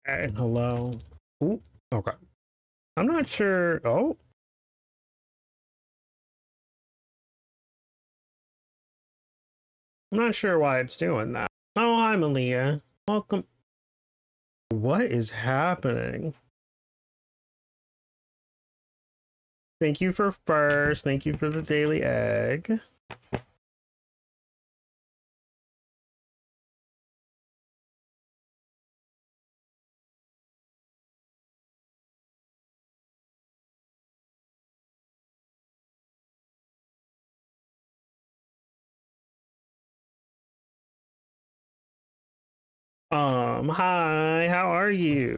Hello. Ooh, okay. I'm not sure. Oh, I'm not sure why it's doing that. Oh, hi, Malia. Welcome. What is happening? Thank you for first. Thank you for the daily egg. Hi, how are you?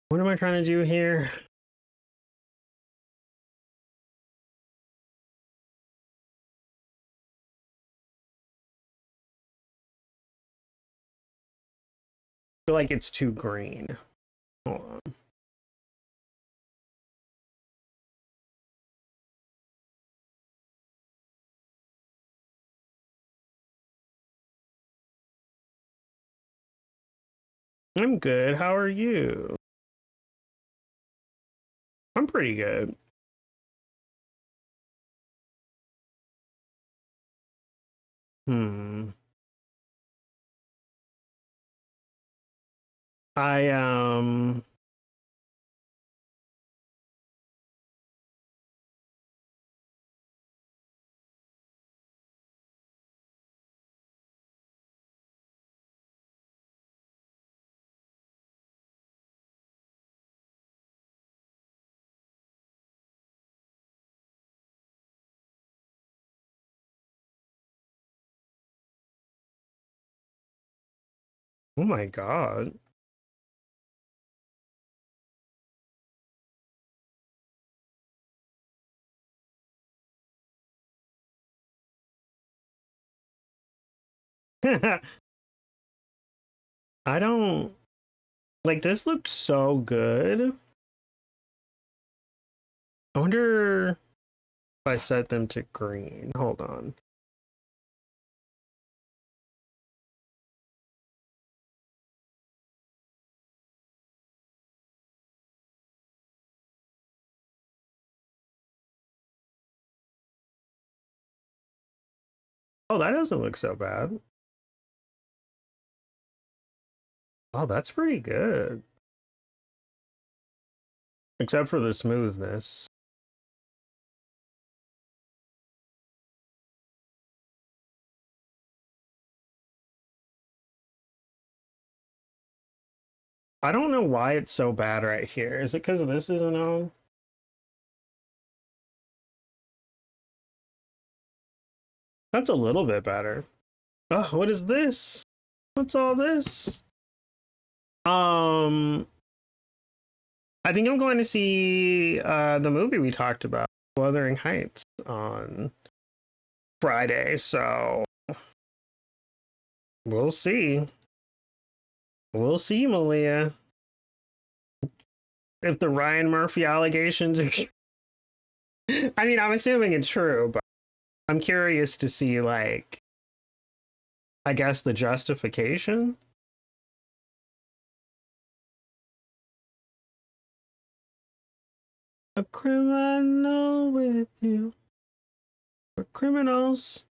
What am I trying to do here? I feel like it's too green. Hold on. I'm good. How are you? I'm pretty good. Hmm. I. Oh my God. I don't like this looks so good. I wonder if I set them to green. Hold on. Oh, that doesn't look so bad. Oh, that's pretty good. Except for the smoothness. I don't know why it's so bad right here. Is it because this isn't on? That's a little bit better. Oh, what is this? What's all this? Um, I think I'm going to see the movie we talked about, Wuthering Heights, on Friday. So we'll see. We'll see, Malia. If the Ryan Murphy allegations are I mean, I'm assuming it's true, but I'm curious to see, like, I guess the justification. A criminal with you. For criminals.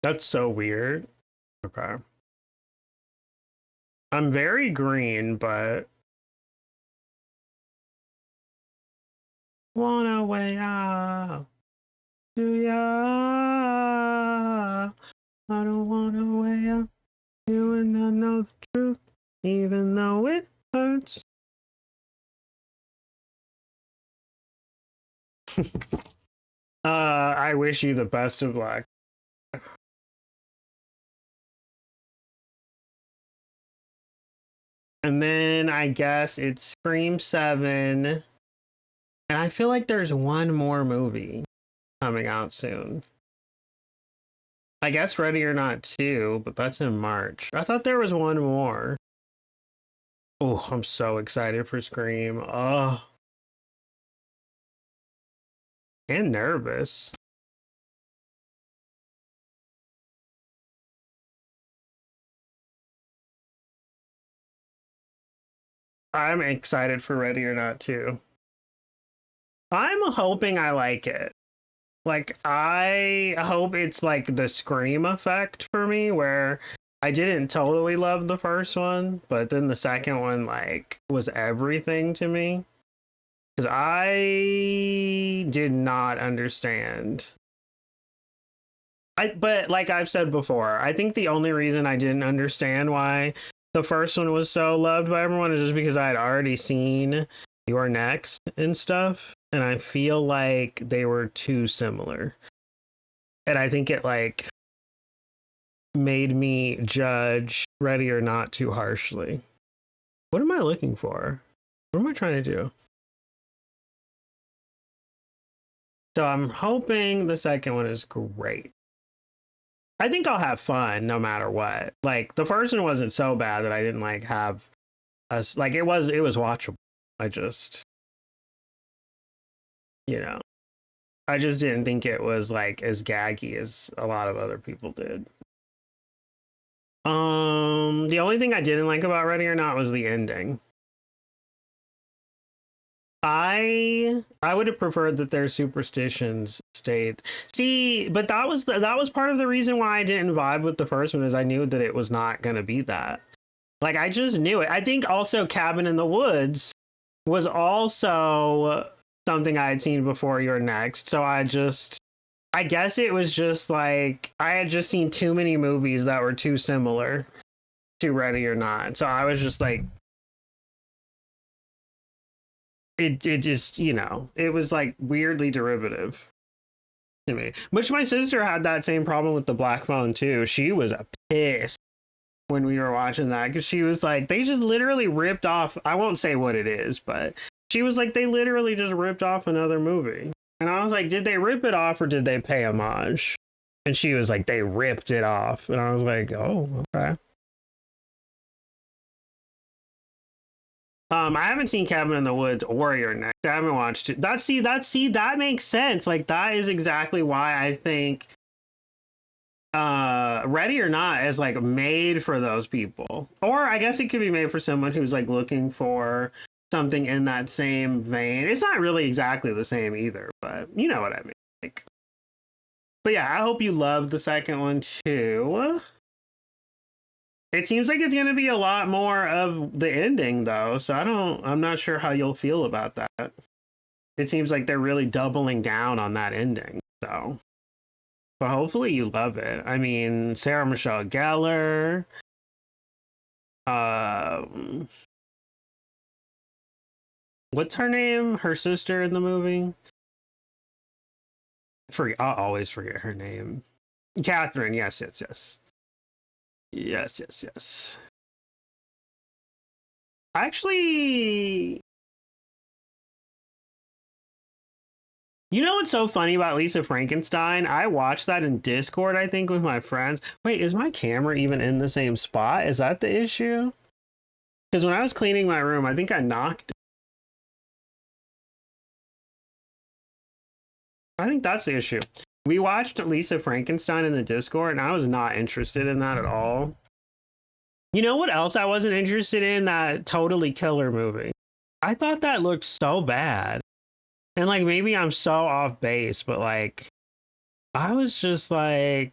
That's so weird. Okay. I'm very green, but wanna way out. Do ya? I don't wanna way out. You and I know the truth, even though it hurts. I wish you the best of luck. And then I guess it's Scream 7. And I feel like there's one more movie coming out soon. I guess Ready or Not 2, but that's in March. I thought there was one more. Oh, I'm so excited for Scream. Oh, and nervous. I'm excited for Ready or Not 2. I'm hoping I like it. Like, I hope it's like the Scream effect for me, where I didn't totally love the first one, but then the second one, like, was everything to me. Because I did not understand. But like I've said before, I think the only reason I didn't understand why the first one was so loved by everyone is just because I had already seen Your Next and stuff, and I feel like they were too similar. And I think it like made me judge Ready or Not too harshly. What am I looking for? What am I trying to do? So I'm hoping the second one is great. I think I'll have fun no matter what. Like the first one wasn't so bad that I didn't like have us like it was watchable. I just you know, I just didn't think it was like as gaggy as a lot of other people did. The only thing I didn't like about Ready or Not was the ending. I would have preferred that their superstitions stayed. See, but that was part of the reason why I didn't vibe with the first one, is I knew that it was not going to be that. Like I just knew it. I think also Cabin in the Woods was also something I had seen before Your Next. So I guess it was just like I had just seen too many movies that were too similar to Ready or Not. So I was just like it just, you know, it was like weirdly derivative to me. Which my sister had that same problem with the Black Phone too. She was pissed when we were watching that because she was like, they just literally ripped off. I won't say what it is, but she was like, they literally just ripped off another movie. And I was like, did they rip it off or did they pay homage? And she was like, they ripped it off. And I was like, oh, okay. I haven't seen Cabin in the Woods or Your Next. I haven't watched it. That makes sense. Like that is exactly why I think Ready or Not is like made for those people. Or I guess it could be made for someone who's like looking for something in that same vein. It's not really exactly the same either, but you know what I mean. Like, but yeah, I hope you love the second one too. It seems like it's going to be a lot more of the ending though, so I'm not sure how you'll feel about that. It seems like they're really doubling down on that ending, so but hopefully you love it. I mean, Sarah Michelle Gellar, what's her name? Her sister in the movie? I'll always forget her name. Catherine, yes. Yes. Actually, you know what's so funny about Lisa Frankenstein? I watched that in Discord, I think, with my friends. Wait, is my camera even in the same spot? Is that the issue? Because when I was cleaning my room, I think I knocked. I think that's the issue. We watched Lisa Frankenstein in the Discord, and I was not interested in that at all. You know what else I wasn't interested in? That Totally Killer movie. I thought that looked so bad. And like maybe I'm so off base, but like I was just like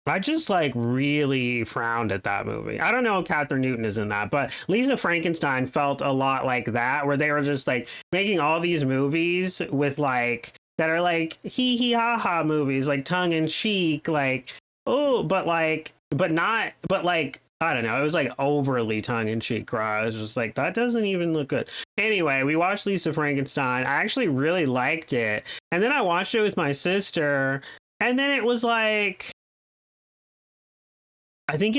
I just like really frowned at that movie. I don't know if Catherine Newton is in that, but Lisa Frankenstein felt a lot like that, where they were just like making all these movies with like that are like hee hee ha ha movies, like tongue in cheek, like oh, but like I don't know. It was like overly tongue in cheek cry. I was just like, that doesn't even look good. Anyway, we watched Lisa Frankenstein. I actually really liked it. And then I watched it with my sister. And then it was like, I think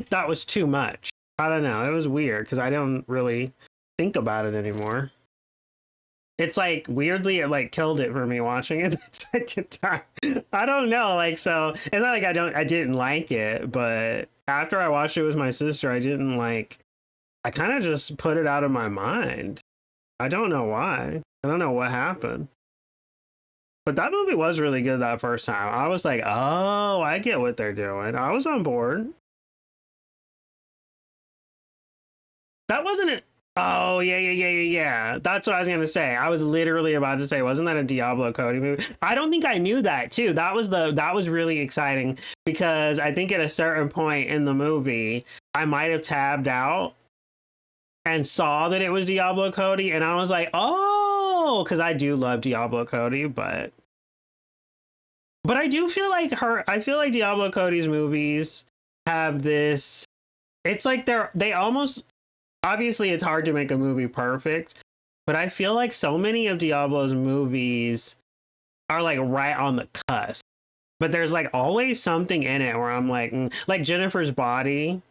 that was too much. I don't know. It was weird because I don't really think about it anymore. it's like weirdly it like killed it for me watching it the second time. I don't know, like, so it's not like I didn't like it, but after I watched it with my sister, I kind of just put it out of my mind. I don't know why. I don't know what happened. But that movie was really good that first time. I was like, oh, I get what they're doing. I was on board. That wasn't it. Oh, yeah. That's what I was going to say. I was literally about to say, wasn't that a Diablo Cody movie? I don't think I knew that, too. That was really exciting because I think at a certain point in the movie, I might have tabbed out and saw that it was Diablo Cody, and I was like, oh, because I do love Diablo Cody, but I do feel like I feel like Diablo Cody's movies have this, it's like they almost, obviously it's hard to make a movie perfect, but I feel like so many of Diablo's movies are like right on the cusp, but there's like always something in it where I'm like Jennifer's Body,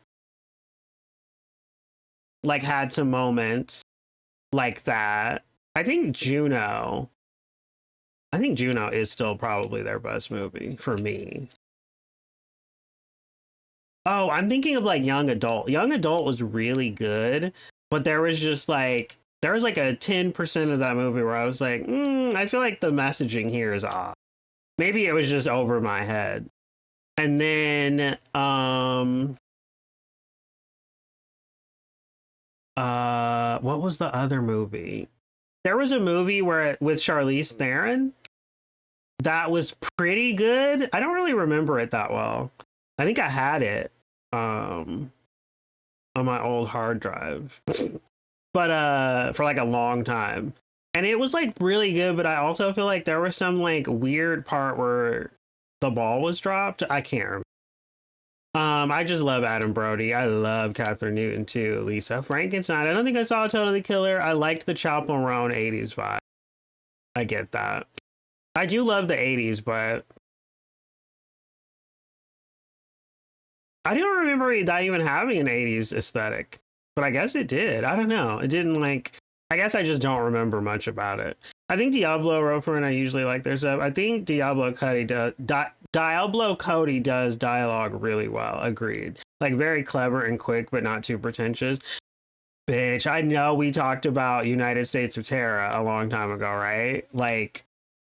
like had some moments like that. I think Juno is still probably their best movie for me. Oh, I'm thinking of like Young Adult. Young Adult was really good, but there was like a 10% of that movie where I was like, I feel like the messaging here is off. Maybe it was just over my head. And then what was the other movie? There was a movie with Charlize Theron that was pretty good. I don't really remember it that well. I think I had it on my old hard drive. But for like a long time. And it was like really good, but I also feel like there was some like weird part where the ball was dropped. I can't remember. I just love Adam Brody. I love Catherine Newton too. Lisa Frankenstein. I don't think I saw Totally Killer. I liked the Chop Marone 80s vibe. I get that. I do love the 80s, but I don't remember that even having an 80s aesthetic. But I guess it did. I don't know. It didn't like, I guess I just don't remember much about it. I think Diablo Roper and I usually like their stuff. I think Diablo Cody does dialogue really well. Agreed. Like very clever and quick, but not too pretentious. Bitch, I know we talked about United States of Terror a long time ago, right? Like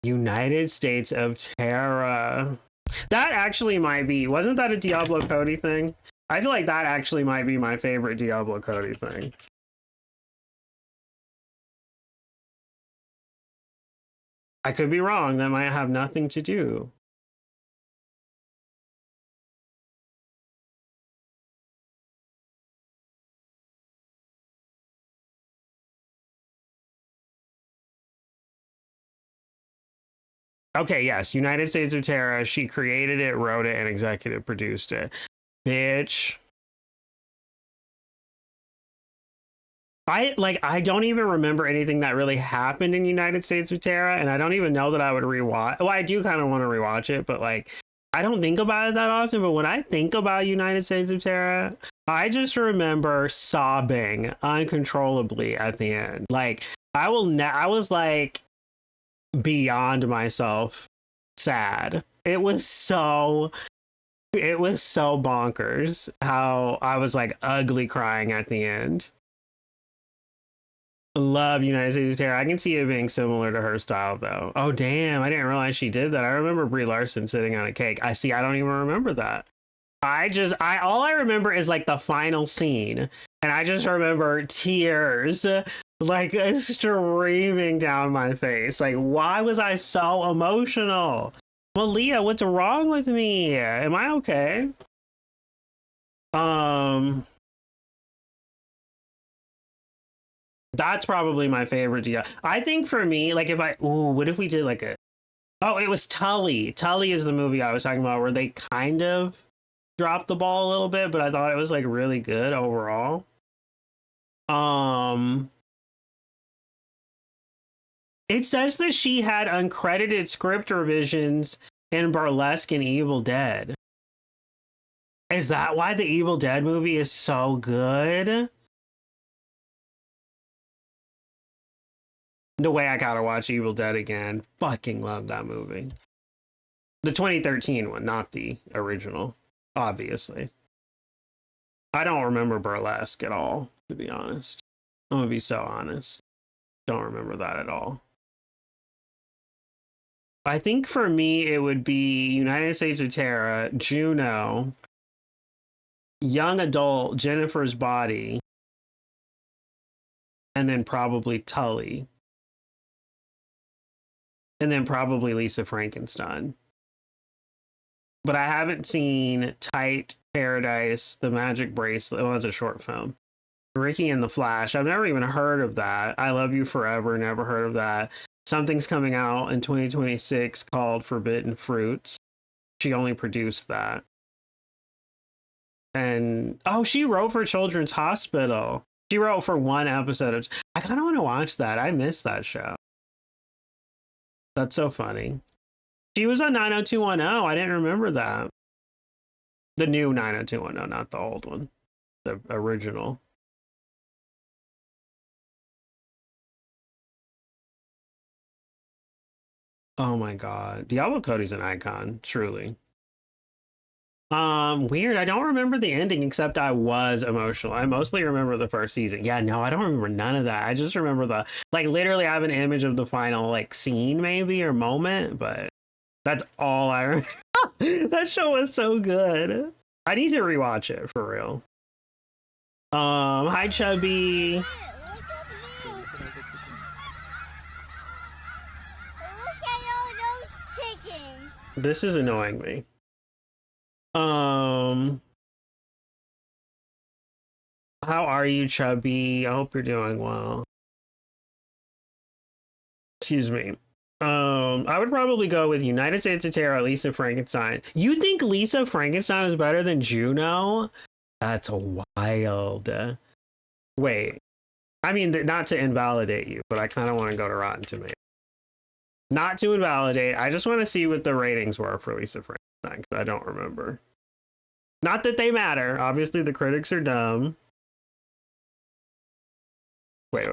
United States of Terror. That actually might be, wasn't that a Diablo Cody thing? I feel like that actually might be my favorite Diablo Cody thing. I could be wrong. That might have nothing to do. Okay, yes, United States of Terror. She created it, wrote it, and executive produced it. Bitch. I don't even remember anything that really happened in United States of Terror, and I don't even know that I would rewatch. Well, I do kind of want to rewatch it, but like I don't think about it that often. But when I think about United States of Terror, I just remember sobbing uncontrollably at the end. Like I was like beyond myself sad. It was so bonkers how I was like ugly crying at the end. Love United States of Terror. I can see it being similar to her style though. Oh damn, I didn't realize she did that. I remember Brie Larson sitting on a cake. I don't even remember that. All I remember is like the final scene, and I just remember tears like streaming down my face. Like, why was I so emotional? Malia, what's wrong with me? Am I okay? That's probably my favorite deal. I think for me, like what if we did like it was Tully. Tully is the movie I was talking about where they kind of dropped the ball a little bit, but I thought it was like really good overall. It says that she had uncredited script revisions in Burlesque and Evil Dead. Is that why the Evil Dead movie is so good? The Way I Gotta Watch Evil Dead Again. Fucking love that movie. The 2013 one, not the original, obviously. I don't remember Burlesque at all, to be honest. I'm gonna be so honest. Don't remember that at all. I think for me, it would be United States of Terror, Juno, young adult, Jennifer's Body, and then probably Tully. And then probably Lisa Frankenstein. But I haven't seen Tight Paradise, The Magic Bracelet. Well, it's a short film. Ricky and the Flash. I've never even heard of that. I Love You Forever. Never heard of that. Something's coming out in 2026 called Forbidden Fruits. She only produced that. And she wrote for Children's Hospital. She wrote for one episode of. I kind of want to watch that. I miss that show. That's so funny. She was on 90210. I didn't remember that. The new 90210, not the old one. The original. Oh my god. Diablo Cody's an icon, truly. Weird. I don't remember the ending except I was emotional. I mostly remember the first season. Yeah, no, I don't remember none of that. I just remember the literally I have an image of the final scene maybe or moment, but that's all I remember. That show was so good. I need to rewatch it for real. Hi Chubby. Look at all those chickens. This is annoying me. How are you, Chubby? I hope you're doing well. Excuse me. I would probably go with United States of Terror, Lisa Frankenstein. You think Lisa Frankenstein is better than Juno? That's wild. Wait. I mean, not to invalidate you, but I kind of want to go to Rotten Tomatoes. Not to invalidate. I just want to see what the ratings were for Lisa Frankenstein, because I don't remember. Not that they matter. Obviously, the critics are dumb. Wait.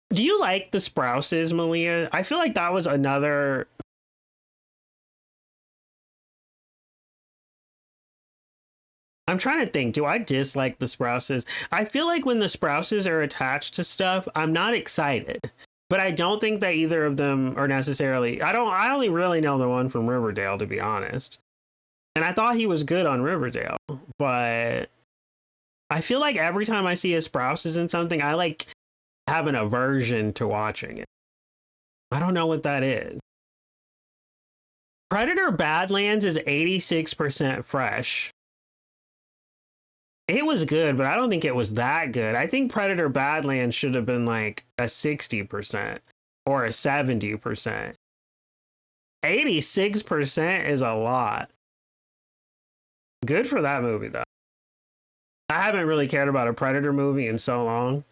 Do you like the Sprouses, Malia? I feel like that was another... I'm trying to think. Do I dislike the Sprouses? I feel like when the Sprouses are attached to stuff, I'm not excited. But I don't think that either of them are necessarily... I only really know the one from Riverdale, to be honest. And I thought he was good on Riverdale. But I feel like every time I see a Sprouses in something, I have an aversion to watching it. I don't know what that is. Predator Badlands is 86% fresh. It was good, but I don't think it was that good. I think Predator Badlands should have been a 60% or a 70%. 86% is a lot. Good for that movie, though. I haven't really cared about a Predator movie in so long.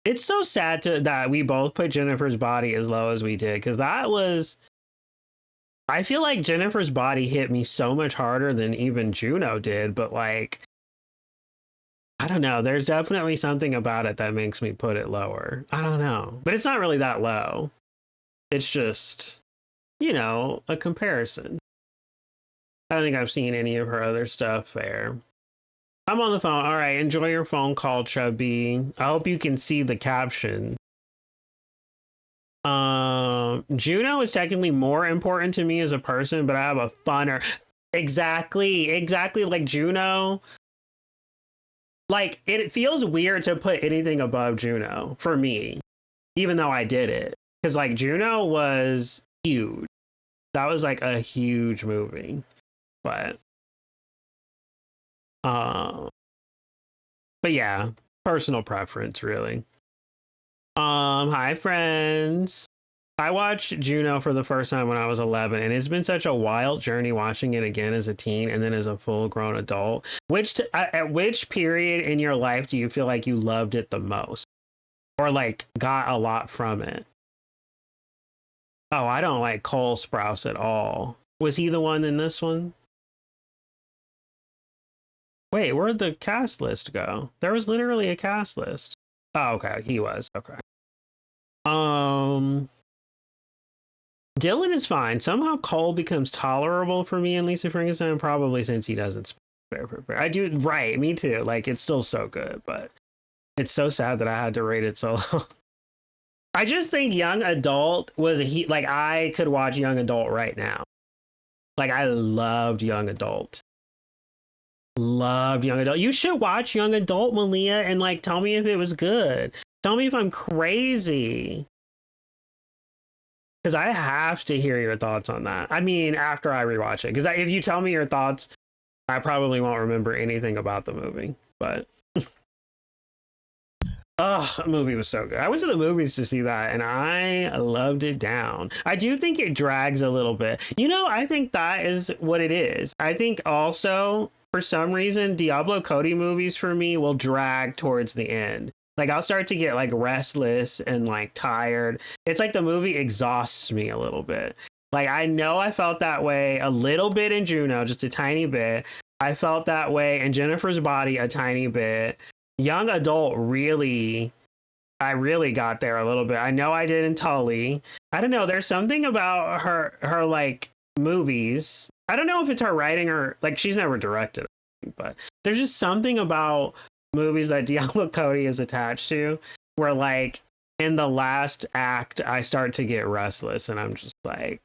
It's so sad that we both put Jennifer's Body as low as we did, because that was... I feel like Jennifer's Body hit me so much harder than even Juno did, but I don't know. There's definitely something about it that makes me put it lower. I don't know. But it's not really that low. It's just, a comparison. I don't think I've seen any of her other stuff there. I'm on the phone. All right. Enjoy your phone call, Chubby. I hope you can see the caption. Juno is technically more important to me as a person, but I have a funner. Exactly like Juno. It feels weird to put anything above Juno for me, even though I did it. Because Juno was huge. That was a huge movie. But yeah, personal preference, really. Hi friends. I watched Juno for the first time when I was 11, and it's been such a wild journey watching it again as a teen and then as a full-grown adult. At which period in your life do you feel like you loved it the most, or got a lot from it? Oh, I don't like Cole Sprouse at all. Was he the one in this one? Wait, where'd the cast list go? There was literally a cast list. Oh, okay. He was. Okay. Dylan is fine. Somehow Cole becomes tolerable for me and Lisa Frankenstein, probably since he doesn't speak. I do, right, me too. Like, it's still so good, but it's so sad that I had to rate it so low. I just think young adult was like, I could watch young adult right now. Like, I loved young adult. Loved young adult. You should watch young adult, Malia, and like tell me if it was good. Tell me if I'm crazy. Because I have to hear your thoughts on that. I mean, after I rewatch it. Because if you tell me your thoughts, I probably won't remember anything about the movie. But oh, the movie was so good. I went to the movies to see that and I loved it down. I do think it drags a little bit. You know, I think that is what it is. I think also, for some reason, Diablo Cody movies for me will drag towards the end. Like, I'll start to get like restless and like tired. It's like the movie exhausts me a little bit. Like, I know I felt that way a little bit in Juno, just a tiny bit. I felt that way in Jennifer's Body a tiny bit. Young adult, I really got there a little bit. I know I did in Tully. I don't know. There's something about her like movies. I don't know if it's her writing or like she's never directed, but there's just something about movies that Diablo Cody is attached to where like in the last act, I start to get restless and I'm just like,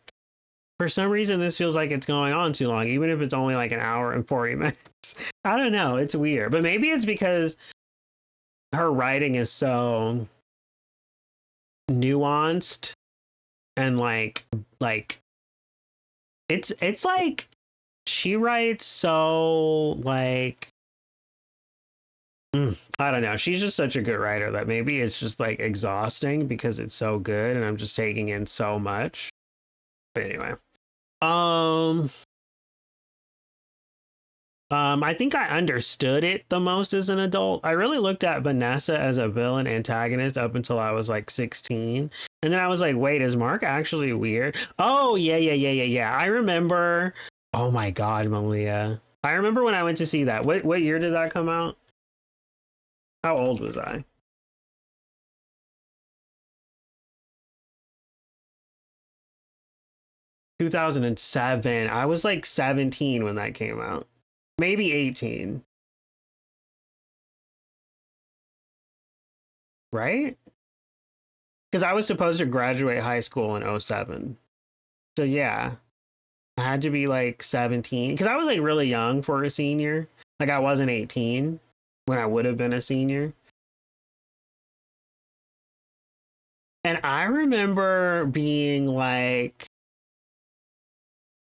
for some reason, this feels like it's going on too long, even if it's only like an hour and 40 minutes. I don't know. It's weird, but maybe it's because her writing is so nuanced and like it's like she writes so like I don't know. She's just such a good writer that maybe it's just like exhausting because it's so good and I'm just taking in so much. But anyway, I think I understood it the most as an adult. I really looked at Vanessa as a villain antagonist up until I was like 16. And then I was like, wait, is Mark actually weird? Oh, yeah. I remember. Oh my God, Malia. I remember when I went to see that. What year did that come out? How old was I? ...2007. I was like 17 when that came out. Maybe 18. Right? Because I was supposed to graduate high school in 07. So yeah, I had to be like 17. Because I was like really young for a senior. Like I wasn't 18 when I would have been a senior. And I remember being like,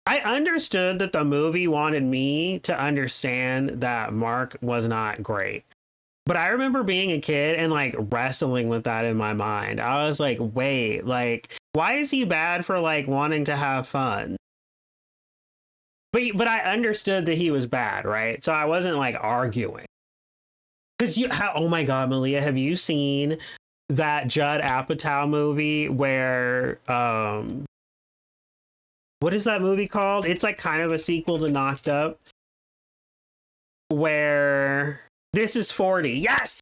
I understood that the movie wanted me to understand that Mark was not great. But I remember being a kid and like wrestling with that in my mind. I was like, wait, like, why is he bad for like wanting to have fun? But I understood that he was bad, right? So I wasn't like arguing. Because oh my God, Malia, have you seen that Judd Apatow movie where what is that movie called? It's like kind of a sequel to Knocked Up, where This Is 40. Yes!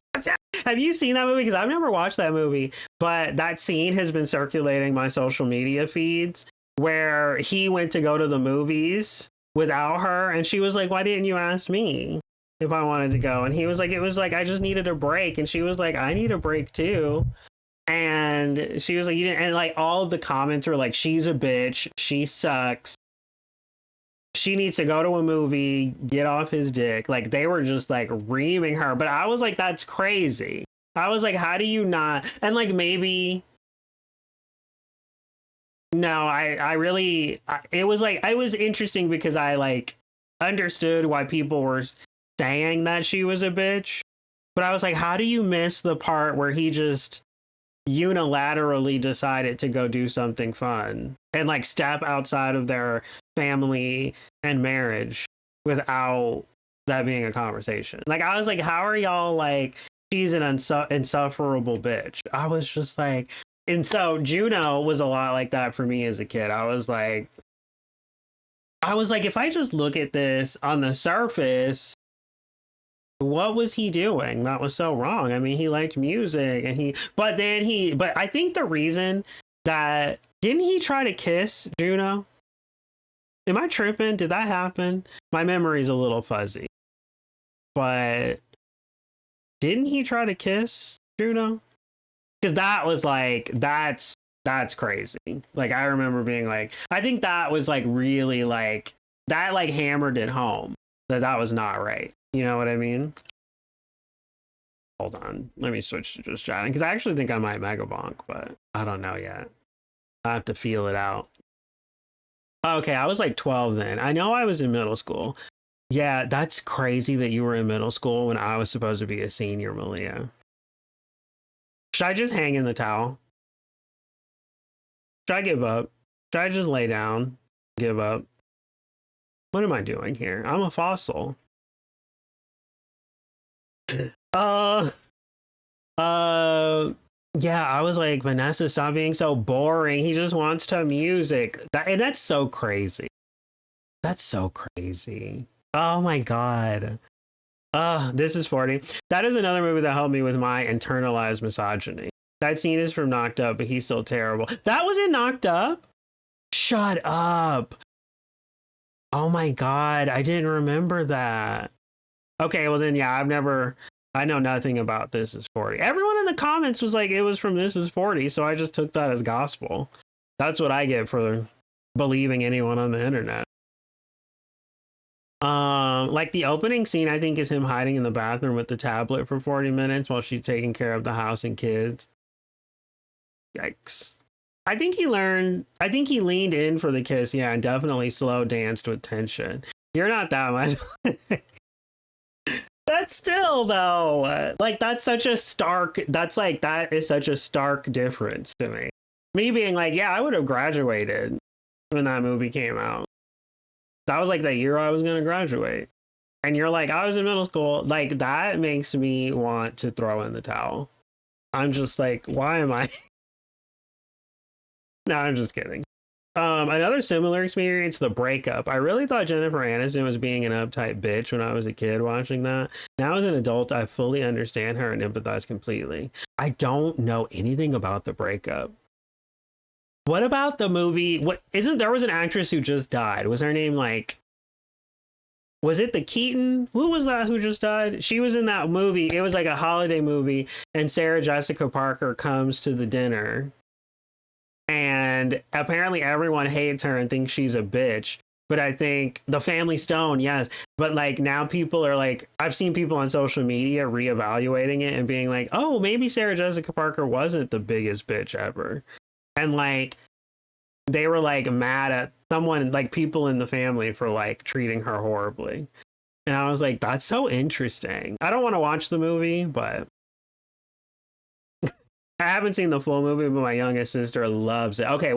Have you seen that movie? Because I've never watched that movie, but that scene has been circulating my social media feeds where he went to go to the movies without her. And she was like, why didn't you ask me if I wanted to go? And he was like, it was like, I just needed a break. And she was like, I need a break too. And she was like, you didn't, and like all of the comments were like, she's a bitch. She sucks. She needs to go to a movie, get off his dick. Like they were just like reaming her. But I was like, that's crazy. I was like, how do you not? And like, maybe. No, I really, it was like, it was interesting because I like understood why people were saying that she was a bitch. But I was like, how do you miss the part where he just unilaterally decided to go do something fun and like step outside of their family and marriage without that being a conversation? Like I was like, how are y'all like, she's an insufferable bitch? I was just like, and so Juno was a lot like that for me as a kid. I was like, if I just look at this on the surface, what was he doing that was so wrong? I mean, he liked music and but I think the reason that didn't he try to kiss Juno? Am I tripping? Did that happen? My memory's a little fuzzy. But didn't he try to kiss Juno? Because that was like, that's crazy. Like, I remember being like, I think that was like really like, that like hammered it home that was not right. You know what I mean? Hold on. Let me switch to just chatting because I actually think I might mega bonk, but I don't know yet. I have to feel it out. Okay, I was like 12 then. I know I was in middle school. Yeah, that's crazy that you were in middle school when I was supposed to be a senior, Malia. Should I just hang in the towel? Should I give up? Should I just lay down? Give up? What am I doing here? I'm a fossil. Yeah, I was like, Vanessa, stop being so boring. He just wants to music. And that's so crazy. That's so crazy. Oh my God. This is 40. That is another movie that helped me with my internalized misogyny. That scene is from Knocked Up, but he's still terrible. That was in Knocked Up? Shut up. Oh my God. I didn't remember that. Okay, well then, yeah, I know nothing about This Is 40. Everyone in the comments was like, it was from This Is 40, so I just took that as gospel. That's what I get for believing anyone on the internet. Like the opening scene, I think, is him hiding in the bathroom with the tablet for 40 minutes while she's taking care of the house and kids. Yikes. I think he leaned in for the kiss, yeah, and definitely slow danced with tension. You're not that much. That's still though, like that is such a stark difference to me. Me being like, yeah, I would have graduated when that movie came out. That was like the year I was gonna graduate. And you're like, I was in middle school. Like, that makes me want to throw in the towel. I'm just like, why am I? No, I'm just kidding. Another similar experience, The Breakup. I really thought Jennifer Aniston was being an uptight bitch when I was a kid watching that. Now as an adult, I fully understand her and empathize completely. I don't know anything about The Breakup. What about the movie? There was an actress who just died. Was her name like, was it the Keaton? Who was that who just died? She was in that movie. It was like a holiday movie, and Sarah Jessica Parker comes to the dinner. And apparently everyone hates her and thinks she's a bitch. But I think The Family Stone, yes. But like now people are like, I've seen people on social media reevaluating it and being like, oh, maybe Sarah Jessica Parker wasn't the biggest bitch ever. And like, they were like mad at someone, like people in the family, for like treating her horribly. And I was like, that's so interesting. I don't want to watch the movie, but I haven't seen the full movie, but my youngest sister loves it. Okay,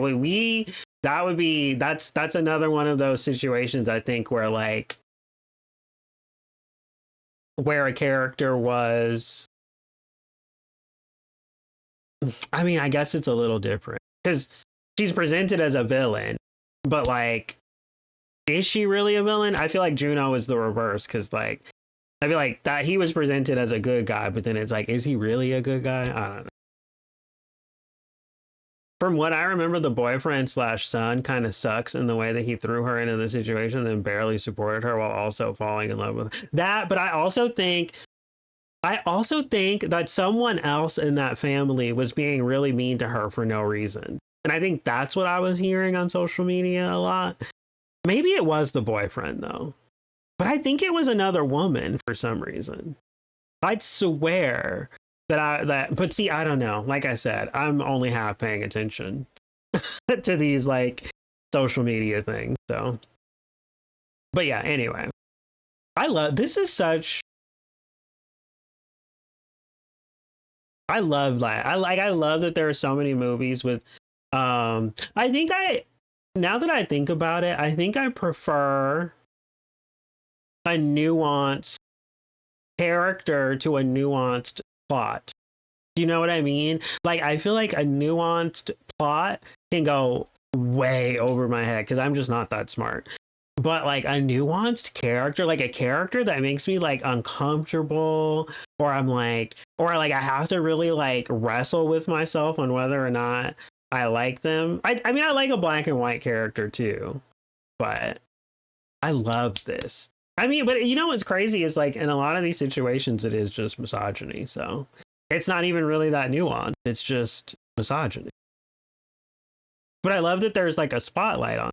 that's another one of those situations, I think, where like, where a character was, I mean, I guess it's a little different because she's presented as a villain, but like, is she really a villain? I feel like Juno is the reverse, because like, I feel like that he was presented as a good guy, but then it's like, is he really a good guy? I don't know. From what I remember, the boyfriend/son kind of sucks in the way that he threw her into the situation and then barely supported her while also falling in love with her. That. But I also think that someone else in that family was being really mean to her for no reason. And I think that's what I was hearing on social media a lot. Maybe it was the boyfriend though, but I think it was another woman for some reason. I'd swear but see, I don't know. Like I said, I'm only half paying attention to these like social media things. So, but yeah, anyway, I love that. I love that there are so many movies with, now that I think about it, I think I prefer a nuanced character to a nuanced plot. Do you know what I mean? Like, I feel like a nuanced plot can go way over my head because I'm just not that smart. but like a nuanced character, like a character that makes me like uncomfortable, or I'm like, or like I have to really like wrestle with myself on whether or not I like them. I mean, I like a black and white character too, but I love this. I mean, but you know what's crazy is like in a lot of these situations, it is just misogyny. So it's not even really that nuanced. It's just misogyny. But I love that there's like a spotlight on.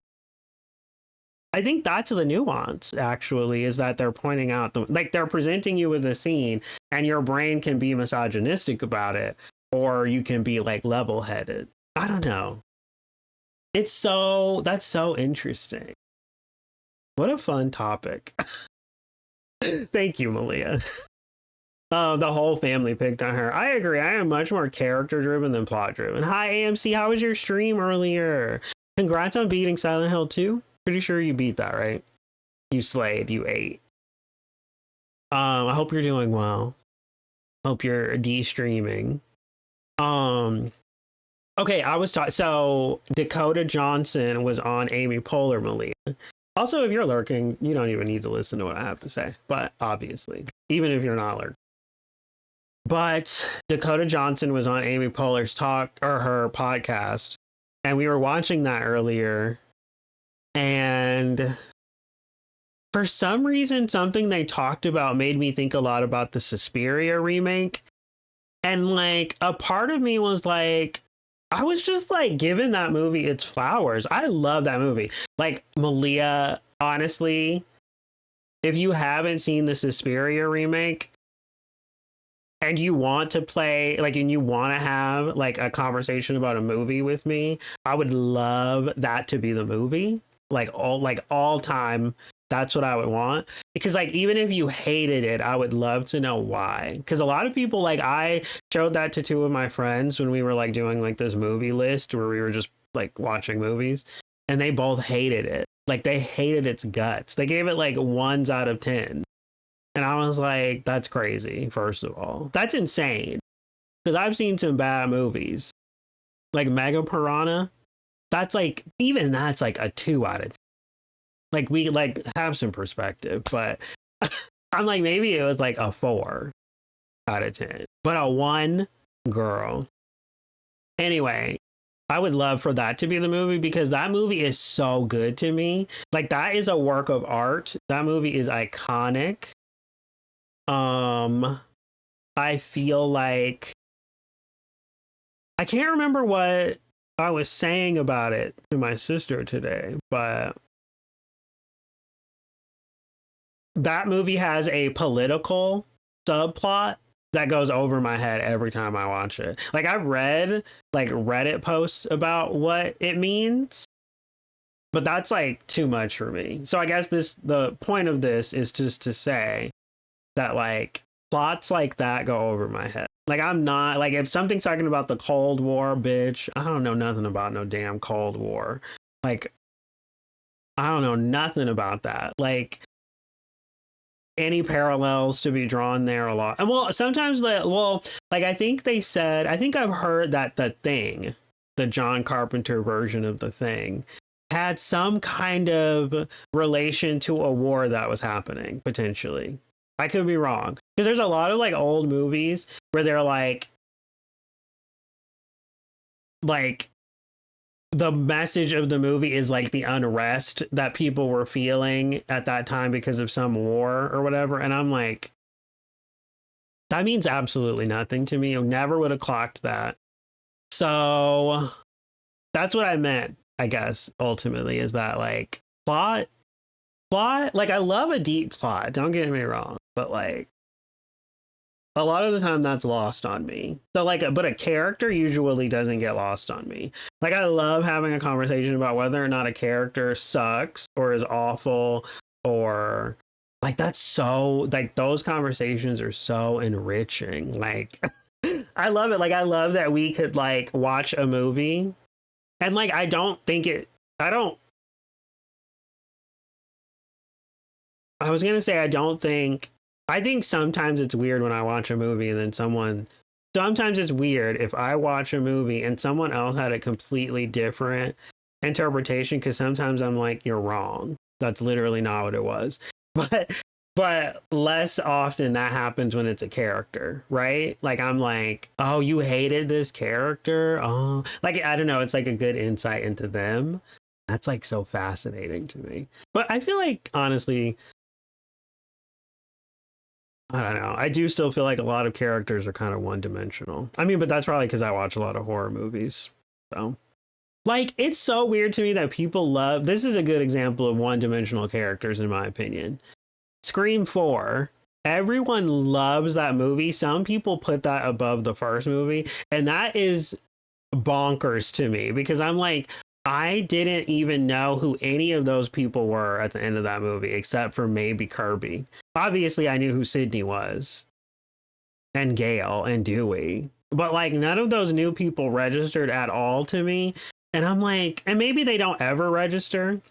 I think that's the nuance, actually, is that they're pointing out, like they're presenting you with a scene and your brain can be misogynistic about it, or you can be like level headed. I don't know. That's so interesting. What a fun topic. Thank you, Malia. The whole family picked on her. I agree. I am much more character driven than plot driven. Hi, AMC. How was your stream earlier? Congrats on beating Silent Hill 2. Pretty sure you beat that, right? You slayed. You ate. I hope you're doing well. Hope you're de-streaming. Okay, I was taught. So Dakota Johnson was on Amy Poehler, Malia. Also, if you're lurking, you don't even need to listen to what I have to say. But obviously, even if you're not lurking. But Dakota Johnson was on Amy Poehler's her podcast, and we were watching that earlier. And for some reason, something they talked about made me think a lot about the Suspiria remake. And like a part of me was like, I was just like giving that movie its flowers. I love that movie. Like Malia, honestly, if you haven't seen the Suspiria remake and you want to play like, and you want to have like a conversation about a movie with me, I would love that to be the movie. Like all time, that's what I would want. Because like even if you hated it, I would love to know why. Because a lot of people, like I showed that to two of my friends when we were like doing like this movie list where we were just like watching movies, and they both hated it. Like they hated its guts. They gave it like 1s out of 10. And I was like, that's crazy. First of all, that's insane. Because I've seen some bad movies like Mega Piranha. That's like, even that's like a 2 out of 10. Like we like have some perspective, but I'm like, maybe it was like a 4 out of 10, but a 1, girl. Anyway, I would love for that to be the movie because that movie is so good to me. Like that is a work of art. That movie is iconic. I feel like I can't remember what I was saying about it to my sister today, but that movie has a political subplot that goes over my head every time I watch it. Like I've read like Reddit posts about what it means, but that's like too much for me. So I guess the point of this is just to say that like plots like that go over my head. Like I'm not like if something's talking about the Cold War, bitch, I don't know nothing about no damn Cold War. Like I don't know nothing about that. Like any parallels to be drawn there a lot. And well, sometimes like I think they said, I think I've heard that The Thing, the John Carpenter version of The Thing, had some kind of relation to a war that was happening potentially. I could be wrong because there's a lot of like old movies where they're like the message of the movie is like the unrest that people were feeling at that time because of some war or whatever. And I'm like, that means absolutely nothing to me. I never would have clocked that. So that's what I meant, I guess, ultimately, is that like plot. Like I love a deep plot, don't get me wrong, but like a lot of the time that's lost on me. So like, but a character usually doesn't get lost on me. Like I love having a conversation about whether or not a character sucks or is awful, or like that's so like those conversations are so enriching. Like I love it. Like I love that we could like watch a movie and like I think sometimes it's weird when I watch a movie and then sometimes it's weird if I watch a movie and someone else had a completely different interpretation, because sometimes I'm like, you're wrong. That's literally not what it was. But less often that happens when it's a character, right? Like I'm like, oh, you hated this character? Oh, like I don't know, it's like a good insight into them. That's like so fascinating to me. But I feel like honestly, I don't know. I do still feel like a lot of characters are kind of one-dimensional. I mean, but that's probably because I watch a lot of horror movies. So like it's so weird to me that people love, this is a good example of one-dimensional characters in my opinion. Scream 4, everyone loves that movie. Some people put that above the first movie, and that is bonkers to me because I'm like, I didn't even know who any of those people were at the end of that movie, except for maybe Kirby. Obviously, I knew who Sydney was, and Gail, and Dewey, but like none of those new people registered at all to me. And I'm like, and maybe they don't ever register.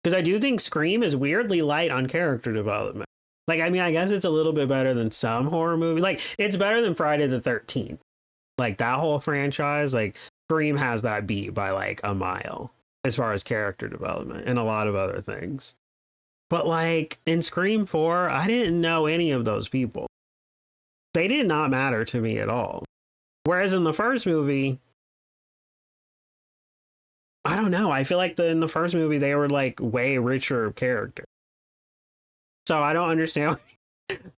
Because I do think Scream is weirdly light on character development. Like, I mean, I guess it's a little bit better than some horror movies. Like, it's better than Friday the 13th. Like, that whole franchise, like, Scream has that beat by, like, a mile as far as character development and a lot of other things. But, like, in Scream 4, I didn't know any of those people. They did not matter to me at all. Whereas in the first movie, I don't know. I feel like in the first movie, they were like way richer characters. So I don't understand.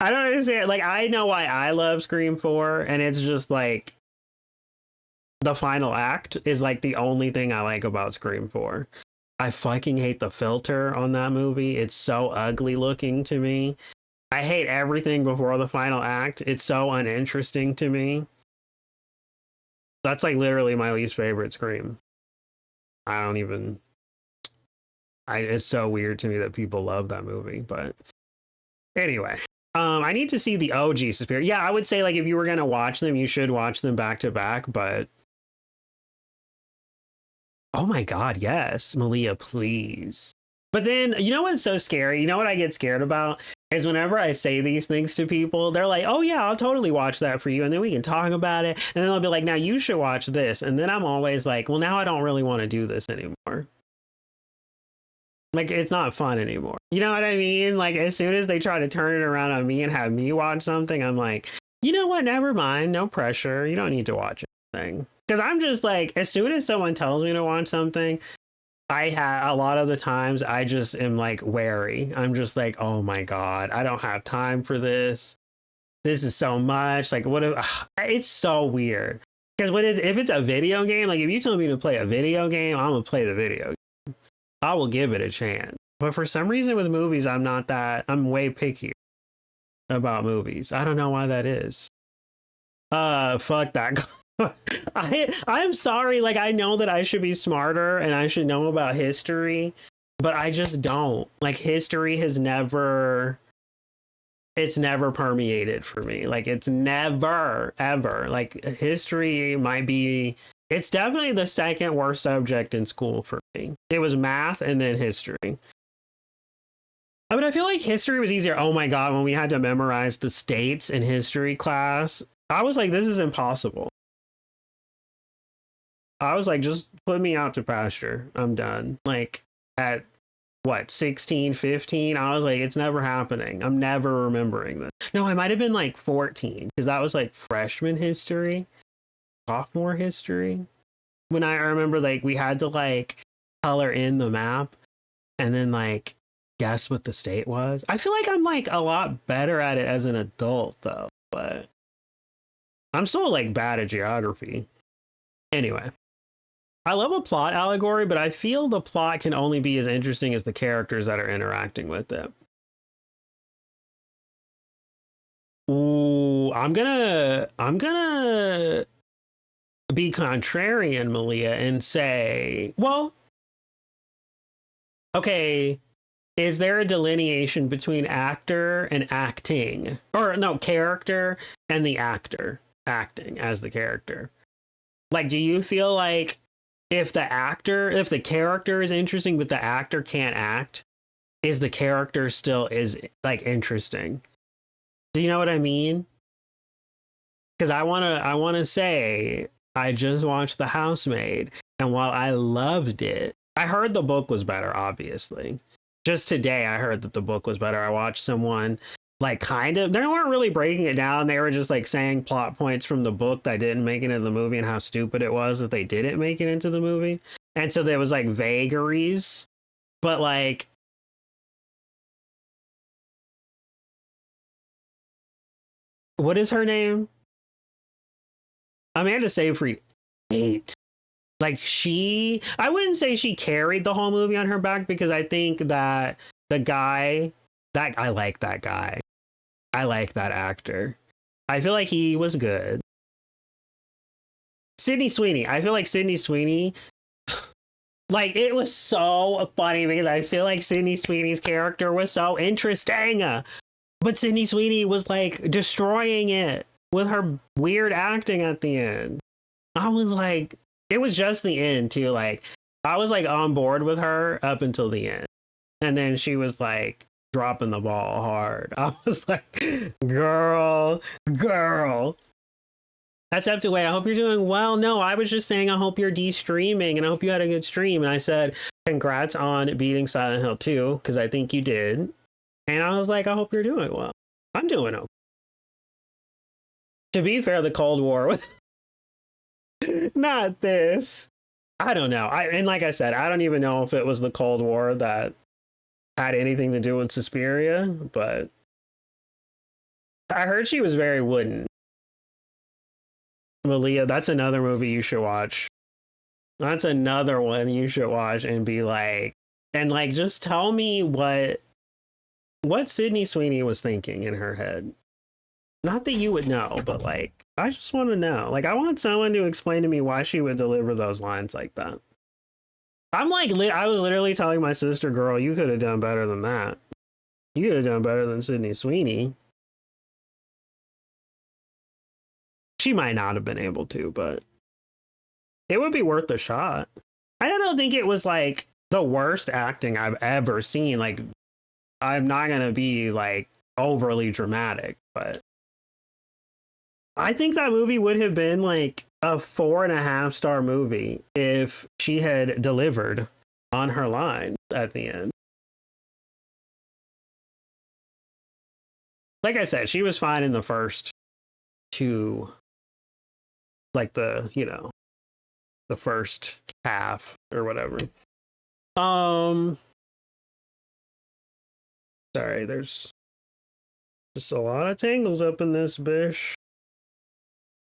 I don't understand. Like, I know why I love Scream 4. And it's just like the final act is like the only thing I like about Scream 4. I fucking hate the filter on that movie. It's so ugly looking to me. I hate everything before the final act. It's so uninteresting to me. That's like literally my least favorite Scream. It's so weird to me that people love that movie, but anyway, I need to see the OG Suspiria. Yeah, I would say like if you were going to watch them, you should watch them back to back, but oh my God, yes, Malia, please. But then, you know what's so scary? You know what I get scared about is whenever I say these things to people, they're like, oh yeah, I'll totally watch that for you. And then we can talk about it. And then they'll be like, now you should watch this. And then I'm always like, well, now I don't really want to do this anymore. Like, it's not fun anymore. You know what I mean? Like, as soon as they try to turn it around on me and have me watch something, I'm like, you know what? Never mind. No pressure. You don't need to watch anything. Because I'm just like, as soon as someone tells me to watch something, a lot of the times I just am like wary. I'm just like, oh my God, I don't have time for this. This is so much. Like, it's so weird. Because if it's a video game, like if you tell me to play a video game, I'm going to play the video game. I will give it a chance. But for some reason with movies, I'm way pickier about movies. I don't know why that is. Fuck that. I'm sorry, like I know that I should be smarter and I should know about history, but I just don't. Like history has never permeated for me. Like it's never ever. Like history it's definitely the second worst subject in school for me. It was math and then history. I mean, I feel like history was easier. Oh my God, when we had to memorize the states in history class, I was like, this is impossible. I was like, just put me out to pasture. I'm done. Like at 16, 15, I was like, it's never happening. I'm never remembering this. No, I might have been like 14 because that was like freshman history, sophomore history. When I remember like we had to like color in the map and then like guess what the state was. I feel like I'm like a lot better at it as an adult though, but I'm still like bad at geography. Anyway. I love a plot allegory, but I feel the plot can only be as interesting as the characters that are interacting with it. Ooh, I'm gonna be contrarian, Malia, and say, well, okay, is there a delineation between actor and acting? Or no, character and the actor acting as the character? Like, do you feel like if the character is interesting, but the actor can't act, is the character still is like interesting? Do you know what I mean? Because I want to say I just watched The Housemaid, and while I loved it, I heard the book was better, obviously. Just today, I heard that the book was better. I watched someone like kind of, they weren't really breaking it down. They were just like saying plot points from the book that didn't make it into the movie and how stupid it was that they didn't make it into the movie. And so there was like vagaries, but like, what is her name? Amanda Seyfried. 8. Like I wouldn't say she carried the whole movie on her back, because I think that the guy, that I like that guy. I like that actor. I feel like he was good. Sydney Sweeney. I feel like Sydney Sweeney, like it was so funny because I feel like Sydney Sweeney's character was so interesting. But Sydney Sweeney was like destroying it with her weird acting at the end. I was like, it was just the end too. Like I was like on board with her up until the end. And then she was like dropping the ball hard. I was like, girl. That's up to way. I hope you're doing well. No, I was just saying I hope you're de-streaming and I hope you had a good stream. And I said, congrats on beating Silent Hill 2, because I think you did. And I was like, I hope you're doing well. I'm doing okay. To be fair, the Cold War was not this. I don't know. And like I said, I don't even know if it was the Cold War that had anything to do with Suspiria, but I heard she was very wooden. Malia, that's another movie you should watch. That's another one you should watch and be like, and like, just tell me what Sydney Sweeney was thinking in her head. Not that you would know, but like, I just want to know. Like, I want someone to explain to me why she would deliver those lines like that. I'm like, I was literally telling my sister, girl, you could have done better than that. You could have done better than Sydney Sweeney. She might not have been able to, but it would be worth a shot. I don't think it was like the worst acting I've ever seen. Like, I'm not going to be like overly dramatic, but I think that movie would have been like a 4.5-star movie if she had delivered on her line at the end. Like I said, she was fine in the first 2, like the first half or whatever. Sorry, there's just a lot of tangles up in this bish.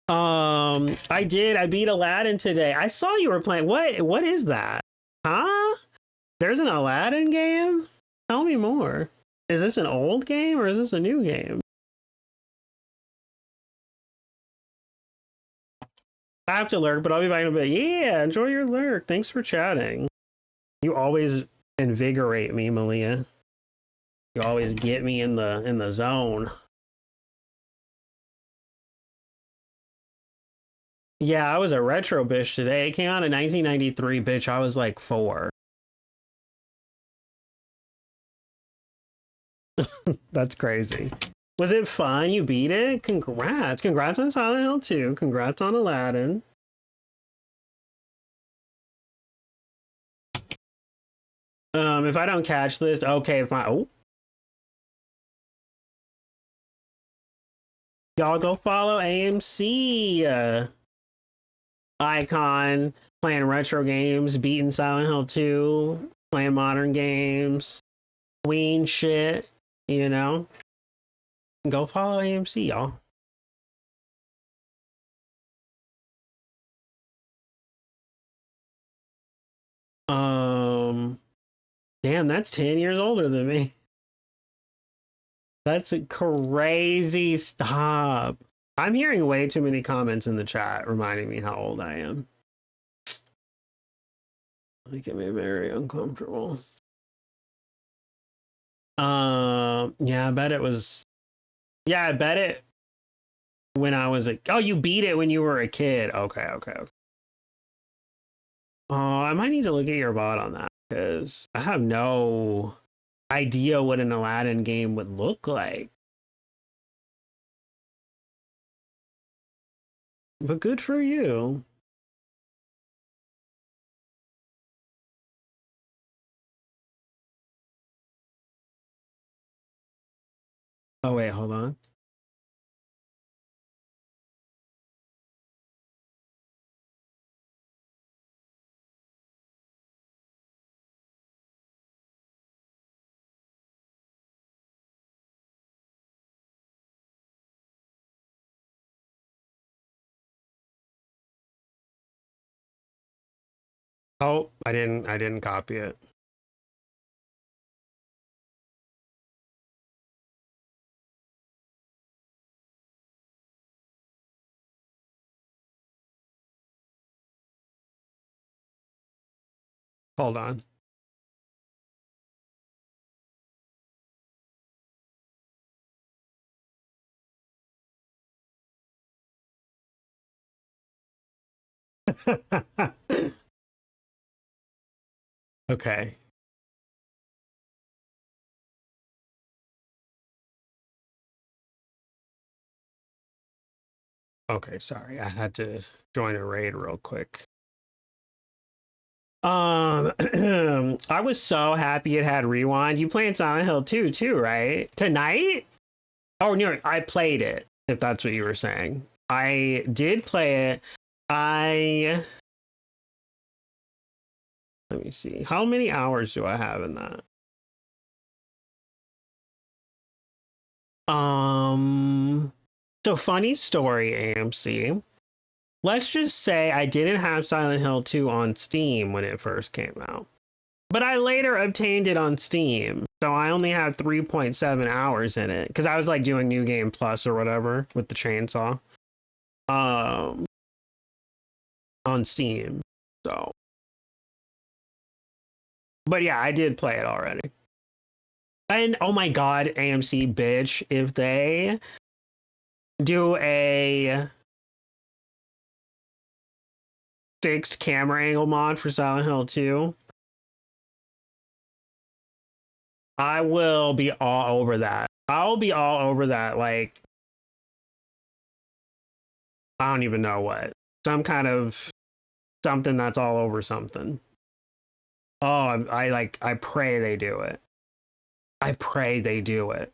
I beat Aladdin today. I saw you were playing. What is that? Huh? There's an Aladdin game? Tell me more. Is this an old game or is this a new game? I have to lurk, but I'll be back in a bit. Yeah, enjoy your lurk. Thanks for chatting. You always invigorate me, Malia. You always get me in the zone. Yeah, I was a retro bitch today. It came out in 1993, bitch. I was like 4. That's crazy. Was it fun? You beat it? Congrats. Congrats on Silent Hill 2. Congrats on Aladdin. If I don't catch this, okay, y'all go follow AMC. Icon, playing retro games, beating Silent Hill 2, playing modern games, Queen shit, you know? Go follow AMC, y'all. Damn, that's 10 years older than me. That's a crazy. Stop. I'm hearing way too many comments in the chat reminding me how old I am. Making me very uncomfortable. Yeah, I bet it was. Yeah, I bet it when I was oh, you beat it when you were a kid. Okay. Oh, I might need to look at your bot on that because I have no idea what an Aladdin game would look like. But good for you. wait, hold on. Oh, I didn't copy it. Hold on. Okay. Okay, sorry. I had to join a raid real quick. I was so happy it had rewind. You playing Silent Hill 2 too, right? Tonight? Oh no, I played it, if that's what you were saying. I did play it. I let me see. How many hours do I have in that? So funny story, AMC. Let's just say I didn't have Silent Hill 2 on Steam when it first came out. But I later obtained it on Steam. So I only have 3.7 hours in it. Because I was like doing New Game Plus or whatever with the chainsaw. On Steam. So. But yeah, I did play it already. And oh my god, AMC bitch, if they do a fixed camera angle mod for Silent Hill 2, I will be all over that. I'll be all over that. Like, I don't even know what. Some kind of something that's all over something. Oh, I pray they do it. I pray they do it.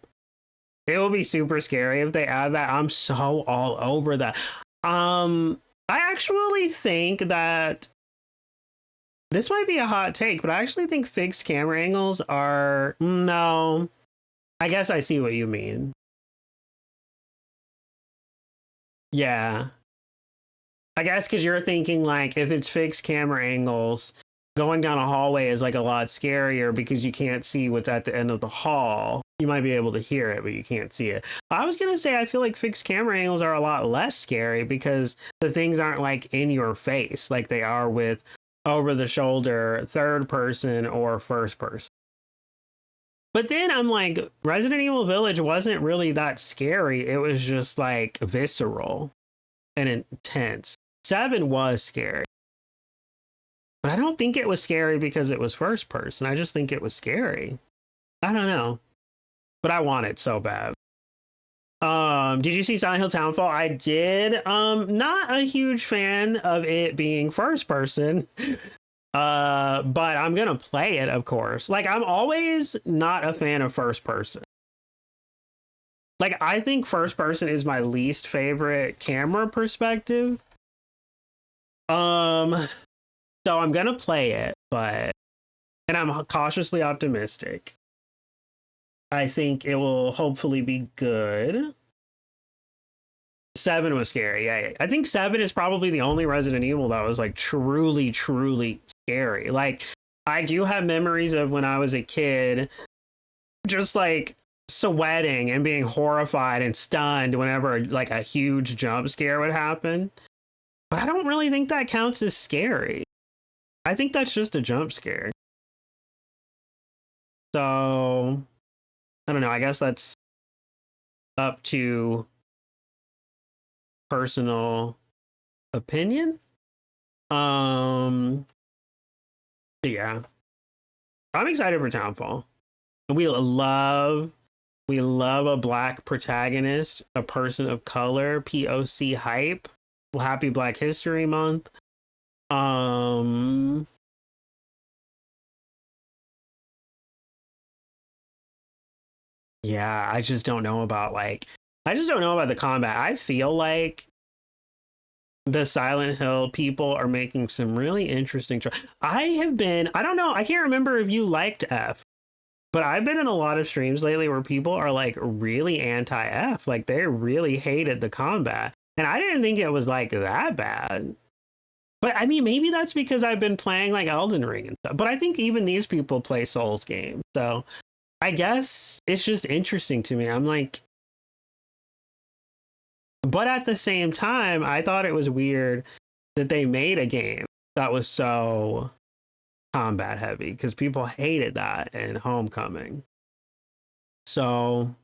It will be super scary if they add that. I'm so all over that. I actually think that this might be a hot take, but I actually think fixed camera angles are no. I guess I see what you mean. Yeah. I guess because you're thinking like if it's fixed camera angles, going down a hallway is like a lot scarier because you can't see what's at the end of the hall. You might be able to hear it, but you can't see it. I was gonna say I feel like fixed camera angles are a lot less scary because the things aren't like in your face like they are with over the shoulder, third person or first person. But then I'm like, Resident Evil Village wasn't really that scary. It was just like visceral and intense. 7 was scary. But I don't think it was scary because it was first person. I just think it was scary. I don't know. But I want it so bad. Did you see Silent Hill Townfall? I did. Not a huge fan of it being first person. But I'm gonna play it, of course. Like, I'm always not a fan of first person. Like, I think first person is my least favorite camera perspective. So I'm gonna play it, and I'm cautiously optimistic. I think it will hopefully be good. 7 was scary. Yeah. I think 7 is probably the only Resident Evil that was like truly, truly scary. Like, I do have memories of when I was a kid, just like sweating and being horrified and stunned whenever like a huge jump scare would happen. But I don't really think that counts as scary. I think that's just a jump scare. So, I don't know. I guess that's up to personal opinion. Yeah. I'm excited for Townfall. We love a black protagonist, a person of color, POC hype. Well, happy Black History Month. Yeah, I just don't know about I just don't know about the combat. I feel like the Silent Hill people are making some really interesting choices. I don't know, I can't remember if you liked F, but I've been in a lot of streams lately where people are like really anti F. Like they really hated the combat. And I didn't think it was like that bad. But I mean, maybe that's because I've been playing like Elden Ring and stuff. But I think even these people play Souls games. So I guess it's just interesting to me. I'm like, but at the same time, I thought it was weird that they made a game that was so combat heavy because people hated that in Homecoming. So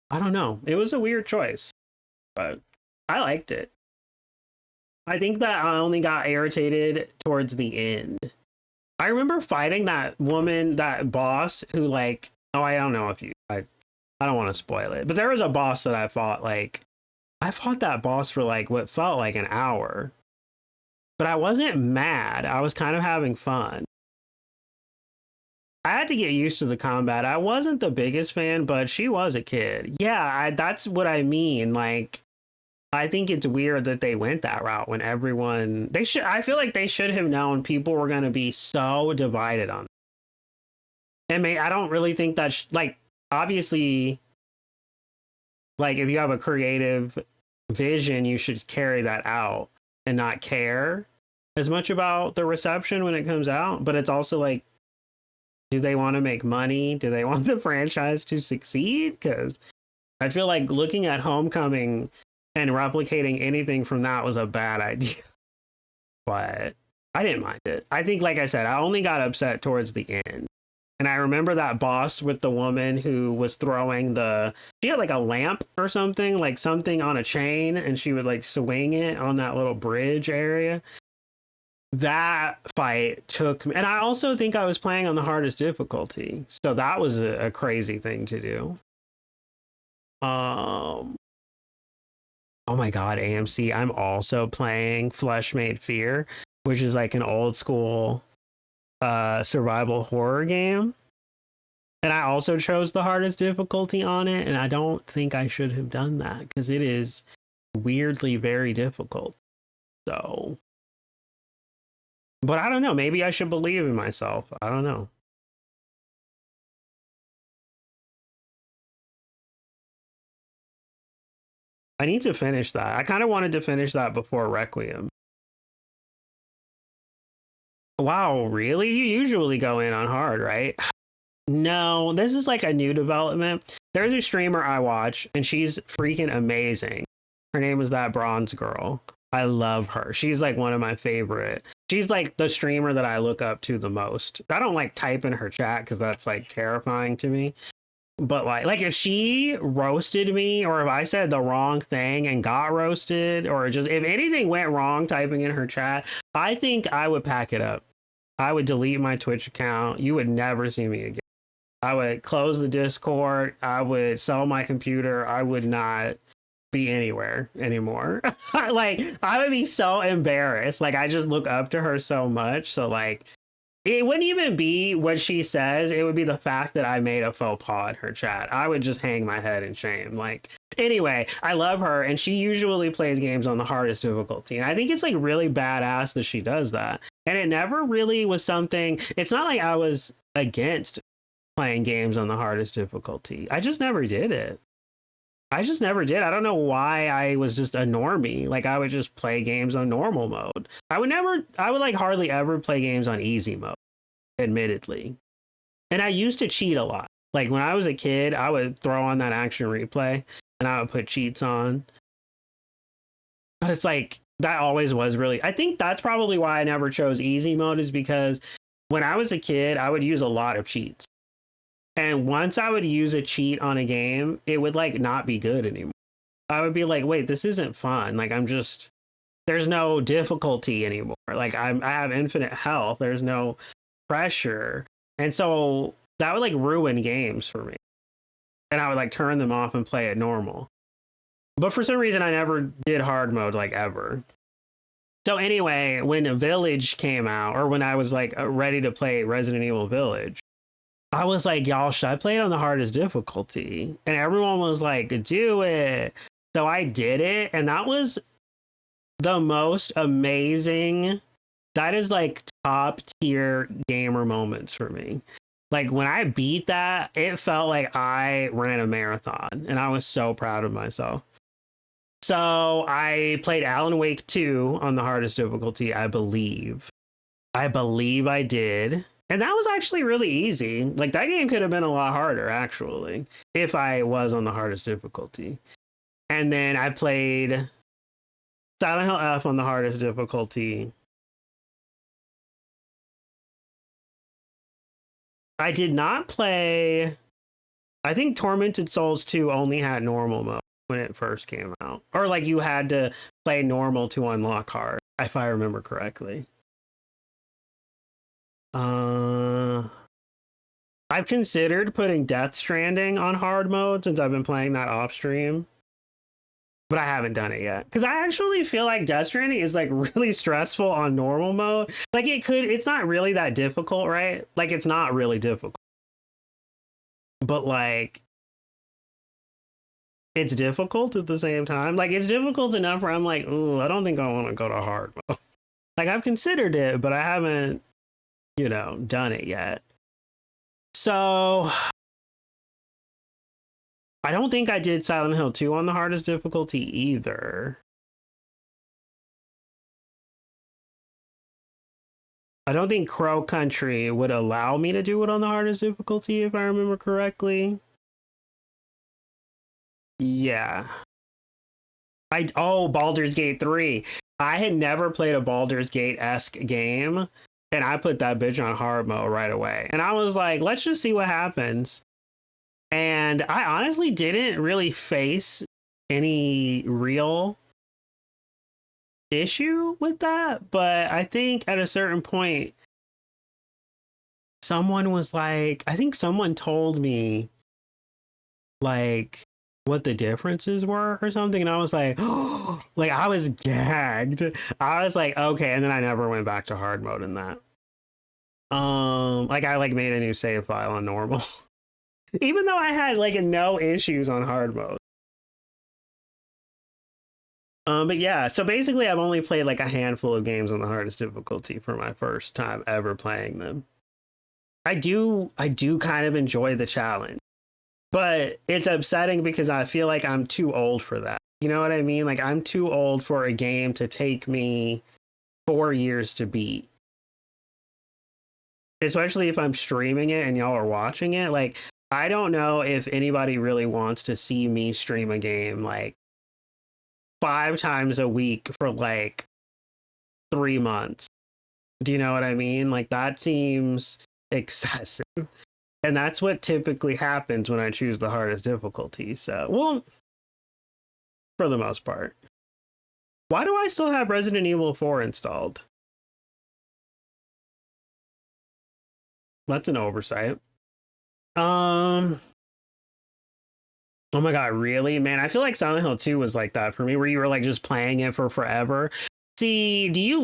I don't know. It was a weird choice, but I liked it. I think that I only got irritated towards the end. I remember fighting that woman, that boss who like, oh, I don't know if you, I don't want to spoil it, but there was a boss that I fought that boss for like what felt like an hour, but I wasn't mad. I was kind of having fun. I had to get used to the combat. I wasn't the biggest fan, but she was a kid. Yeah, that's what I mean. Like, I think it's weird that they went that route when I feel like they should have known people were going to be so divided on it. And I don't really think that's like, obviously, like if you have a creative vision, you should carry that out and not care as much about the reception when it comes out. But it's also like, do they want to make money? Do they want the franchise to succeed? Because I feel like looking at Homecoming and replicating anything from that was a bad idea. But I didn't mind it. I think, like I said, I only got upset towards the end. And I remember that boss with the woman who was throwing she had like a lamp or something, like something on a chain, and she would like swing it on that little bridge area. That fight took me, and I also think I was playing on the hardest difficulty. So that was a crazy thing to do. Oh my God, AMC, I'm also playing Flesh Made Fear, which is like an old school survival horror game. And I also chose the hardest difficulty on it, and I don't think I should have done that because it is weirdly very difficult. So, but I don't know, maybe I should believe in myself. I don't know. I need to finish that. I kind of wanted to finish that before Requiem. Wow, really? You usually go in on hard, right? No, this is like a new development. There's a streamer I watch, and she's freaking amazing. Her name is That Bronze Girl. I love her. She's like one of my favorite. She's like the streamer that I look up to the most. I don't like type in her chat because that's like terrifying to me. But like if she roasted me, or if I said the wrong thing and got roasted, or just if anything went wrong typing in her chat, I think I would pack it up. I would delete my Twitch account. You would never see me again. I would close the Discord. I would sell my computer. I would not be anywhere anymore. Like, I would be so embarrassed. Like, I just look up to her so much. So, like, it wouldn't even be what she says. It would be the fact that I made a faux pas in her chat. I would just hang my head in shame. Like, anyway, I love her, and she usually plays games on the hardest difficulty. And I think it's like really badass that she does that. And it never really was something, it's not like I was against playing games on the hardest difficulty. I just never did it. I just never did. I don't know why I was just a normie. Like, I would just play games on normal mode. I would like hardly ever play games on easy mode, admittedly. And I used to cheat a lot. Like, when I was a kid, I would throw on that action replay and I would put cheats on. But it's like, that always was really, I think that's probably why I never chose easy mode, is because when I was a kid, I would use a lot of cheats. And once I would use a cheat on a game, it would like not be good anymore. I would be like, wait, this isn't fun. Like, there's no difficulty anymore. Like, I have infinite health. There's no pressure. And so that would like ruin games for me. And I would like turn them off and play it normal. But for some reason, I never did hard mode, like, ever. So anyway, when Village came out, or when I was like ready to play Resident Evil Village, I was like, y'all, should I play it on the hardest difficulty? And everyone was like, do it. So I did it, and that was the most amazing. That is like top tier gamer moments for me. Like when I beat that, it felt like I ran a marathon, and I was so proud of myself. So I played Alan Wake 2 on the hardest difficulty, I believe. I did. And that was actually really easy. Like that game could have been a lot harder, actually, if I was on the hardest difficulty. And then I played Silent Hill F on the hardest difficulty. I did not play. I think Tormented Souls 2 only had normal mode when it first came out. Or like you had to play normal to unlock hard, if I remember correctly. I've considered putting Death Stranding on hard mode since I've been playing that off stream, but I haven't done it yet because I actually feel like Death Stranding is like really stressful on normal mode. Like it's not really that difficult, right? Like it's not really difficult, but like it's difficult at the same time. Like it's difficult enough where I'm like, ooh, I don't think I want to go to hard mode. Like I've considered it, but I haven't, done it yet. So I don't think I did Silent Hill 2 on the hardest difficulty either. I don't think Crow Country would allow me to do it on the hardest difficulty, if I remember correctly. Yeah. Baldur's Gate 3. I had never played a Baldur's Gate-esque game, and I put that bitch on hard mode right away. And I was like, let's just see what happens. And I honestly didn't really face any real issue with that. But I think at a certain point, someone was like, I think someone told me like what the differences were or something. And I was like, oh, like I was gagged. I was like, okay. And then I never went back to hard mode in that. Like I like made a new save file on normal. Even though I had like no issues on hard mode. But yeah, so basically I've only played like a handful of games on the hardest difficulty for my first time ever playing them. I do kind of enjoy the challenge, but it's upsetting because I feel like I'm too old for that. You know what I mean? Like I'm too old for a game to take me 4 years to beat. Especially if I'm streaming it and y'all are watching it. Like, I don't know if anybody really wants to see me stream a game like 5 times a week for like 3 months. Do you know what I mean? Like, that seems excessive. And that's what typically happens when I choose the hardest difficulty. So, well, for the most part. Why do I still have Resident Evil 4 installed? That's an oversight. Oh my god, really? Man, I feel like Silent Hill 2 was like that for me, where you were like just playing it for forever. See, you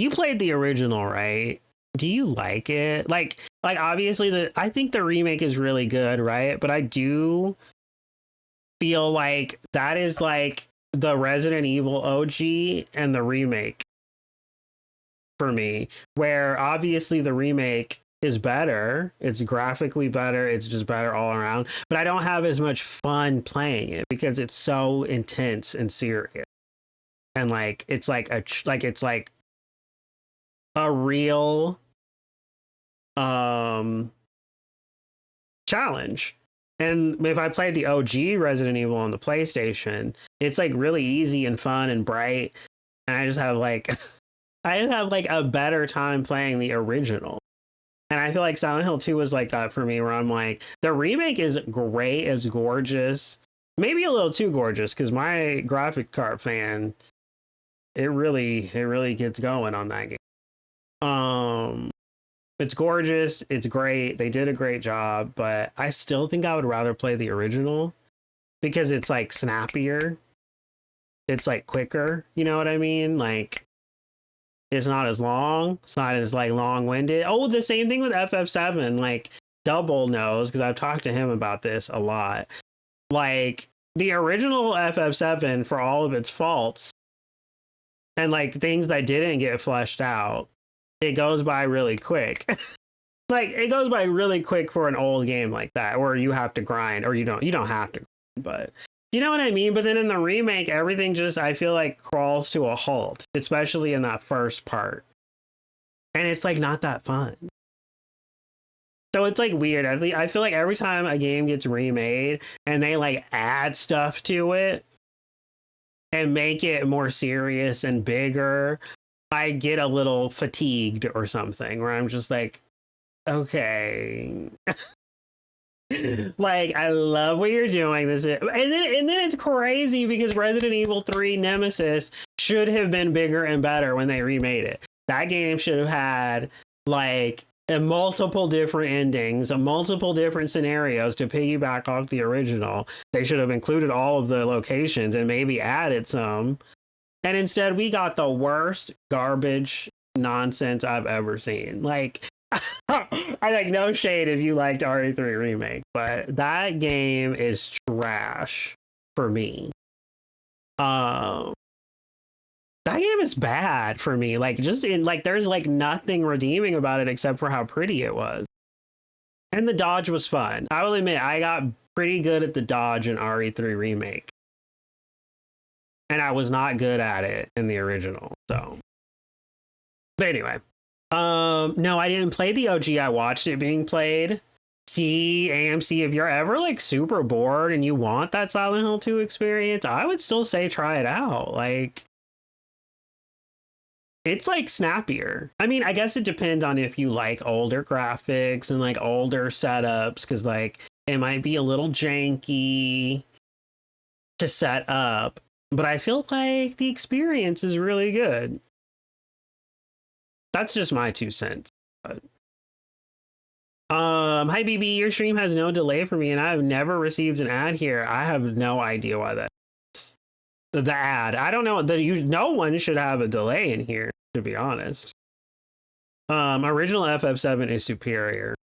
played the original, right? Do you like it? Like obviously I think the remake is really good, right? But I do feel like that is like the Resident Evil OG and the remake for me, where obviously the remake is better, it's graphically better, it's just better all around, but I don't have as much fun playing it because it's so intense and serious, and like it's like a real challenge. And if I played the OG Resident Evil on the PlayStation, it's like really easy and fun and bright, and I just have like a better time playing the original. And I feel like Silent Hill 2 was like that for me, where I'm like, the remake is great, it's gorgeous. Maybe a little too gorgeous, because my graphic card fan, it really gets going on that game. It's gorgeous, it's great, they did a great job, but I still think I would rather play the original because it's like snappier. It's like quicker, you know what I mean? Like, it's not as long. It's not as like long-winded. Oh, the same thing with FF7. Like Double knows because I've talked to him about this a lot. Like the original FF7, for all of its faults and like things that didn't get fleshed out, it goes by really quick. Like it goes by really quick for an old game like that, where you have to grind, or you don't have to grind, but you know what I mean? But then in the remake, everything just, I feel like, crawls to a halt, especially in that first part. And it's like not that fun. So it's like weird. I feel like every time a game gets remade and they like add stuff to it and make it more serious and bigger, I get a little fatigued or something, where I'm just like, okay. Like, I love what you're doing. And then it's crazy because Resident Evil 3 Nemesis should have been bigger and better when they remade it. That game should have had like multiple different endings, multiple different scenarios to piggyback off the original. They should have included all of the locations and maybe added some. And instead, we got the worst garbage nonsense I've ever seen. Like, I like, no shade if you liked RE3 Remake, but that game is trash for me. That game is bad for me. Like, just in like, there's like nothing redeeming about it except for how pretty it was. And the dodge was fun. I will admit, I got pretty good at the dodge in RE3 Remake. And I was not good at it in the original. So, but anyway, no, I didn't play the OG. I watched it being played. See, AMC, if you're ever like super bored and you want that Silent Hill 2 experience, I would still say try it out. Like, it's like snappier. I mean, I guess it depends on if you like older graphics and like older setups, because like it might be a little janky to set up, but I feel like the experience is really good. That's just my 2 cents. But hi BB, your stream has no delay for me and I have never received an ad here. I have no idea why that is. The ad, I don't know. No one should have a delay in here, to be honest. Original FF7 is superior.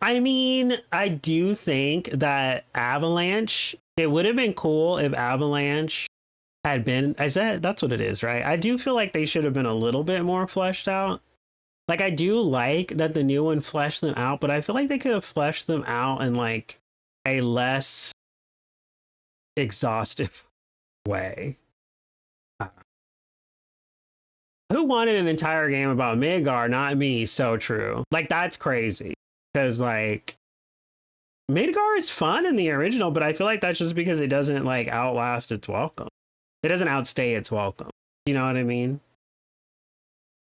I mean, I do think that Avalanche, it would have been cool if Avalanche had been, I said, that's what it is, right? I do feel like they should have been a little bit more fleshed out. Like, I do like that the new one fleshed them out, but I feel like they could have fleshed them out in like a less exhaustive way. Who wanted an entire game about Midgar? Not me. So true. Like, that's crazy. Because like Midgar is fun in the original, but I feel like that's just because it doesn't like outlast its welcome. It doesn't outstay its welcome. You know what I mean?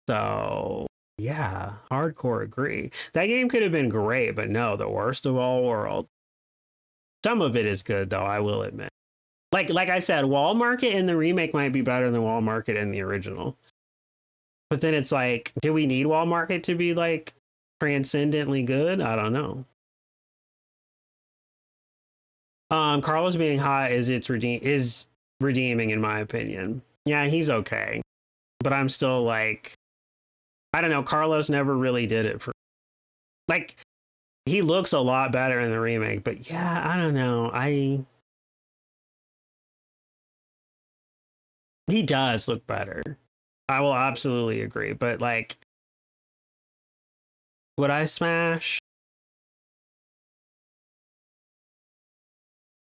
So yeah, hardcore agree. That game could have been great, but no, the worst of all worlds. Some of it is good though, I will admit. Like I said, Wall Market in the remake might be better than Wall Market in the original. But then it's like, do we need Wall Market to be like transcendently good? I don't know. Carlos being hot is redeeming in my opinion. Yeah, he's okay. But I'm still like, I don't know, Carlos never really did it for, like, he looks a lot better in the remake, but yeah, I don't know. He does look better. I will absolutely agree, but like, would I smash?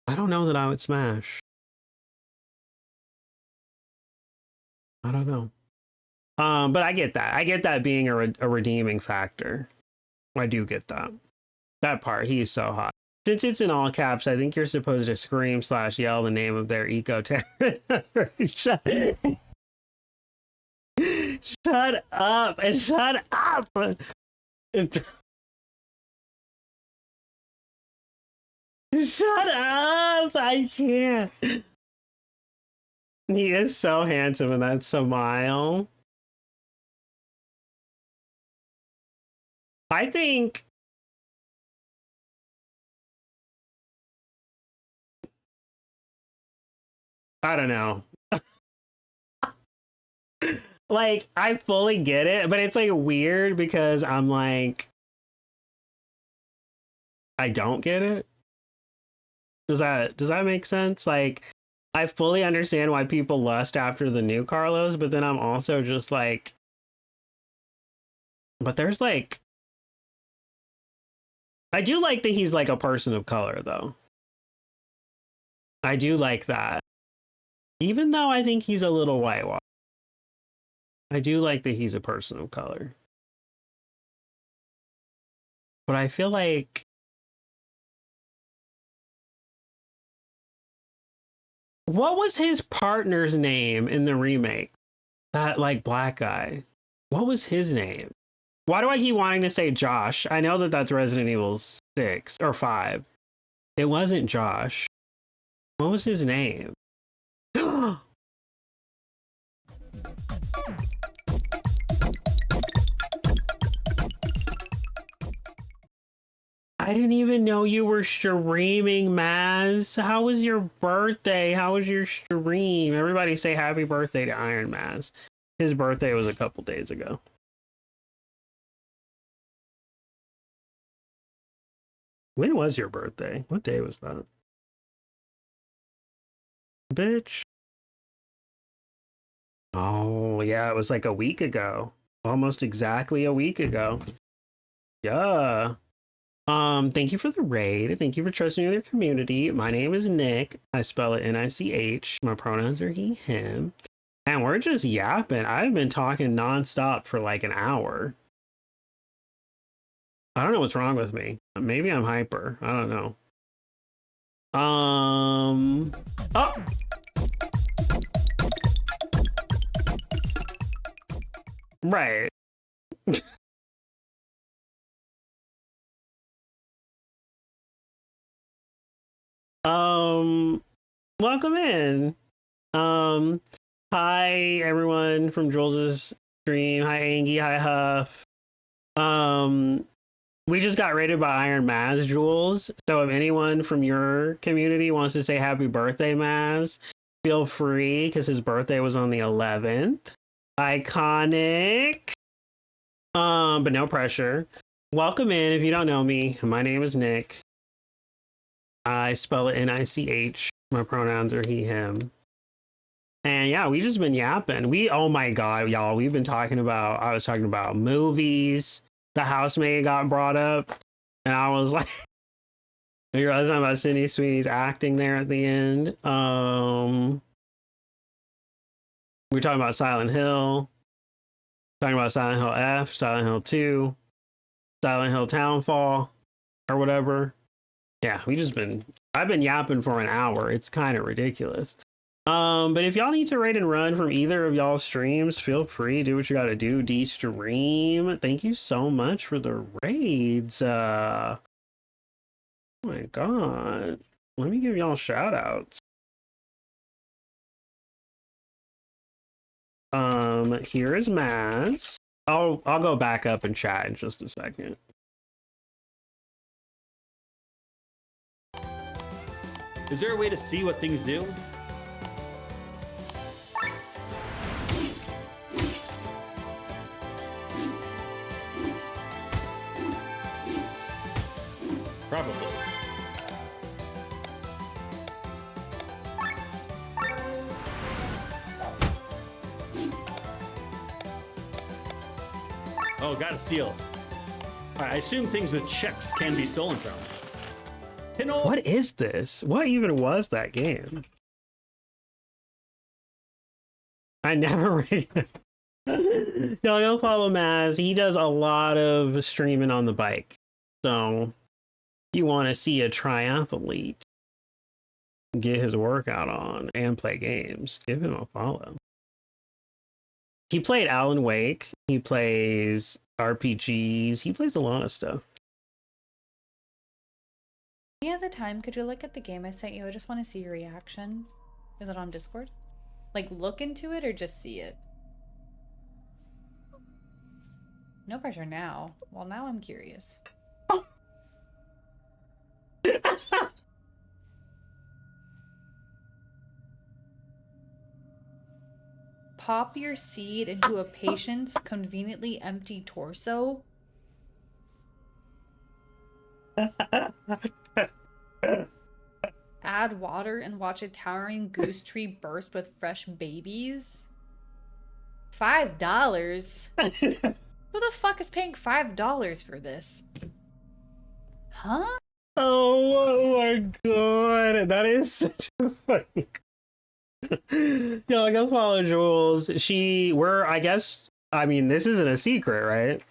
I don't know that I would smash. I don't know. But I get that. I get that being a redeeming factor. I do get that. That part, he's so hot. Since it's in all caps, I think you're supposed to scream / yell the name of their eco-terrorist. Shut up and shut up. Shut up. I can't. He is so handsome in that smile. I think I don't know. Like, I fully get it, but it's like weird because I'm like, I don't get it. Does that make sense? Like, I fully understand why people lust after the new Carlos, but then I'm also just like, but there's like, I do like that he's like a person of color though. I do like that. Even though I think he's a little whitewashed. I do like that he's a person of color. But I feel like what was his partner's name in the remake? That like black guy. What was his name? Why do I keep wanting to say Josh? I know that that's Resident Evil 6 or 5. It wasn't Josh. What was his name? I didn't even know you were streaming, Maz. How was your birthday? How was your stream? Everybody say happy birthday to Iron Maz. His birthday was a couple days ago. When was your birthday? What day was that? Bitch. Oh, yeah, it was like a week ago. Almost exactly a week ago. Yeah. Thank you for the raid. Thank you for trusting me with your community. My name is Nick. I spell it N-I-C-H. My pronouns are he, him. And we're just yapping. I've been talking nonstop for like an hour. I don't know what's wrong with me. Maybe I'm hyper. I don't know. Oh! Right. Welcome in. Hi everyone from Jules' stream. Hi Angie, hi Huff. We just got rated by Iron Maz, Jules. So if anyone from your community wants to say happy birthday, Maz, feel free, because his birthday was on the 11th. Iconic. But no pressure. Welcome in. If you don't know me, my name is Nick. I spell it N-I-C-H. My pronouns are he, him. And yeah, we just been yapping. Oh my God, y'all, I was talking about movies. The housemaid got brought up. And I was like, I was talking about Sydney Sweeney's acting there at the end. We were talking about Silent Hill. Talking about Silent Hill F, Silent Hill 2, Silent Hill Townfall, or whatever. Yeah, I've been yapping for an hour. It's kind of ridiculous. But if y'all need to raid and run from either of y'all's streams, feel free, do what you gotta do, de-stream. Thank you so much for the raids. Oh my God. Let me give y'all shout outs. Here is Mass. I'll go back up and chat in just a second. Is there a way to see what things do? Probably. Oh, gotta steal. I assume things with checks can be stolen from. What is this? What even was that game? I never Y'all go follow Maz. He does a lot of streaming on the bike. So if you want to see a triathlete get his workout on and play games, give him a follow. He played Alan Wake. He plays RPGs. He plays a lot of stuff. Any other time, could you look at the game I sent you? I just want to see your reaction. Is it on Discord? Like, look into it or just see it? No pressure now. Well, now I'm curious. Oh. Pop your seed into a patient's conveniently empty torso? Add water and watch a towering goose tree burst with fresh babies. $5? Who the fuck is paying $5 for this? Huh? Oh my god, that is such a funny. Yo, go follow Jules. I guess, I mean, this isn't a secret, right?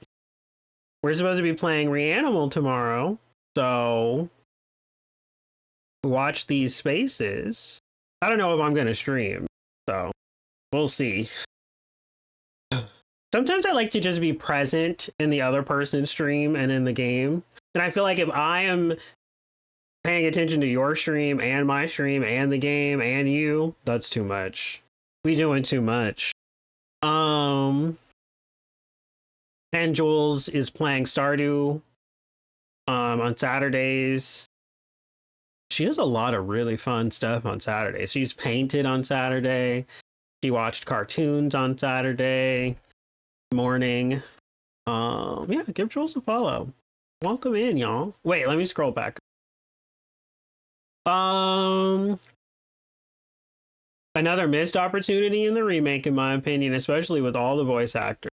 We're supposed to be playing Reanimal tomorrow, so watch these spaces. I don't know if I'm going to stream, so we'll see. Sometimes I like to just be present in the other person's stream and in the game. And I feel like if I am paying attention to your stream and my stream and the game and you, that's too much. We doing too much. And Jules is playing Stardew on Saturdays. She does a lot of really fun stuff on Saturday. She's painted on Saturday. She watched cartoons on Saturday morning. Yeah, give Jules a follow. Welcome in, y'all. Wait, let me scroll back. Another missed opportunity in the remake, in my opinion, especially with all the voice actors.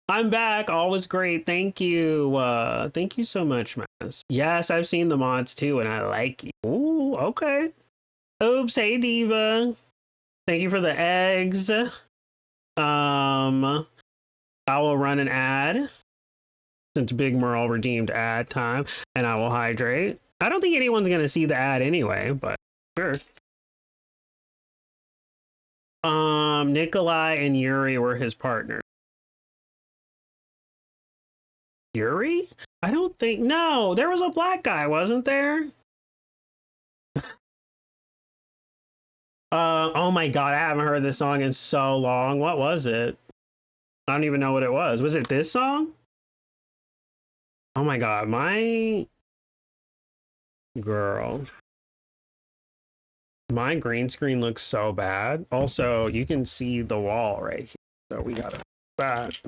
I'm back. All was great. Thank you. Thank you so much, Maz. Yes, I've seen the mods too, and I like you. Ooh, okay. Oops, hey Diva. Thank you for the eggs. I will run an ad since Big Merle redeemed ad time, and I will hydrate. I don't think anyone's gonna see the ad anyway, but sure. Nikolai and Yuri were his partners. Yuri? I don't think. No, there was a black guy, wasn't there? Oh my god, I haven't heard this song in so long. What was it? I don't even know what it was. Was it this song? Oh my god, my girl. My green screen looks so bad. Also, you can see the wall right here. So we gotta that.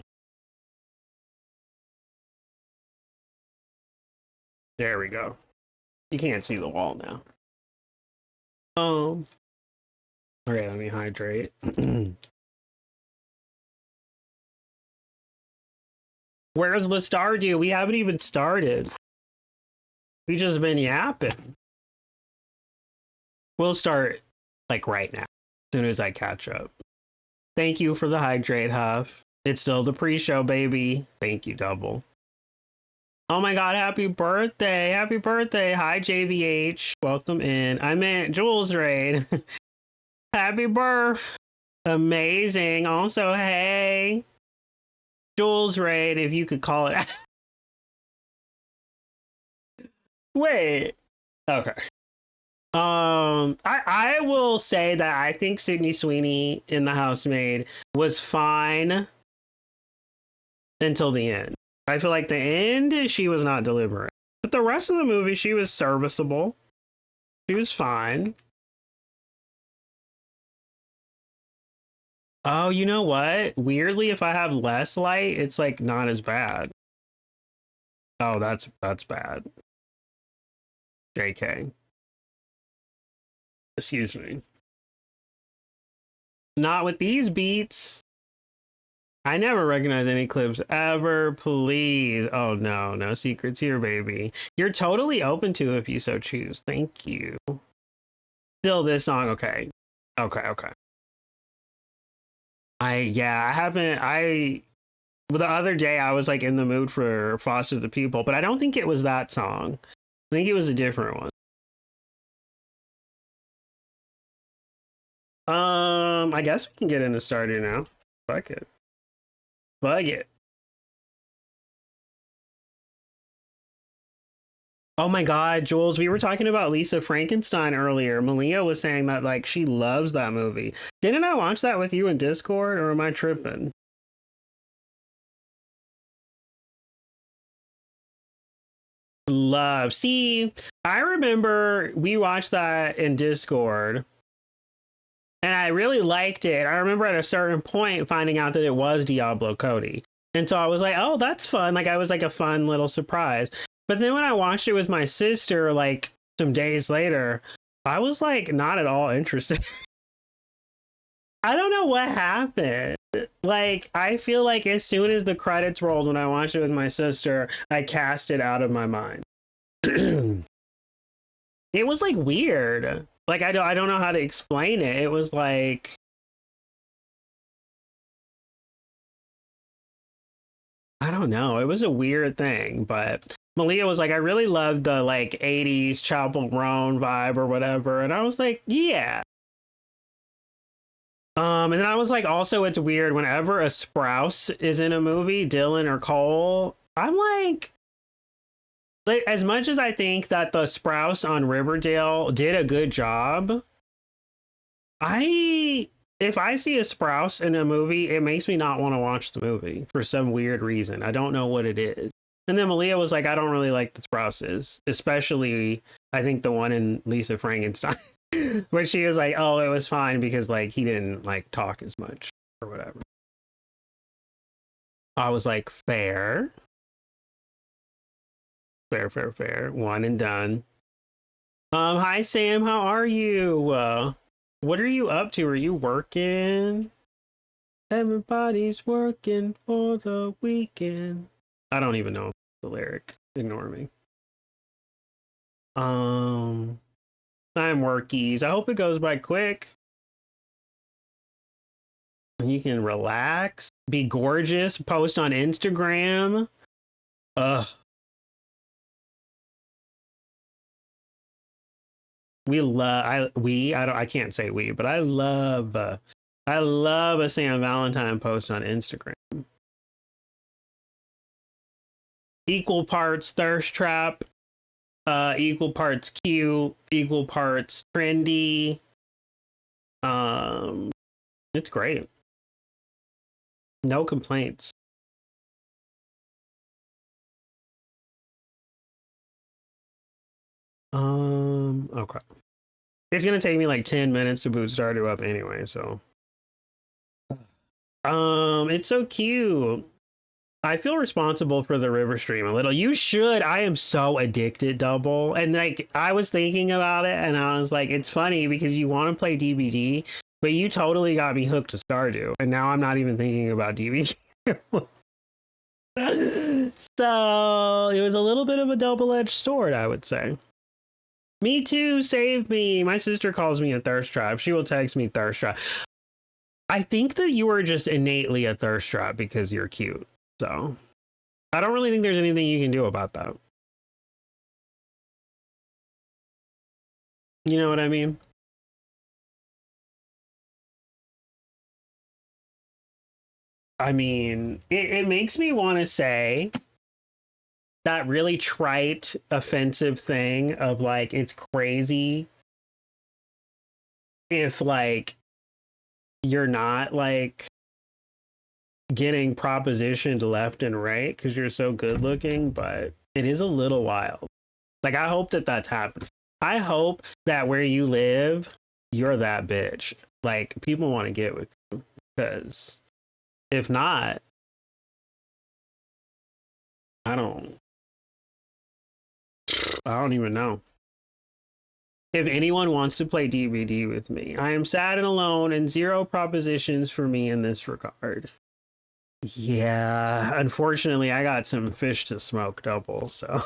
There we go. You can't see the wall now. Okay, let me hydrate. Where's the Stardew? We haven't even started. We just been yapping. We'll start like right now, as soon as I catch up. Thank you for the hydrate, Huff. It's still the pre-show, baby. Thank you, Double. Oh my god, happy birthday. Happy birthday. Hi, JVH. Welcome in. I meant Jules Raid. Happy birth. Amazing. Also, hey. Jules Raid, if you could call it. Wait. Okay. I will say that I think Sydney Sweeney in The Housemaid was fine until the end. I feel like the end, she was not delivering. But the rest of the movie, she was serviceable. She was fine. Oh, you know what? Weirdly, if I have less light, it's like not as bad. Oh, that's bad. JK. Excuse me. Not with these beats. I never recognize any clips ever. Please. Oh no, no secrets here, baby. You're totally open to it if you so choose. Thank you. Still this song, okay. Okay. The other day I was like in the mood for Foster the People, but I don't think it was that song. I think it was a different one. I guess we can get into Stardew now. Fuck it. Oh my god, Jules, we were talking about Lisa Frankenstein earlier. Malia was saying that like she loves that movie. Didn't I watch that with you in Discord, or am I tripping? Love. See, I remember we watched that in Discord and I really liked it. I remember at a certain point finding out that it was Diablo Cody. And so I was like, oh, that's fun. Like, I was like a fun little surprise. But then when I watched it with my sister, like some days later, I was like not at all interested. I don't know what happened. Like, I feel like as soon as the credits rolled when I watched it with my sister, I cast it out of my mind. It was like weird. Like, I don't know how to explain it. It was like, I don't know. It was a weird thing, but Malia was like, I really loved the like 80s Chapel Roan vibe or whatever. And I was like, yeah. And then I was like, also, it's weird whenever a Sprouse is in a movie, Dylan or Cole, I'm like, as much as I think that the Sprouse on Riverdale did a good job, if I see a Sprouse in a movie, it makes me not want to watch the movie for some weird reason. I don't know what it is. And then Malia was like, I don't really like the Sprouses, especially I think the one in Lisa Frankenstein. But she was like, oh, it was fine because like he didn't like talk as much or whatever. I was like, fair. Fair. One and done. Hi Sam, how are you? What are you up to? Are you working? Everybody's working for the weekend. I don't even know the lyric. Ignore me. I'm workies. I hope it goes by quick. You can relax, be gorgeous, post on Instagram. Ugh. I can't say we, but I love a Sam Valentine post on Instagram. Equal parts thirst trap, equal parts cute, equal parts trendy. It's great. No complaints. Okay. It's gonna take me like 10 minutes to boot Stardew up anyway, so. It's so cute. I feel responsible for the river stream a little. You should. I am so addicted, Double. And like, I was thinking about it and I was like, it's funny because you want to play DBD, but you totally got me hooked to Stardew. And now I'm not even thinking about DBD. So it was a little bit of a double-edged sword, I would say. Me too, save me. My sister calls me a thirst trap. She will text me thirst trap. I think that you are just innately a thirst trap because you're cute. So I don't really think there's anything you can do about that. You know what I mean? I mean, it makes me want to say that really trite, offensive thing of like, it's crazy if like you're not like getting propositioned left and right because you're so good looking, but it is a little wild. Like, I hope that that's happening. I hope that where you live, you're that bitch. Like, people want to get with you because if not, I don't even know. If anyone wants to play DVD with me, I am sad and alone and zero propositions for me in this regard. Yeah, unfortunately, I got some fish to smoke, Double, so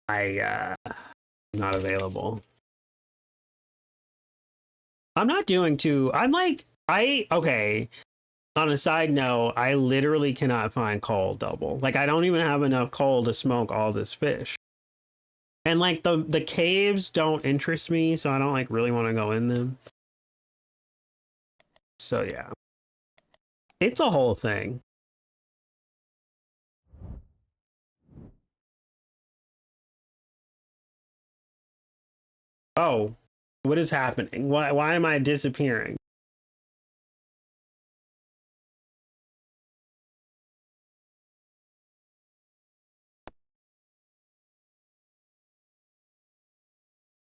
I'm not available. I'm not doing too. Okay. On a side note, I literally cannot find coal, Double. Like, I don't even have enough coal to smoke all this fish. And like the caves don't interest me, so I don't like really want to go in them. So yeah. It's a whole thing. Oh, what is happening? Why am I disappearing?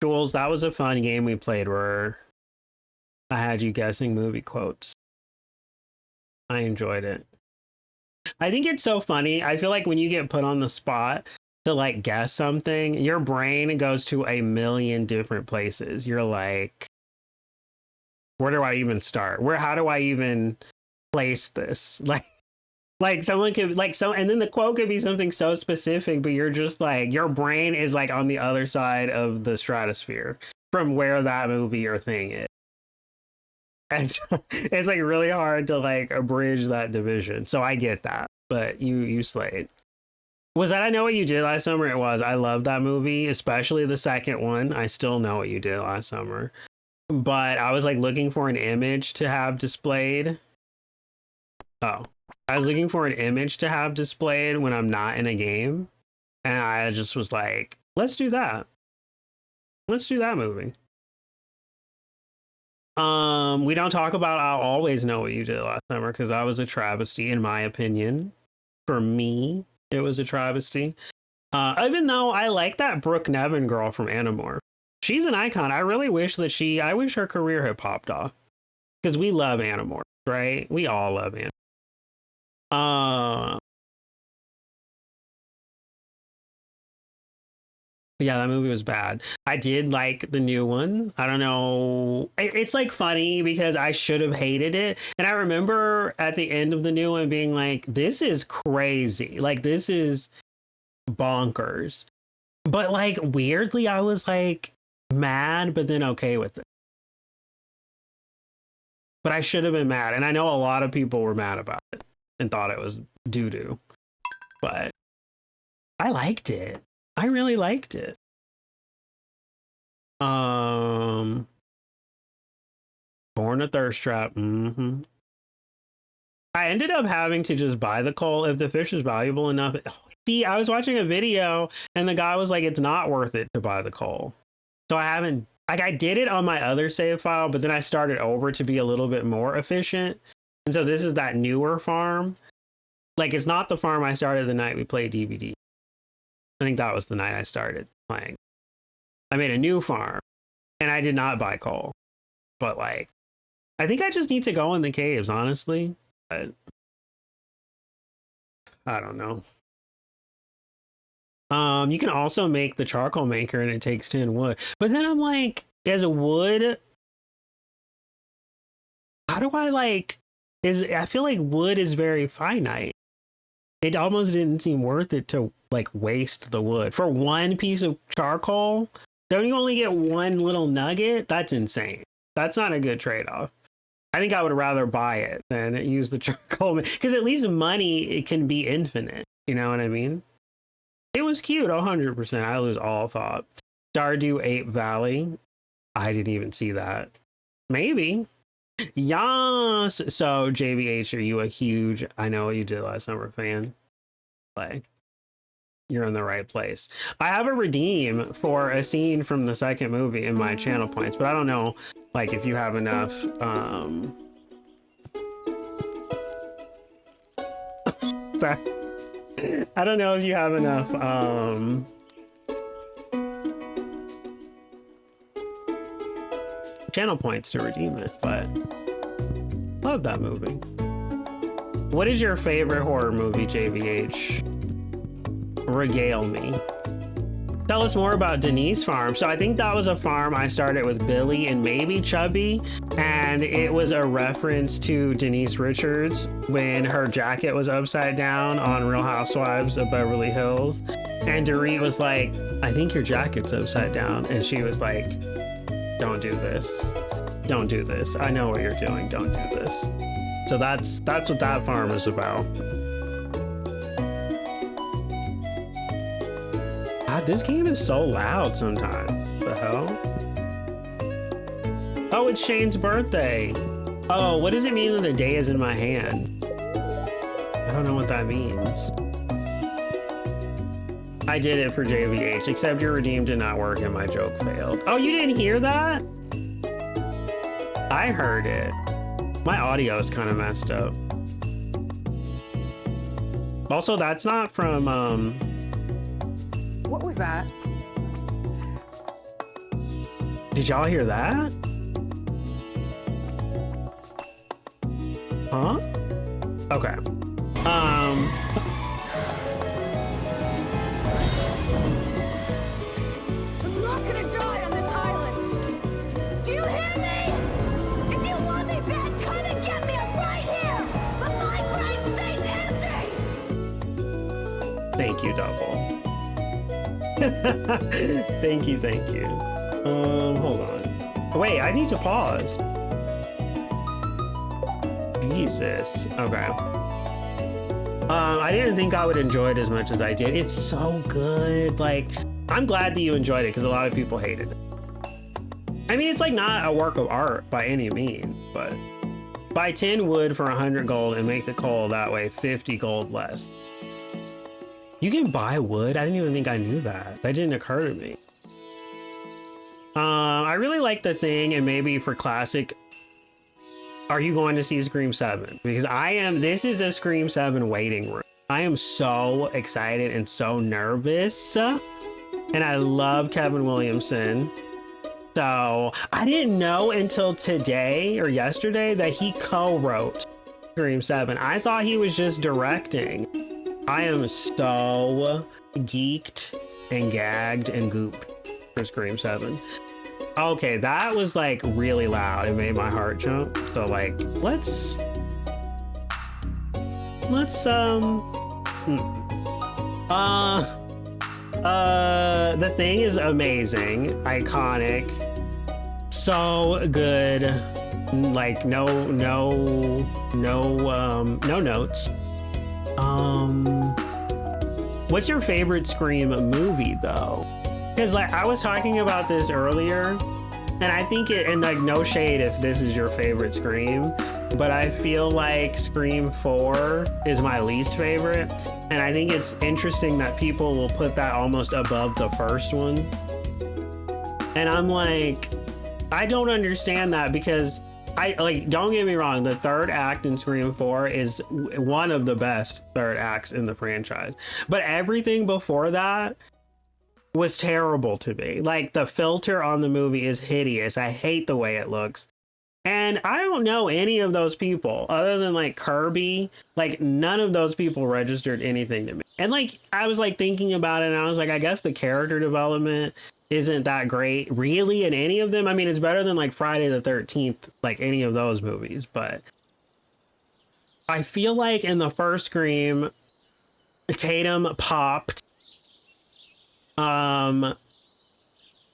Jules, that was a fun game we played where I had you guessing movie quotes. I enjoyed it. I think it's so funny. I feel like when you get put on the spot to like guess something, your brain goes to a million different places. You're like, where do I even start? How do I even place this? Like someone could and then the quote could be something so specific, but you're just like, your brain is like on the other side of the stratosphere from where that movie or thing is. And so it's like really hard to like bridge that division. So I get that, but you slayed. Was that I Know What You Did Last Summer? It was. I love that movie, especially the second one. I still know what you did last summer. But I was like looking for an image to have displayed. Oh, I was looking for an image to have displayed when I'm not in a game. And I just was like, let's do that. Let's do that movie. We don't talk about I'll Always Know What You Did Last Summer because that was a travesty, in my opinion. For me, it was a travesty. Even though I like that Brooke Nevin girl from Animorph. She's an icon. I really wish I wish her career had popped off. Because we love Animorph, right? We all love Animorph. Yeah, that movie was bad. I did like the new one. I don't know. It's like funny because I should have hated it. And I remember at the end of the new one being like, this is crazy. Like, this is bonkers. But like, weirdly, I was like mad, but then okay with it. But I should have been mad. And I know a lot of people were mad about it and thought it was doo-doo. But I liked it. I really liked it. Born a Thirst Trap. Mm-hmm. I ended up having to just buy the coal if the fish is valuable enough. See, I was watching a video and the guy was like, it's not worth it to buy the coal. So I haven't, like, I did it on my other save file, but then I started over to be a little bit more efficient. And so this is that newer farm. Like, it's not the farm I started the night we played DVD. I think that was the night I started playing. I made a new farm and I did not buy coal. But like, I think I just need to go in the caves, honestly. But I don't know. You can also make the charcoal maker and it takes 10 wood. But then I'm like, as a wood, how do I like, I feel like wood is very finite. It almost didn't seem worth it to like waste the wood for one piece of charcoal. Don't you only get one little nugget? That's insane. That's not a good trade-off. I think I would rather buy it than use the charcoal because at least money, it can be infinite. You know what I mean? It was cute. 100%. I lose all thought. Stardew Ape Valley. I didn't even see that. Maybe. Yes. So JVH, are you a huge I Know What You Did Last Summer fan? Like, you're in the right place. I have a redeem for a scene from the second movie in my channel points, but I don't know like if you have enough I don't know if you have enough channel points to redeem it, but love that movie. What is your favorite horror movie, JVH? Regale me. Tell us more about Denise Farm. So I think that was a farm I started with Billy and maybe Chubby, and it was a reference to Denise Richards when her jacket was upside down on Real Housewives of Beverly Hills. And Dorit was like, I think your jacket's upside down. And she was like, don't do this. Don't do this. I know what you're doing. Don't do this. So that's what that farm is about. God, this game is so loud sometimes. What the hell? Oh, it's Shane's birthday. Oh, what does it mean that the day is in my hand? I don't know what that means. I did it for JVH, except your redeem did not work and my joke failed. Oh, you didn't hear that? I heard it. My audio is kind of messed up. Also, that's not from, What was that? Did y'all hear that? Huh? Okay. I'm not gonna die on this island. Do you hear me? If you want me back, come and get me. I'm right here. But my grave stays empty. Thank you, Double. Thank you. Hold on. Wait, I need to pause. Jesus. Okay. I didn't think I would enjoy it as much as I did. It's so good. Like, I'm glad that you enjoyed it because a lot of people hated it. I mean, it's like not a work of art by any means, but buy 10 wood for 100 gold and make the coal that way 50 gold less. You can buy wood? I didn't even think I knew that. That didn't occur to me. I really like the thing, and maybe for classic, are you going to see Scream 7? Because this is a Scream 7 waiting room. I am so excited and so nervous. And I love Kevin Williamson. So I didn't know until today or yesterday that he co-wrote Scream 7. I thought he was just directing. I am so geeked and gagged and gooped for Scream 7. Okay, that was like really loud. It made my heart jump. So like, let's the thing is amazing, iconic, so good. Like no notes. What's your favorite Scream movie though? Because like I was talking about this earlier, and I think and like no shade if this is your favorite Scream, but I feel like Scream 4 is my least favorite, and I think it's interesting that people will put that almost above the first one. And I'm like, I don't understand that, because don't get me wrong, the third act in Scream 4 is one of the best third acts in the franchise, but everything before that was terrible to me. Like, the filter on the movie is hideous. I hate the way it looks. And I don't know any of those people other than like Kirby. Like, none of those people registered anything to me. And like, I was like thinking about it, and I was like, I guess the character development isn't that great really in any of them. I mean, it's better than like Friday the 13th, like any of those movies. But I feel like in the first Scream, Tatum popped.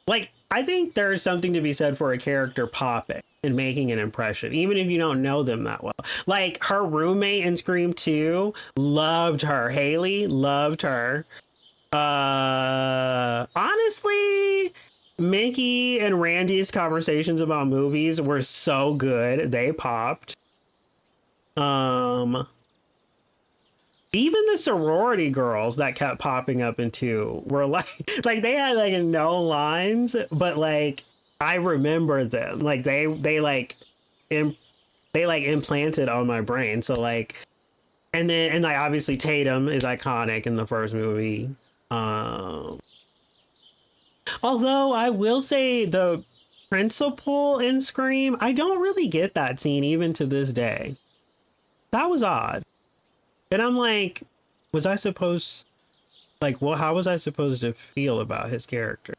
Like, I think there's something to be said for a character popping and making an impression, even if you don't know them that well. Like, her roommate in Scream 2, loved her. Haley, loved her. Honestly, Mickey and Randy's conversations about movies were so good. They popped. Even the sorority girls that kept popping up in 2 were like they had like no lines, but like I remember them. Like they implanted on my brain. So like, and like obviously Tatum is iconic in the first movie. Although I will say the principal in Scream, I don't really get that scene even to this day. That was odd. And I'm like, was I supposed, like, well, how was I supposed to feel about his character?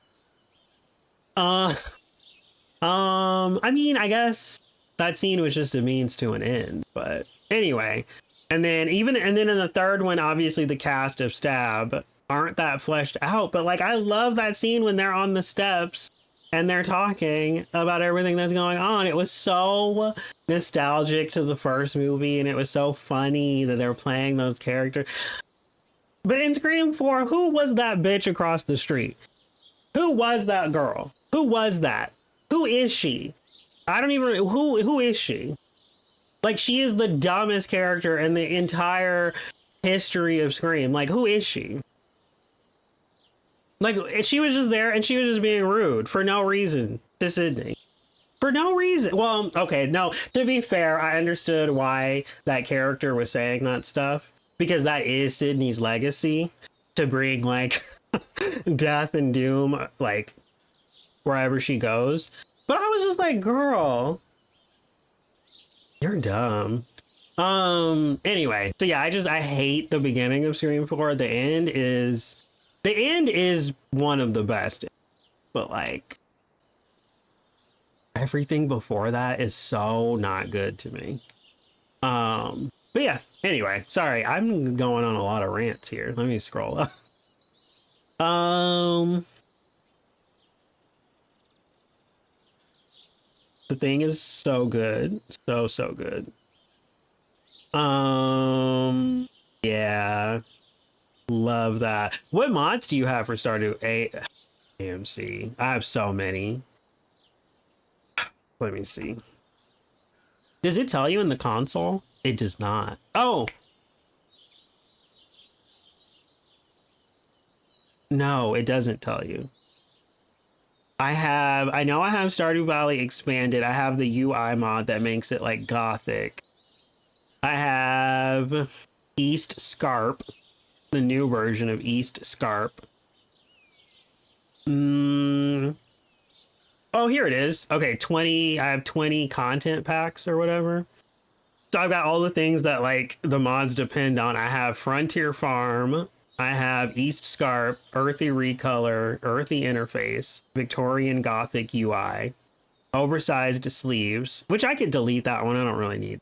I mean, I guess that scene was just a means to an end, but anyway. And then in the third one, obviously the cast of Stab aren't that fleshed out, but like, I love that scene when they're on the steps and they're talking about everything that's going on. It was so nostalgic to the first movie, and it was so funny that they're playing those characters. But in Scream 4, who was that bitch across the street? Who was that girl? Who was that? Who is she? I don't even... Who is she? Like, she is the dumbest character in the entire history of Scream. Like, who is she? Like, she was just there and she was just being rude for no reason to Sydney. For no reason. Well, okay, no, to be fair, I understood why that character was saying that stuff, because that is Sydney's legacy, to bring like death and doom like wherever she goes. But I was just like, girl, you're dumb. Anyway, so yeah, I hate the beginning of Scream 4. The end is one of the best, but like everything before that is so not good to me. But yeah, anyway, sorry, I'm going on a lot of rants here. Let me scroll up. The thing is so good. So good. Yeah. Love that. What mods do you have for Stardew AMC? I have so many. Let me see. Does it tell you in the console? It does not. Oh! No, it doesn't tell you. I know I have Stardew Valley Expanded. I have the UI mod that makes it like gothic. I have East Scarp, the new version of East Scarp. Oh, here it is. Okay, 20. I have 20 content packs or whatever. So I've got all the things that like the mods depend on. I have Frontier Farm. I have East Scarp, Earthy Recolor, Earthy Interface, Victorian Gothic UI, Oversized Sleeves, which I could delete that one. I don't really need.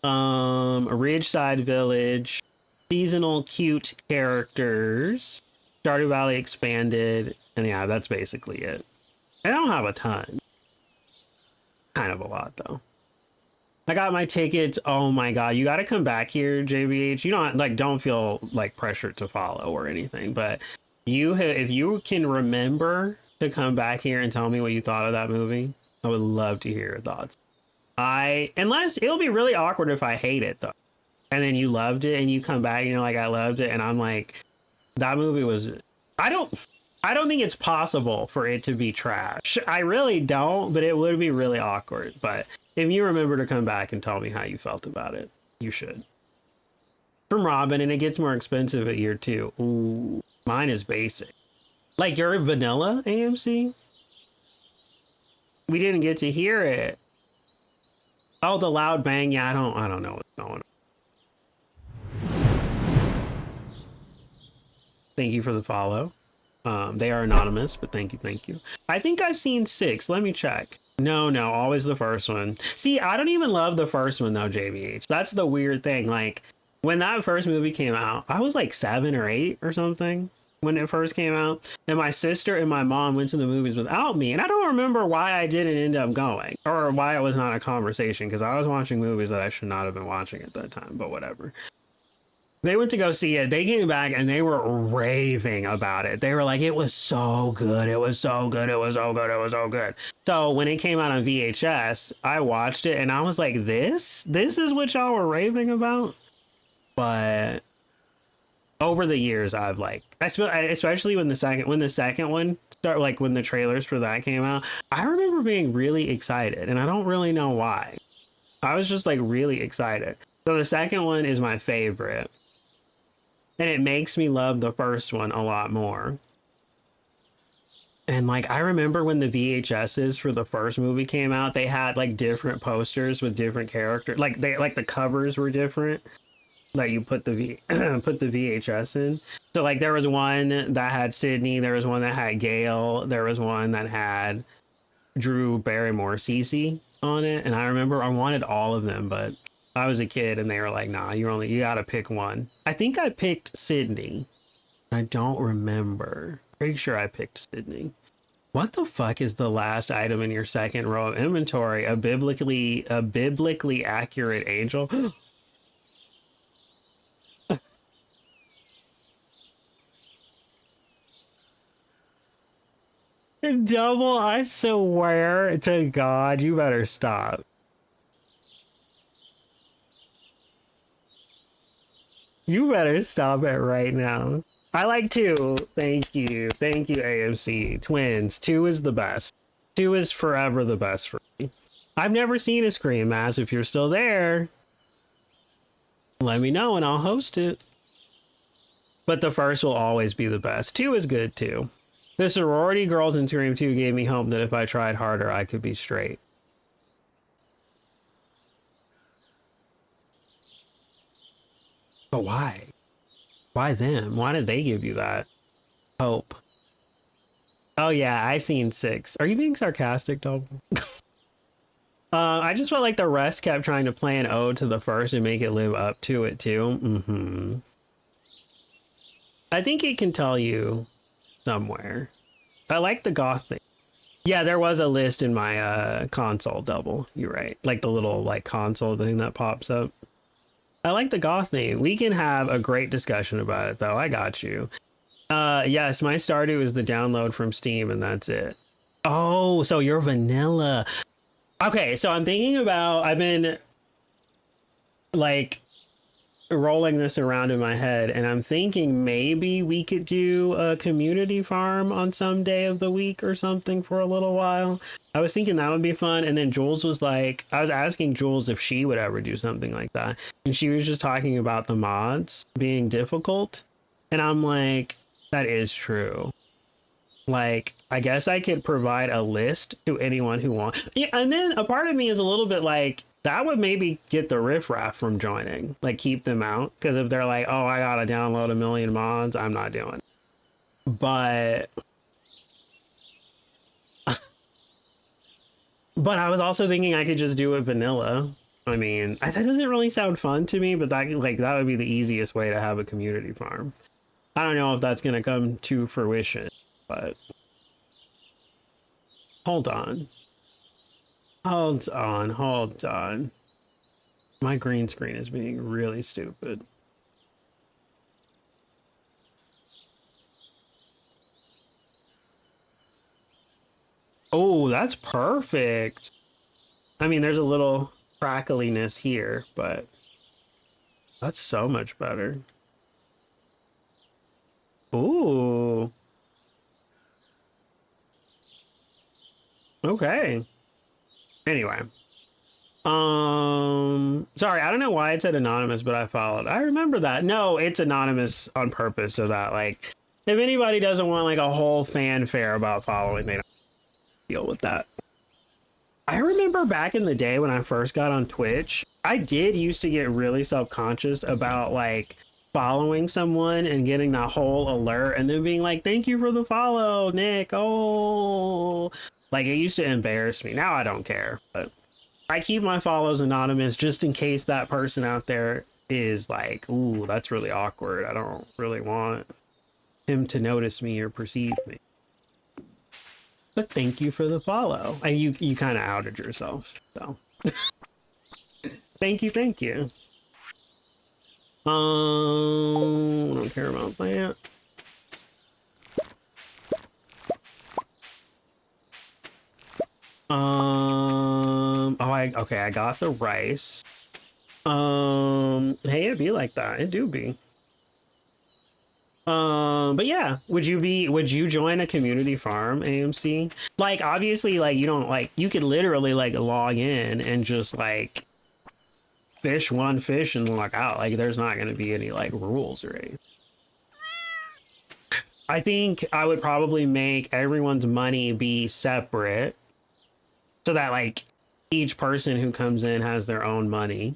Ridgeside Village, Seasonal Cute Characters, Stardew Valley Expanded, and yeah, that's basically it. I don't have a ton. Kind of a lot, though. I got my tickets. Oh my god, you got to come back here, JBH. You don't feel like pressured to follow or anything, but if you can remember to come back here and tell me what you thought of that movie, I would love to hear your thoughts. Unless it'll be really awkward if I hate it though, and then you loved it and you come back and you're like, I loved it, and I'm like, that movie was. I don't think it's possible for it to be trash. I really don't, but it would be really awkward. But if you remember to come back and tell me how you felt about it, you should. From Robin, and it gets more expensive at year 2. Ooh, mine is basic. Like your vanilla AMC? We didn't get to hear it. Oh, the loud bang. Yeah, I don't know what's going on. Thank you for the follow. They are anonymous, but thank you. I think I've seen 6. Let me check. No, always the first one. See, I don't even love the first one though, JVH. That's the weird thing. Like when that first movie came out, I was like 7 or 8 or something when it first came out. And my sister and my mom went to the movies without me. And I don't remember why I didn't end up going or why it was not a conversation, because I was watching movies that I should not have been watching at that time, but whatever. They went to go see it. They came back and they were raving about it. They were like, it was so good. It was so good. It was so good. It was so good. So when it came out on VHS, I watched it and I was like, this is what y'all were raving about. But over the years, I've like, especially when the second one started, like when the trailers for that came out, I remember being really excited and I don't really know why. I was just like really excited. So the second one is my favorite. And it makes me love the first one a lot more. And like, I remember when the VHSs for the first movie came out, they had like different posters with different characters. Like the covers were different. Like you put the VHS in. So like there was one that had Sydney. There was one that had Gail. There was one that had Drew Barrymore Cece on it. And I remember I wanted all of them, but I was a kid and they were like, nah, you gotta pick one. I think I picked Sydney. I don't remember. Pretty sure I picked Sydney. What the fuck is the last item in your second row of inventory? A biblically accurate angel? Double, I swear to God, you better stop. You better stop it right now. I like 2. Thank you, AMC. Twins. 2 is the best. 2 is forever the best for me. I've never seen a Scream, Mass. If you're still there, let me know and I'll host it. But the first will always be the best. 2 is good too. The sorority girls in Scream 2 gave me hope that if I tried harder, I could be straight. But why? Why them? Why did they give you that hope? Oh yeah, I seen 6. Are you being sarcastic, Double? I just felt like the rest kept trying to play an ode to the first and make it live up to it too. I think it can tell you somewhere. I like the goth thing. Yeah, there was a list in my console, Double. You're right. Like the little like console thing that pops up. I like the goth thing. We can have a great discussion about it though. I got you. Yes, my Stardew is the download from Steam and that's it. Oh, so you're vanilla. Okay, so I'm thinking about, I've been like rolling this around in my head and I'm thinking maybe we could do a community farm on some day of the week or something for a little while. I was thinking that would be fun. And then Jules was like, I was asking Jules if she would ever do something like that. And she was just talking about the mods being difficult. And I'm like, that is true. Like, I guess I could provide a list to anyone who wants. Yeah, and then a part of me is a little bit like, that would maybe get the riffraff from joining, like keep them out. Because if they're like, oh, I gotta download 1 million mods, I'm not doing it. But I was also thinking I could just do it vanilla. I mean, that doesn't really sound fun to me, but that would be the easiest way to have a community farm. I don't know if that's gonna come to fruition. But hold on. My green screen is being really stupid. Oh, that's perfect. I mean, there's a little crackliness here, but that's so much better. Ooh. Okay. Anyway. Sorry, I don't know why it said anonymous, but I followed. I remember that. No, it's anonymous on purpose so that, like, if anybody doesn't want, like, a whole fanfare about following, they don't deal with that. I remember back in the day when I first got on Twitch, I did used to get really self-conscious about, like, following someone and getting that whole alert and then being like, thank you for the follow, Nick. Oh, like it used to embarrass me. Now I don't care, but I keep my follows anonymous just in case that person out there is like, ooh, that's really awkward. I don't really want him to notice me or perceive me. But thank you for the follow. And you kind of outed yourself, so thank you. I don't care about that. Okay, I got the rice. Hey, it'd be like that. It do be. But yeah, would you join a community farm, AMC? Like, obviously, like, you don't, like, you could literally, like, log in and just, like, fish one fish and log out. Like, there's not going to be any, like, rules or anything. I think I would probably make everyone's money be separate so that, like, each person who comes in has their own money.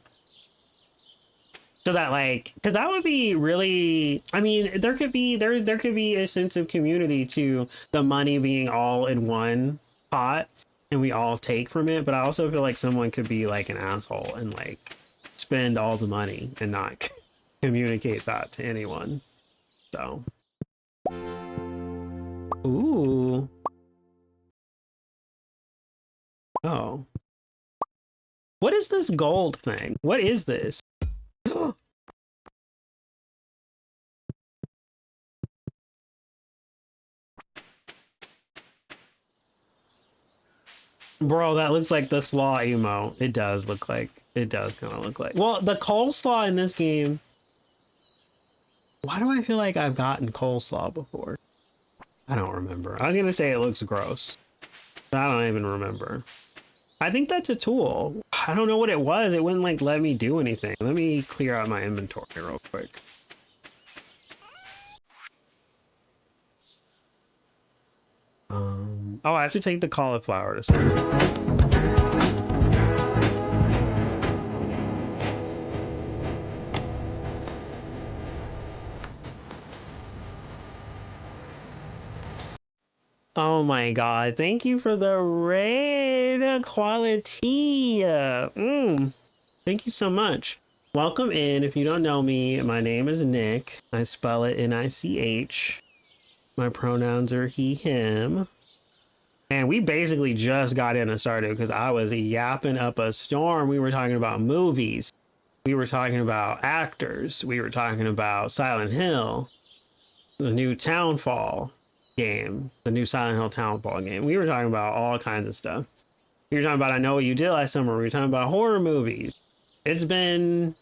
So that, like, because that would be really, I mean, there could be a sense of community to the money being all in one pot and we all take from it. But I also feel like someone could be like an asshole and like spend all the money and not communicate that to anyone. So, ooh, oh, what is this gold thing? What is this? Bro, that looks like the slaw emo. It does look like, it does kind of look like. Well, the coleslaw in this game. Why do I feel like I've gotten coleslaw before? I don't remember. I was gonna say it looks gross, but I don't even remember. I think that's a tool. I don't know what it was. It wouldn't like let me do anything. Let me clear out my inventory real quick. Oh, I have to take the cauliflower to start. Oh my god, thank you for the raid quality. Thank you so much. Welcome in. If you don't know me, my name is Nick. I spell it N-I-C-H. My pronouns are he, him. And we basically just got in and started because I was yapping up a storm. We were talking about movies. We were talking about actors. We were talking about Silent Hill, the new Townfall game, the new Silent Hill Townfall game. We were talking about all kinds of stuff. We were talking about I Know What You Did Last Summer. We were talking about horror movies. It's been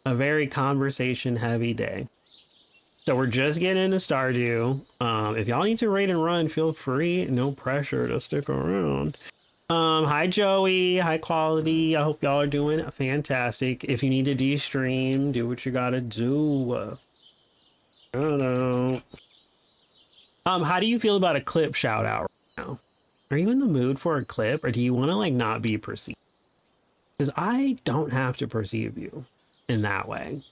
a very conversation heavy day. So we're just getting into Stardew. If y'all need to raid and run, feel free. No pressure to stick around. Hi Joey, hi quality. I hope y'all are doing fantastic. If you need to de-stream, do what you gotta do. I don't know. How do you feel about a clip shout out right now? Are you in the mood for a clip, or do you want to like not be perceived? Because I don't have to perceive you in that way.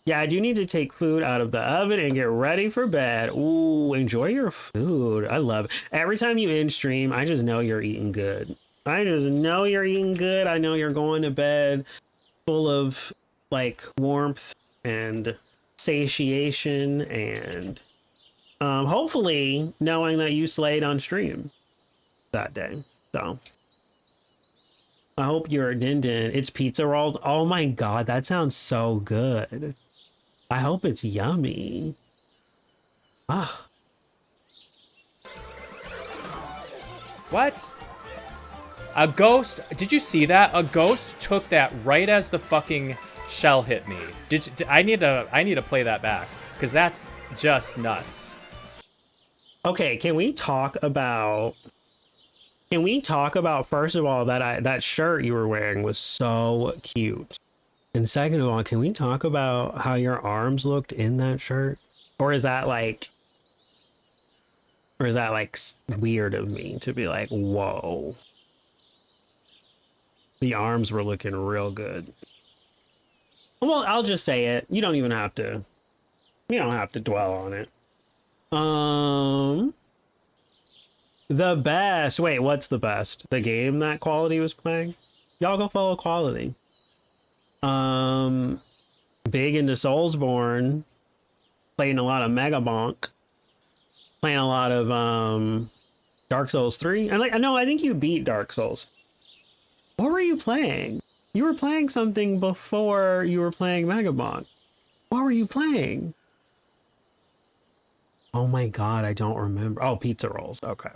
Yeah, I do need to take food out of the oven and get ready for bed. Ooh, enjoy your food. I love it. Every time you in stream, I just know you're eating good. I just know you're eating good. I know you're going to bed full of like warmth and satiation and hopefully knowing that you slayed on stream that day. So I hope you're din. It's pizza rolls. Oh my God, that sounds so good. I hope it's yummy. Ah. What? A ghost? Did you see that? A ghost took that right as the fucking shell hit me. I need to play that back because that's just nuts. Okay, can we talk about first of all that shirt you were wearing was so cute. And second of all, can we talk about how your arms looked in that shirt? Or is that like weird of me to be like, whoa. The arms were looking real good. Well, I'll just say it. You don't have to dwell on it. The best. Wait, what's the best? The game that Quality was playing? Y'all go follow Quality. Big into Soulsborne, playing a lot of Mega Bonk, playing a lot of Dark Souls 3. And I think you beat Dark Souls. What were you playing? You were playing something before you were playing Mega Bonk. What were you playing? Oh my God, I don't remember. Oh, pizza rolls. Okay.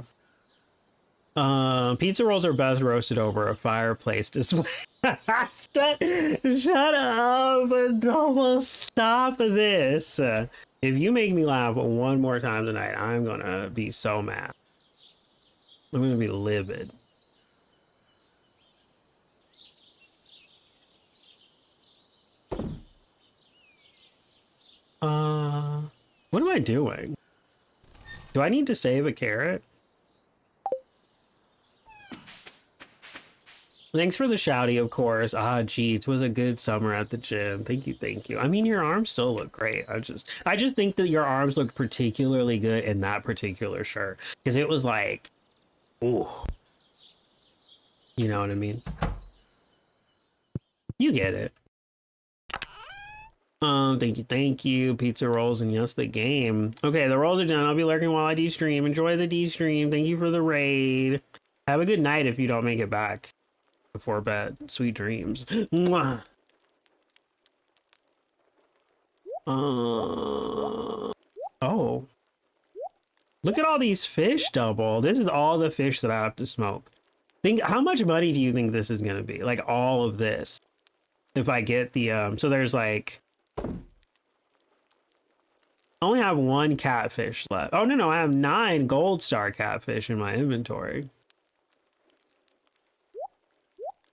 Pizza rolls are best roasted over a fireplace display. Shut up! Don't stop this. If you make me laugh one more time tonight, I'm gonna be so mad. I'm gonna be livid. What am I doing? Do I need to save a carrot? Thanks for the shouty, of course. Ah, gee, it was a good summer at the gym. Thank you. I mean, your arms still look great. I just think that your arms looked particularly good in that particular shirt. Because it was like, ooh. You know what I mean? You get it. Thank you. Pizza rolls and yes, the game. Okay, the rolls are done. I'll be lurking while I de-stream. Enjoy the de-stream. Thank you for the raid. Have a good night if you don't make it back before bed. Sweet dreams. Mwah. Oh. Look at all these fish double. This is all the fish that I have to smoke. Think, how much money do you think this is going to be? Like all of this. If I get the, so there's like, I only have 1 catfish left. Oh, no, I have 9 gold star catfish in my inventory.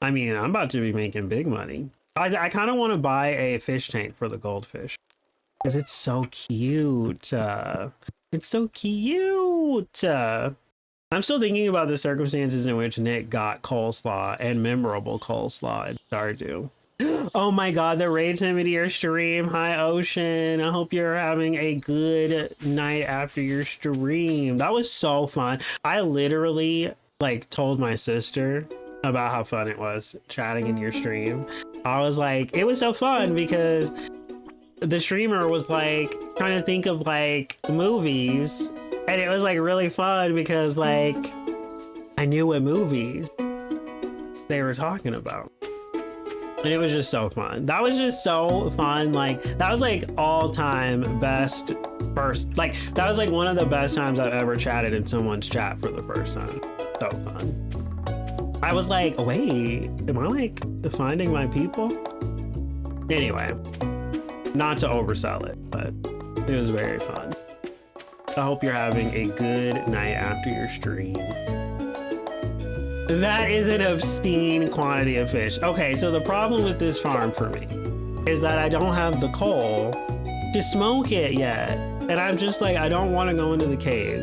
I mean, I'm about to be making big money. I kind of want to buy a fish tank for the goldfish. Because it's so cute. It's so cute. I'm still thinking about the circumstances in which Nick got coleslaw and memorable coleslaw at Stardew. Oh my god, the raid's him into your stream. Hi, Ocean. I hope you're having a good night after your stream. That was so fun. I literally like told my sister about how fun it was chatting in your stream. I was like, it was so fun because the streamer was like trying to think of like movies, and it was like really fun because like I knew what movies they were talking about. And it was just so fun. That was just so fun. Like, that was like all-time best first. Like, that was like one of the best times I've ever chatted in someone's chat for the first time. So fun. I was like, wait, am I like finding my people? Anyway, not to oversell it, but it was very fun. I hope you're having a good night after your stream. That is an obscene quantity of fish. Okay, so the problem with this farm for me is that I don't have the coal to smoke it yet. And I'm just like, I don't want to go into the cave,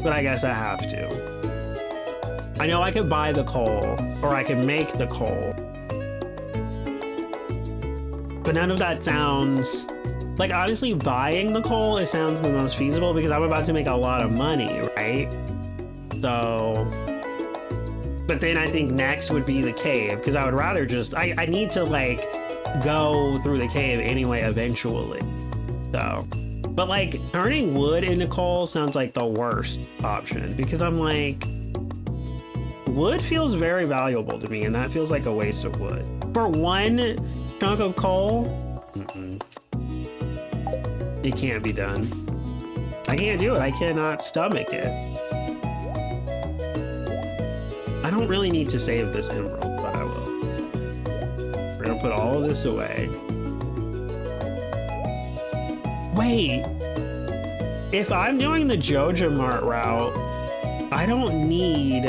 but I guess I have to. I know I could buy the coal or I can make the coal, but none of that sounds like, honestly, buying the coal, it sounds the most feasible because I'm about to make a lot of money, right? So, but then I think next would be the cave because I would rather just, I need to like go through the cave anyway eventually. So, but like turning wood into coal sounds like the worst option because I'm like, wood feels very valuable to me and that feels like a waste of wood. For one chunk of coal, it can't be done. I can't do it. I cannot stomach it. I don't really need to save this emerald, but I will. We're gonna put all of this away. Wait, if I'm doing the Joja Mart route, I don't need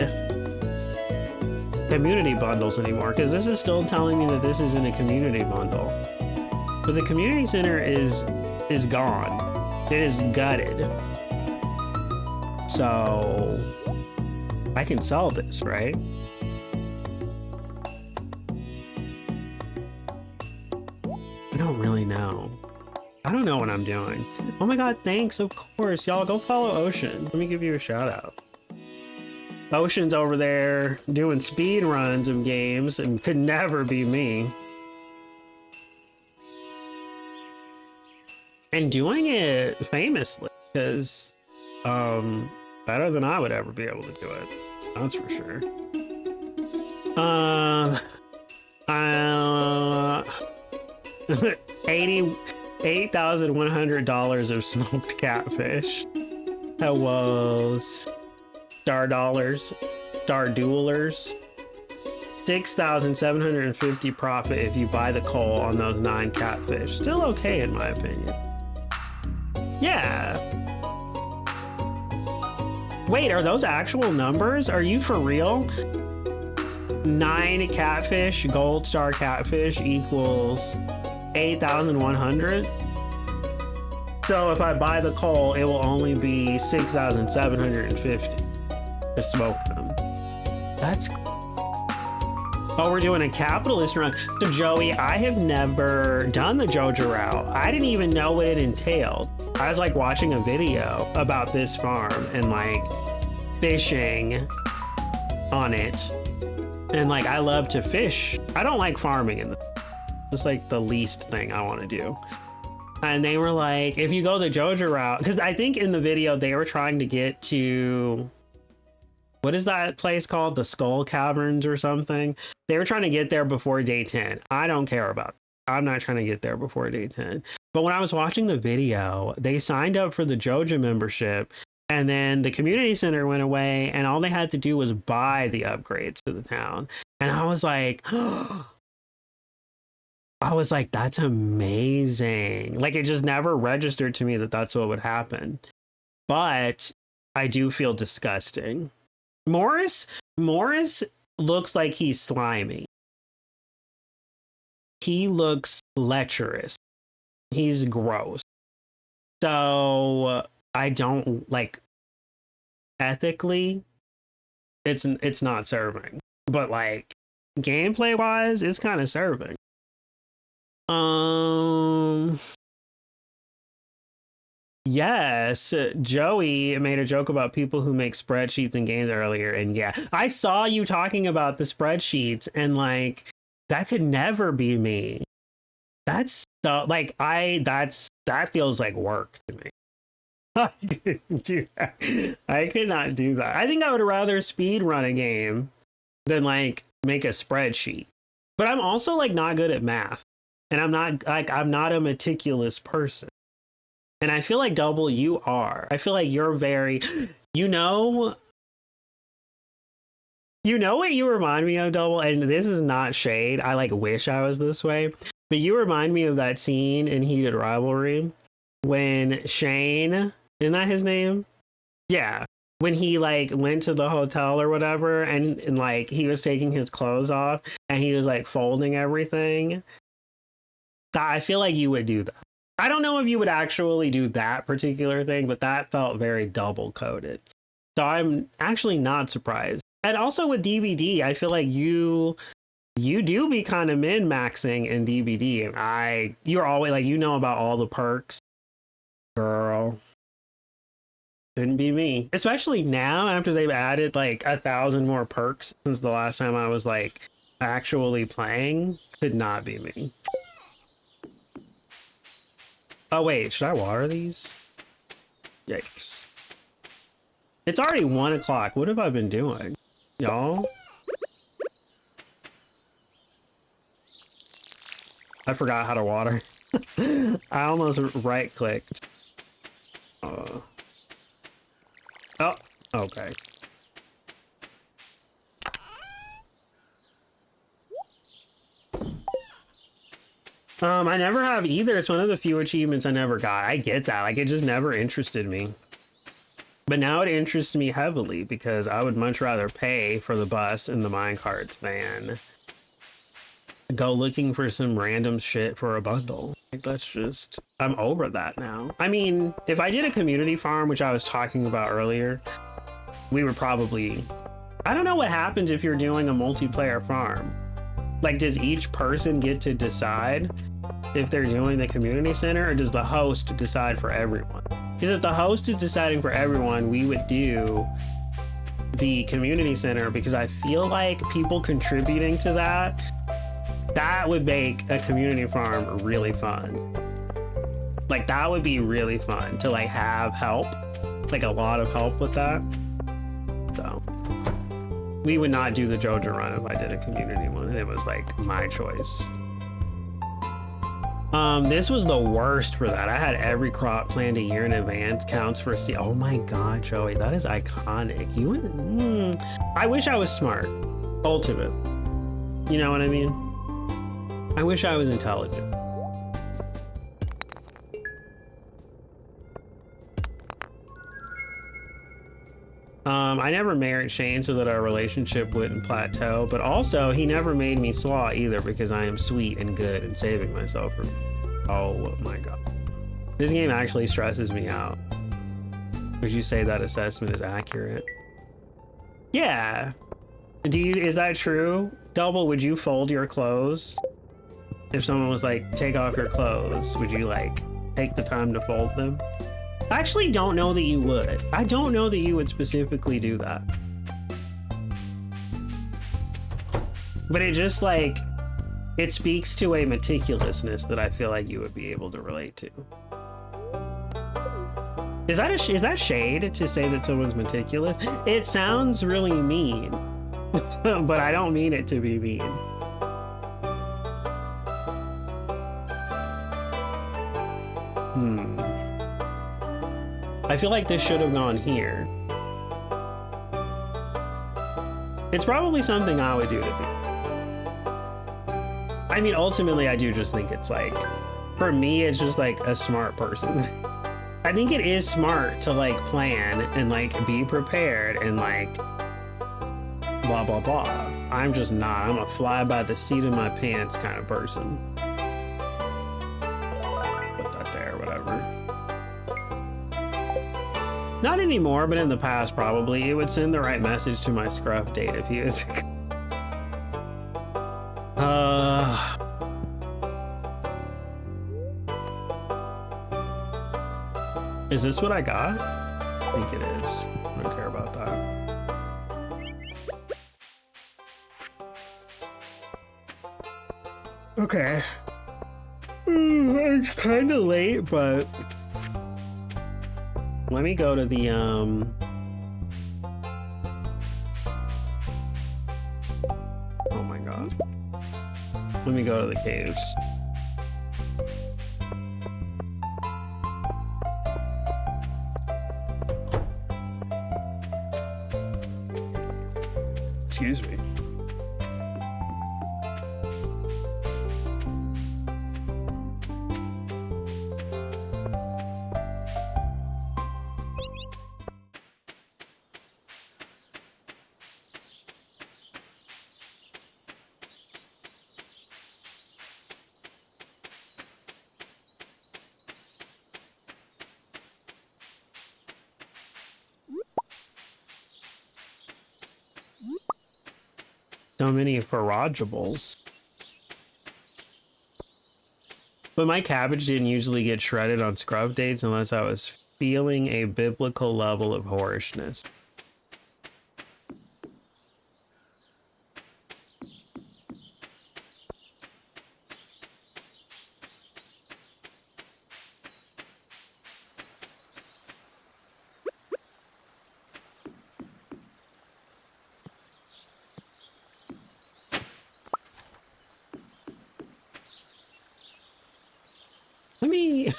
community bundles anymore because this is still telling me that this is in a community bundle. But the community center is gone. It is gutted. So I can sell this, right? I don't really know. I don't know what I'm doing. Oh my god, thanks, of course. Y'all go follow Ocean. Let me give you a shout out. Ocean's over there doing speed runs of games and could never be me. And doing it famously, because better than I would ever be able to do it. That's for sure. $88,100 of smoked catfish. That was star duelers. 6,750 profit if you buy the coal on those 9 catfish. Still okay in my opinion. Yeah. Wait, are those actual numbers? Are you for real? 9 catfish, gold star catfish equals 8,100. So if I buy the coal, it will only be 6,750 to smoke them. That's cool. Oh, we're doing a capitalist run. So Joey, I have never done the Joja route. I didn't even know what it entailed. I was like watching a video about this farm and like fishing on it. And like, I love to fish. I don't like farming in the, it's like the least thing I want to do. And they were like, if you go the Joja route, because I think in the video they were trying to get to, what is that place called? The Skull Caverns or something. They were trying to get there before day 10. I don't care about it. I'm not trying to get there before day 10. But when I was watching the video, they signed up for the Joja membership and then the community center went away and all they had to do was buy the upgrades to the town. And I was like, that's amazing. Like, it just never registered to me that that's what would happen. But I do feel disgusting. Morris looks like he's slimy. He looks lecherous. He's gross. So I don't like, ethically, it's not serving. But like gameplay wise, it's kind of serving. Yes, Joey made a joke about people who make spreadsheets in games earlier, and yeah, I saw you talking about the spreadsheets, and like that could never be me. That's so, like that feels like work to me. I couldn't do that. I could not do that. I think I would rather speed run a game than like make a spreadsheet. But I'm also like not good at math, and I'm not a meticulous person. And I feel like Double, you are. I feel like you're very, you know what you remind me of, Double? And this is not shade. I like wish I was this way. But you remind me of that scene in Heated Rivalry when Shane, isn't that his name? Yeah. When he like went to the hotel or whatever, and like he was taking his clothes off and he was like folding everything. I feel like you would do that. I don't know if you would actually do that particular thing, but that felt very double coded. So I'm actually not surprised. And also with DBD, I feel like you do be kind of min-maxing in DBD, and you're always like, you know about all the perks. Girl. Couldn't be me. Especially now after they've added like 1,000 more perks since the last time I was like actually playing. Could not be me. Oh wait, should I water these? Yikes. It's already 1 o'clock. What have I been doing? Y'all? I forgot how to water. I almost right clicked. Oh, okay. I never have either. It's one of the few achievements I never got. I get that. Like, it just never interested me. But now it interests me heavily because I would much rather pay for the bus and the minecarts than go looking for some random shit for a bundle. Like, that's just, I'm over that now. I mean, if I did a community farm, which I was talking about earlier, we would probably, I don't know what happens if you're doing a multiplayer farm. Like, does each person get to decide if they're doing the community center, or does the host decide for everyone? Because if the host is deciding for everyone, we would do the community center, because I feel like people contributing to that would make a community farm really fun. Like, that would be really fun to like have help, like a lot of help with that. So we would not do the JoJo run if I did a community one, and it was like my choice. This was the worst for that. I had every crop planned a year in advance. Counts for oh my god, Joey, that is iconic. I wish I was smart. Ultimate. You know what I mean? I wish I was intelligent. I never married Shane so that our relationship wouldn't plateau, but also he never made me slaw either, because I am sweet and good and saving myself from. Oh my god. This game actually stresses me out. Would you say that assessment is accurate? Yeah. Is that true? Double, would you fold your clothes? If someone was like, take off your clothes, would you like take the time to fold them? I actually don't know that you would. I don't know that you would specifically do that. But it just like, it speaks to a meticulousness that I feel like you would be able to relate to. Is that shade to say that someone's meticulous? It sounds really mean, but I don't mean it to be mean. I feel like this should have gone here. It's probably something I would do to be. I mean, ultimately, I do just think it's like, for me, it's just like a smart person. I think it is smart to like plan and like be prepared and like blah, blah, blah. I'm just not. I'm a fly by the seat of my pants kind of person. Put that there, whatever. Not anymore, but in the past, probably. It would send the right message to my scruff date if he was... Is this what I got? I think it is. I don't care about that. Okay. It's kind of late, but let me go to the oh my god. Let me go to the caves. Excuse me. So many forageables. But my cabbage didn't usually get shredded on scrub dates unless I was feeling a biblical level of whorishness. Let me...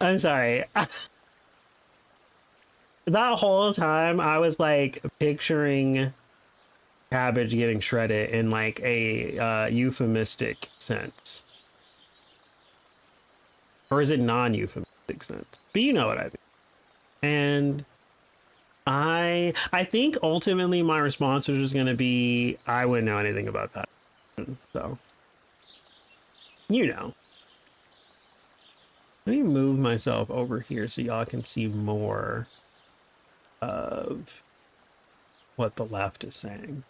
I'm sorry. That whole time I was like picturing cabbage getting shredded in like a euphemistic sense. Or is it non-euphemistic sense? But you know what I mean. And I think ultimately my response was just going to be, I wouldn't know anything about that. So, you know. Let me move myself over here so y'all can see more of what the left is saying.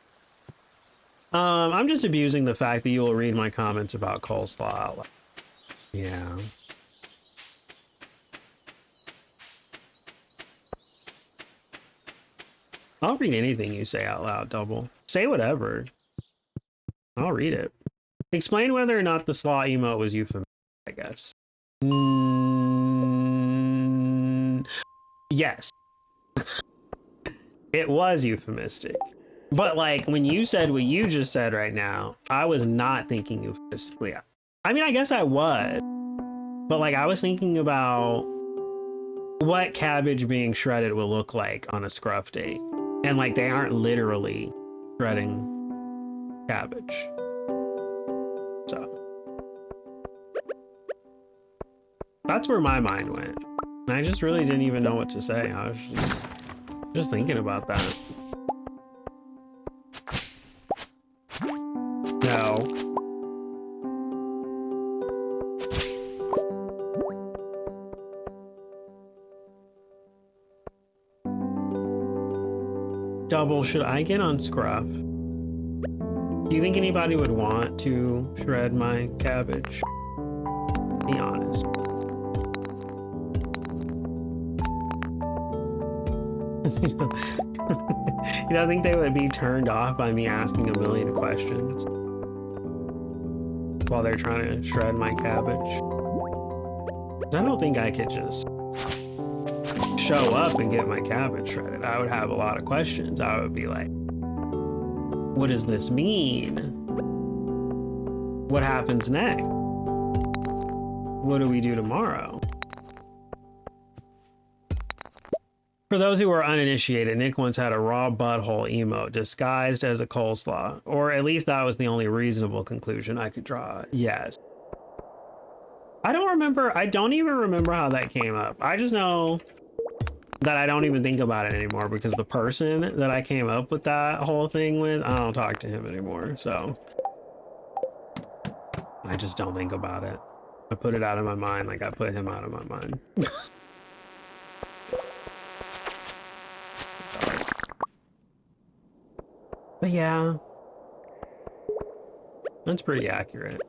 I'm just abusing the fact that you will read my comments about coleslaw out loud. Yeah. I'll read anything you say out loud, Double. Say whatever. I'll read it. Explain whether or not the slaw emote was euphemistic, I guess. Yes. It was euphemistic. But like when you said what you just said right now, I was not thinking euphemistically. I mean, I guess I was. But like I was thinking about what cabbage being shredded will look like on a scruff date. And like they aren't literally shredding cabbage. So that's where my mind went. And I just really didn't even know what to say. I was just thinking about that. No. Double, should I get on scruff? Do you think anybody would want to shred my cabbage? Be honest. You don't think they would be turned off by me asking a million questions while they're trying to shred my cabbage? I don't think I could just show up and get my cabbage shredded. I would have a lot of questions. I would be like, what does this mean? What happens next? What do we do tomorrow? For those who are uninitiated, Nick once had a raw butthole emote disguised as a coleslaw, or at least that was the only reasonable conclusion I could draw. Yes. I don't even remember how that came up. I just know that I don't even think about it anymore because the person that I came up with that whole thing with, I don't talk to him anymore. So I just don't think about it. I put it out of my mind like I put him out of my mind. But yeah, that's pretty accurate.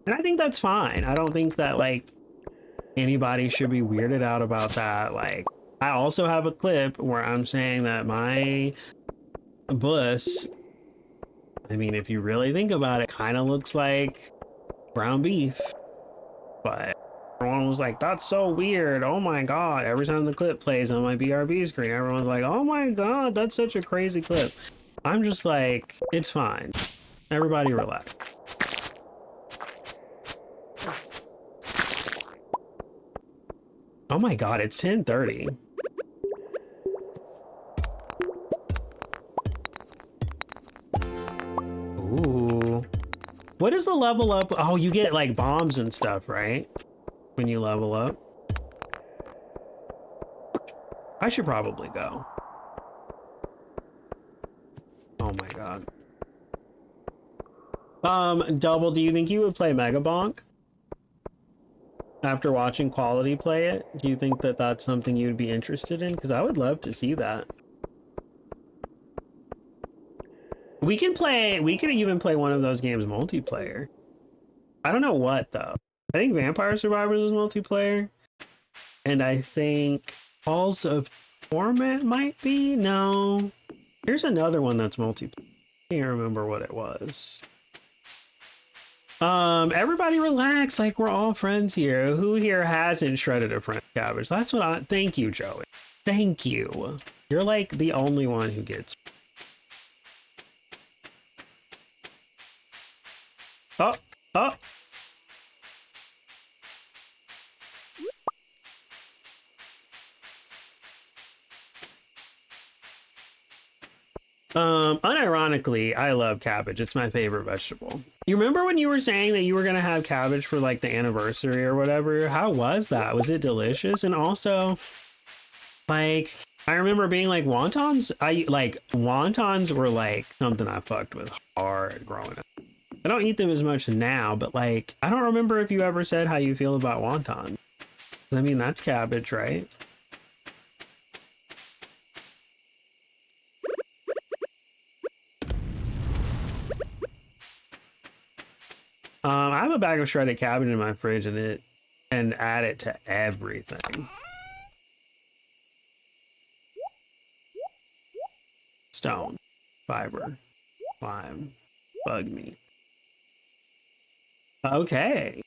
And I think that's fine. I don't think that like anybody should be weirded out about that. Like, I also have a clip where I'm saying that my bus, I mean, if you really think about it, kind of looks like ground beef. But everyone was like, that's so weird. Oh my God. Every time the clip plays on my BRB screen, everyone's like, oh my God, that's such a crazy clip. I'm just like, it's fine. Everybody relax. Oh my God, it's 10:30. Ooh. What is the level up? Oh, you get like bombs and stuff, right? When you level up. I should probably go. Oh my God. Double, do you think you would play Mega Bonk? After watching Quality play it, do you think that that's something you'd be interested in? Because I would love to see that. We could even play one of those games multiplayer. I don't know what though. I think Vampire Survivors is multiplayer. And I think Halls of Torment might be? No. Here's another one that's multiplayer. I can't remember what it was. Everybody relax, like we're all friends here. Who here hasn't shredded a French cabbage? That's what thank you, Joey. Thank you. You're like the only one who gets. Oh. Unironically, I love cabbage. It's my favorite vegetable. You remember when you were saying that you were gonna have cabbage for like the anniversary or whatever? How was that? Was it delicious? And also, like, I remember being like wontons. Wontons were like something I fucked with hard growing up. I don't eat them as much now, but like, I don't remember if you ever said how you feel about wontons. I mean, that's cabbage, right? I have a bag of shredded cabbage in my fridge and add it to everything. Stone, fiber, lime, bug meat. Okay.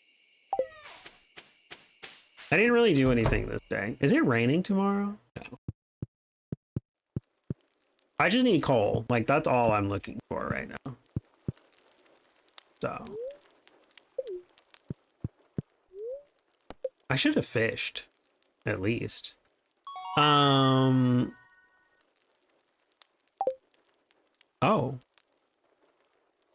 I didn't really do anything this day. Is it raining tomorrow? No. I just need coal. Like, that's all I'm looking for right now. So. I should have fished, at least. Oh.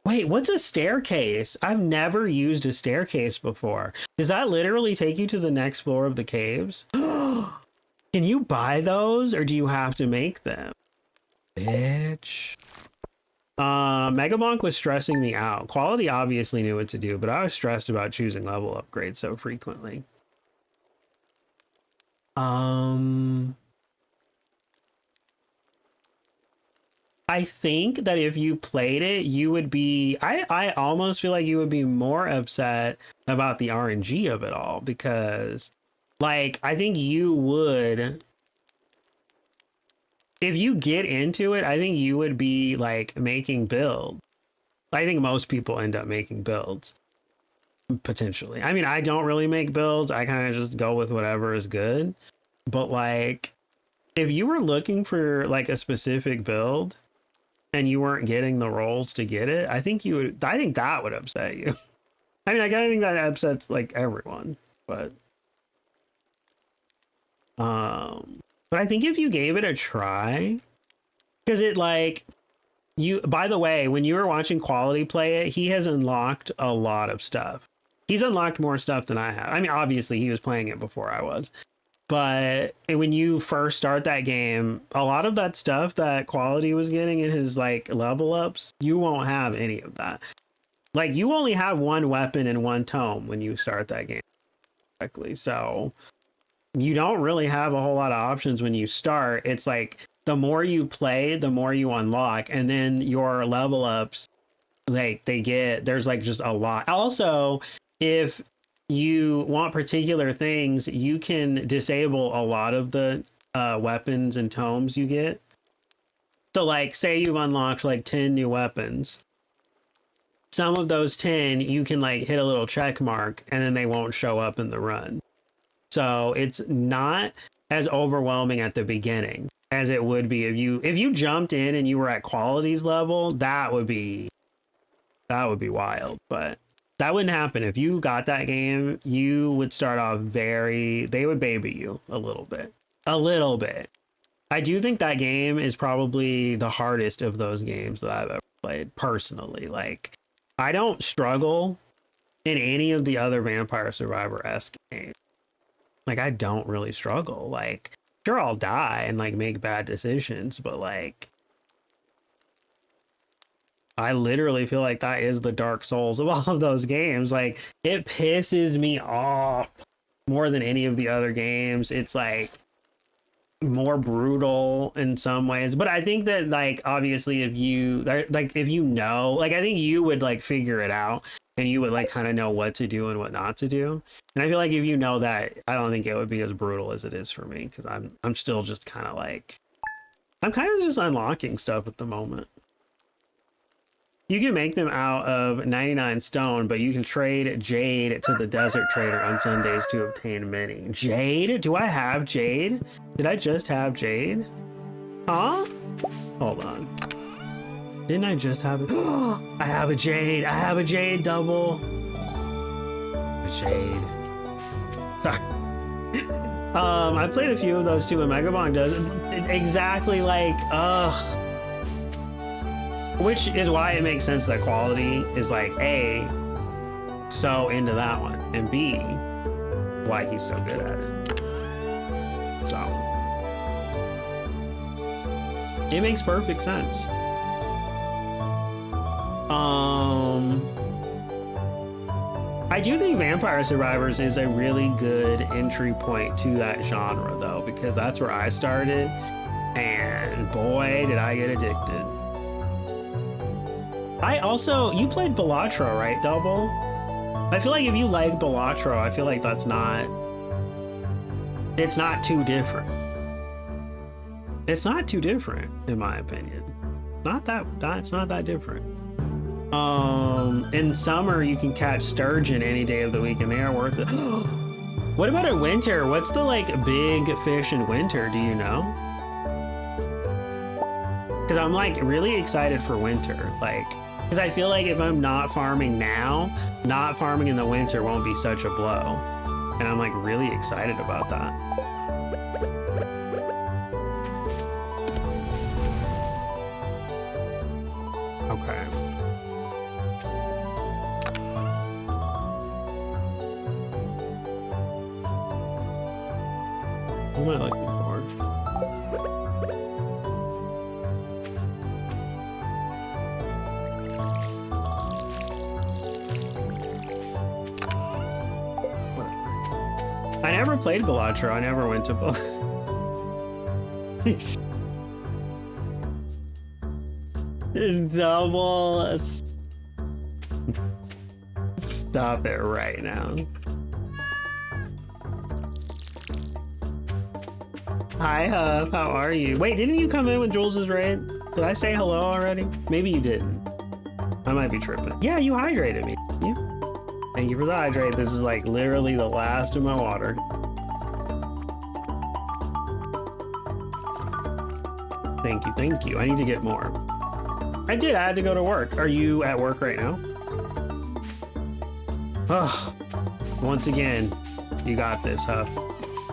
Wait, what's a staircase? I've never used a staircase before. Does that literally take you to the next floor of the caves? Can you buy those or do you have to make them? Bitch. Megabonk was stressing me out. Quality obviously knew what to do, but I was stressed about choosing level upgrades so frequently. I think that if you played it, you would be, I almost feel like you would be more upset about the RNG of it all because like, I think you would, if you get into it, I think you would be like making builds. I think most people end up making builds. Potentially. I mean, I don't really make builds. I kind of just go with whatever is good. But like, if you were looking for like a specific build and you weren't getting the rolls to get it, I think that would upset you. I mean, I think that upsets like everyone, but I think if you gave it a try, because it like, by the way, when you were watching Quality play it, he has unlocked a lot of stuff. He's unlocked more stuff than I have. I mean, obviously he was playing it before I was, but when you first start that game, a lot of that stuff that Quality was getting in his like level ups, you won't have any of that. Like, you only have one weapon and one tome when you start that game correctly. So you don't really have a whole lot of options when you start. It's like the more you play, the more you unlock, and then your level ups, like there's like just a lot. Also, if you want particular things, you can disable a lot of the weapons and tomes you get. So like, say you've unlocked like 10 new weapons. Some of those 10, you can like hit a little check mark and then they won't show up in the run. So it's not as overwhelming at the beginning as it would be if you jumped in and you were at qualities level. That would be wild, but that wouldn't happen. If you got that game, you would start off they would baby you a little bit. I do think that game is probably the hardest of those games that I've ever played personally. Like, I don't struggle in any of the other Vampire Survivor-esque games. Like, I don't really struggle. Like, sure, I'll die and like make bad decisions, but like, I literally feel like that is the Dark Souls of all of those games. Like, it pisses me off more than any of the other games. It's like more brutal in some ways, but I think that like, obviously, if you know, like, I think you would like figure it out and you would like kind of know what to do and what not to do. And I feel like if you know that, I don't think it would be as brutal as it is for me, because I'm still just kind of like, I'm kind of just unlocking stuff at the moment. You can make them out of 99 stone, but you can trade jade to the desert trader on Sundays to obtain many. Jade? Do I have jade? Did I just have jade? Huh? Hold on. Didn't I just have it? I have a jade. I have a jade double. A jade. Sorry. I played a few of those too, and Megabong does it exactly like, which is why it makes sense that quality is like A, so into that one, and B, why he's so good at it. So it makes perfect sense. I do think Vampire Survivors is a really good entry point to that genre though, because that's where I started, and boy did I get addicted. You played Balatro, right, Double? I feel like if you like Balatro, I feel like it's not too different. It's not too different, in my opinion. It's not that different. In summer, you can catch sturgeon any day of the week, and they are worth it. What about in winter? What's the like big fish in winter? Do you know? Because I'm like really excited for winter, like, because I feel like if I'm not farming now, not farming in the winter won't be such a blow, and I'm like really excited about that. Okay. What am I looking for? I never played Balatro. I never went to Double. Stop it right now. Hi, Huff. How are you? Wait, didn't you come in with Jules's raid? Did I say hello already? Maybe you didn't. I might be tripping. Yeah, you hydrated me. Yeah. Thank you for the hydrate. This is like literally the last of my water. Thank you, thank you. I need to get more. I did. I had to go to work. Are you at work right now? Oh, once again, you got this, Huff.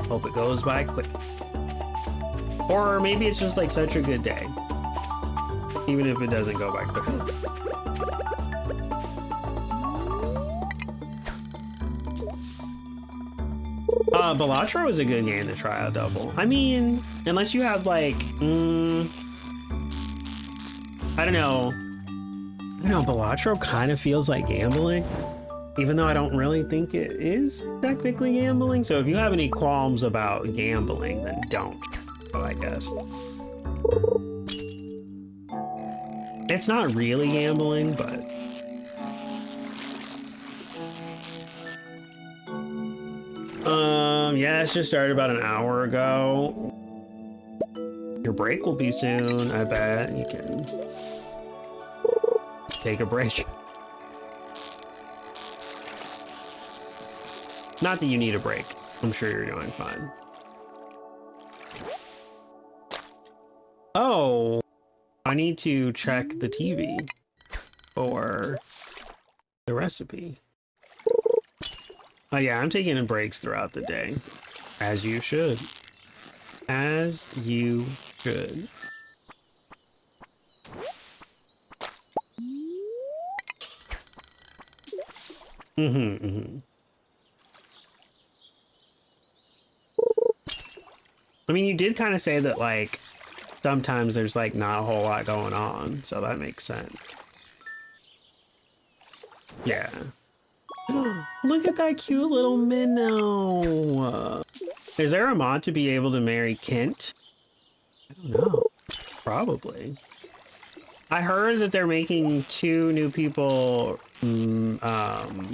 Hope it goes by quick. Or maybe it's just like such a good day, even if it doesn't go by quick. Balatro is a good game to try out, Double. I mean, unless you have like, I don't know, Balatro kind of feels like gambling, even though I don't really think it is technically gambling. So if you have any qualms about gambling, then don't, I guess. It's not really gambling, but Yeah, it's just started about an hour ago. Your break will be soon, I bet. You can take a break. Not that you need a break. I'm sure you're doing fine. Oh, I need to check the TV for the recipe. Oh yeah, I'm taking breaks throughout the day. As you should. As you should. I mean, you did kind of say that, like, sometimes there's, like, not a whole lot going on, so that makes sense. Yeah. Look at that cute little minnow. Is there a mod to be able to marry Kent? I don't know. Probably. I heard that they're making 2 new people,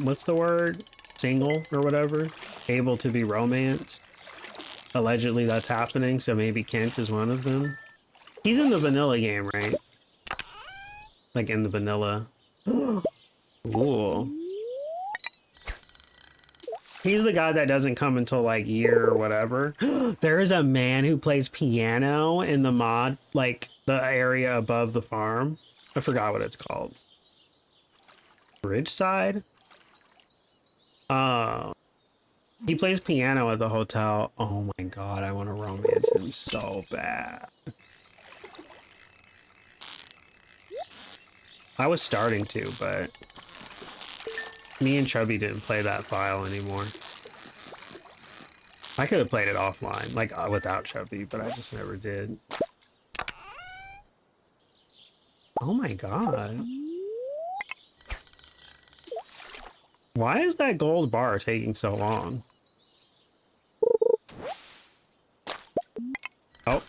what's the word? Single or whatever, able to be romanced. Allegedly that's happening, so maybe Kent is one of them. He's in the vanilla game, right? Like in the vanilla. Ooh. He's the guy that doesn't come until like year or whatever. There is a man who plays piano in the mod, like the area above the farm. I forgot what it's called. Bridgeside? He plays piano at the hotel. Oh my god, I want to romance him so bad. I was starting to, but me and Chubby didn't play that file anymore. I could have played it offline, like without Chubby, but I just never did. Oh my god. Why is that gold bar taking so long? Oh.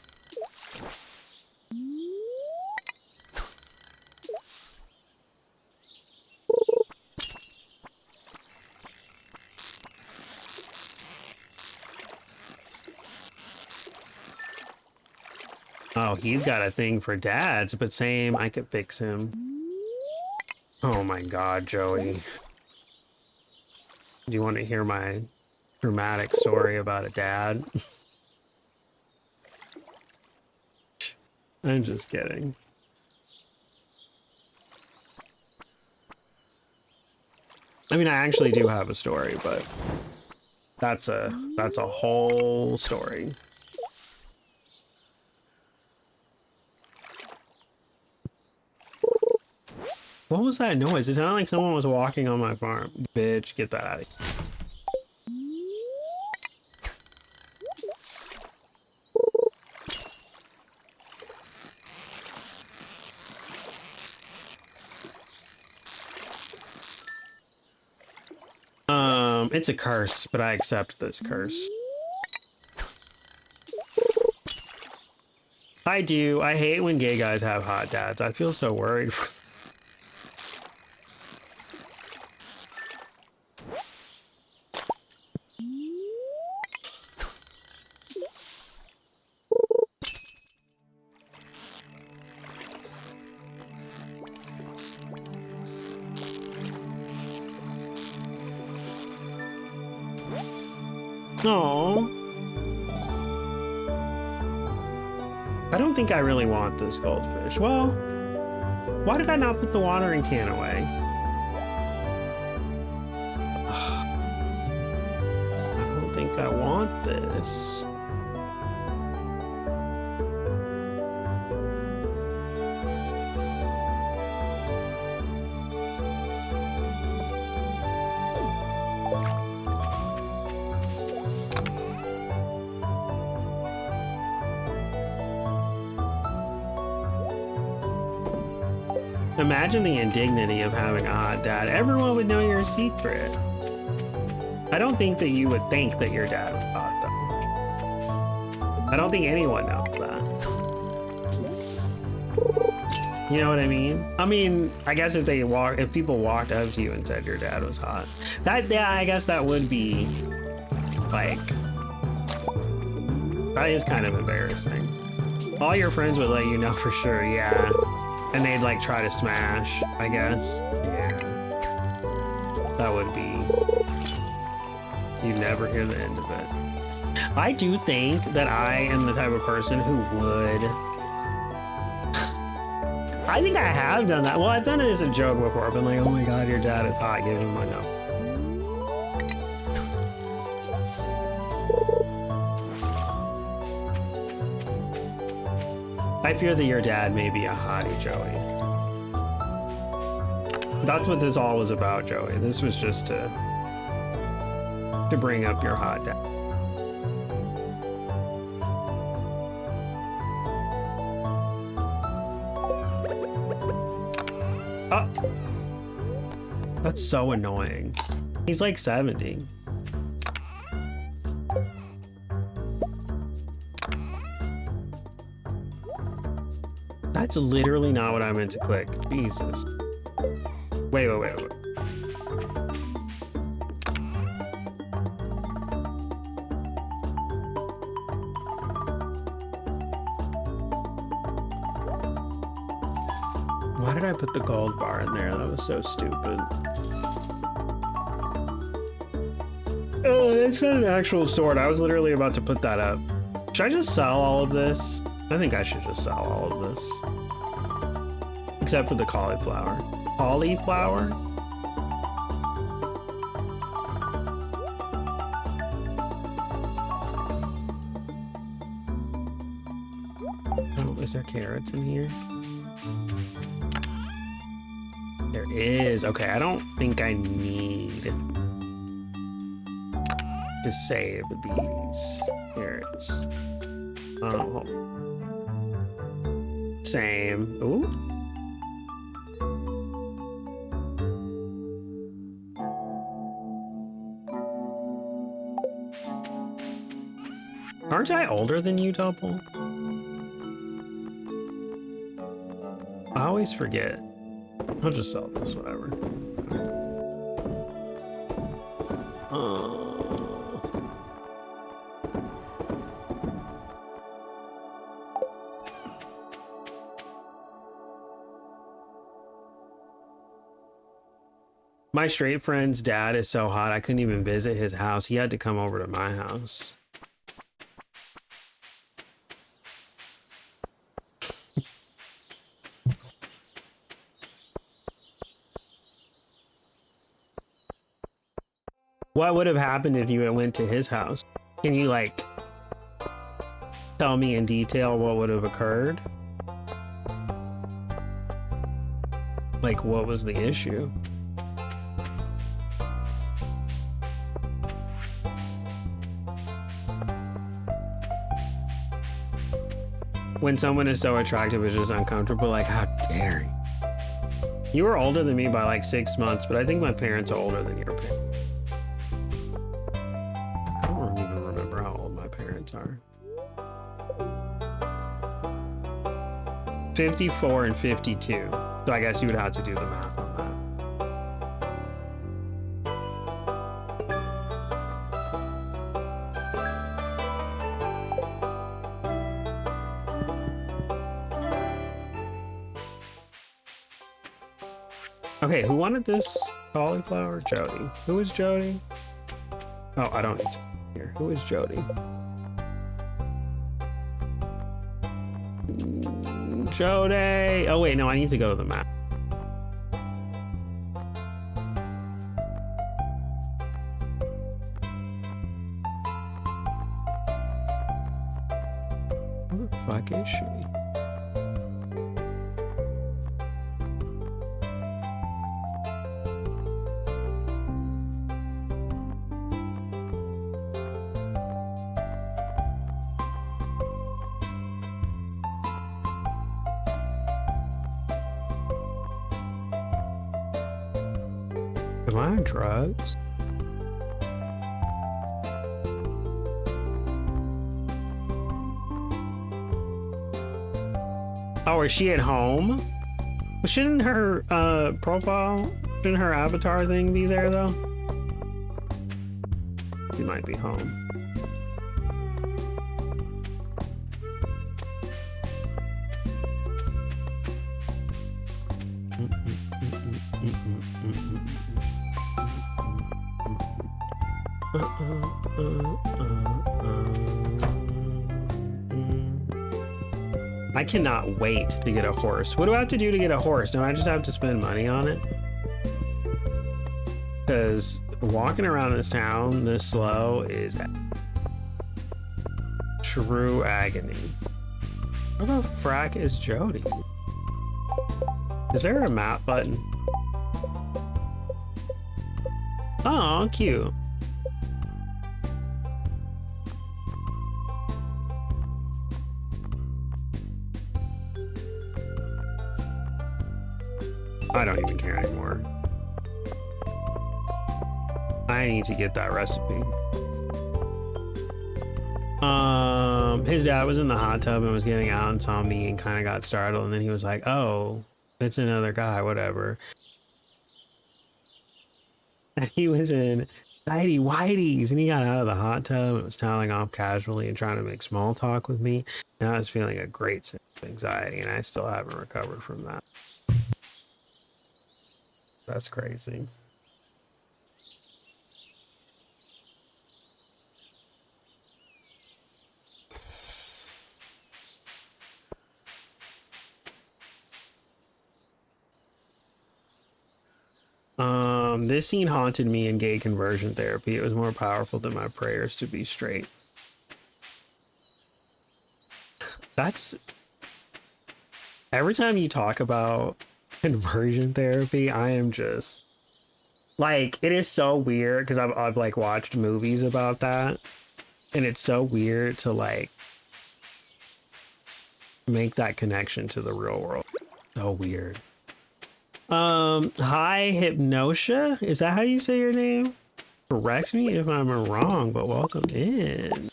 Oh, he's got a thing for dads, but same, I could fix him. Oh my god, Joey. Do you want to hear my dramatic story about a dad? I'm just kidding. I mean, I actually do have a story, but that's a whole story. What was that noise? It sounded like someone was walking on my farm. Bitch, get that out of here. It's a curse, but I accept this curse. I do. I hate when gay guys have hot dads. I feel so worried. Aww. I don't think I really want this goldfish. Well, why did I not put the watering can away? I don't think I want this. Imagine the indignity of having a hot dad. Everyone would know your secret. I don't think that you would think that your dad was hot, though. I don't think anyone knows that. You know what I mean? I mean, I guess if people walked up to you and said your dad was hot, yeah, I guess that would be Like, that is kind of embarrassing. All your friends would let you know for sure, yeah. And they'd like try to smash, I guess. Yeah. That would be... You'd never hear the end of it. I do think that I am the type of person who would... I think I have done that. Well, I've done it as a joke before. I've been like, oh my god, your dad is hot, give him my number. I fear that your dad may be a hottie, Joey. That's what this all was about, Joey. This was just to bring up your hot dad. Oh, that's so annoying. He's like 70. That's literally not what I meant to click. Jesus. Wait. Why did I put the gold bar in there? That was so stupid. Oh, it's not an actual sword. I was literally about to put that up. Should I just sell all of this? I think I should just sell all of this. Except for the cauliflower. Cauliflower? Oh, is there carrots in here? There is. Okay, I don't think I need to save these carrots. Oh. Same. Ooh. Aren't I older than you, Double? I always forget. I'll just sell this, whatever. My straight friend's dad is so hot, I couldn't even visit his house. He had to come over to my house. What would have happened if you went to his house? Can you, like, tell me in detail what would have occurred? Like, what was the issue? When someone is so attractive, it's just uncomfortable. Like, how dare you? You were older than me by like 6 months, but I think my parents are older than your parents. I don't even remember how old my parents are. 54 and 52. So I guess you would have to do the math on that. Okay, who wanted this cauliflower? Jody. Who is Jody? Oh, I don't need to here. Who is Jody? Jody! Oh wait, no, I need to go to the map. Who the fuck is she? Am I on drugs? Oh, is she at home? Well, shouldn't her shouldn't her avatar thing be there though? He might be home. I cannot wait to get a horse. What do I have to do to get a horse? Do I just have to spend money on it? Because walking around this town this slow is true agony. Where the frack is Jody? Is there a map button? Oh, cute. I don't even care anymore. I need to get that recipe. His dad was in the hot tub and was getting out and saw me and kind of got startled, and then he was like, "Oh, it's another guy, whatever." And he was in tidy whities, and he got out of the hot tub and was toweling off casually and trying to make small talk with me. And I was feeling a great sense of anxiety, and I still haven't recovered from that. That's crazy. This scene haunted me in gay conversion therapy. It was more powerful than my prayers to be straight. That's... Every time you talk about conversion therapy, I am just... Like, it is so weird, because I've like watched movies about that, and it's so weird to like make that connection to the real world. So weird. Hi, Hypnosia? Is that how you say your name? Correct me if I'm wrong, but welcome in.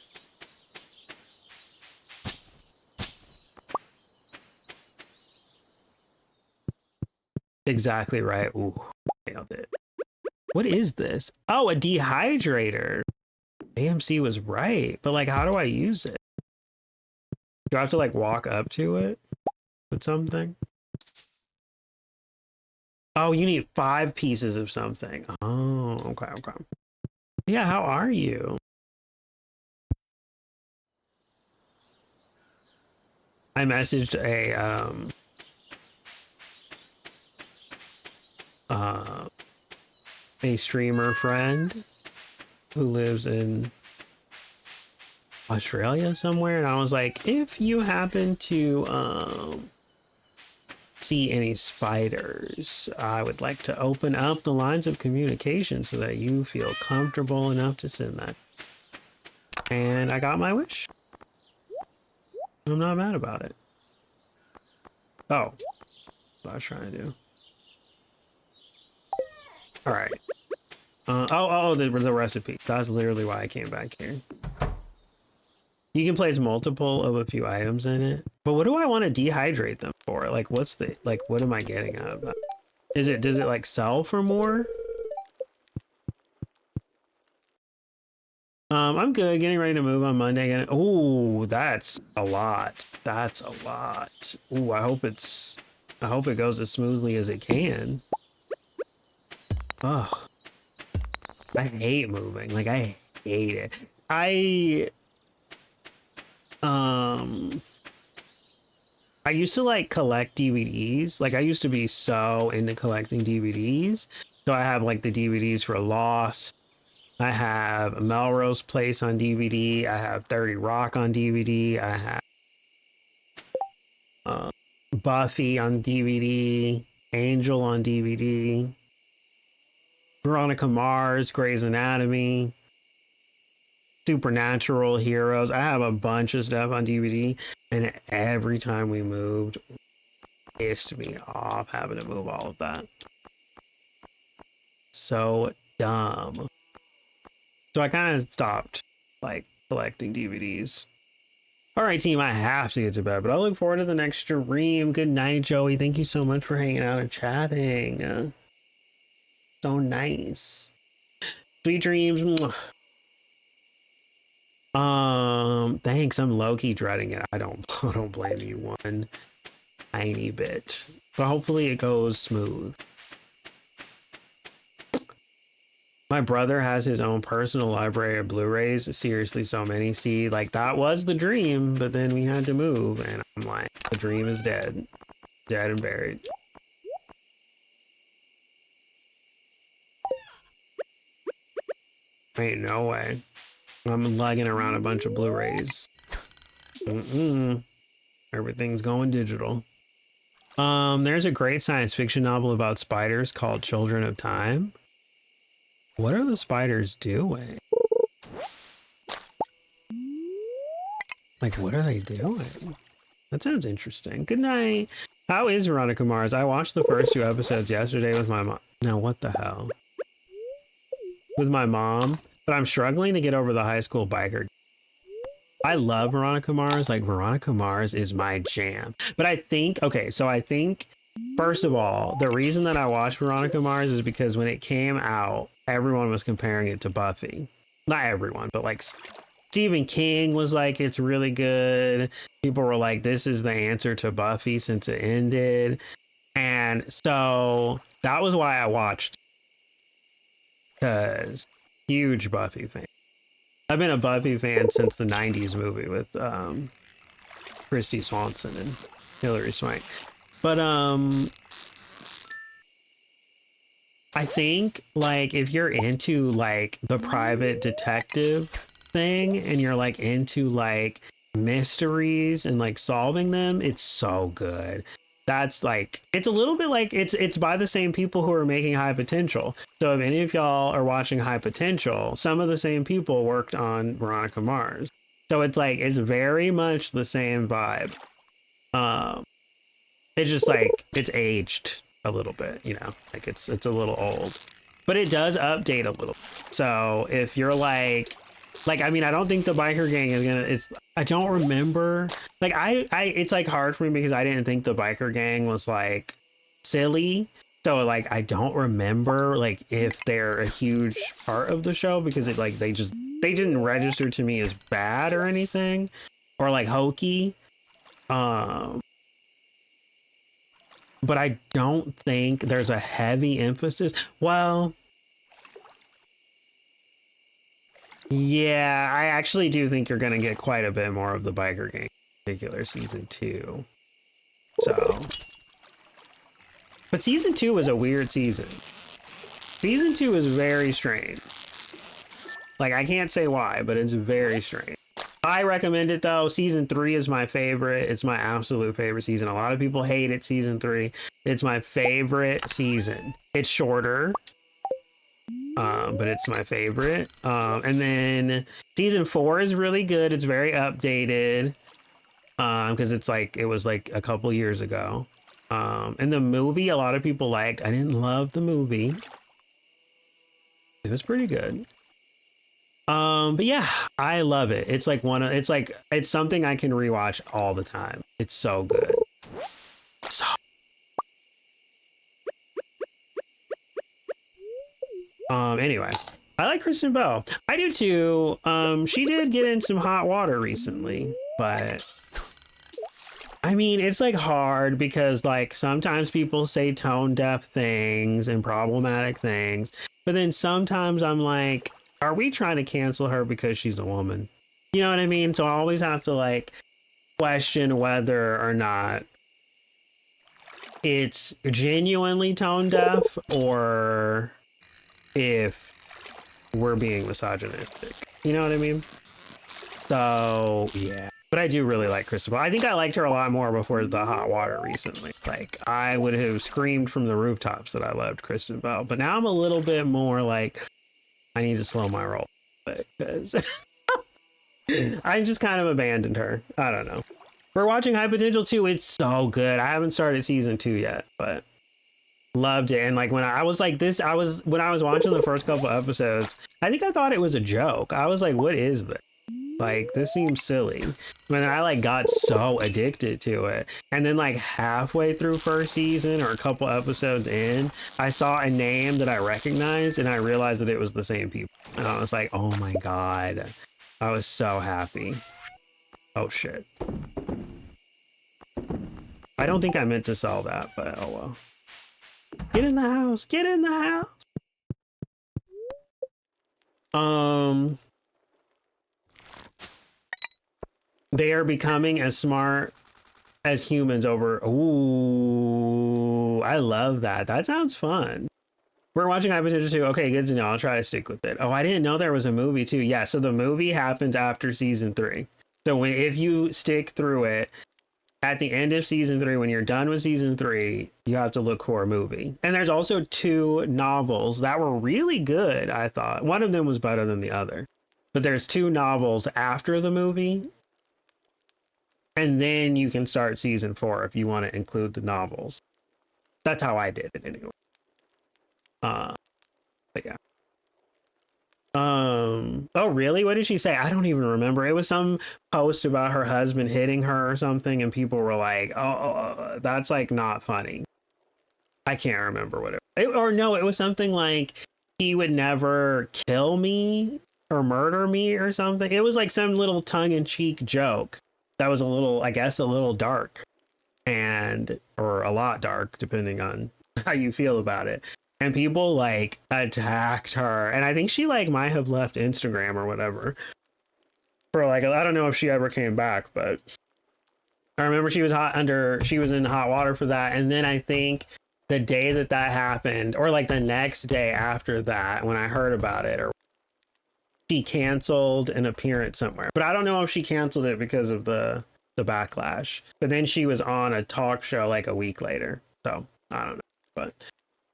Exactly right. Ooh, nailed it. What is this? Oh, a dehydrator. AMC was right, but like, how do I use it? Do I have to like walk up to it with something? Oh, you need 5 pieces of something. Oh, okay, okay. Yeah, how are you? I messaged a streamer friend who lives in Australia somewhere, and I was like, if you happen to see any spiders, I would like to open up the lines of communication so that you feel comfortable enough to send that. And I got my wish. I'm not mad about it. Oh, what I was trying to do. All right. The recipe. That's literally why I came back here. You can place multiple of a few items in it, but what do I want to dehydrate them for? Like, what's the, like, what am I getting out of that? Does it like sell for more? I'm good. Getting ready to move on Monday. Oh, that's a lot. That's a lot. Oh, I hope it goes as smoothly as it can. Oh, I hate moving. Like, I hate it. I used to like collect DVDs. Like, I used to be so into collecting DVDs. So I have like the DVDs for Lost. I have Melrose Place on DVD. I have 30 Rock on DVD. I have Buffy on DVD. Angel on DVD. Veronica Mars, Grey's Anatomy. Supernatural, Heroes. I have a bunch of stuff on DVD, and every time we moved, it pissed me off having to move all of that. So dumb. So I kind of stopped like collecting DVDs. All right, team, I have to get to bed, but I look forward to the next stream. Good night, Joey. Thank you so much for hanging out and chatting. So nice. Sweet dreams. Thanks. I'm low-key dreading it. I don't blame you one tiny bit. But hopefully it goes smooth. My brother has his own personal library of Blu-rays. Seriously, so many. See, like, that was the dream, but then we had to move, and I'm like, the dream is dead. Dead and buried. Ain't no way. I'm lugging around a bunch of Blu-rays. Everything's going digital. There's a great science fiction novel about spiders called Children of Time. What are the spiders doing? Like, what are they doing? That sounds interesting. Good night. How is Veronica Mars? I watched the first 2 episodes yesterday with my mom. Now, what the hell? With my mom, but I'm struggling to get over the high school biker. I love Veronica Mars. Like, Veronica Mars is my jam. But I think, okay, so I think, first of all, the reason that I watched Veronica Mars is because when it came out, everyone was comparing it to Buffy. Not everyone, but like Stephen King was like, it's really good. People were like, this is the answer to Buffy since it ended. And so that was why I watched. Because huge Buffy fan. I've been a Buffy fan since the 90s movie with Christy Swanson and Hilary Swank. But I think, like, if you're into, like, the private detective thing and you're, like, into, like, mysteries and, like, solving them, it's so good. That's, like, it's a little bit like, it's by the same people who are making High Potential. So if any of y'all are watching High Potential, some of the same people worked on Veronica Mars. So it's, like, it's very much the same vibe. It's just, like, it's aged a little bit, you know, like it's a little old, but it does update a little. So if you're like, I mean, I don't think the biker gang is gonna, I don't remember, like, it's like hard for me because I didn't think the biker gang was like silly. So like, I don't remember like if they're a huge part of the show because it like, they didn't register to me as bad or anything or like hokey. But I don't think there's a heavy emphasis. Well, yeah, I actually do think you're going to get quite a bit more of the biker gang, in particular season 2. So, but season 2 was a weird season. Season 2 is very strange. Like, I can't say why, but it's very strange. I recommend it though. Season 3 is my favorite. It's my absolute favorite season. A lot of people hate it. Season 3. It's my favorite season. It's shorter, but it's my favorite. And then season 4 is really good. It's very updated because it was like a couple years ago. And the movie, a lot of people liked. I didn't love the movie. It was pretty good. But yeah, I love it. It's like it's something I can rewatch all the time. It's so good. So anyway, I like Kristen Bell. I do too. She did get in some hot water recently, but I mean, it's like hard because like sometimes people say tone deaf things and problematic things, but then sometimes I'm like, are we trying to cancel her because she's a woman? You know what I mean? So I always have to like question whether or not it's genuinely tone deaf or if we're being misogynistic. You know what I mean? So yeah, but I do really like Christopher. I think I liked her a lot more before the hot water recently. Like I would have screamed from the rooftops that I loved Kristen Bell, but now I'm a little bit more like, I need to slow my roll because I just kind of abandoned her. I don't know. We're watching High Potential 2. It's so good. I haven't started season 2 yet, but loved it. And like when I was watching the first couple episodes, I think I thought it was a joke. I was like, what is this? Like, this seems silly. But then I like got so addicted to it. And then like halfway through first season or a couple episodes in, I saw a name that I recognized and I realized that it was the same people. And I was like, oh my God, I was so happy. Oh shit. I don't think I meant to sell that, but oh well. Get in the house. Get in the house. They are becoming as smart as humans over. Ooh, I love that. That sounds fun. We're watching High Potential 2. Okay, good to know. I'll try to stick with it. Oh, I didn't know there was a movie too. Yeah, so the movie happens after season 3. So if you stick through it, at the end of season 3, when you're done with season 3, you have to look for a movie. And there's also 2 novels that were really good, I thought. One of them was better than the other. But there's 2 novels after the movie. And then you can start season 4 if you want to include the novels. That's how I did it anyway. But yeah. Oh really? What did she say? I don't even remember. It was some post about her husband hitting her or something, and people were like, oh, that's like not funny. I can't remember what or no, it was something like he would never kill me or murder me or something. It was like some little tongue-in-cheek joke that was a little, I guess, a little dark, or a lot dark, depending on how you feel about it. And people like attacked her, and I think she like might have left Instagram or whatever for like, I don't know if she ever came back, but I remember she was in hot water for that. And then I think the day that happened, or like the next day after that, when I heard about it, or she canceled an appearance somewhere, but I don't know if she canceled it because of the backlash. But then she was on a talk show like a week later, so I don't know. But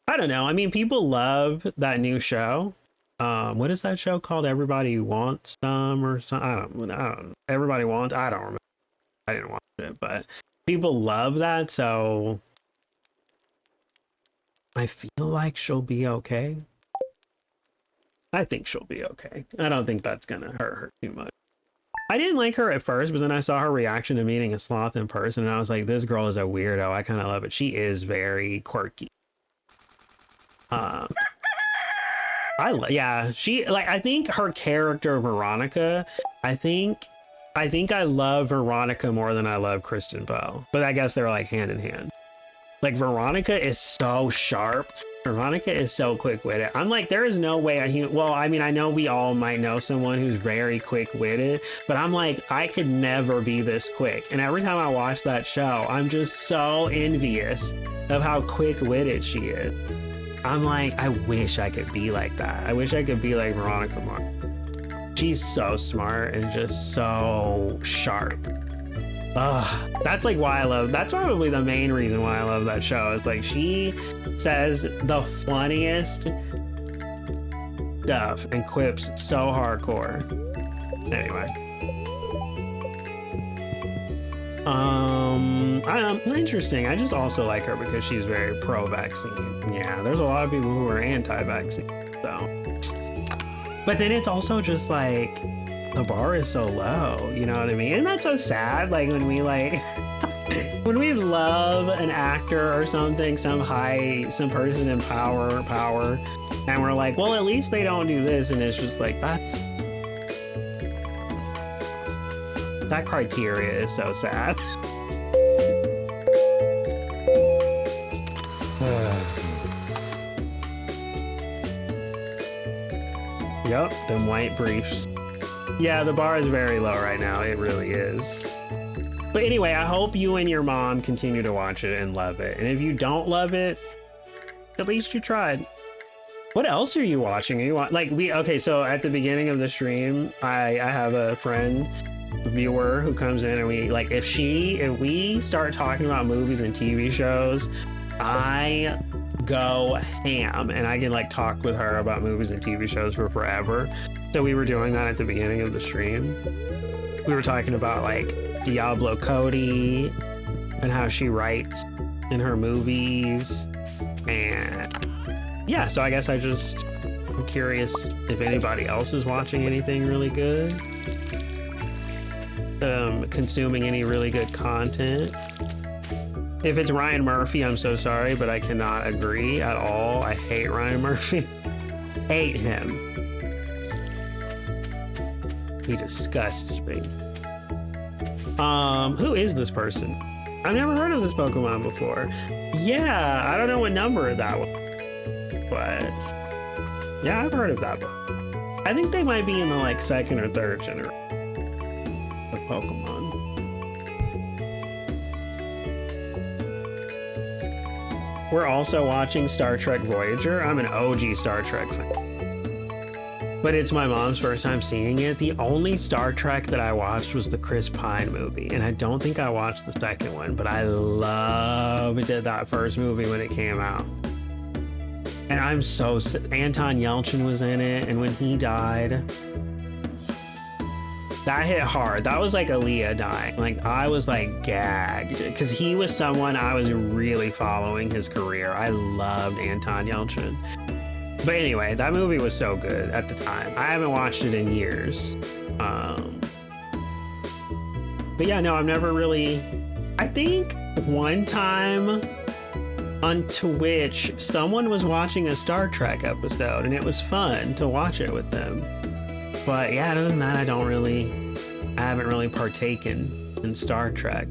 I don't know. I mean, people love that new show. What is that show called? Everybody Wants Some or something? I don't know. Everybody Wants. I don't remember. I didn't watch it, but people love that. So I feel like she'll be okay. I think she'll be okay. I don't think that's going to hurt her too much. I didn't like her at first, but then I saw her reaction to meeting a sloth in person, and I was like, this girl is a weirdo. I kind of love it. She is very quirky. I think her character Veronica, I think I love Veronica more than I love Kristen Bell, but I guess they're like hand in hand. Like Veronica is so sharp. Veronica is so quick-witted. I'm like, there is no way I know we all might know someone who's very quick-witted, but I'm like, I could never be this quick. And every time I watch that show, I'm just so envious of how quick-witted she is. I'm like, I wish I could be like that. I wish I could be like Veronica Mars. She's so smart and just so sharp. That's like why that's probably the main reason why I love that show. Is like she says the funniest stuff and quips so hardcore. Anyway. Interesting. I just also like her because she's very pro-vaccine. Yeah, there's a lot of people who are anti-vaccine. So, but then it's also just like the bar is so low. You know what I mean? And that's so sad. Like when we when we love an actor or something, some person in power, and we're like, well, at least they don't do this, and it's just like that criteria is so sad. Yep, them white briefs. Yeah, the bar is very low right now. It really is. But anyway, I hope you and your mom continue to watch it and love it. And if you don't love it, at least you tried. What else are you watching? So at the beginning of the stream, I have a friend, viewer, who comes in, and if we start talking about movies and TV shows, I go ham, and I can talk with her about movies and TV shows for forever. So we were doing that at the beginning of the stream. We were talking about Diablo Cody and how she writes in her movies, and yeah, so I guess I'm curious if anybody else is watching anything really good, consuming any really good content. If it's Ryan Murphy, I'm so sorry, but I cannot agree at all. I hate Ryan Murphy. Hate him. He disgusts me. Who is this person? I've never heard of this Pokemon before. Yeah, I don't know what number that was, but yeah, I've heard of that one. I think they might be in the like second or third generation of Pokemon. We're also watching Star Trek Voyager. I'm an OG Star Trek fan, but it's my mom's first time seeing it. The only Star Trek that I watched was the Chris Pine movie, and I don't think I watched the second one, but I loved that first movie when it came out. And I'm so Anton Yelchin was in it, and when he died, that hit hard. That was like Aaliyah dying. Like I was like gagged because he was someone I was really following his career. I loved Anton Yelchin. But anyway, that movie was so good at the time. I haven't watched it in years. But yeah, no, I've never really. I think one time on Twitch, someone was watching a Star Trek episode, and it was fun to watch it with them. But yeah, other than that, I haven't really partaken in Star Trek.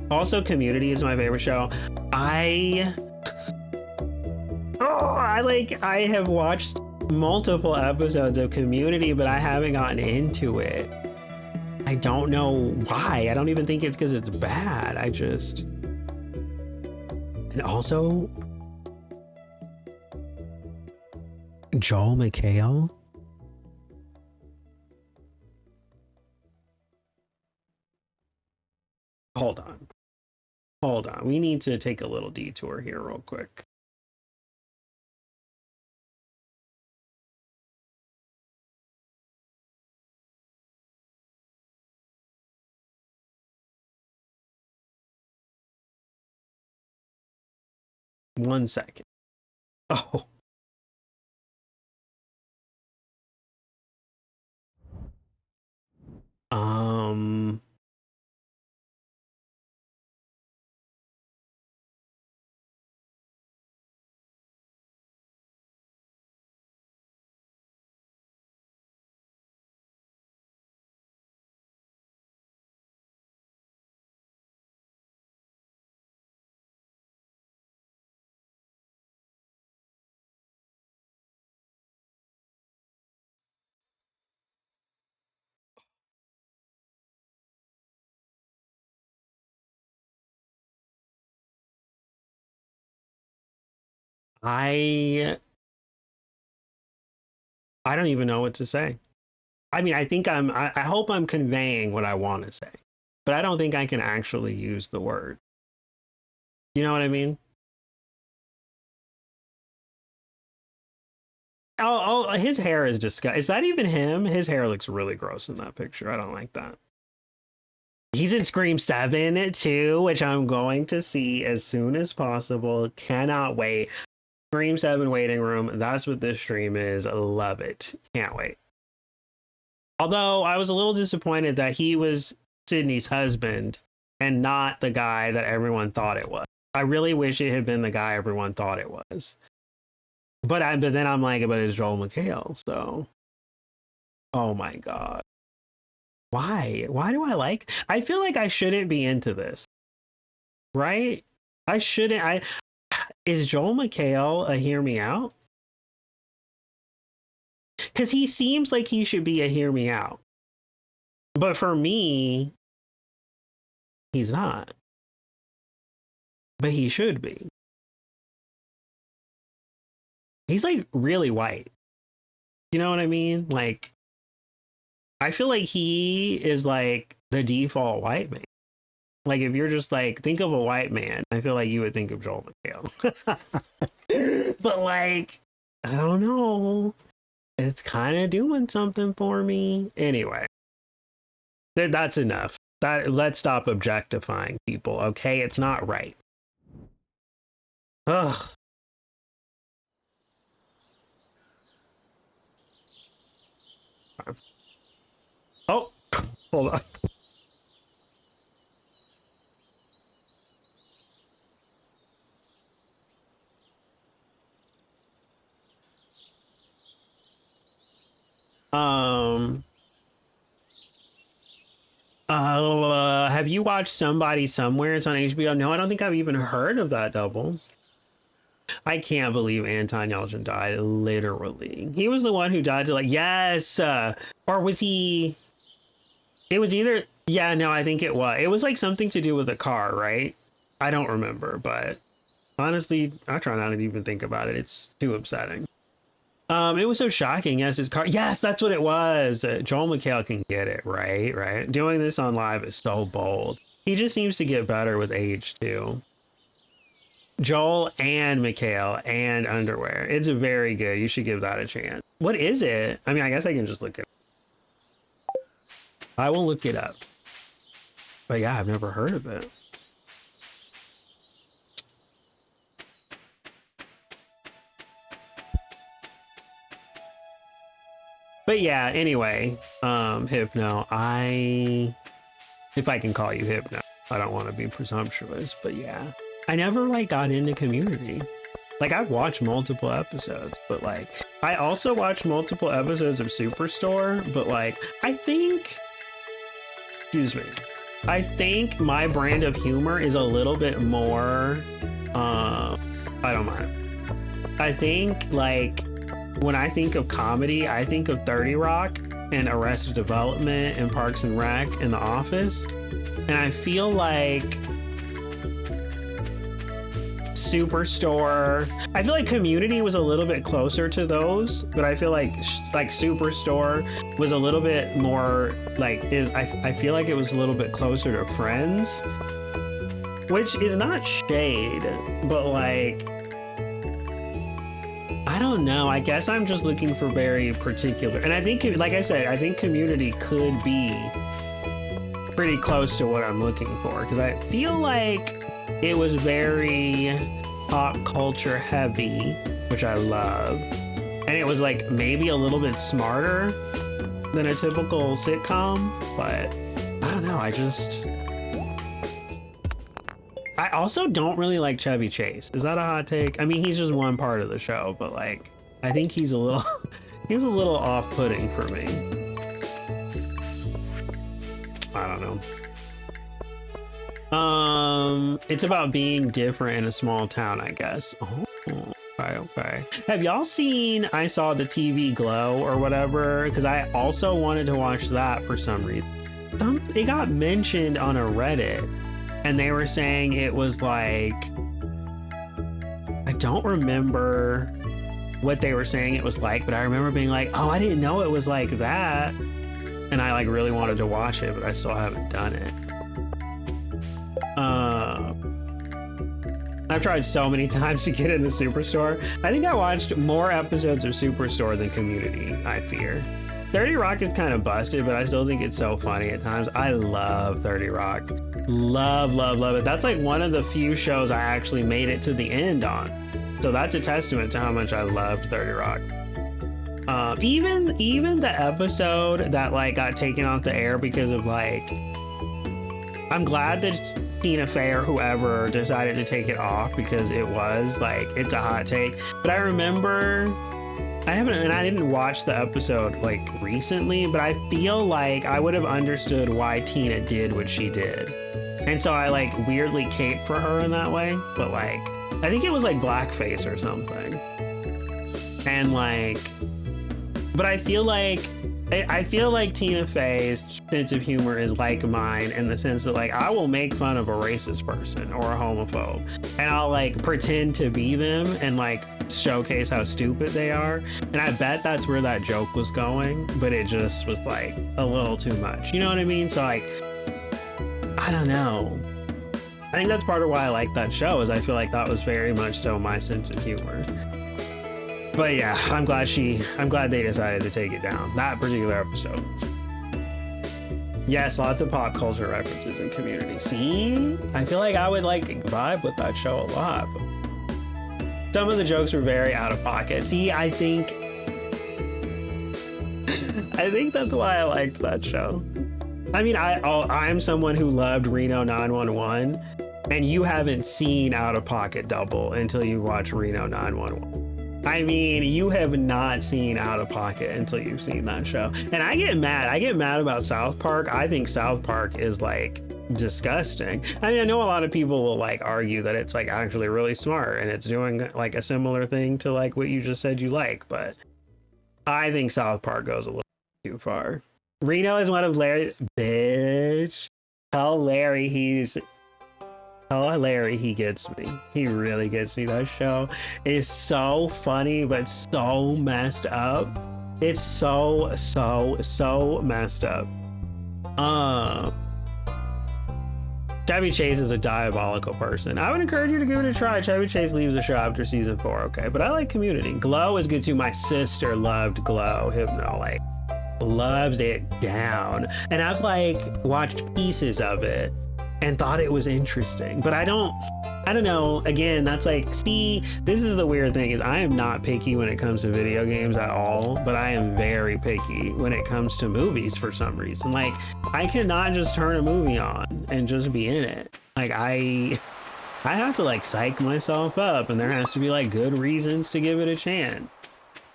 Also, Community is my favorite show. I have watched multiple episodes of Community, but I haven't gotten into it. I don't know why. I don't even think it's because it's bad. And also, Joel McHale. Hold on. We need to take a little detour here real quick. One second. Oh. I don't even know what to say. I mean, I hope I'm conveying what I want to say, but I don't think I can actually use the word. You know what I mean? Oh, his hair is disgusting. Is that even him? His hair looks really gross in that picture. I don't like that. He's in Scream 7 too, which I'm going to see as soon as possible. Cannot wait. Scream 7 waiting room. That's what this stream is. Love it. Can't wait. Although I was a little disappointed that he was Sydney's husband and not the guy that everyone thought it was. I really wish it had been the guy everyone thought it was. But then I'm like, but it's Joel McHale, so. Oh my God. Why? Why do I like? I feel like I shouldn't be into this. Right? I shouldn't. Is Joel McHale a hear me out? Because he seems like he should be a hear me out. But for me, he's not. But he should be. He's like really white. You know what I mean? Like, I feel like he is like the default white man. Like, if you're just like, think of a white man, I feel like you would think of Joel McHale. But like, I don't know. It's kind of doing something for me. Anyway, that's enough. Let's stop objectifying people, okay? It's not right. Ugh. Oh, hold on. Have you watched Somebody Somewhere? It's on HBO. No, I don't think I've even heard of that double. I can't believe Anton Yelchin died. Literally, he was the one who died to yes, or was he? It was either no, I think it was. It was like something to do with a car, right? I don't remember, but honestly, I try not to even think about it. It's too upsetting. It was so shocking. Yes, his car. Yes, that's what it was. Joel McHale can get it, right? Right. Doing this on live is so bold. He just seems to get better with age too. Joel and McHale and Underwear. It's very good. You should give that a chance. What is it? I mean, I guess I can just look it up. I will look it up. But yeah, I've never heard of it. But yeah, anyway, Hypno, if I can call you Hypno, I don't want to be presumptuous, but yeah, I never got into Community. I've watched multiple episodes, but I also watched multiple episodes of Superstore, but I think my brand of humor is a little bit more, I don't mind. I think when I think of comedy, I think of 30 Rock and Arrested Development and Parks and Rec and The Office. And I feel like Superstore, I feel like Community was a little bit closer to those, but I feel like Superstore was a little bit more I feel like it was a little bit closer to Friends, which is not shade, but I don't know. I guess I'm just looking for very particular. And I think, like I said, I think Community could be pretty close to what I'm looking for. Because I feel like it was very pop culture heavy, which I love. And it was maybe a little bit smarter than a typical sitcom. But I don't know. I also don't really like Chevy Chase. Is that a hot take? I mean, he's just one part of the show, but I think he's a little off-putting for me. I don't know. It's about being different in a small town, I guess. Oh, okay. Have y'all seen I Saw the TV Glow or whatever? Because I also wanted to watch that for some reason. It got mentioned on a Reddit. And they were saying it was I don't remember what they were saying it was but I remember being oh, I didn't know it was like that. And I really wanted to watch it, but I still haven't done it. I've tried so many times to get into Superstore. I think I watched more episodes of Superstore than Community, I fear. 30 Rock is kind of busted, but I still think it's so funny at times. I love 30 Rock. Love it. That's one of the few shows I actually made it to the end on. So that's a testament to how much I loved 30 Rock. Even the episode that got taken off the air because of I'm glad that Tina Fey or whoever decided to take it off, because it was it's a hot take. But I remember I didn't watch the episode recently, but I feel I would have understood why Tina did what she did. And so I weirdly caped for her in that way. But I think it was blackface or something. And but I feel like Tina Fey's sense of humor is like mine, in the sense that I will make fun of a racist person or a homophobe, and I'll pretend to be them and showcase how stupid they are. And I bet that's where that joke was going, but it just was a little too much. You know what I mean? So I don't know. I think that's part of why I like that show, is I feel like that was very much so my sense of humor. But yeah, I'm glad they decided to take it down, that particular episode. Yes, lots of pop culture references in Community. See? I feel like I would vibe with that show a lot. But some of the jokes were very out of pocket. See, I think that's why I liked that show. I mean, I'm someone who loved Reno 911, and you haven't seen Out of Pocket Double until you watch Reno 911. I mean, you have not seen Out of Pocket until you've seen that show. And I get mad. I get mad about South Park. I think South Park is like disgusting. I mean, I know a lot of people will like argue that it's like actually really smart and it's doing like a similar thing to like what you just said you like, but I think South Park goes a little too far. Reno is one of Larry. Bitch. Tell Larry he gets me. He really gets me. That show is so funny, but so messed up. It's so messed up. Chevy Chase is a diabolical person. I would encourage you to give it a try. Chevy Chase leaves the show after season 4, okay? But I like Community. Glow is good too. My sister loved Glow. Hypno, like, loves it down. And I've like watched pieces of it and thought it was interesting, but I don't know. Again, that's like, see, this is the weird thing is I am not picky when it comes to video games at all, but I am very picky when it comes to movies for some reason. Like, I cannot just turn a movie on and just be in it. Like, I have to like psych myself up, and there has to be like good reasons to give it a chance.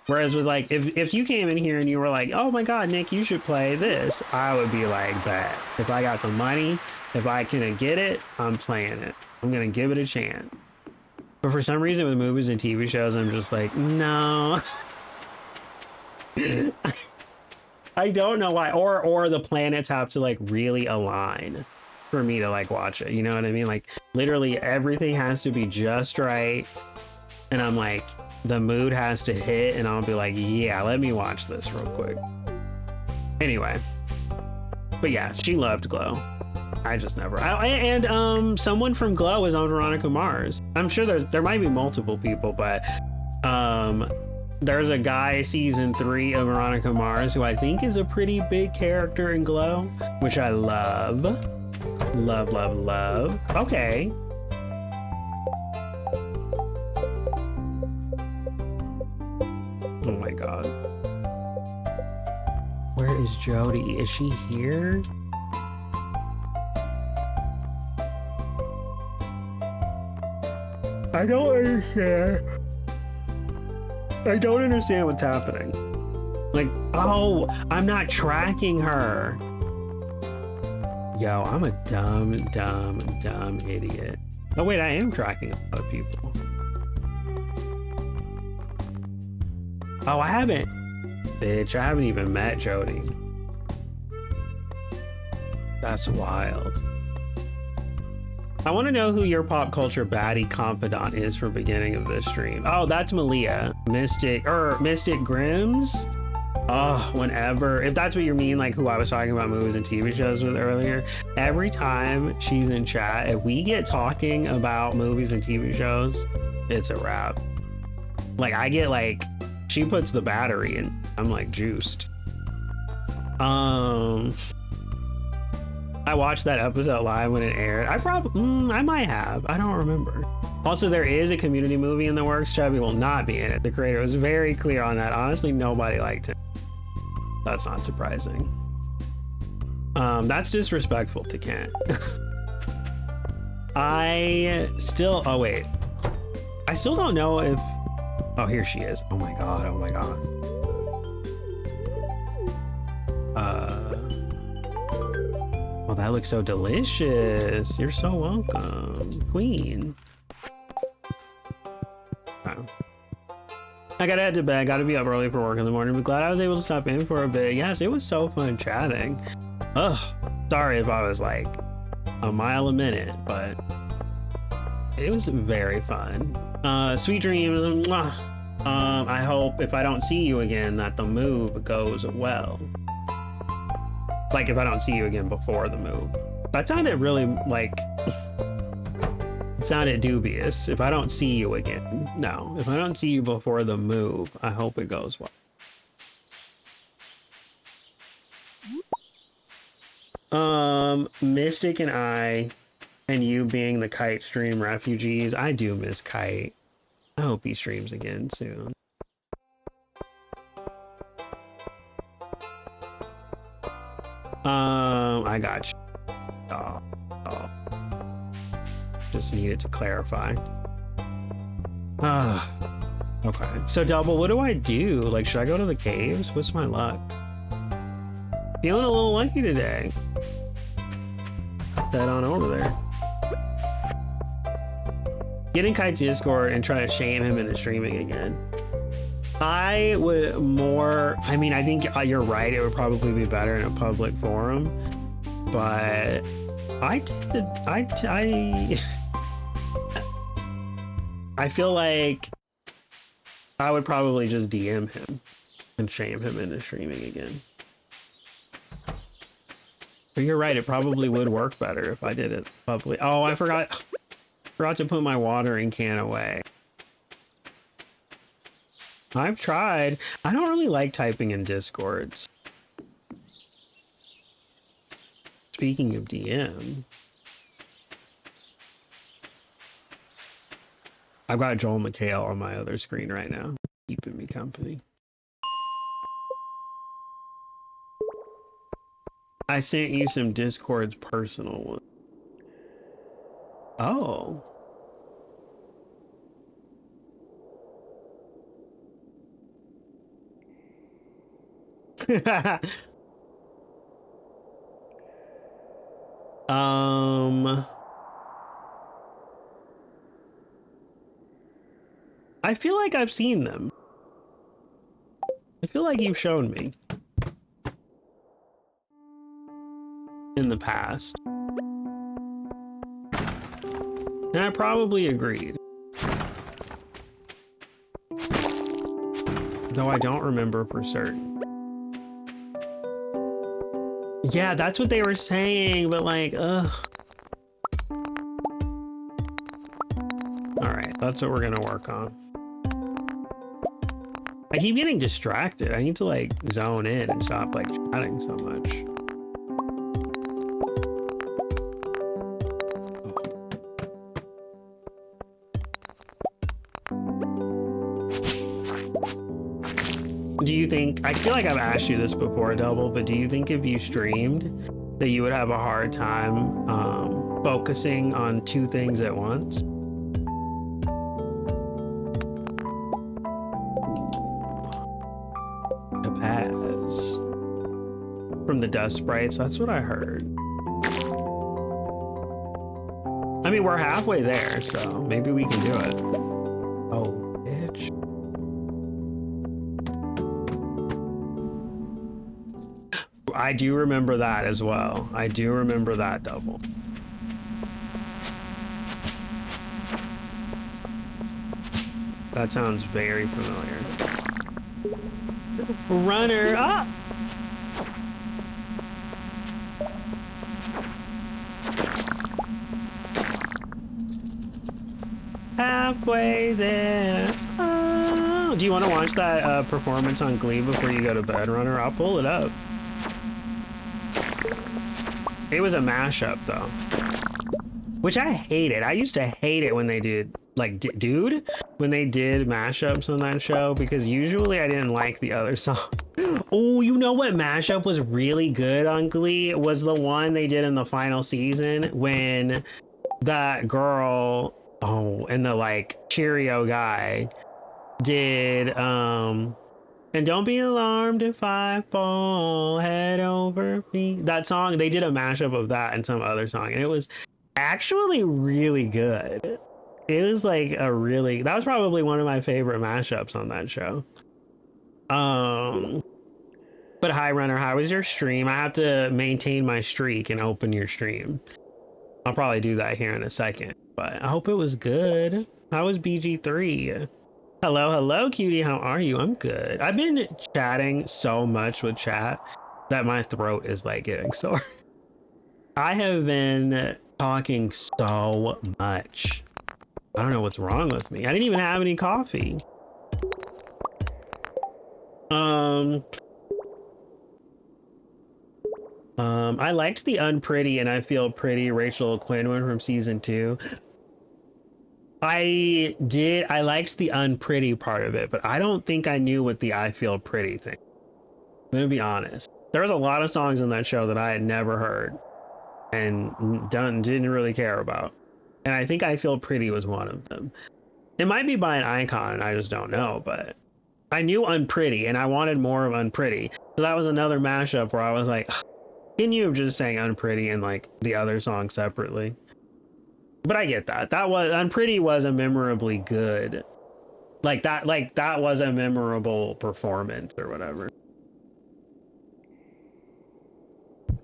Whereas with like, if you came in here and you were like, oh my God, Nick, you should play this, I would be like, bet. If I got the money, if I can get it, I'm playing it. I'm going to give it a chance. But for some reason with movies and TV shows, I'm just like, no. I don't know why. Or the planets have to like really align for me to like watch it. You know what I mean? Like literally everything has to be just right. And I'm like, the mood has to hit and I'll be like, yeah, let me watch this real quick. Anyway. But yeah, she loved Glow. I just never. And someone from Glow is on Veronica Mars. I'm sure there might be multiple people, but there's a guy season 3 of Veronica Mars who I think is a pretty big character in Glow, which I love. Love. Okay. Oh my God. Where is Jody? Is she here? I don't understand. I don't understand what's happening. Like, oh, I'm not tracking her. Yo, I'm a dumb idiot. Oh wait, I am tracking a lot of people. Oh, I haven't. Bitch, I haven't even met Jody. That's wild. I want to know who your pop culture baddie confidant is for beginning of this stream. Oh, that's Malia. Mystic Grims. Oh, whenever, if that's what you mean, like who I was talking about movies and TV shows with earlier, every time she's in chat, if we get talking about movies and TV shows, it's a wrap. Like I get like, she puts the battery in, I'm like juiced. I watched that episode live when it aired. I might have. I don't remember. Also, there is a Community movie in the works. Chevy will not be in it. The creator was very clear on that. Honestly, nobody liked him. That's not surprising. That's disrespectful to Kent. I still don't know if, oh, here she is. Oh my God. Oh, that looks so delicious. You're so welcome, Queen. Oh. I gotta head to bed. Gotta be up early for work in the morning. But glad I was able to stop in for a bit. Yes, it was so fun chatting. Ugh, sorry if I was like a mile a minute, but it was very fun. Sweet dreams. Mwah. I hope if I don't see you again that the move goes well. Like if I don't see you again before the move. That sounded really like, it sounded dubious. If I don't see you again. No, if I don't see you before the move, I hope it goes well. Mystic and I, and you being the Kite stream refugees, I do miss Kite. I hope he streams again soon. I got you. Oh. Just needed to clarify. Okay. So Double, what do I do? Like, should I go to the caves? What's my luck? Feeling a little lucky today. Head on over there. Get in Kite's Discord and try to shame him into streaming again. I would more, I mean, I think you're right. It would probably be better in a public forum, but I feel like I would probably just DM him and shame him into streaming again. But you're right. It probably would work better if I did it publicly. Oh, I forgot to put my watering can away. I've tried. I don't really like typing in Discords. Speaking of DM, I've got Joel McHale on my other screen right now, keeping me company. I sent you some Discord's personal one. Oh. I feel like I've seen them. I feel like you've shown me in the past. And I probably agreed. Though I don't remember for certain. Yeah, that's what they were saying, but like, ugh. All right, that's what we're gonna work on. I keep getting distracted. I need to like zone in and stop like chatting so much. Do you think, I feel like I've asked you this before, Double, but do you think if you streamed that you would have a hard time focusing on two things at once? Topaz. From the dust sprites, that's what I heard. I mean, we're halfway there, so maybe we can do it. Oh, bitch. I do remember that as well. I do remember that, Double. That sounds very familiar. Runner up! Halfway there. Oh. Do you want to watch that performance on Glee before you go to bed, Runner? I'll pull it up. It was a mashup though, which I hated. I used to hate it when they did like, dude, when they did mashups on that show, because usually I didn't like the other song. Oh, you know what mashup was really good on Glee? It was the one they did in the final season when that girl, oh, and the like Cheerio guy did, and don't be alarmed if I fall head over feet. That song, they did a mashup of that and some other song, and it was actually really good. It was like that was probably one of my favorite mashups on that show. But hi, Runner, how was your stream? I have to maintain my streak and open your stream. I'll probably do that here in a second, but I hope it was good. How was BG3? Hello, cutie. How are you? I'm good. I've been chatting so much with chat that my throat is like getting sore. I have been talking so much. I don't know what's wrong with me. I didn't even have any coffee. I liked the Unpretty and I Feel Pretty Rachel Quinn from season 2. I liked the Unpretty part of it, but I don't think I knew what the I Feel Pretty thing. I'm gonna be honest. There was a lot of songs on that show that I had never heard and didn't really care about. And I think I Feel Pretty was one of them. It might be by an icon, and I just don't know, but I knew Unpretty, and I wanted more of Unpretty. So that was another mashup where I was like, can you just sang Unpretty and like the other song separately? But I get that. That was Unpretty was a memorably good, like that was a memorable performance or whatever.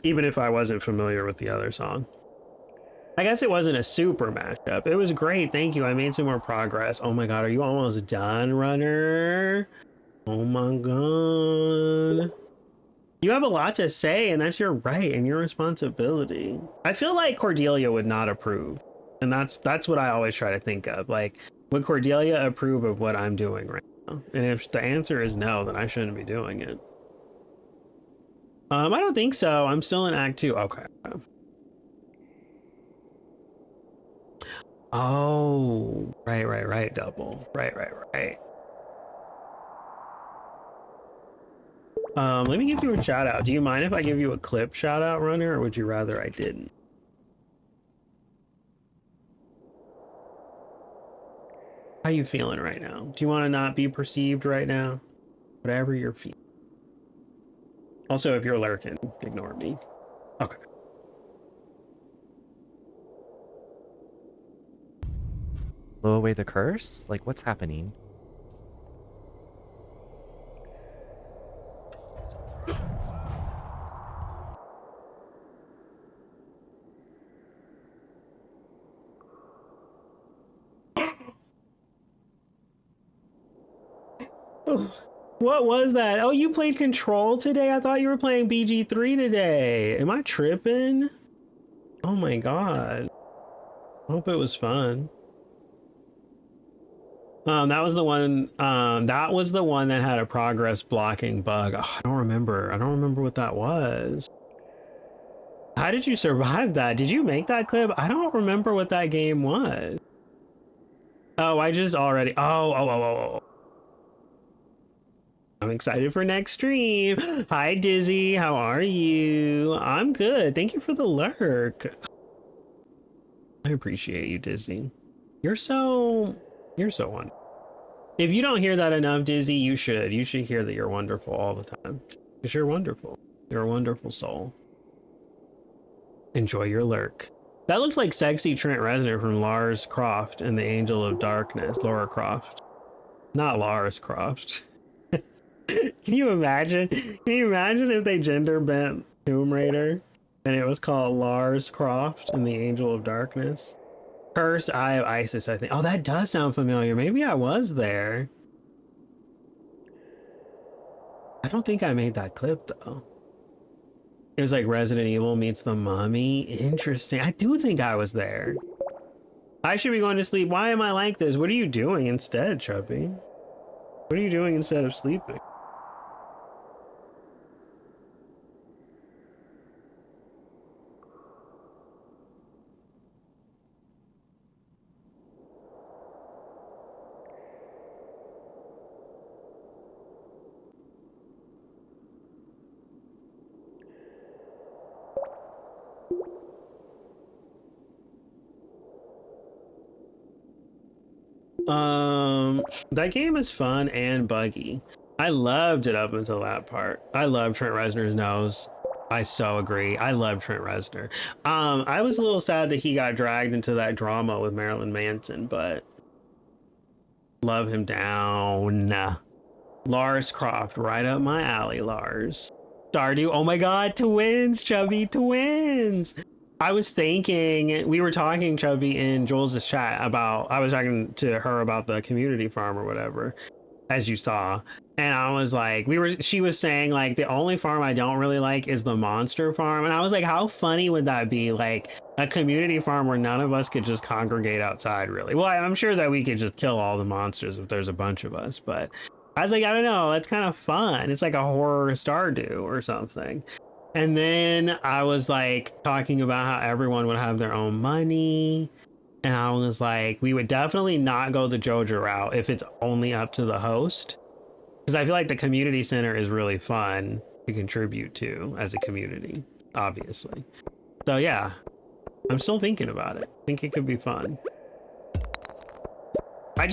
Even if I wasn't familiar with the other song. I guess it wasn't a super mashup. It was great. Thank you. I made some more progress. Oh my God. Are you almost done, runner? Oh my God. You have a lot to say, and that's your right and your responsibility. I feel like Cordelia would not approve. And that's what I always try to think of. Like, would Cordelia approve of what I'm doing right now? And if the answer is no, then I shouldn't be doing it. I don't think so. I'm still in Act 2. Okay. Oh, right, double. Right. Let me give you a shout out. Do you mind if I give you a clip shout out, runner, or would you rather I didn't? How you feeling right now? Do you want to not be perceived right now? Whatever you're feeling. Also, if you're lurking, ignore me. Okay. Blow away the curse? Like, what's happening? What was that? Oh, you played Control today? I thought you were playing BG3 today. Am I tripping? Oh my God. Hope it was fun. That was the one that had a progress blocking bug. Oh, I don't remember what that was. How did you survive that? Did you make that clip? I don't remember what that game was. Oh, I just already. Oh. I'm excited for next stream. Hi, Dizzy. How are you? I'm good. Thank you for the lurk. I appreciate you, Dizzy. You're so wonderful. If you don't hear that enough, Dizzy, you should. You should hear that you're wonderful all the time. Because you're wonderful. You're a wonderful soul. Enjoy your lurk. That looks like sexy Trent Reznor from Lars Croft and the Angel of Darkness. Laura Croft. Not Lars Croft. Can you imagine if they gender bent Tomb Raider and it was called Lars Croft and the Angel of Darkness? Curse, Eye of Isis, I think. Oh, that does sound familiar. Maybe I was there. I don't think I made that clip though. It was like Resident Evil meets the Mummy. Interesting. I do think I was there. I should be going to sleep. Why am I like this? What are you doing instead, Chubby? What are you doing instead of sleeping? That game is fun and buggy. I loved it up until that part. I love Trent Reznor's nose. I so agree. I love Trent Reznor. I was a little sad that he got dragged into that drama with Marilyn Manson, but love him down. Lars Croft, right up my alley, Lars. Stardew, oh my God, twins, Chubby, twins. I was thinking, we were talking, Chubby, in Jules' chat about, I was talking to her about the community farm or whatever, as you saw. And I was like, she was saying like, the only farm I don't really like is the monster farm. And I was like, how funny would that be? Like a community farm where none of us could just congregate outside, really. Well, I'm sure that we could just kill all the monsters if there's a bunch of us, but I was like, I don't know, that's kind of fun. It's like a horror Stardew or something. And then I was like talking about how everyone would have their own money. And I was like, we would definitely not go the Joja route if it's only up to the host. Because I feel like the community center is really fun to contribute to as a community, obviously. So yeah, I'm still thinking about it. I think it could be fun. I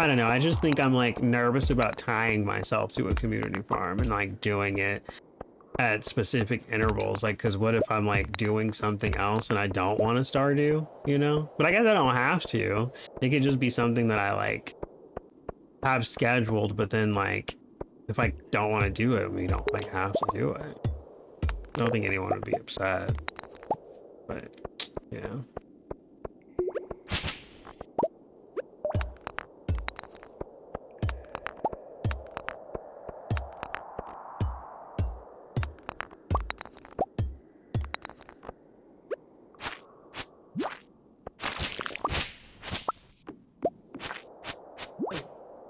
don't know. I just think I'm like nervous about tying myself to a community farm and like doing it at specific intervals. Like, cause what if I'm like doing something else and I don't want to Stardew, you know? But I guess I don't have to. It could just be something that I like have scheduled, but then like, if I don't want to do it, we don't like have to do it. I don't think anyone would be upset, but yeah.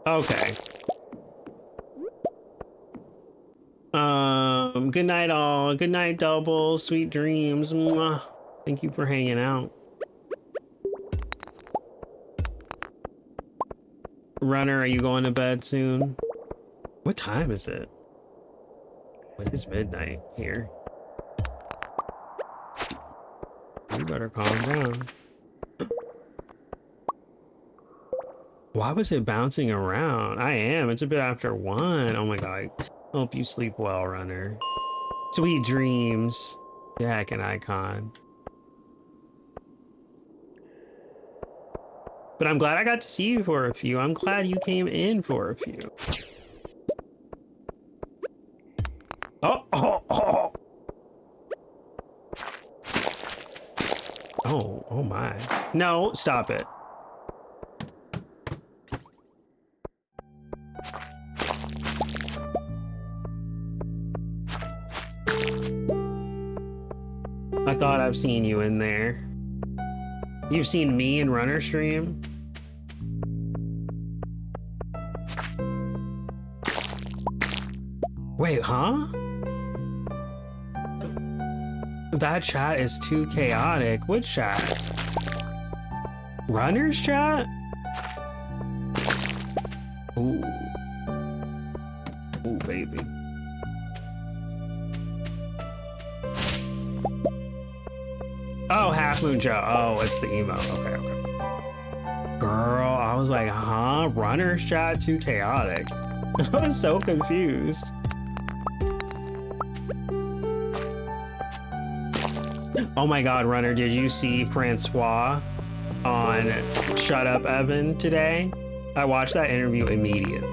Okay. Good night all. Good night, Double. Sweet dreams. Mwah. Thank you for hanging out. Runner, are you going to bed soon? What time is it? It is midnight here. You better calm down. Why was it bouncing around? I am. It's a bit after 1. Oh my god. Hope you sleep well, Runner. Sweet dreams. Jack and Icon. But I'm glad I got to see you for a few. I'm glad you came in for a few. Oh, oh, oh. Oh, oh my. No, stop it. I thought I've seen you in there. You've seen me in Runner stream? Wait, huh? That chat is too chaotic. Which chat? Runner's chat? Ooh. Ooh, baby. Oh, Half Moon Joe. Oh, it's the emo. Okay, okay. Girl, I was like, huh? Runner's chat too chaotic. I was so confused. Oh my god, Runner, did you see Francois on Shut Up Evan today? I watched that interview immediately.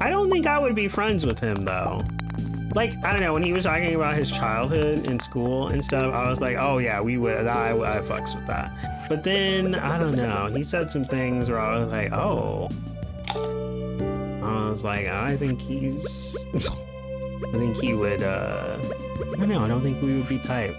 I don't think I would be friends with him though. Like, I don't know, when he was talking about his childhood in school and stuff, I was like, oh yeah, we would, I fucks with that. But then, I don't know, he said some things where I was like, oh. I was like, I think he's, I think he would, I don't know, I don't think we would be type.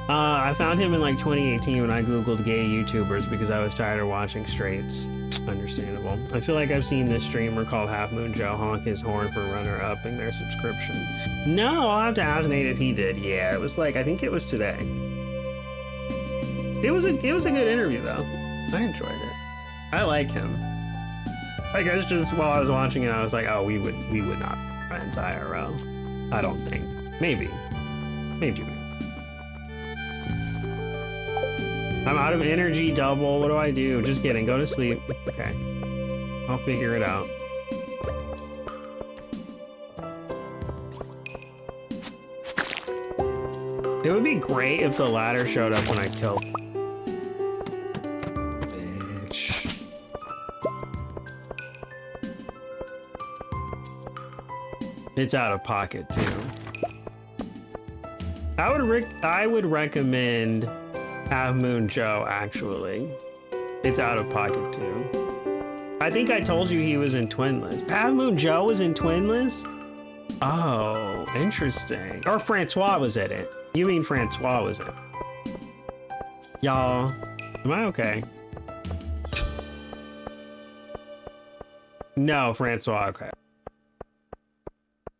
I found him in like 2018 when I googled gay YouTubers because I was tired of watching straights. Understandable. I feel like I've seen this streamer called Half Moon Joe honk his horn for Runner upping their subscription. No, I'll have to ask Nate if he did. Yeah, it was like, I think it was today. It was a good interview though. I enjoyed it. I like him. I guess just while I was watching it, I was like, oh, we would not be friends IRL. I don't think. Maybe. Maybe. I'm out of energy, Double. What do I do? Just kidding. Go to sleep. Okay. I'll figure it out. It would be great if the ladder showed up when I killed. Bitch. It's out of pocket too. I would recommend Half Moon Joe, actually. It's out of pocket too. I think I told you he was in Twinless. Half Moon Joe was in Twinless? Oh, interesting. Or Francois was in it. You mean Francois was in it. Y'all, am I okay? No, Francois, okay.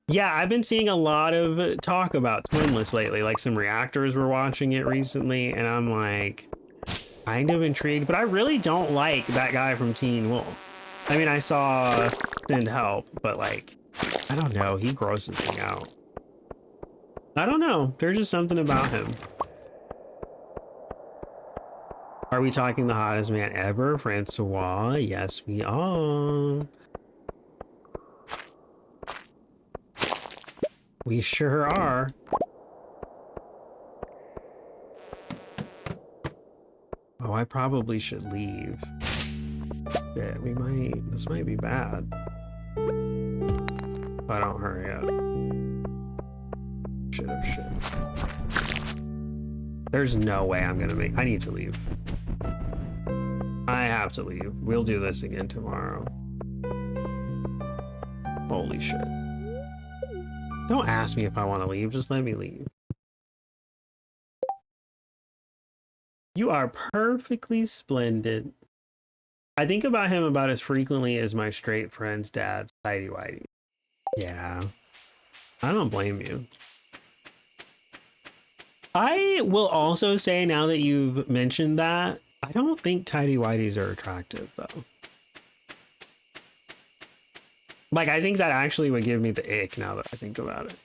Yeah, I've been seeing a lot of talk about Twinless lately. Like some reactors were watching it recently, and I'm like, kind of intrigued. But I really don't like that guy from Teen Wolf. I mean, I saw Send Help, but like, I don't know. He grosses me out. I don't know. There's just something about him. Are we talking the hottest man ever, Francois? Yes, we are. We sure are. Oh, I probably should leave. Yeah, this might be bad. If I don't hurry up. Shit. There's no way I'm gonna I need to leave. I have to leave. We'll do this again tomorrow. Holy shit. Don't ask me if I want to leave, just let me leave. You are perfectly splendid. I think about him about as frequently as my straight friend's dad's tidy whitey. Yeah. I don't blame you. I will also say, now that you've mentioned that, I don't think tidy whities are attractive though. Like, I think that actually would give me the ick now that I think about it.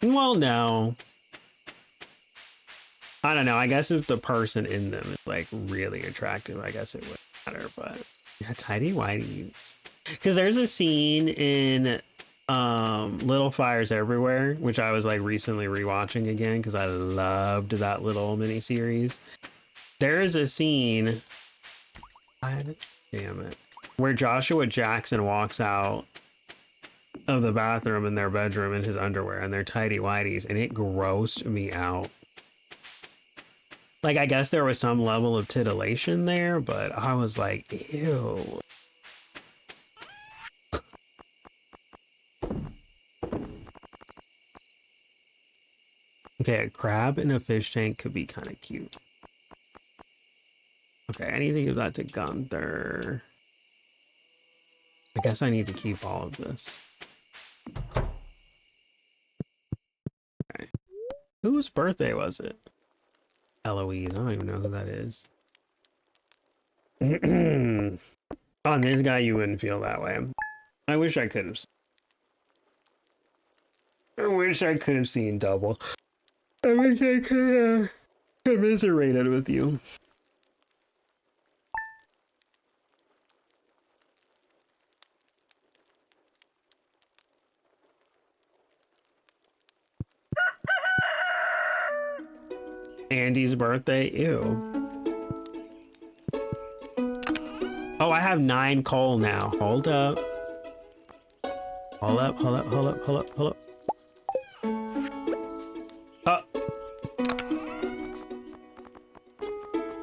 Well, no. I don't know. I guess if the person in them is like really attractive, I guess it would matter. But yeah, tidy whities. Because there's a scene in Little Fires Everywhere, which I was like recently rewatching again because I loved that little miniseries. There is a scene, God damn it, where Joshua Jackson walks out of the bathroom in their bedroom in his underwear and their tidy whities, and it grossed me out. Like, I guess there was some level of titillation there, but I was like, ew. Okay, a crab in a fish tank could be kind of cute. Okay, I need to give that to Gunther. I guess I need to keep all of this. Okay. Whose birthday was it? Eloise. I don't even know who that is. On this guy, you wouldn't feel that way. I wish I could have. I wish I could have seen double. I wish I could have commiserated with you. Andy's birthday? Ew. Oh, I have 9 coal now. Hold up. Hold up, hold up, hold up, hold up, hold up.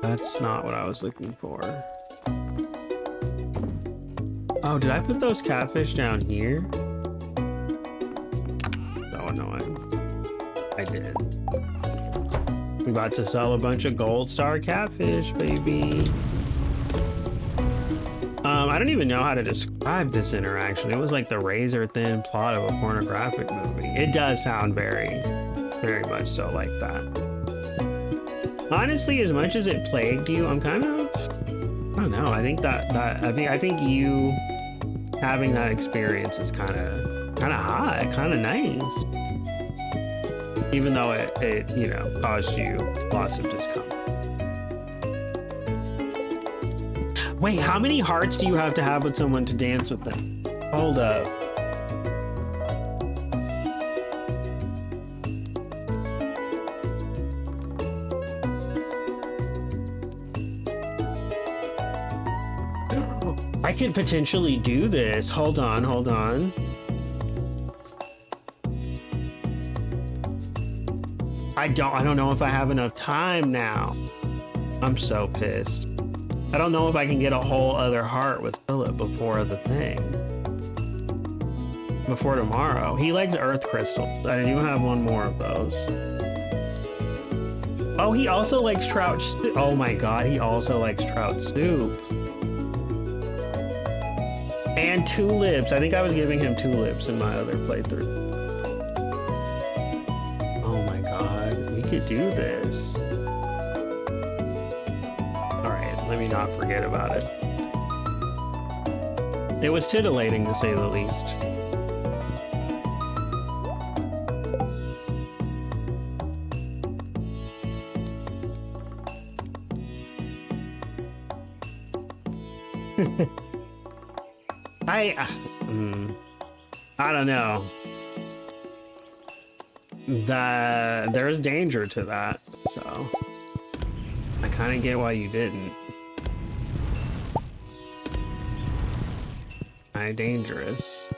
That's not what I was looking for. Oh, did I put those catfish down here? So annoying. I did. We about to sell a bunch of gold star catfish, baby. I don't even know how to describe this interaction. It was like the razor thin plot of a pornographic movie. It does sound very, very much so like that. Honestly, as much as it plagued you, I'm kind of, I don't know. I think I think you having that experience is kind of hot, kind of nice. Even though it, you know, caused you lots of discomfort. Wait, how many hearts do you have to have with someone to dance with them? Hold up. I could potentially do this. Hold on, hold on. I don't know if I have enough time now. I'm so pissed. I don't know if I can get a whole other heart with Philip before the thing. Before tomorrow. He likes earth crystals. I do have one more of those. Oh, he also likes trout soup. Oh my god, he also likes trout soup. And tulips. I think I was giving him tulips in my other playthrough. Oh my god, we could do this. Let me not forget about it. It was titillating, to say the least. I don't know. There's danger to that, so I kind of get why you didn't. Kind of dangerous.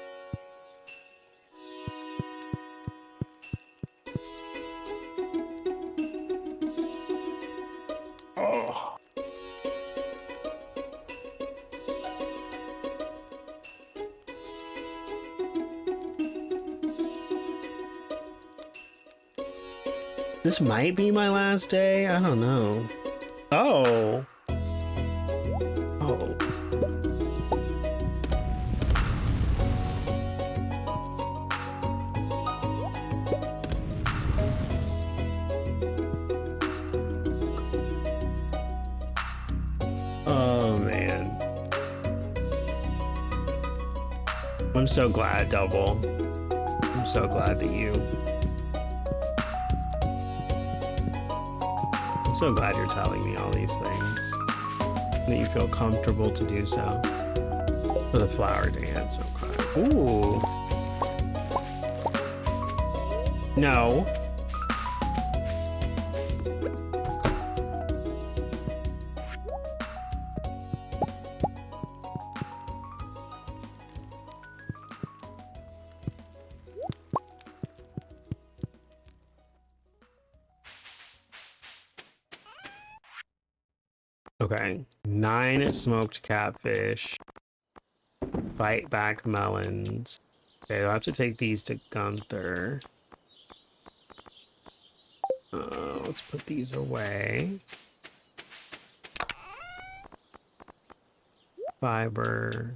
Oh. This might be my last day. I don't know. Oh. Oh. Oh, man. I'm so glad, Double. I'm so glad that you... I'm so glad you're telling me all these things. That you feel comfortable to do so. For the flower dance, okay. Ooh. No. Okay, 9 smoked catfish, bite back melons. Okay, I'll have to take these to Gunther. Let's put these away. Fiber.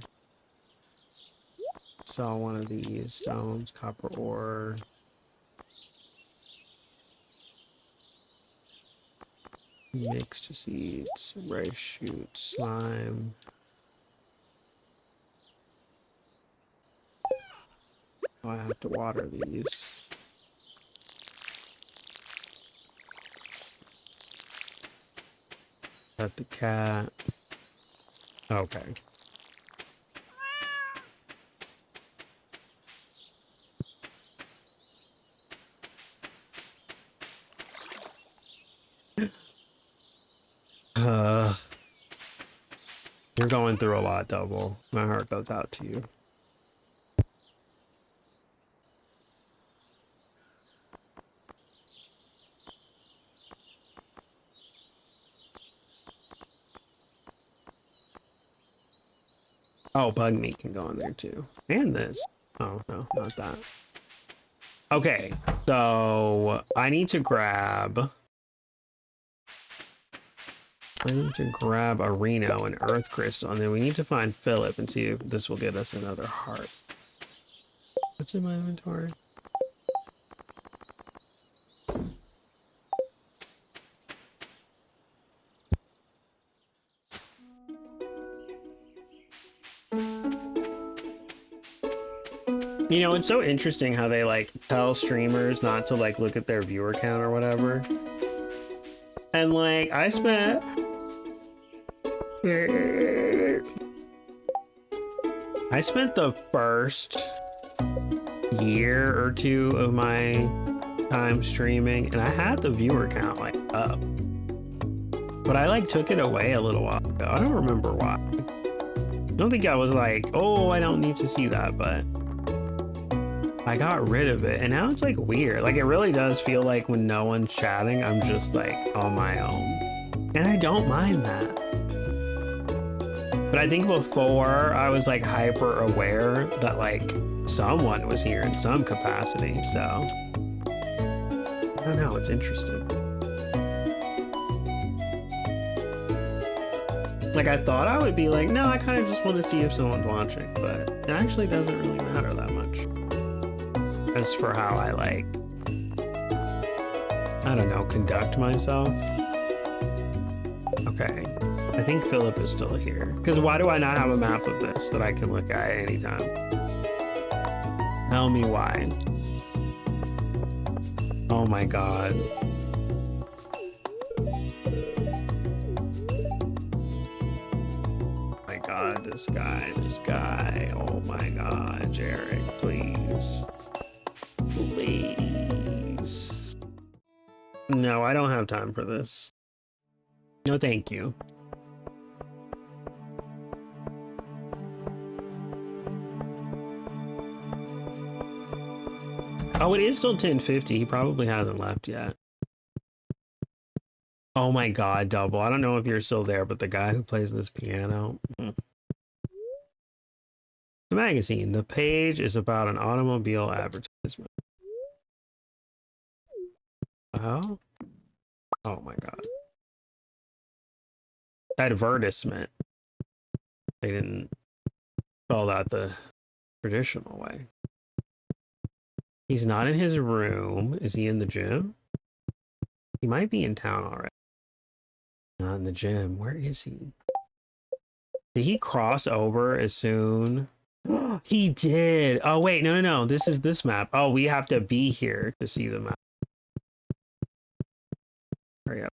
Saw one of these stones, copper ore. Mixed seeds, rice shoots, slime. Oh, I have to water these. Pet the cat. Okay. You're going through a lot, Double. My heart goes out to you. Oh, bug meat can go in there too. And this. Oh, no, not that. Okay, so I need to grab... a Reno and Earth Crystal, and then we need to find Philip and see if this will get us another heart. What's in my inventory? You know, it's so interesting how they like tell streamers not to like look at their viewer count or whatever. And like I spent the first year or two of my time streaming and I had the viewer count like up. But I like took it away a little while ago. I don't remember why. I don't think I was like, oh, I don't need to see that, but I got rid of it and now it's like weird. Like it really does feel like when no one's chatting, I'm just like on my own. And I don't mind that. But I think before I was like hyper aware that like someone was here in some capacity. So I don't know, it's interesting. Like I thought I would be like, no, I kind of just want to see if someone's watching, but it actually doesn't really matter that much. As for how I like, I don't know, conduct myself. Okay, I think Philip is still here. Because why do I not have a map of this that I can look at anytime? Tell me why. Oh my god. Oh my god. god, this guy. Oh my god, Jarek, please. Please. No, I don't have time for this. No, thank you. Oh, it is still 10:50. He probably hasn't left yet. Oh my god, Double. I don't know if you're still there, but the guy who plays this piano. The magazine. The page is about an automobile advertisement. Oh? Oh my god. Advertisement. They didn't spell that the traditional way. He's not in his room. Is he in the gym? He might be in town already. Not in the gym. Where is he? Did he cross over as soon? He did. Oh, wait. No. This is this map. Oh, we have to be here to see the map. Hurry up.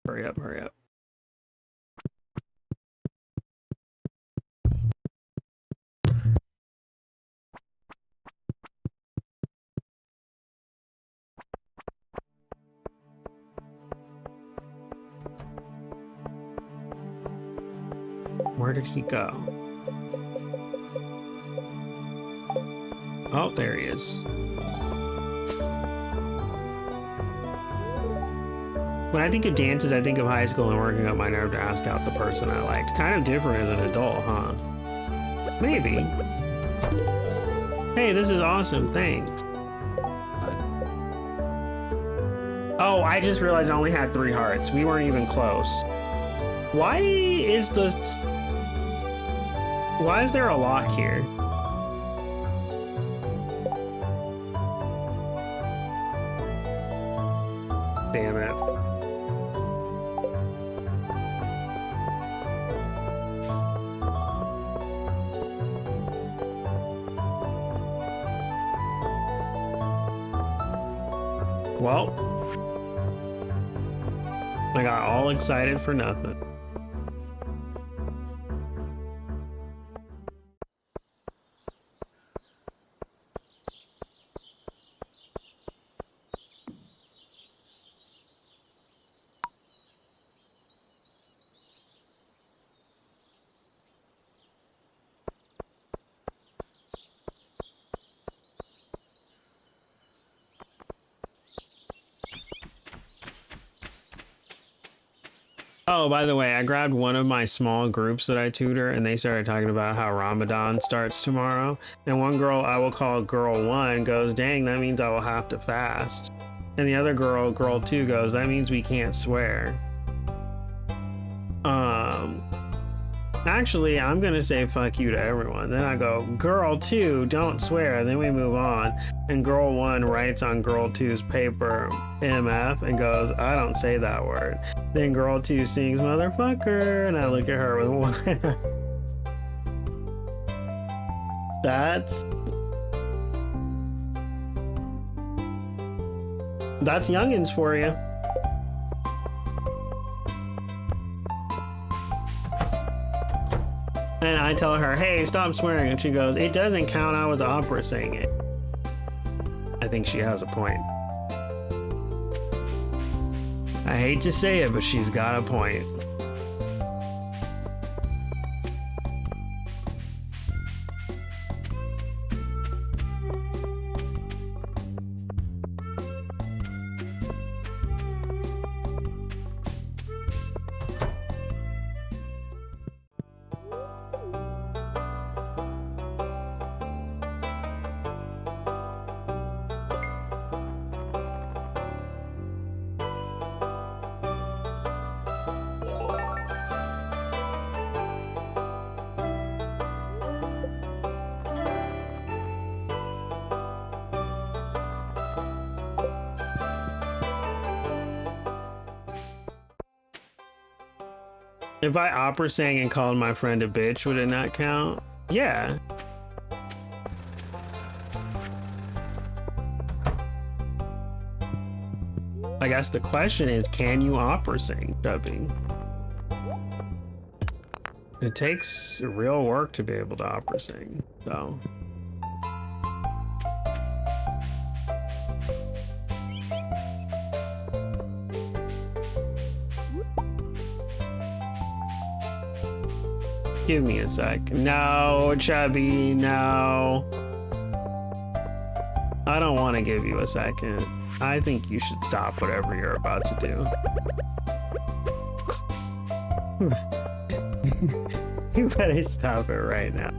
Where did he go? Oh, there he is. When I think of dances, I think of high school and working up my nerve to ask out the person I liked. Kind of different as an adult, huh? Maybe. Hey, this is awesome. Thanks. Oh, I just realized I only had 3 hearts. We weren't even close. Why is there a lock here? Damn it. Well, I got all excited for nothing. Oh, by the way, I grabbed one of my small groups that I tutor, and they started talking about how Ramadan starts tomorrow. And one girl I will call Girl 1 goes, dang, that means I will have to fast. And the other girl, Girl 2, goes, that means we can't swear. Actually, I'm gonna say fuck you to everyone. Then I go, Girl 2, don't swear. Then we move on. And Girl 1 writes on Girl 2's paper, MF, and goes, I don't say that word. Then Girl 2 sings motherfucker, and I look at her with one. That's youngins for you. And I tell her, hey, stop swearing. And she goes, it doesn't count. I was opera singing. I think she has a point. I hate to say it, but she's got a point. If I opera sang and called my friend a bitch, would it not count? Yeah. I guess the question is, can you opera sing, Chubby? It takes real work to be able to opera sing, so. Give me a sec. No, Chubby, no. I don't want to give you a second. I think you should stop whatever you're about to do. You better stop it right now.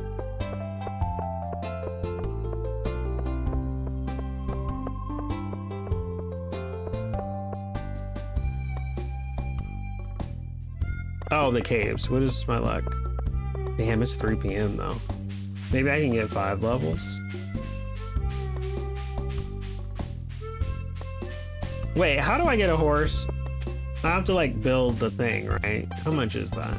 Oh, the caves. What is my luck? Damn, it's 3 p.m. though. Maybe I can get 5 levels. Wait, how do I get a horse? I have to like build the thing, right? How much is that?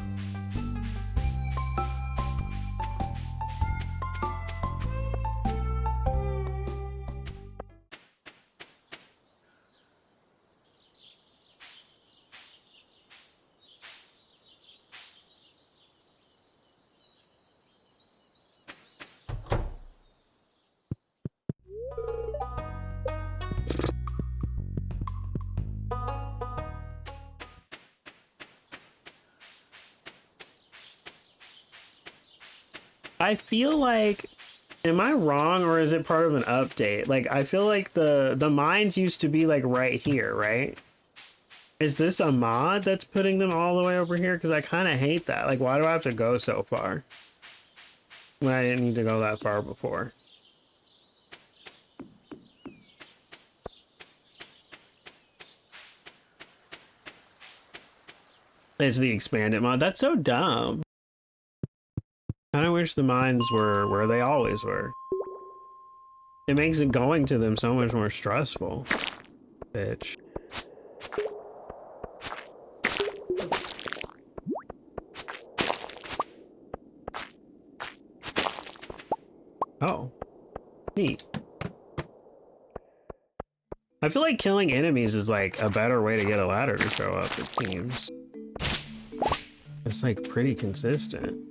I feel like, am I wrong or is it part of an update? Like, I feel like the mines used to be like right here, right? Is this a mod that's putting them all the way over here? Because I kind of hate that. Like, why do I have to go so far when I didn't need to go that far before? It's the expanded mod. That's so dumb. I wish the mines were where they always were. It makes it going to them so much more stressful. Bitch. Oh. Neat. I feel like killing enemies is like a better way to get a ladder to show up, it seems. It's like pretty consistent.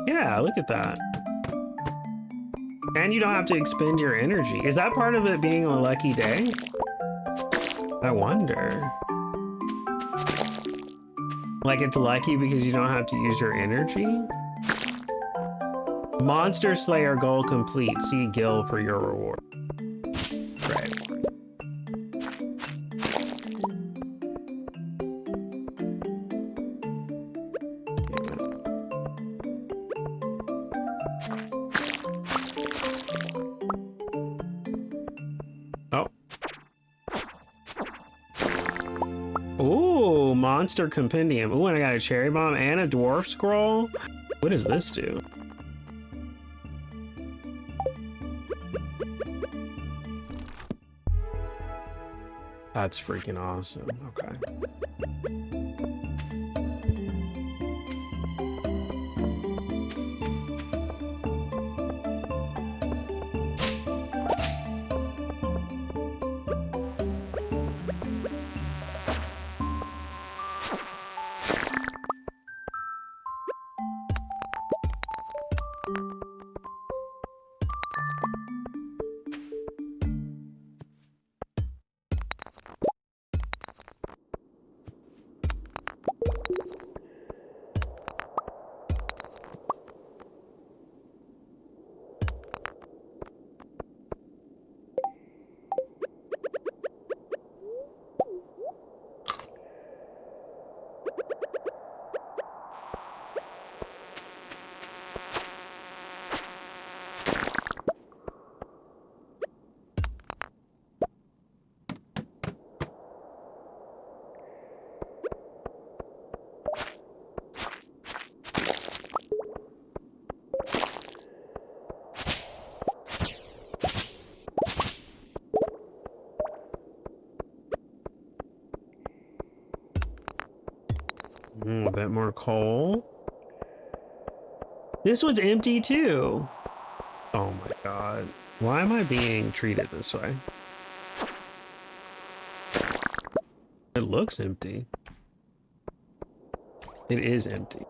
Yeah, look at that. And you don't have to expend your energy. Is that part of it being a lucky day? I wonder. Like it's lucky because you don't have to use your energy? Monster Slayer goal complete. See Gil for your reward. Right. Oh. Ooh, monster compendium. Ooh, and I got a cherry bomb and a dwarf scroll. What does this do? That's freaking awesome. Okay. A bit more coal. This one's empty too. Oh my god. Why am I being treated this way? It looks empty. It is empty.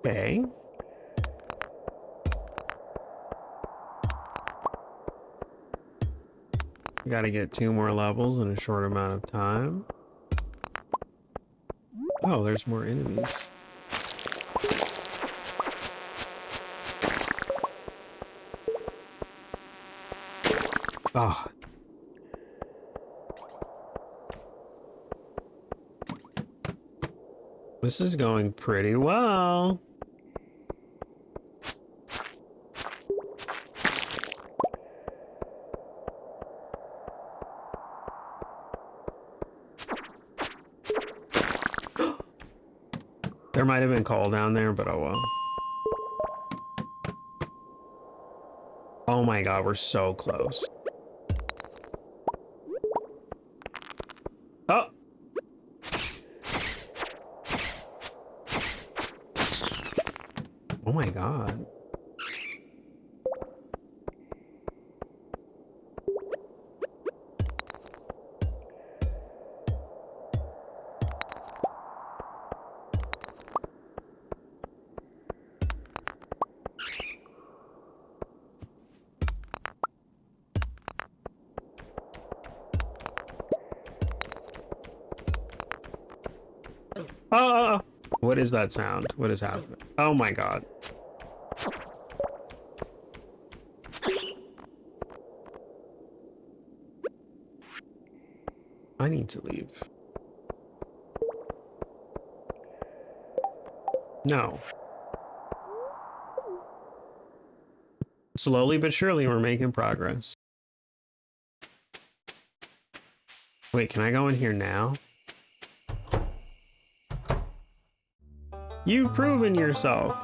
Okay. Gotta get 2 more levels in a short amount of time. Oh, there's more enemies. Oh. This is going pretty well. There might have been coal down there, but oh well. Oh my god, we're so close. Oh! Oh my god. Oh, what is that sound? What is happening? Oh my god. I need to leave. No. Slowly but surely, we're making progress. Wait, can I go in here now? You've proven yourself.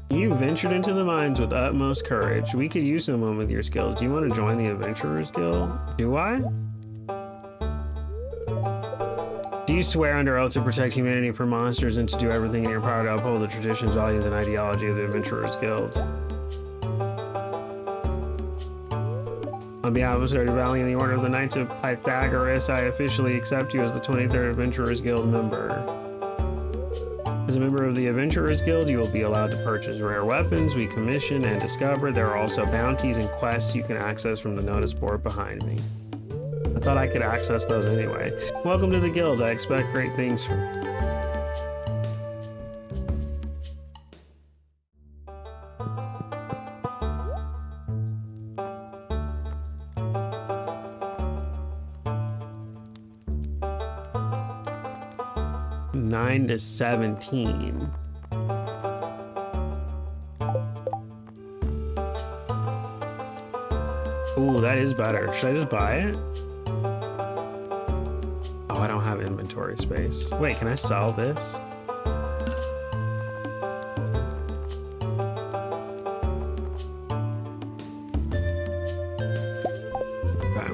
You ventured into the mines with utmost courage. We could use someone with your skills. Do you want to join the Adventurers Guild? Do I? Do you swear under oath to protect humanity from monsters and to do everything in your power to uphold the traditions, values, and ideology of the Adventurers Guild? On behalf of Stardew Valley and the Order of the Knights of Pythagoras, I officially accept you as the 23rd Adventurers Guild member. As a member of the Adventurers Guild, you will be allowed to purchase rare weapons we commission and discover. There are also bounties and quests you can access from the notice board behind me. I thought I could access those anyway. Welcome to the guild. I expect great things from you. Nine to 17. Ooh, that is better. Should I just buy it? Oh, I don't have inventory space. Wait, can I sell this? Okay.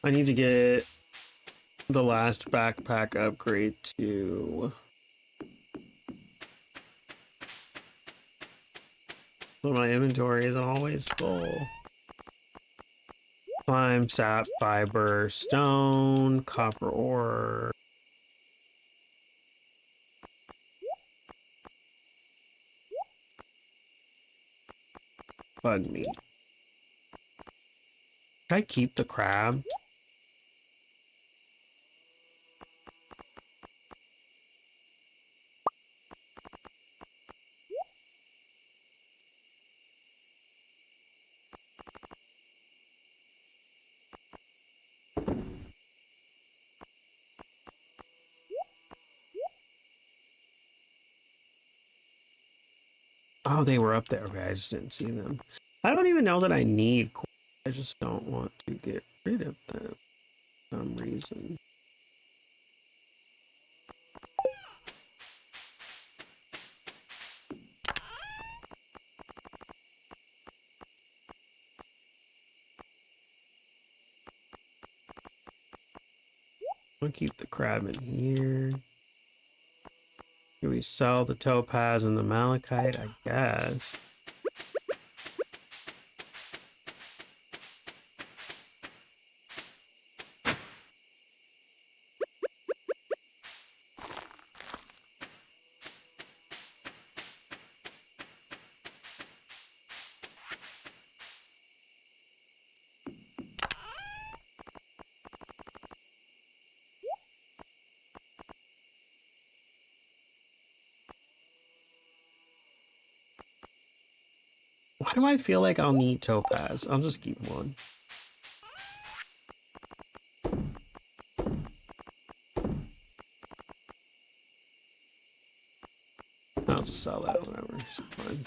I need to get the last backpack upgrade to... So my inventory is always full. Slime, sap, fiber, stone, copper ore. bug meat. Should I keep the crab? Oh, they were up there. Okay, I just didn't see them. I don't even know that I need corn. I just don't want to get rid of them for some reason. I'll keep the crab in here. Can we sell the topaz and the malachite? I guess. Why do I feel like I'll need topaz? I'll just keep one. I'll just sell that, whatever. It's fine.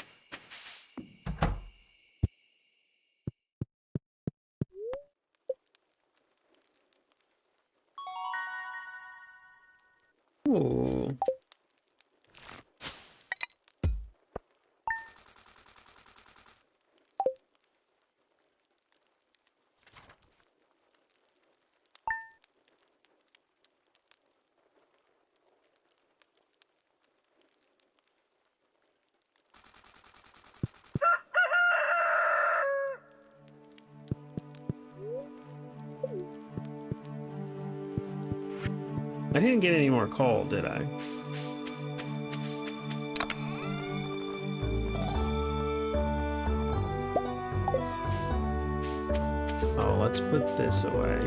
Ooh. I didn't get any more coal, did I? Oh, let's put this away.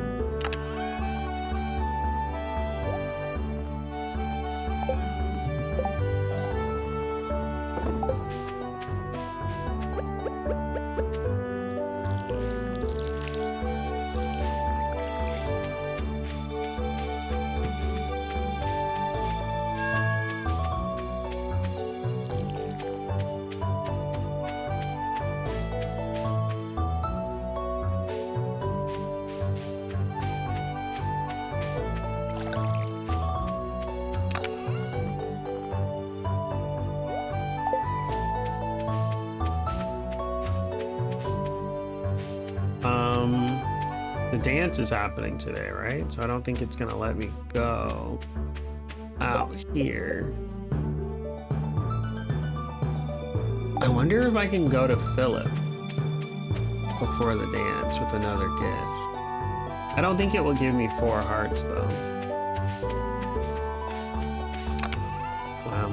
The dance is happening today, right? So I don't think it's gonna let me go out here. I wonder if I can go to Philip before the dance with another gift. I don't think it will give me 4 hearts though.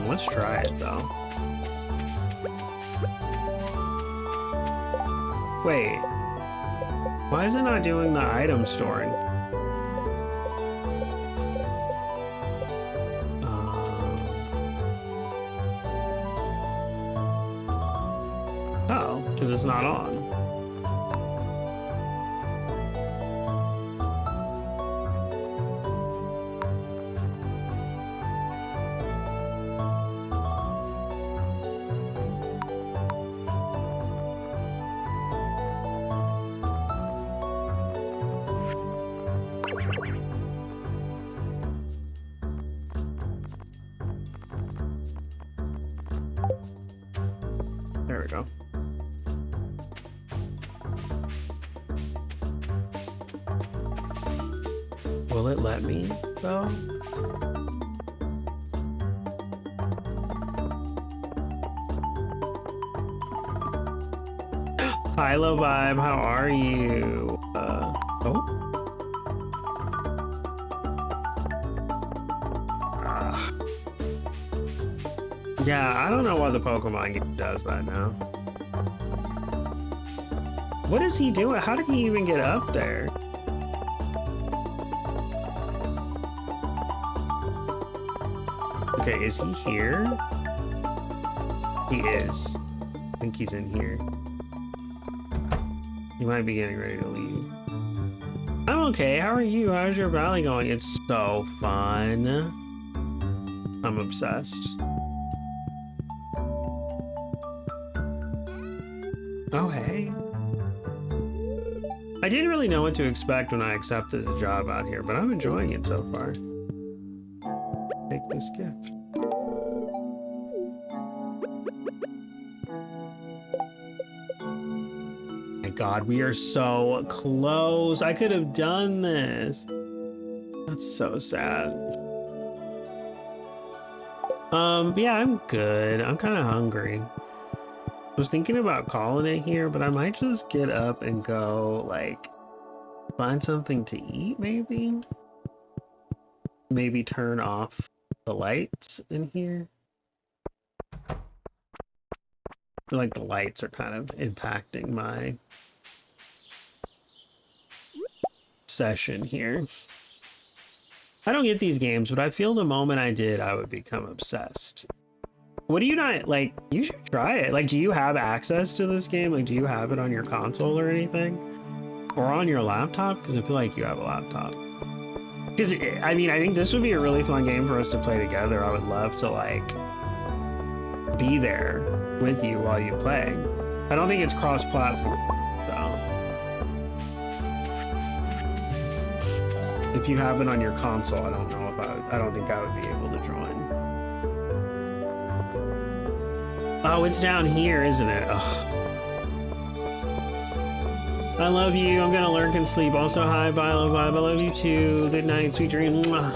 Let's try it though. Wait. Why is it not doing the item storing? Oh, because it's not on. There we go. Will it let me, though? Hi, Low Vibe, how are you? Oh? Yeah, I don't know why the Pokemon game does that now. What is he doing? How did he even get up there? Okay, is he here? He is. I think he's in here. He might be getting ready to leave. I'm okay. How are you? How's your valley going? It's so fun. I'm obsessed. Oh, hey. I didn't really know what to expect when I accepted the job out here, but I'm enjoying it so far. Take this gift. My God, we are so close. I could have done this. That's so sad. Yeah, I'm good. I'm kind of hungry. I was thinking about calling it here, but I might just get up and go, like, find something to eat, maybe? Maybe turn off the lights in here. I feel like the lights are kind of impacting my session here. I don't get these games, but I feel the moment I did, I would become obsessed. What do you not, like, you should try it. Like, do you have access to this game? Like, do you have it on your console or anything? Or on your laptop? Because I feel like you have a laptop. Because, I mean, I think this would be a really fun game for us to play together. I would love to, like, be there with you while you play. I don't think it's cross-platform, though. If you have it on your console, I don't know about it. I don't think I would be able to join. Oh, it's down here, isn't it? Ugh. I love you. I'm gonna lurk and sleep. Also, hi, bye, love, vibe. I love you too. Good night, sweet dream. Mwah.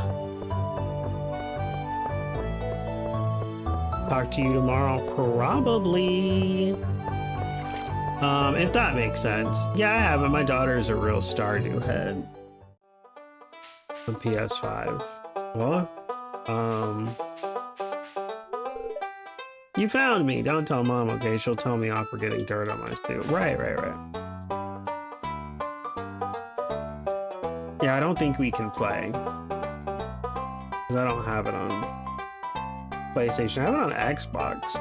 Talk to you tomorrow, probably. If that makes sense. Yeah, I have it. My daughter is a real Stardew head. On PS5. What? You found me. Don't tell mom, okay? She'll tell me off for getting dirt on my suit. Right. Yeah, I don't think we can play. Because I don't have it on PlayStation. I have it on Xbox.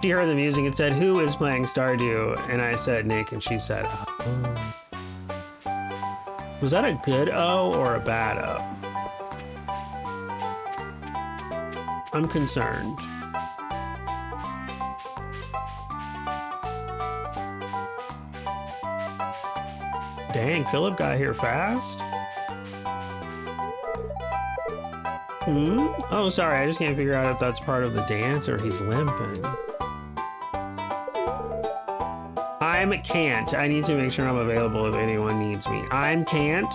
She heard the music and said, "Who is playing Stardew?" And I said, "Nick," and she said, "Oh." Was that a good O or a bad O? I'm concerned. Dang, Philip got here fast. Oh, sorry, I just can't figure out if that's part of the dance or he's limping. I can't. I need to make sure I'm available if anyone needs me. I can't.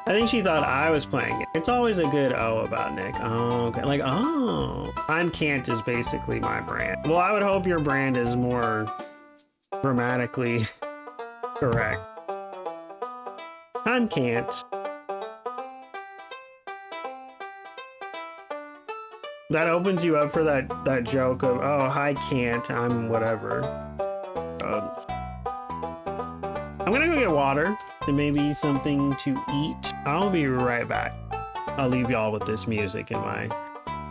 I think she thought I was playing it. It's always a good O about Nick. Oh, okay. Like, oh. I'm can't is basically my brand. Well, I would hope your brand is more grammatically correct. I'm can't. That opens you up for that joke of, oh, hi can't, I'm whatever. I'm gonna go get water and maybe something to eat. I'll be right back. I'll leave y'all with this music in my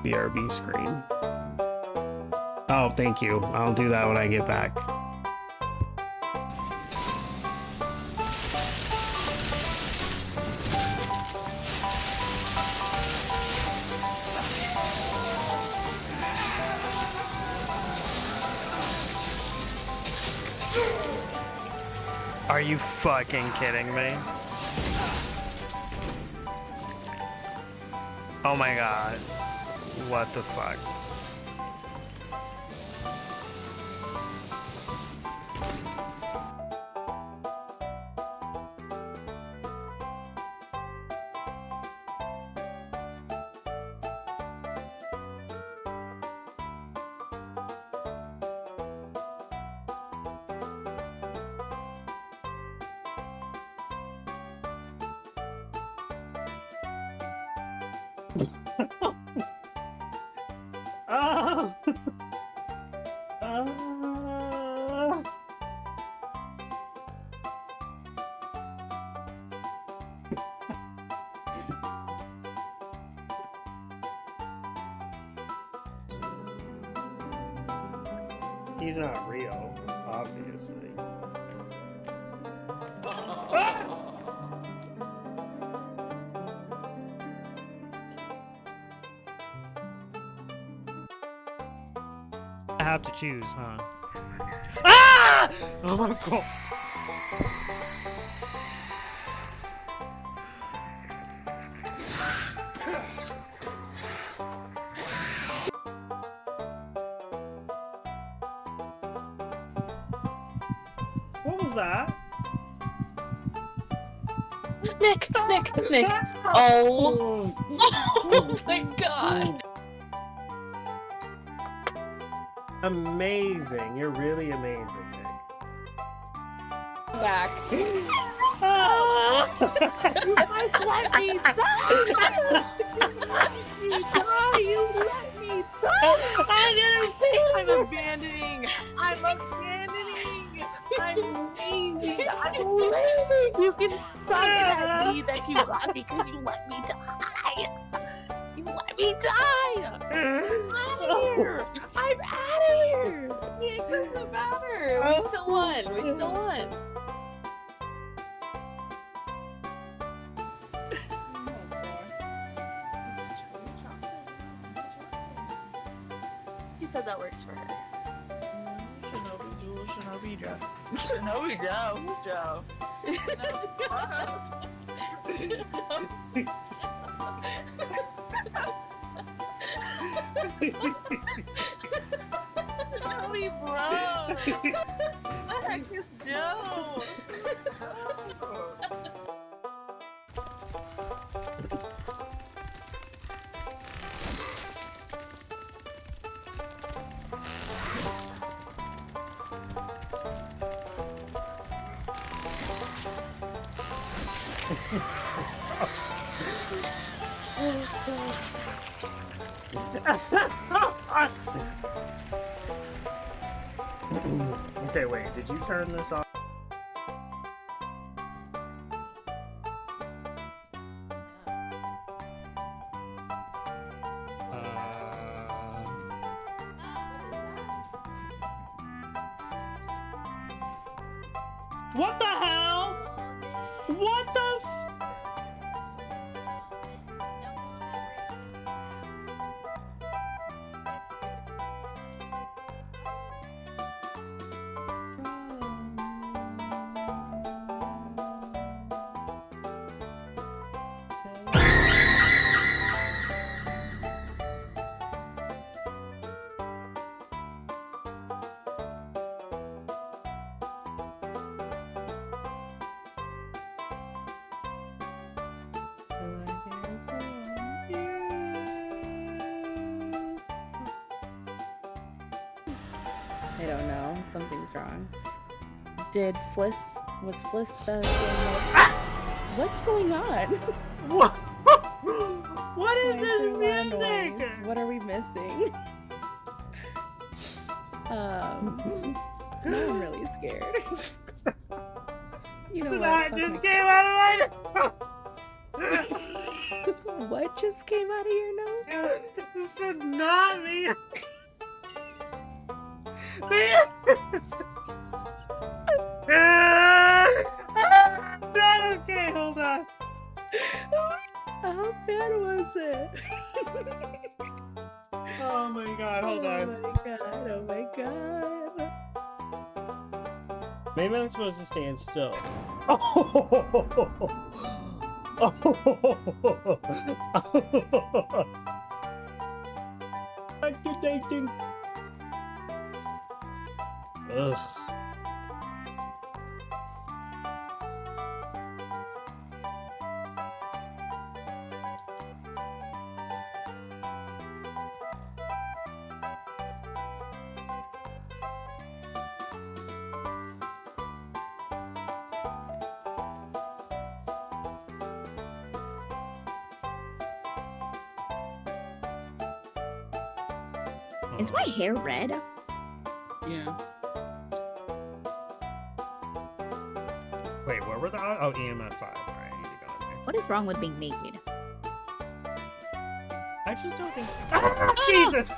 BRB screen. Oh, thank you. I'll do that when I get back. Are you fucking kidding me? Oh my god. What the fuck? Oh. He's not real, obviously. I have to choose, huh? Ah! Oh my god. What was that? Nick! Oh! Oh my god! Amazing. You're really amazing, Nick. Back. Let me die! You let me die! I'm abandoning! I'm leaving! You can suck it at me that you got because you let me die! You let me die! I'm out of here! I'm out of here! It doesn't matter! We still won! You said that works for her. Shinobi Joe. Shinobi bro. What the heck is Joe? Okay, wait, did you turn this off? What the hell? What the I don't know. Something's wrong. Was Fliss the same? What's going on? What? What Why is is this there loud music? noise? What are we missing? Now I'm really scared. You know Snot what? just came out of my nose. What just came out of your nose? Tsunami. Not okay, hold on. How bad was it? Oh my god, hold on. Oh my god. Maybe I'm supposed to stand still. Activating. Ugh. Is my hair red? Yeah. Wait, where were the? Oh, EMF 5. All right, I need to go in there. What is wrong with being naked? I just don't think. Ah, Jesus!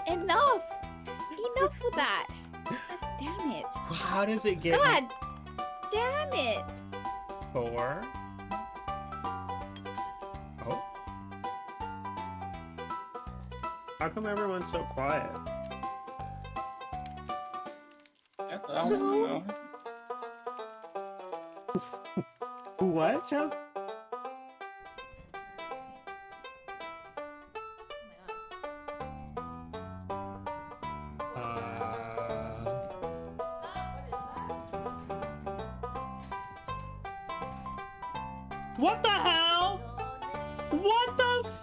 Enough! Enough with that! God damn it! How does it get? God damn it! 4. Oh. How come everyone's so quiet? So- What, Chuck? What the hell? What the f-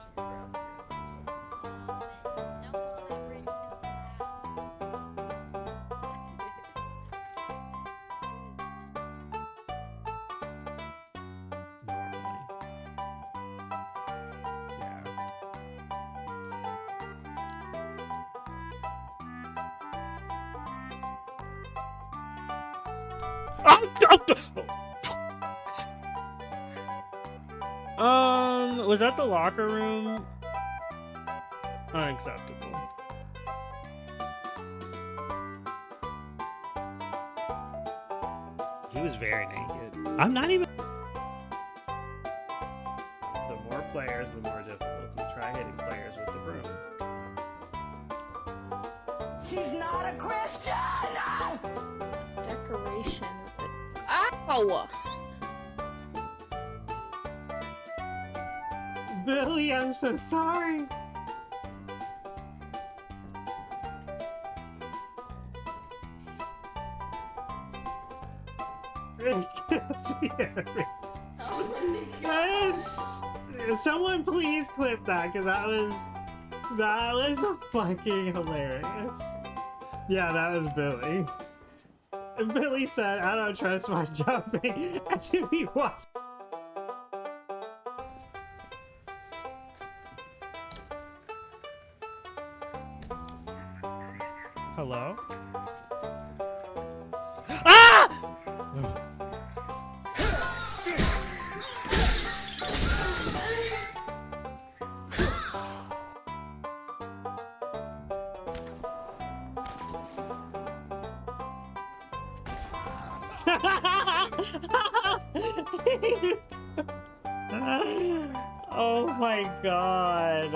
was that the locker room? Unacceptable. He was very naked. I'm not even. The more players, the more difficulty. Try hitting players with the broom. She's not a Christian! Decoration with the. Ow! Billy, I'm so sorry. Yes. Someone please clip that, because that was fucking hilarious. Yeah, that was Billy. And Billy said, "I don't trust my jumping." And then we watched. Hello? Ah! Oh my god.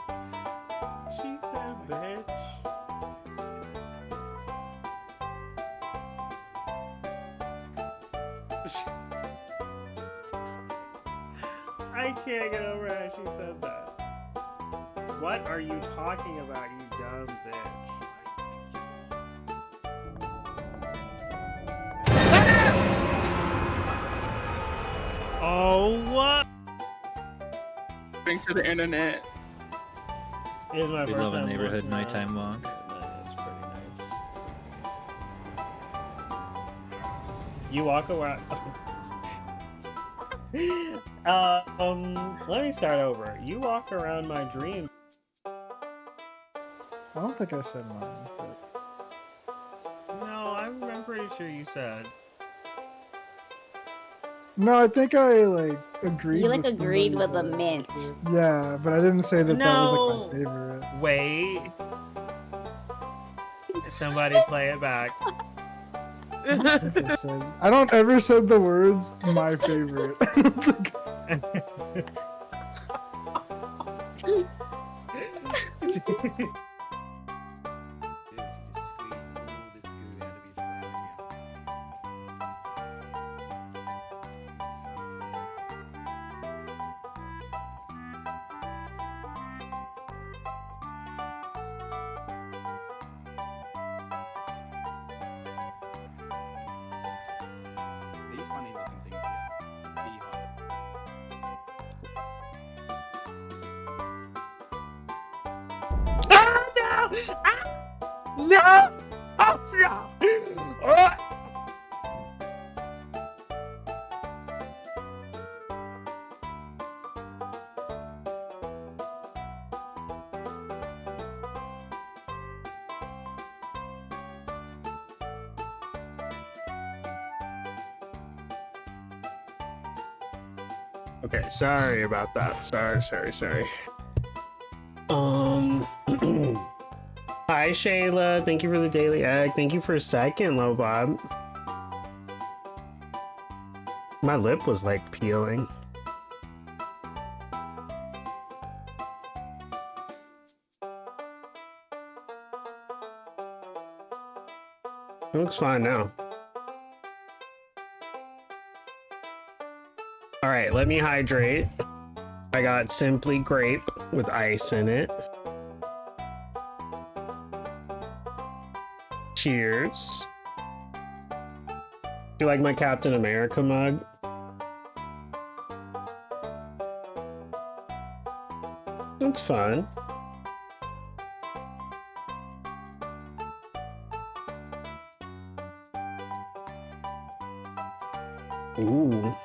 She said, bitch. I can't get over how she said that. What are you talking about, you dumb bitch? Oh, what? Thanks to the internet. Is my We first love a time neighborhood walking nighttime around. walk. That's pretty nice. You walk around. Let me start over. You walk around my dream. I don't think I said mine. But... No, I'm pretty sure you said. No, I think I like agreed. You like with agreed with somebody the mint. Yeah, but I didn't say that that was like my No. favorite. Wait. Somebody play it back. I think I said- I don't ever said the words "my favorite." These funny looking No! Oh, no! Oh. Okay, sorry about that. Sorry. Hi Shayla, thank you for the daily egg. Thank you for a second, Lobob. My lip was like peeling. It looks fine now. All right, let me hydrate. I got Simply Grape with ice in it. Cheers. Do you like my Captain America mug? It's fun. Ooh.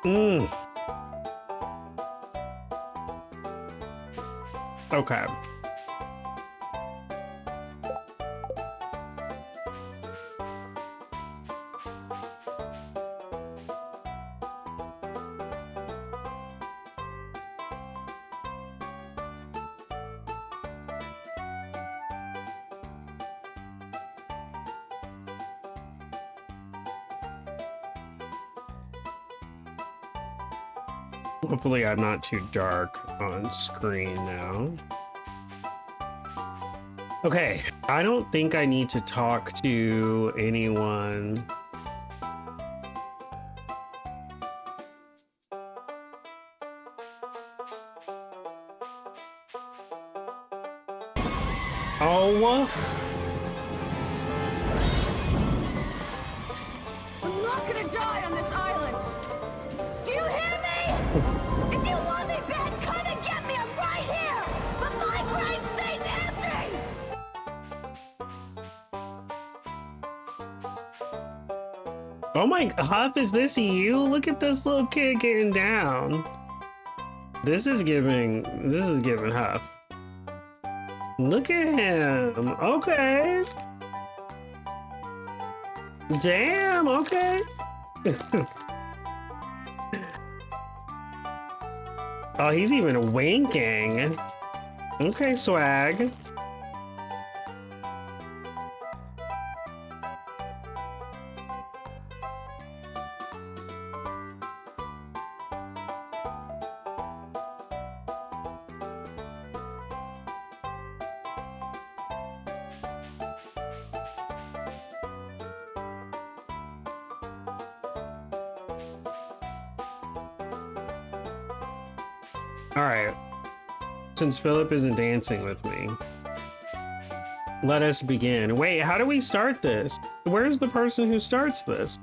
Mm. Okay. Hopefully I'm not too dark on screen now. Okay, I don't think I need to talk to anyone. Oh. I'm not gonna die on this island. Do you hear me? If you want me back, come and get me. I'm right here. But my grave stays empty. Oh my, Huff, is this you? Look at this little kid getting down. This is giving Huff. Look at him. Okay. Damn, okay. Oh, he's even winking. Okay, swag. All right, since Philip isn't dancing with me, let us begin. Wait, how do we start this? Where's the person who starts this?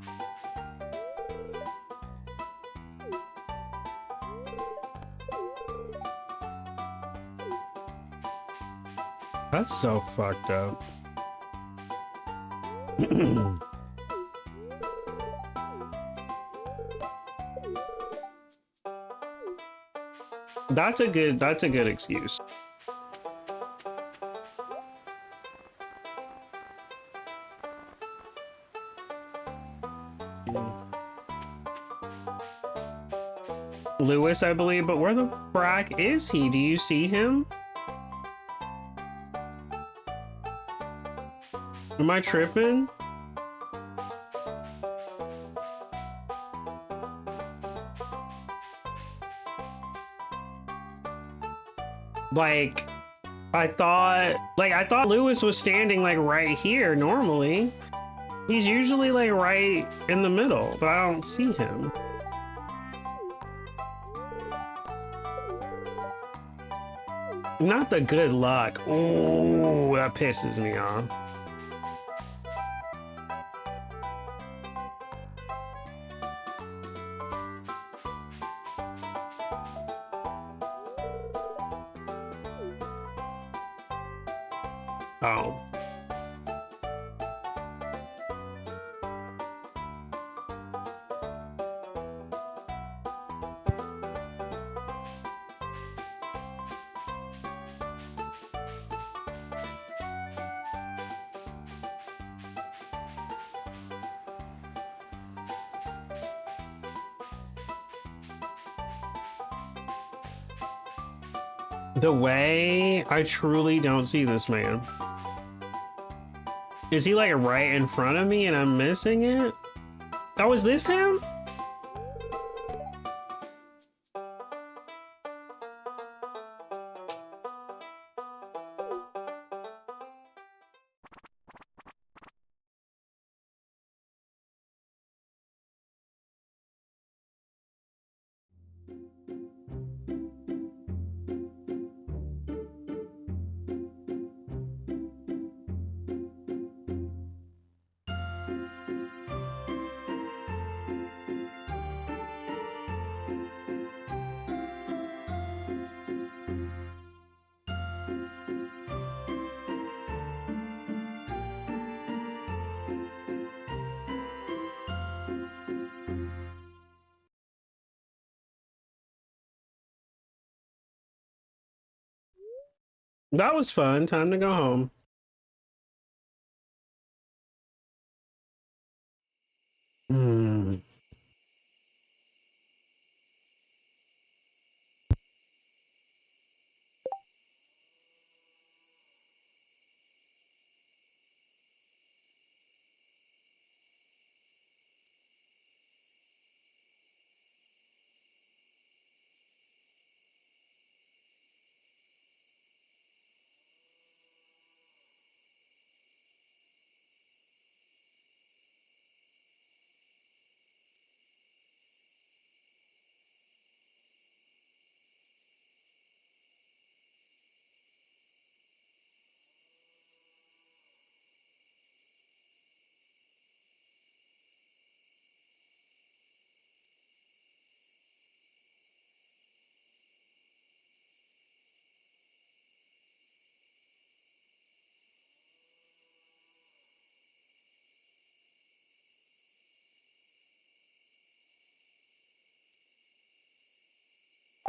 That's so fucked up. That's a good excuse. Lewis, I believe, but where the frack is he? Do you see him? Am I tripping? Like, I thought Lewis was standing like right here normally. He's usually like right in the middle, but I don't see him. Not the good luck. Oh, that pisses me off. Oh. The way I truly don't see this man. Is he like right in front of me and I'm missing it? Oh, is this him? That was fun. Time to go home. Hmm.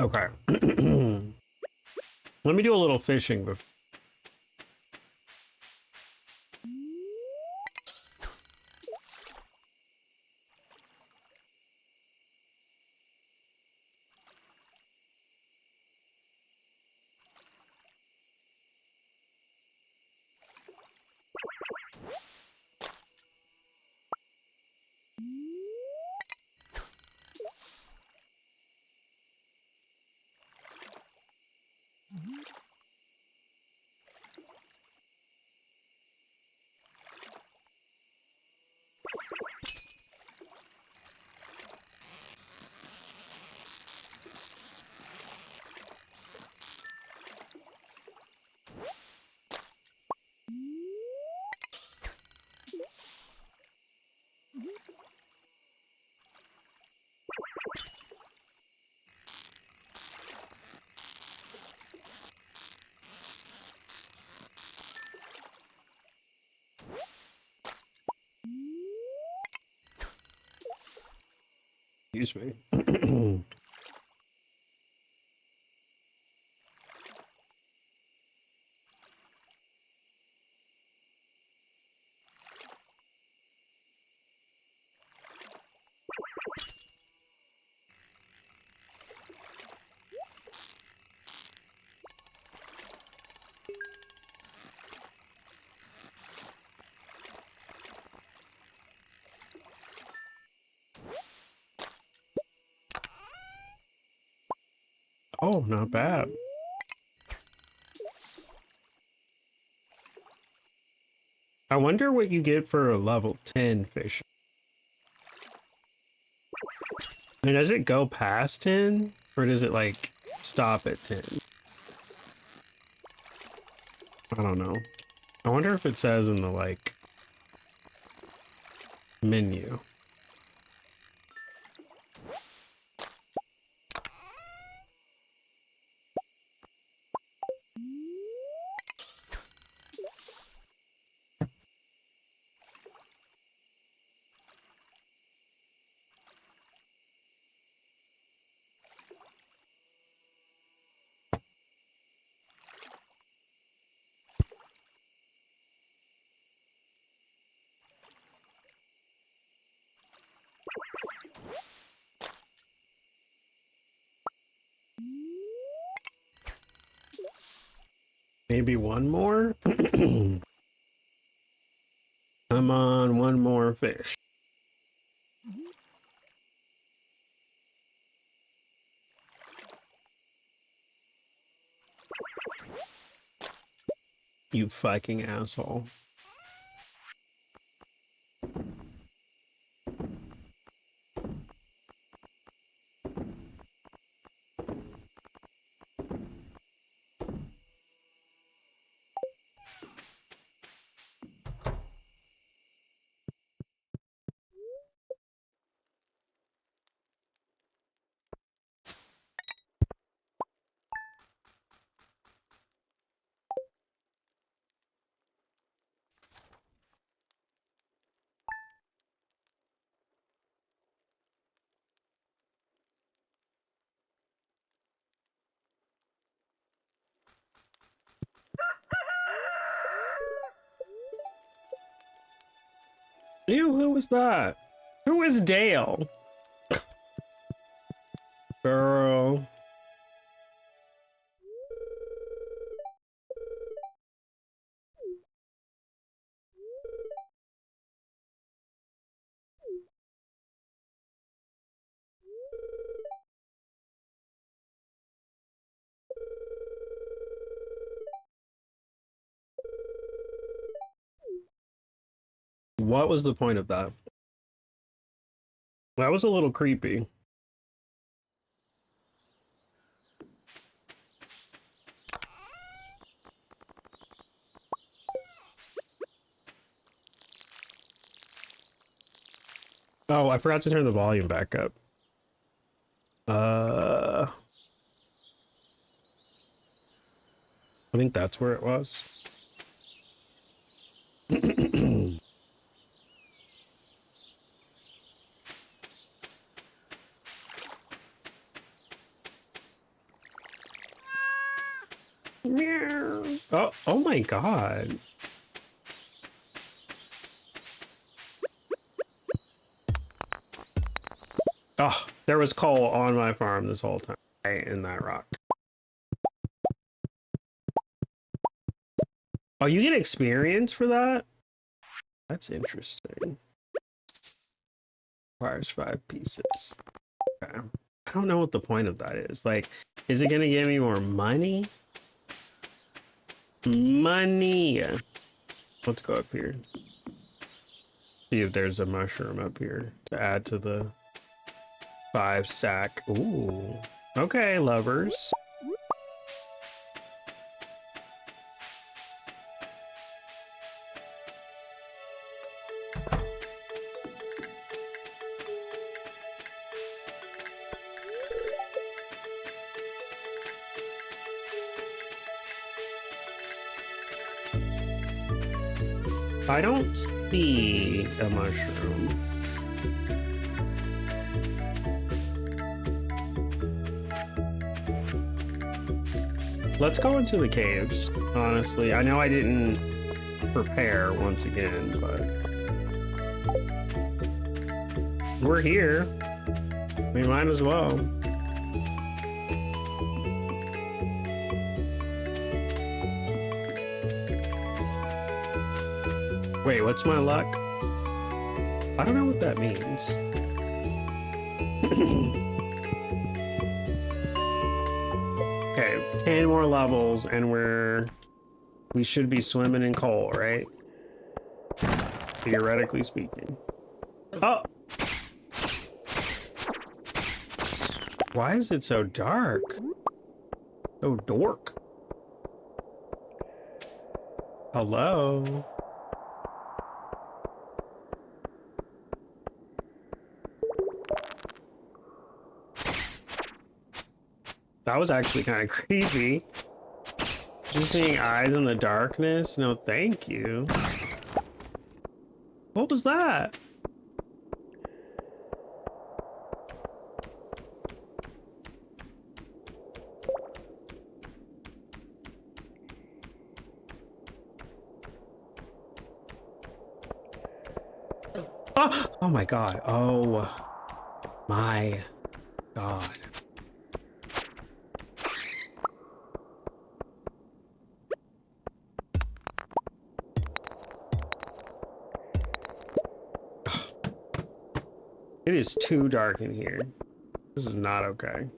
Okay. Let me do a little fishing. Excuse me. Oh, not bad. I wonder what you get for a level 10 fish. And does it go past 10? Or does it like stop at 10? I don't know. I wonder if it says in the, like, menu. Maybe one more? I'm on one more fish. You fucking asshole. Ew, who was that? Who is Dale? Girl. What was the point of that? That was a little creepy. Oh, I forgot to turn the volume back up. I think that's where it was. Oh, oh my God. Oh, there was coal on my farm this whole time, right in that rock. Oh, you get experience for that? That's interesting. Requires 5 pieces. Okay. I don't know what the point of that is. Like, is it gonna give me more money? Money. Let's go up here. See if there's a mushroom up here to add to the 5 stack. Ooh. Okay, lovers. I don't see a mushroom. Let's go into the caves, honestly. I know I didn't prepare once again, but we're here. We might as well. Wait, what's my luck? I don't know what that means. Okay, 10 more levels and we should be swimming in coal, right? Theoretically speaking. Oh! Why is it so dark? So dork. Hello? That was actually kind of creepy. Just seeing eyes in the darkness? No, thank you. What was that? Oh, oh my god. Oh my god. It is too dark in here. This is not okay.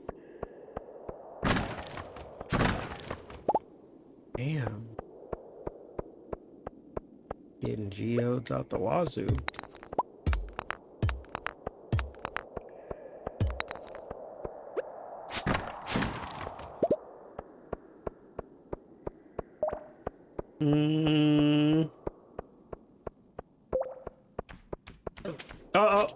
Damn. Getting geodes out the wazoo. Oh.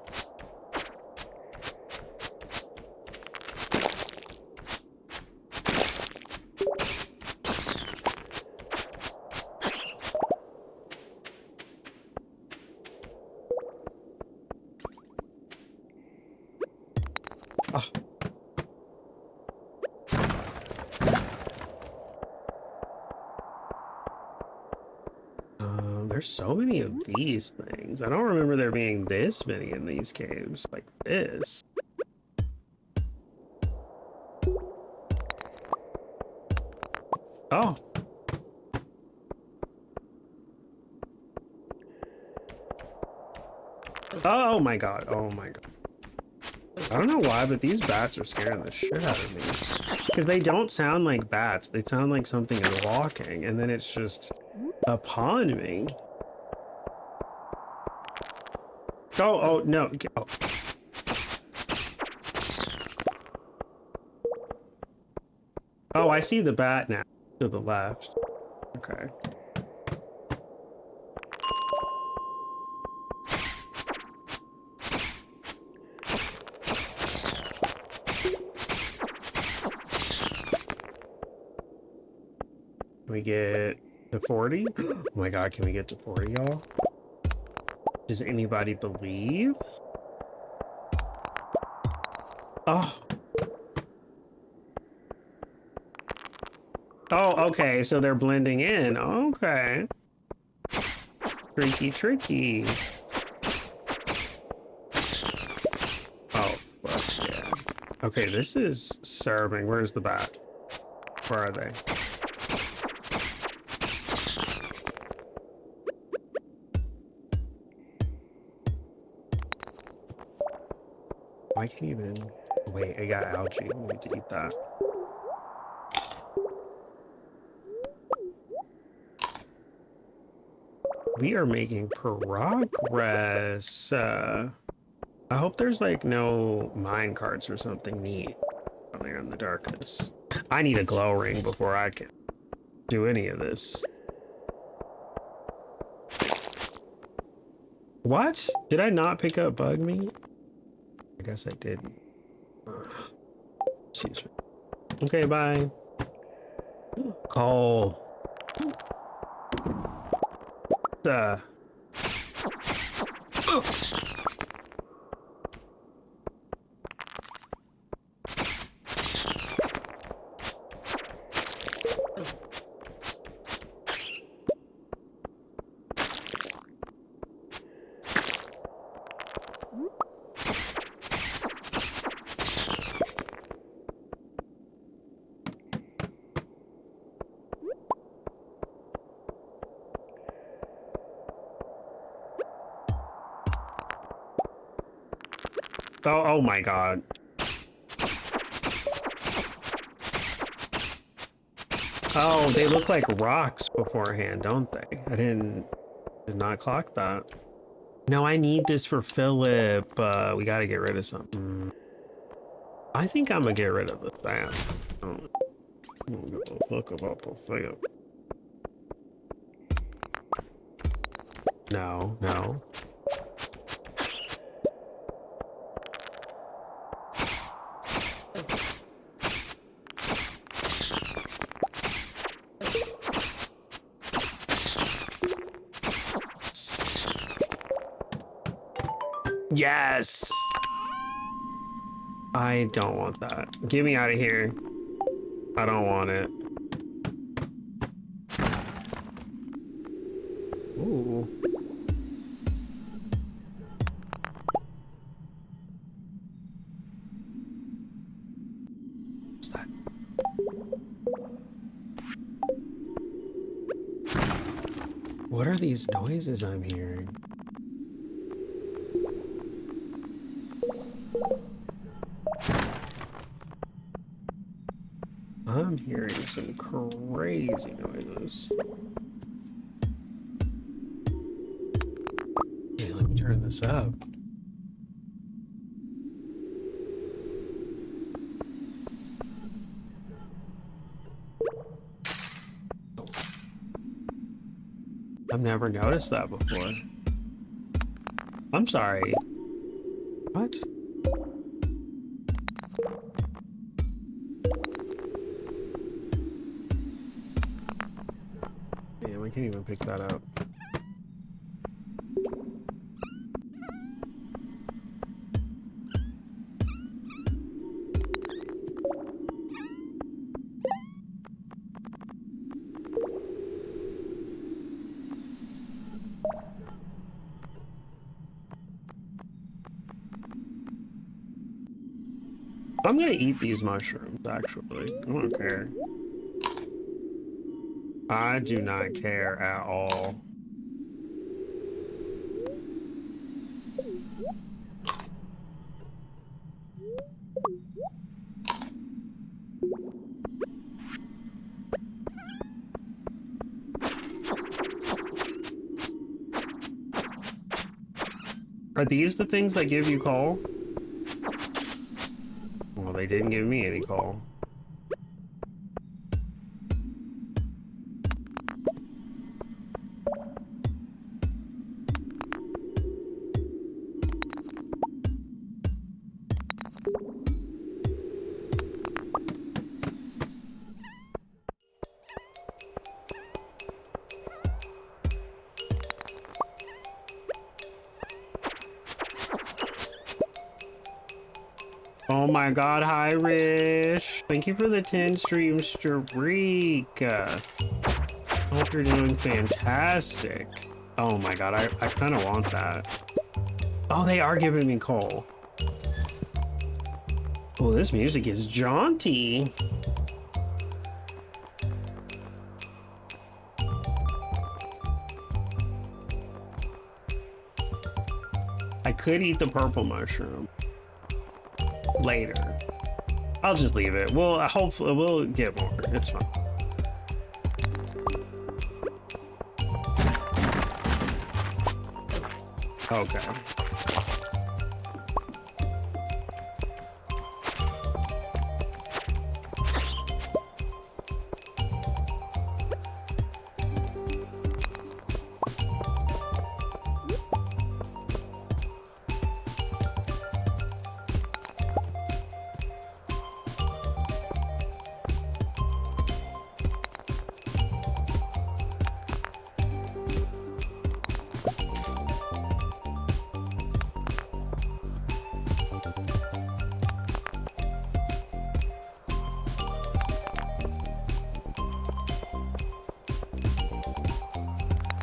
There's so many of these things. I don't remember there being this many in these caves like this. Oh. Oh my god. Oh my god. I don't know why, but these bats are scaring the shit out of me. Because they don't sound like bats. They sound like something is walking, and then it's just upon me. Oh, no. Oh. Oh, I see the bat now. To the left. Okay. Can we get to 40? Oh my god, can we get to 40, y'all? Does anybody believe? Oh. Oh, okay, so they're blending in. Okay. Tricky, tricky. Oh, fuck yeah. Okay, this is serving. Where's the bat? Where are they? I can't even... Wait, I got algae. I need to eat that. We are making progress. I hope there's like no mine carts or something neat down there in the darkness. I need a glow ring before I can do any of this. What? Did I not pick up bug meat? I guess I didn't. Excuse me. Okay, bye. Coal. Oh my god. Oh, they look like rocks beforehand, don't they? I did not clock that. No, I need this for Philip. We gotta get rid of something. I think I'm gonna get rid of the sand. I don't give a fuck about the sand. No, no. Yes! I don't want that. Get me out of here. I don't want it. Ooh. What's that? What are these noises I'm hearing? I'm hearing some crazy noises. Hey, let me turn this up. I've never noticed that before. I'm sorry. What? Damn, I can't even pick that up. I'm gonna eat these mushrooms, actually. I don't care. I do not care at all. Are these the things that give you coal? Well, they didn't give me any coal. Oh my god, hi Rish. Thank you for the 10 stream streak. Hope you're doing fantastic. Oh my god, I kind of want that. Oh, they are giving me coal. Oh, this music is jaunty. I could eat the purple mushroom later. I'll just leave it. We'll hopefully we'll get more. It's fine. Okay.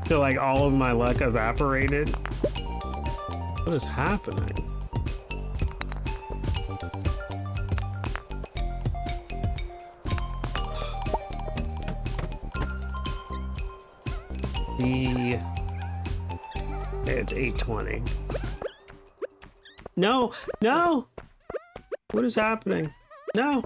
Feel like all of my luck evaporated. What is happening? It's 8:20. No, no! What is happening? No!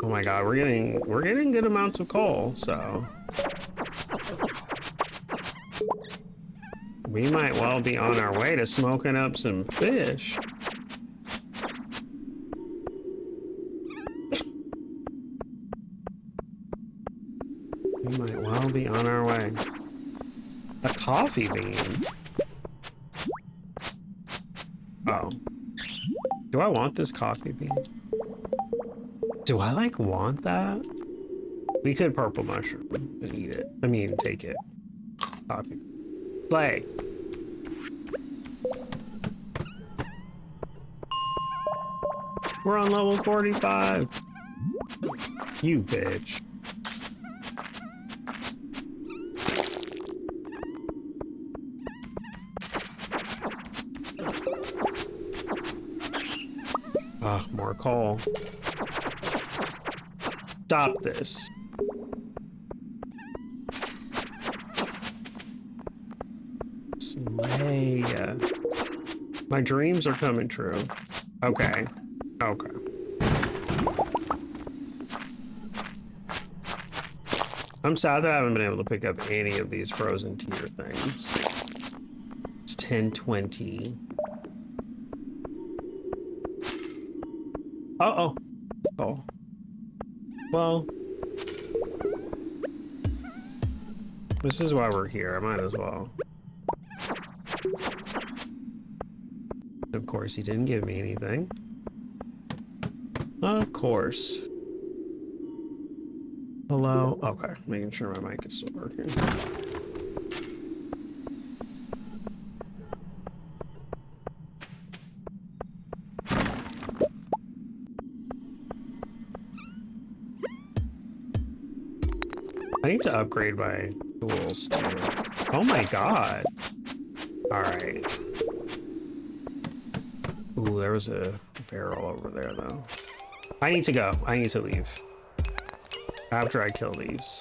Oh my god, we're getting good amounts of coal, so we might well be on our way to smoking up some fish. be on our way. A coffee bean? Oh. Do I want this coffee bean? Do I, like, want that? We could purple mushroom and eat it. I mean, take it. Coffee. Play. We're on level 45. You bitch. Ugh, more coal. Stop this. Slay. My dreams are coming true. Okay. Okay. I'm sad that I haven't been able to pick up any of these frozen tier things. It's 10:20. Uh-oh. Oh. Well. This is why we're here. I might as well. Of course, he didn't give me anything. Of course. Hello? Okay, making sure my mic is still working. I need to upgrade my tools too. Oh my god. Alright. Ooh, there was a barrel over there though. I need to go. I need to leave. After I kill these.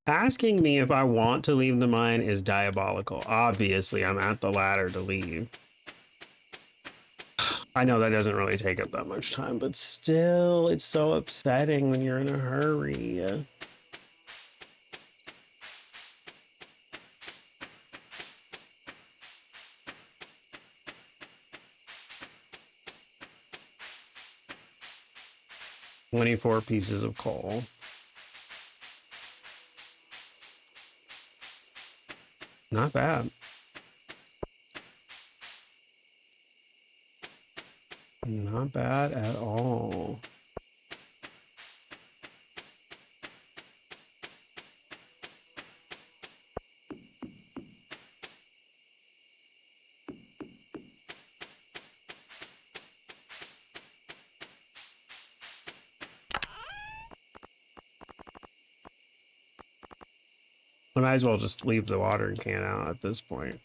Asking me if I want to leave the mine is diabolical. Obviously, I'm at the ladder to leave. I know that doesn't really take up that much time, but still, it's so upsetting when you're in a hurry. "24 pieces of coal. Not bad. Not bad at all. I might as well just leave the watering can out at this point.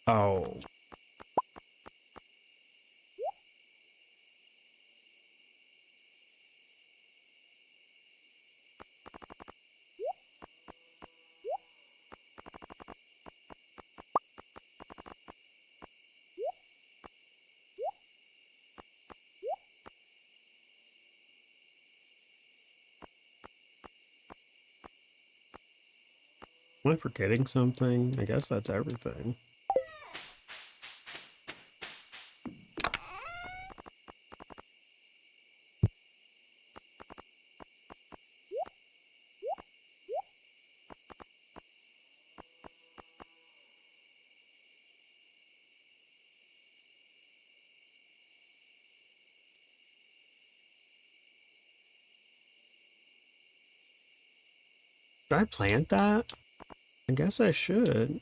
Oh. Am I forgetting something? I guess that's everything. Should I plant that? I guess I should.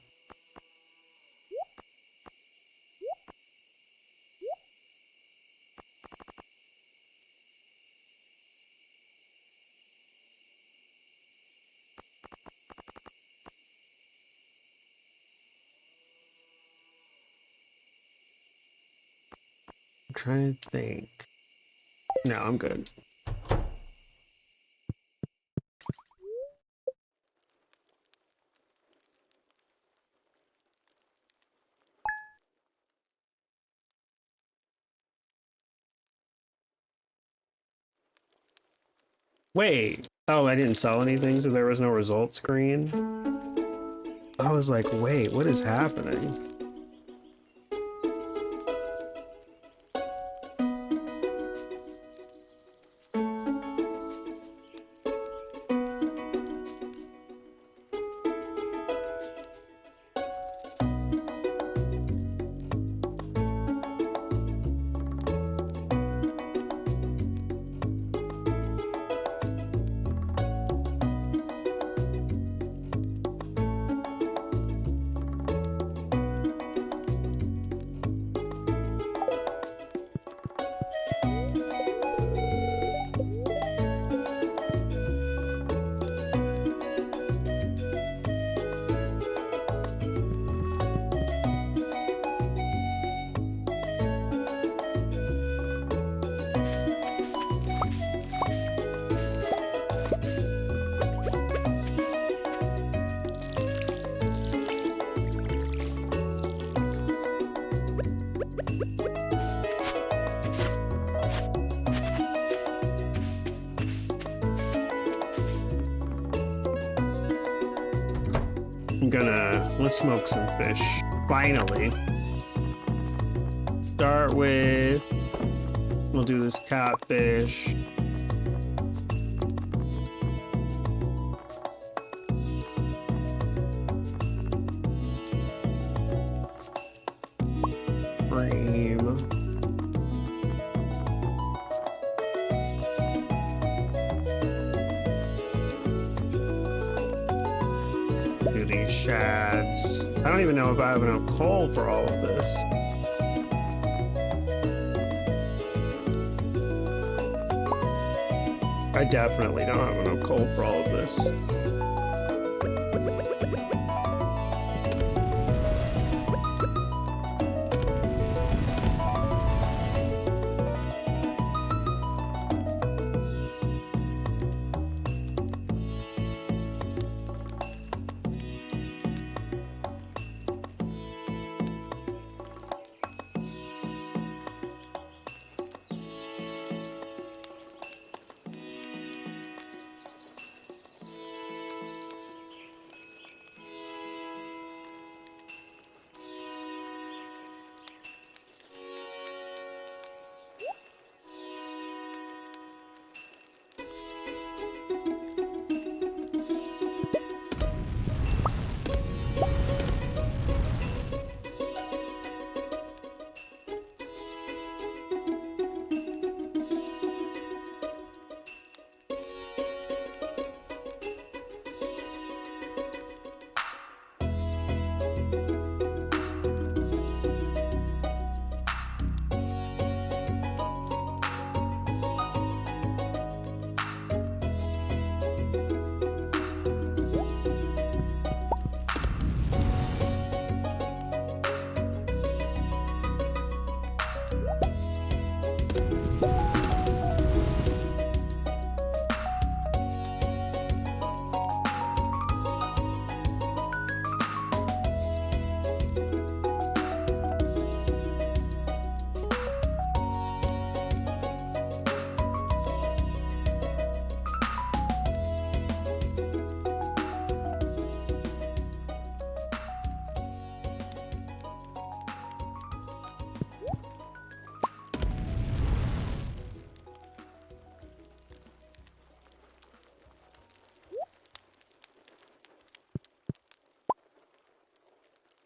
I'm trying to think. No, I'm good. Wait. Oh, I didn't sell anything, so there was no result screen. I was like, wait, what is happening? Let's smoke some fish. Finally. Start with, we'll do this catfish. Cream. Do these shads. I don't even know if I have enough coal for all of this. I definitely don't have enough coal for all of this.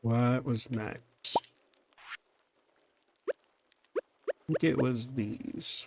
What was next? I think it was these.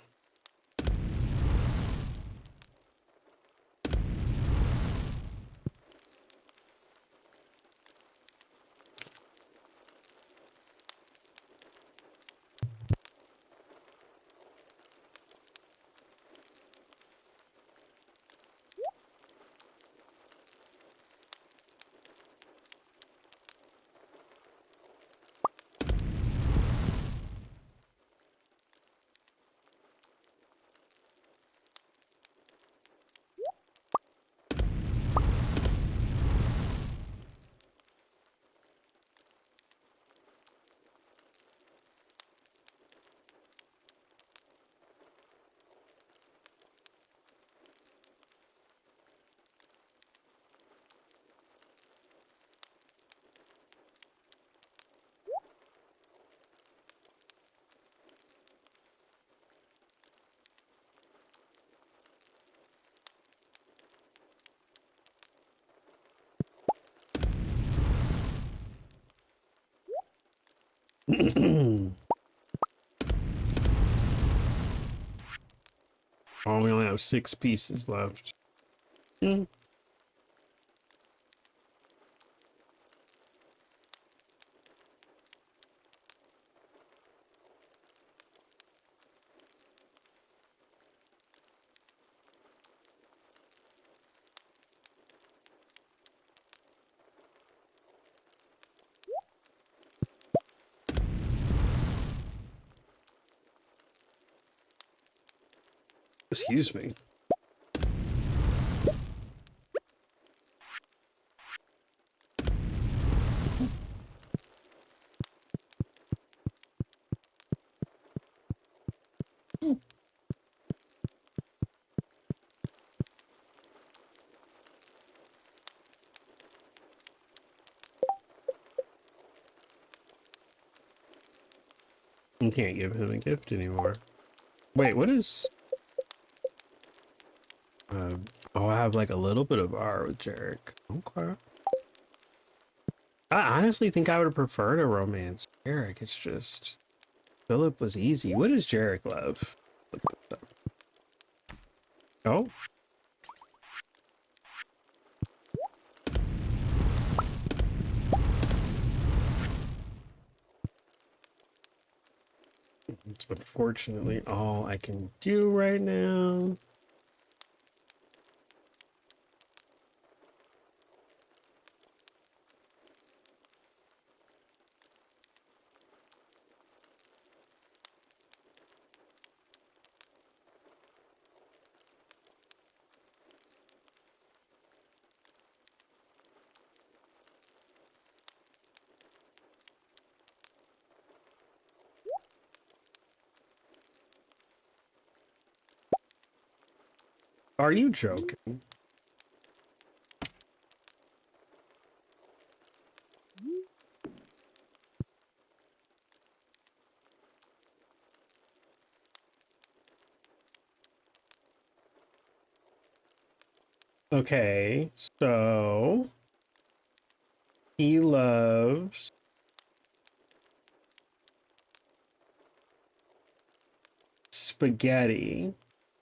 Oh, we only have 6 pieces left. Hmm. Excuse me. You can't give him a gift anymore. Wait, what is... oh, I have like a little bit of art with Jarek. Okay. I honestly think I would have preferred a romance Jarek. It's just... Philip was easy. What does Jarek love? Look this up. Oh? It's unfortunately all I can do right now. Are you joking? Okay, so he loves spaghetti,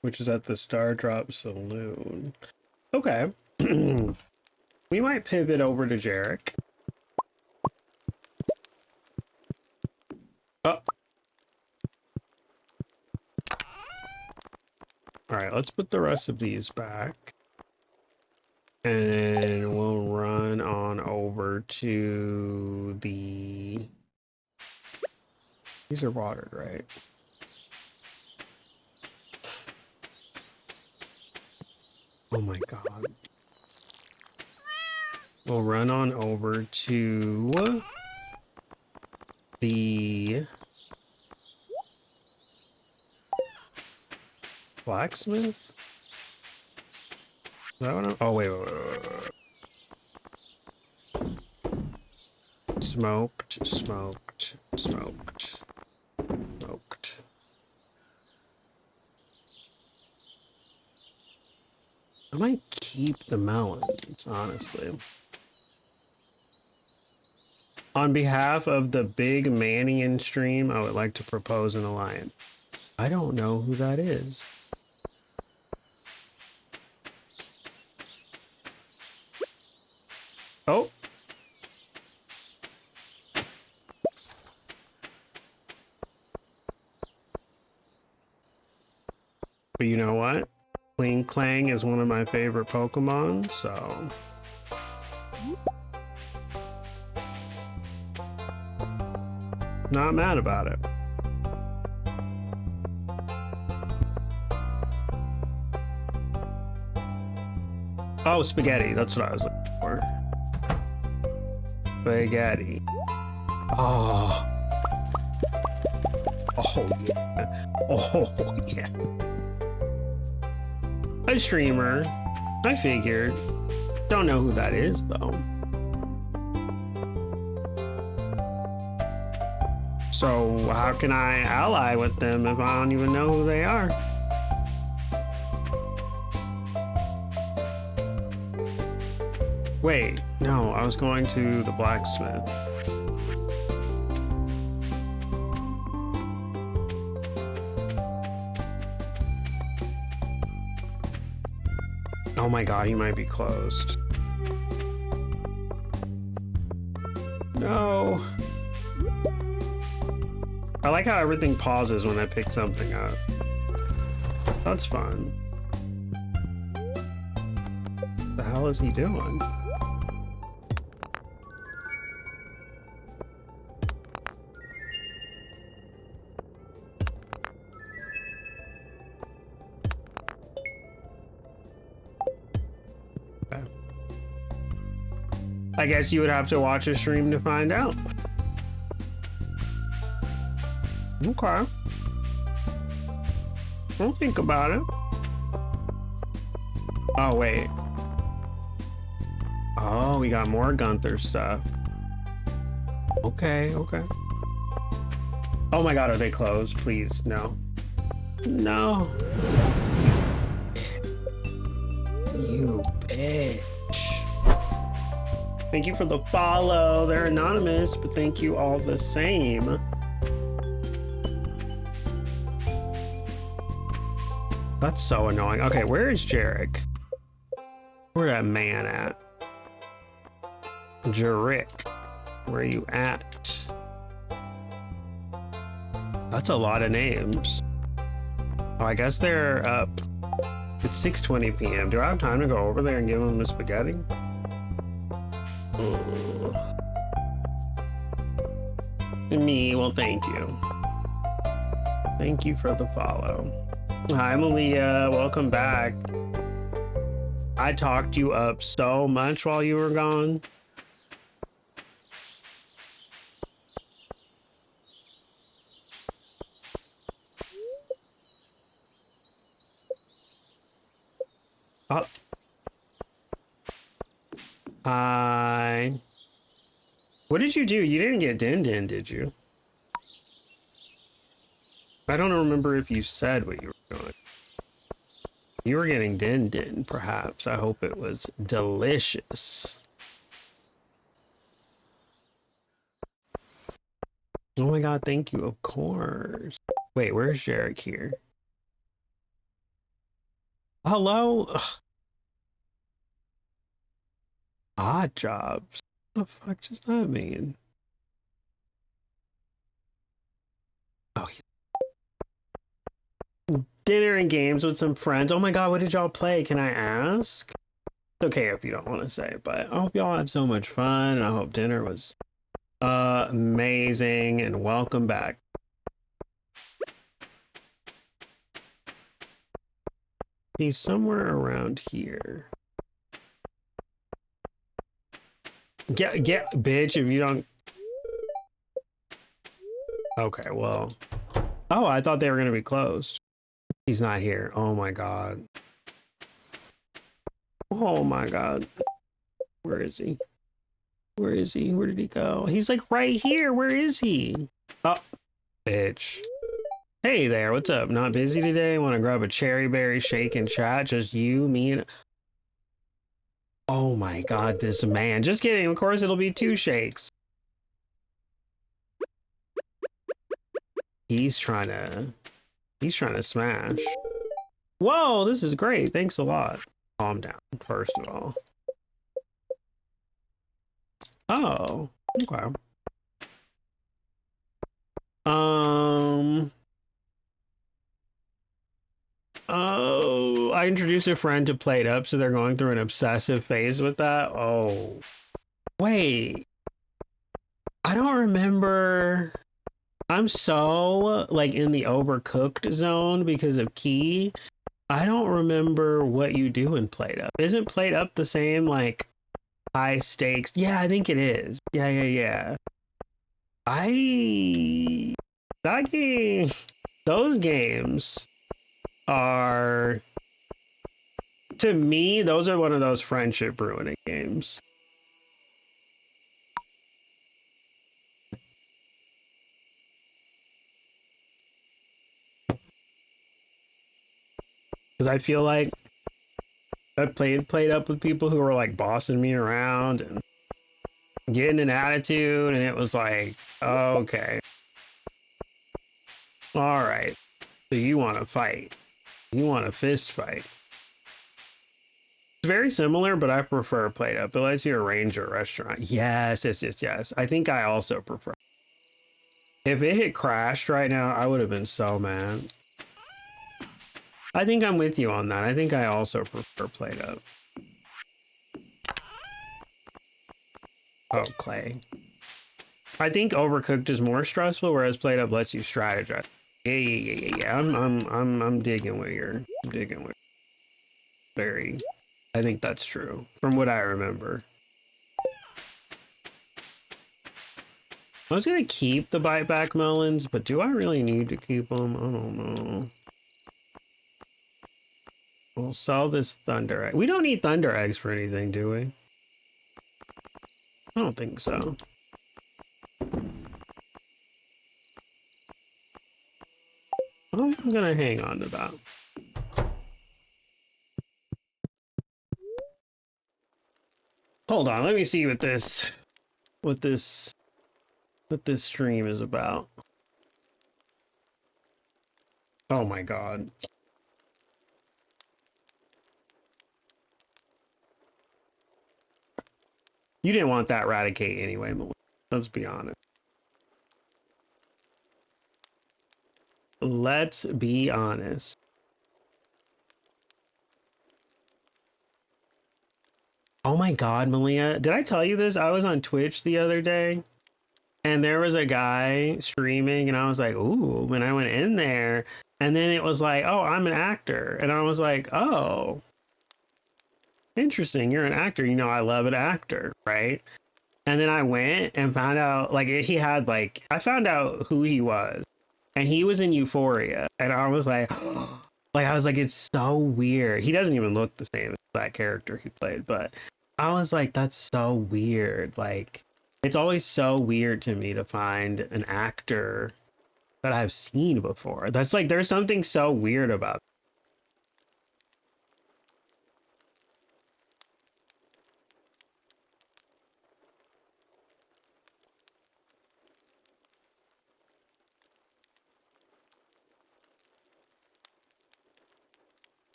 which is at the Star Drop Saloon. Okay. We might pivot over to Jarek. Oh. Alright, let's put the rest of these back. And we'll run on over to the... These are watered, right? Oh my god. We'll run on over to the blacksmith? Is that what I'm... Oh, wait. Smoked. I might keep the melons, honestly. On behalf of the big Mannion stream, I would like to propose an alliance. I don't know who that is. Oh. But you know what? Kling Clang is one of my favorite Pokemon, so... Not mad about it. Oh, spaghetti. That's what I was looking for. Spaghetti. Oh. Oh, yeah. Oh, yeah. A streamer. I figured. Don't know who that is, though. So how can I ally with them if I don't even know who they are? Wait, no, I was going to the blacksmith. Oh my god, he might be closed. No. I like how everything pauses when I pick something up. That's fun. What the hell is he doing? Okay. I guess you would have to watch a stream to find out. Okay. I'll think about it. Oh, wait. Oh, we got more Gunther stuff. Okay, okay. Oh my god, are they closed? Please, no. No. You bitch. Thank you for the follow. They're anonymous, but thank you all the same. That's so annoying. Okay, where is Jarek? Where that man at? Jarek, where you at? That's a lot of names. Oh, I guess they're up. It's 6:20 p.m. Do I have time to go over there and give them the spaghetti? Ugh. Me, well, thank you. Thank you for the follow. Hi, Malia. Welcome back. I talked you up so much while you were gone. Oh. Hi. What did you do? You didn't get Din Din, did you? I don't remember if you said what you were doing. You were getting Din Din, perhaps. I hope it was delicious. Oh my god, thank you, of course. Wait, where's Jarek here? Hello? Ugh. Odd jobs. What the fuck does that mean? Oh, dinner and games with some friends. Oh my god, what did y'all play? Can I ask? It's okay if you don't want to say, but I hope y'all had so much fun, and I hope dinner was amazing, and welcome back. He's somewhere around here. Get, bitch, if you don't... Okay, well... Oh, I thought they were gonna be closed. He's not here. Oh my god. Oh my god. Where is he? Where is he? Where did he go? He's like right here. Where is he? Oh, bitch. Hey there, what's up? Not busy today? Want to grab a cherry berry shake and chat? Just you, me, and... Oh my god, this man. Just kidding. Of course it'll be 2 shakes. He's trying to smash. Whoa, this is great. Thanks a lot. Calm down, first of all. Oh, okay. Oh, I introduced a friend to Plate Up, so they're going through an obsessive phase with that. Oh, wait. I don't remember. I'm so like in the overcooked zone because of Key. I don't remember what you do in Plate Up. Isn't Plate Up the same like high stakes? Yeah, I think it is. Yeah. That game, those games are, to me, those are one of those friendship ruining games. Because I feel like I played up with people who were like bossing me around and getting an attitude, and it was like, okay, all right, so you want to fight, you want a fist fight. It's very similar, but I prefer Play Doh. It lets you arrange your restaurant. Yes, yes, yes, yes. I think I also prefer. If it had crashed right now, I would have been so mad. I think I'm with you on that. I think I also prefer Play Doh. Oh, clay. I think Overcooked is more stressful, whereas Play Doh lets you strategize. Yeah. I'm digging what I'm digging with. Very. I think that's true from what I remember. I was gonna keep the bite back melons, but do I really need to keep them? I don't know. We'll sell this thunder egg. We don't need thunder eggs for anything, do we? I don't think so. I'm gonna hang on to that. Hold on, let me see what this stream is about. Oh my god. You didn't want that Raticate anyway, Melissa. Let's be honest. Let's be honest. Oh my god, Malia. Did I tell you this? I was on Twitch the other day and there was a guy streaming and I was like, ooh, when I went in there and then it was like, oh, I'm an actor. And I was like, oh, interesting. You're an actor. You know, I love an actor, right? And then I went and found out like he had like, I found out who he was and he was in Euphoria. And I was like, I was like, it's so weird. He doesn't even look the same as that character he played, but I was like, that's so weird. Like, it's always so weird to me to find an actor that I've seen before. That's like, there's something so weird about.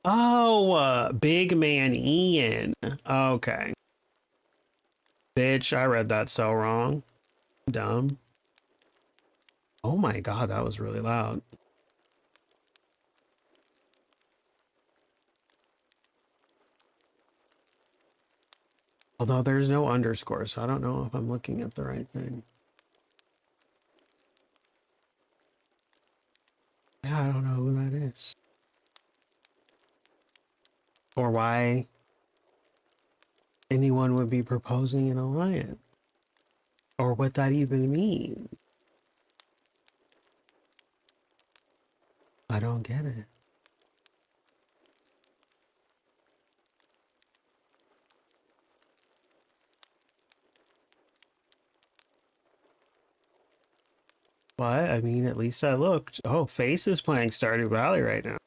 Oh, Big Man Ian. Okay. Bitch, I read that so wrong. Dumb. Oh my god, that was really loud. Although there's no underscore, so I don't know if I'm looking at the right thing. Yeah, I don't know who that is. Or why anyone would be proposing an alliance. Or what that even means. I don't get it. But, I mean, at least I looked. Oh, Face is playing Stardew Valley right now.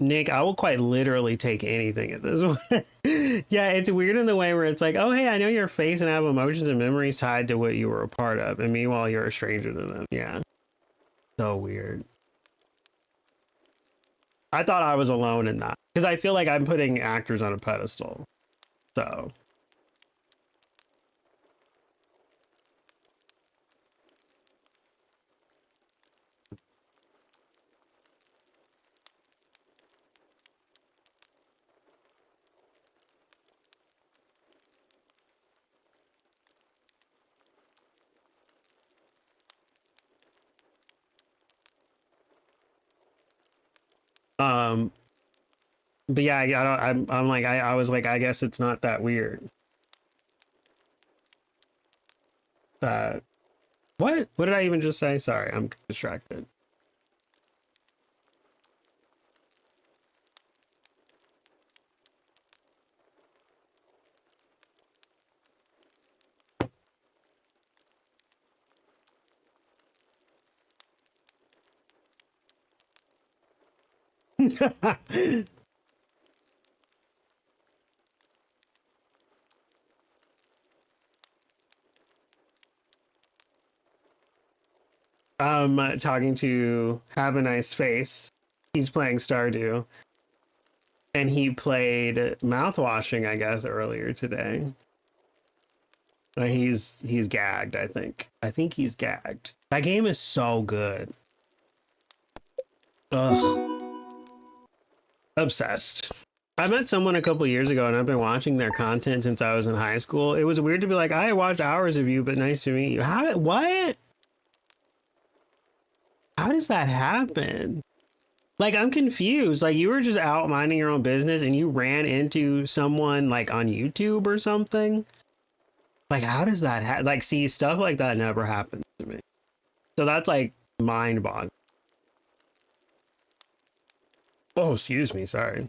Nick, I will quite literally take anything at this one. Yeah, it's weird in the way where it's like, oh, hey, I know your face and have emotions and memories tied to what you were a part of. And meanwhile, you're a stranger to them. Yeah. So weird. I thought I was alone in that because I feel like I'm putting actors on a pedestal. So. But yeah, I'm like, I was like, I guess it's not that weird. What did I even just say? Sorry, I'm distracted. Talking to Have a Nice Face. He's playing Stardew. And he played Mouthwashing, I guess, earlier today. He's gagged, I think. I think he's gagged. That game is so good. Ugh. Obsessed. I met someone a couple years ago and I've been watching their content since I was in high school. It was weird to be like, I watched hours of you, but nice to meet you. What? How does that happen? Like, I'm confused. Like, you were just out minding your own business and you ran into someone like on YouTube or something. Like, how does that happen? Like, see, stuff like that never happens to me. So that's like mind-boggling. Oh, excuse me. Sorry.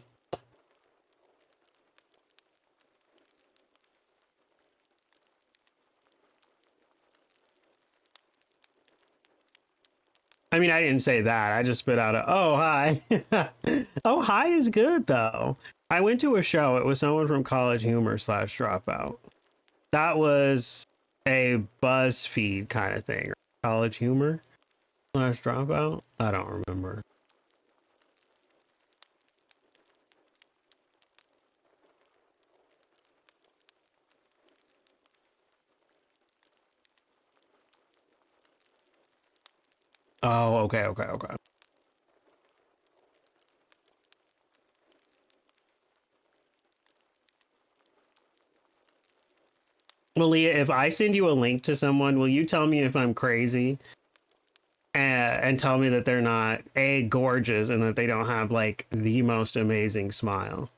I mean, I didn't say that. I just spit out a, oh, hi. Oh, hi is good, though. I went to a show. It was someone from College Humor / Dropout. That was a BuzzFeed kind of thing. College Humor / Dropout? I don't remember. Oh, okay. Well, Leah, if I send you a link to someone, will you tell me if I'm crazy? And tell me that they're not, A, gorgeous, and that they don't have, like, the most amazing smile.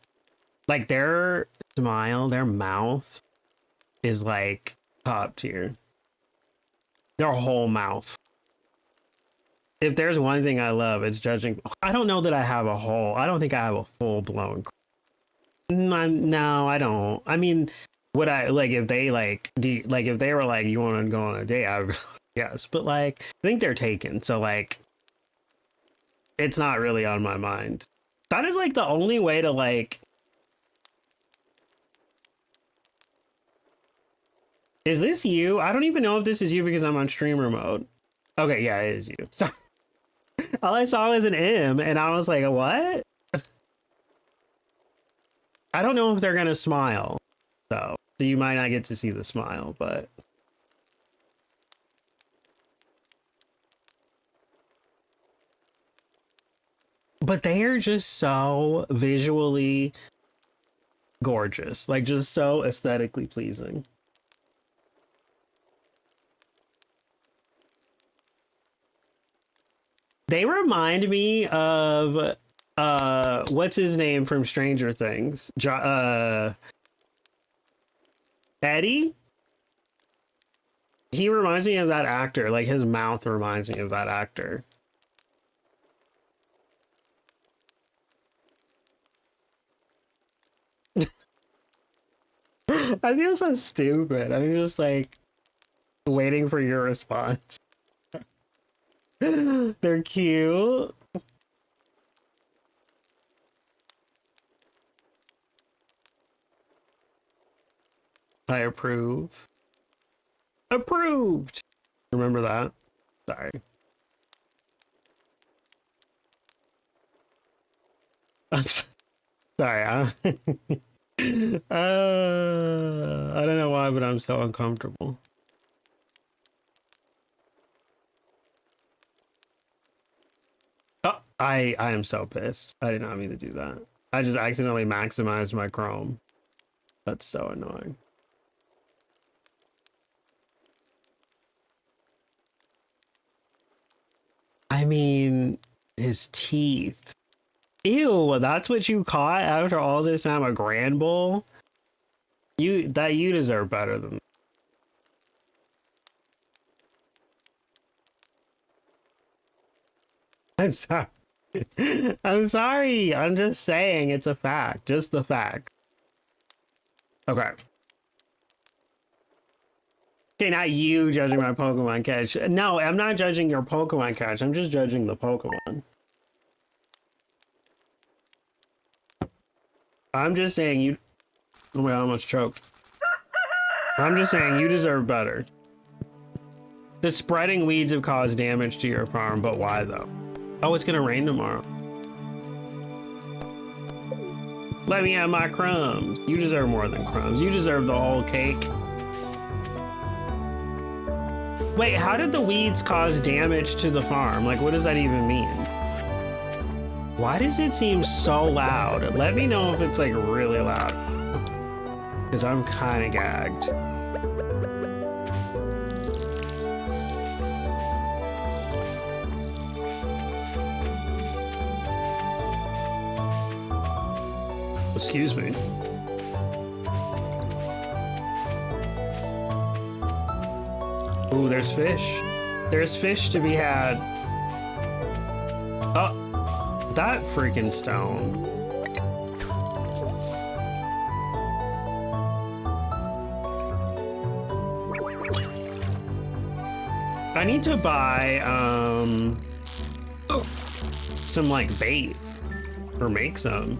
Like, their smile, their mouth is, like, top tier. Their whole mouth. If there's one thing I love, it's judging. I don't know that I have a whole. I don't think I have a full blown. No, I don't. I mean, would I like if they like if they were like, you want to go on a date? I would, yes, but like I think they're taken, so like it's not really on my mind. That is like the only way to like. Is this you? I don't even know if this is you because I'm on streamer mode. Okay, yeah, it is you. So all I saw was an M, and I was like, what? I don't know if they're gonna smile, though. So you might not get to see the smile, but... But they are just so visually gorgeous. Like, just so aesthetically pleasing. They remind me of what's his name from Stranger Things? Eddie? He reminds me of that actor. Like his mouth reminds me of that actor. I feel so stupid. I'm just like waiting for your response. They're cute. I approve. Approved. Remember that? Sorry. I'm sorry. I don't know why, but I'm so uncomfortable. Oh, I am so pissed. I did not mean to do that. I just accidentally maximized my Chrome. That's so annoying. I mean, his teeth. Ew, that's what you caught after all this time, a Grand Bowl? You deserve better than that. I'm sorry. I'm sorry. I'm just saying it's a fact. Just the fact. Okay. Okay, not you judging my Pokemon catch. No, I'm not judging your Pokemon catch. I'm just judging the Pokemon. I'm just saying you. Oh my God, I almost choked. I'm just saying you deserve better. The spreading weeds have caused damage to your farm, but why though? Oh, it's gonna rain tomorrow. Let me have my crumbs. You deserve more than crumbs. You deserve the whole cake. Wait, how did the weeds cause damage to the farm? Like, what does that even mean? Why does it seem so loud? Let me know if it's like really loud. Because I'm kind of gagged. Excuse me. Ooh, there's fish. There's fish to be had. Oh, that freaking stone. I need to buy some like bait or make some.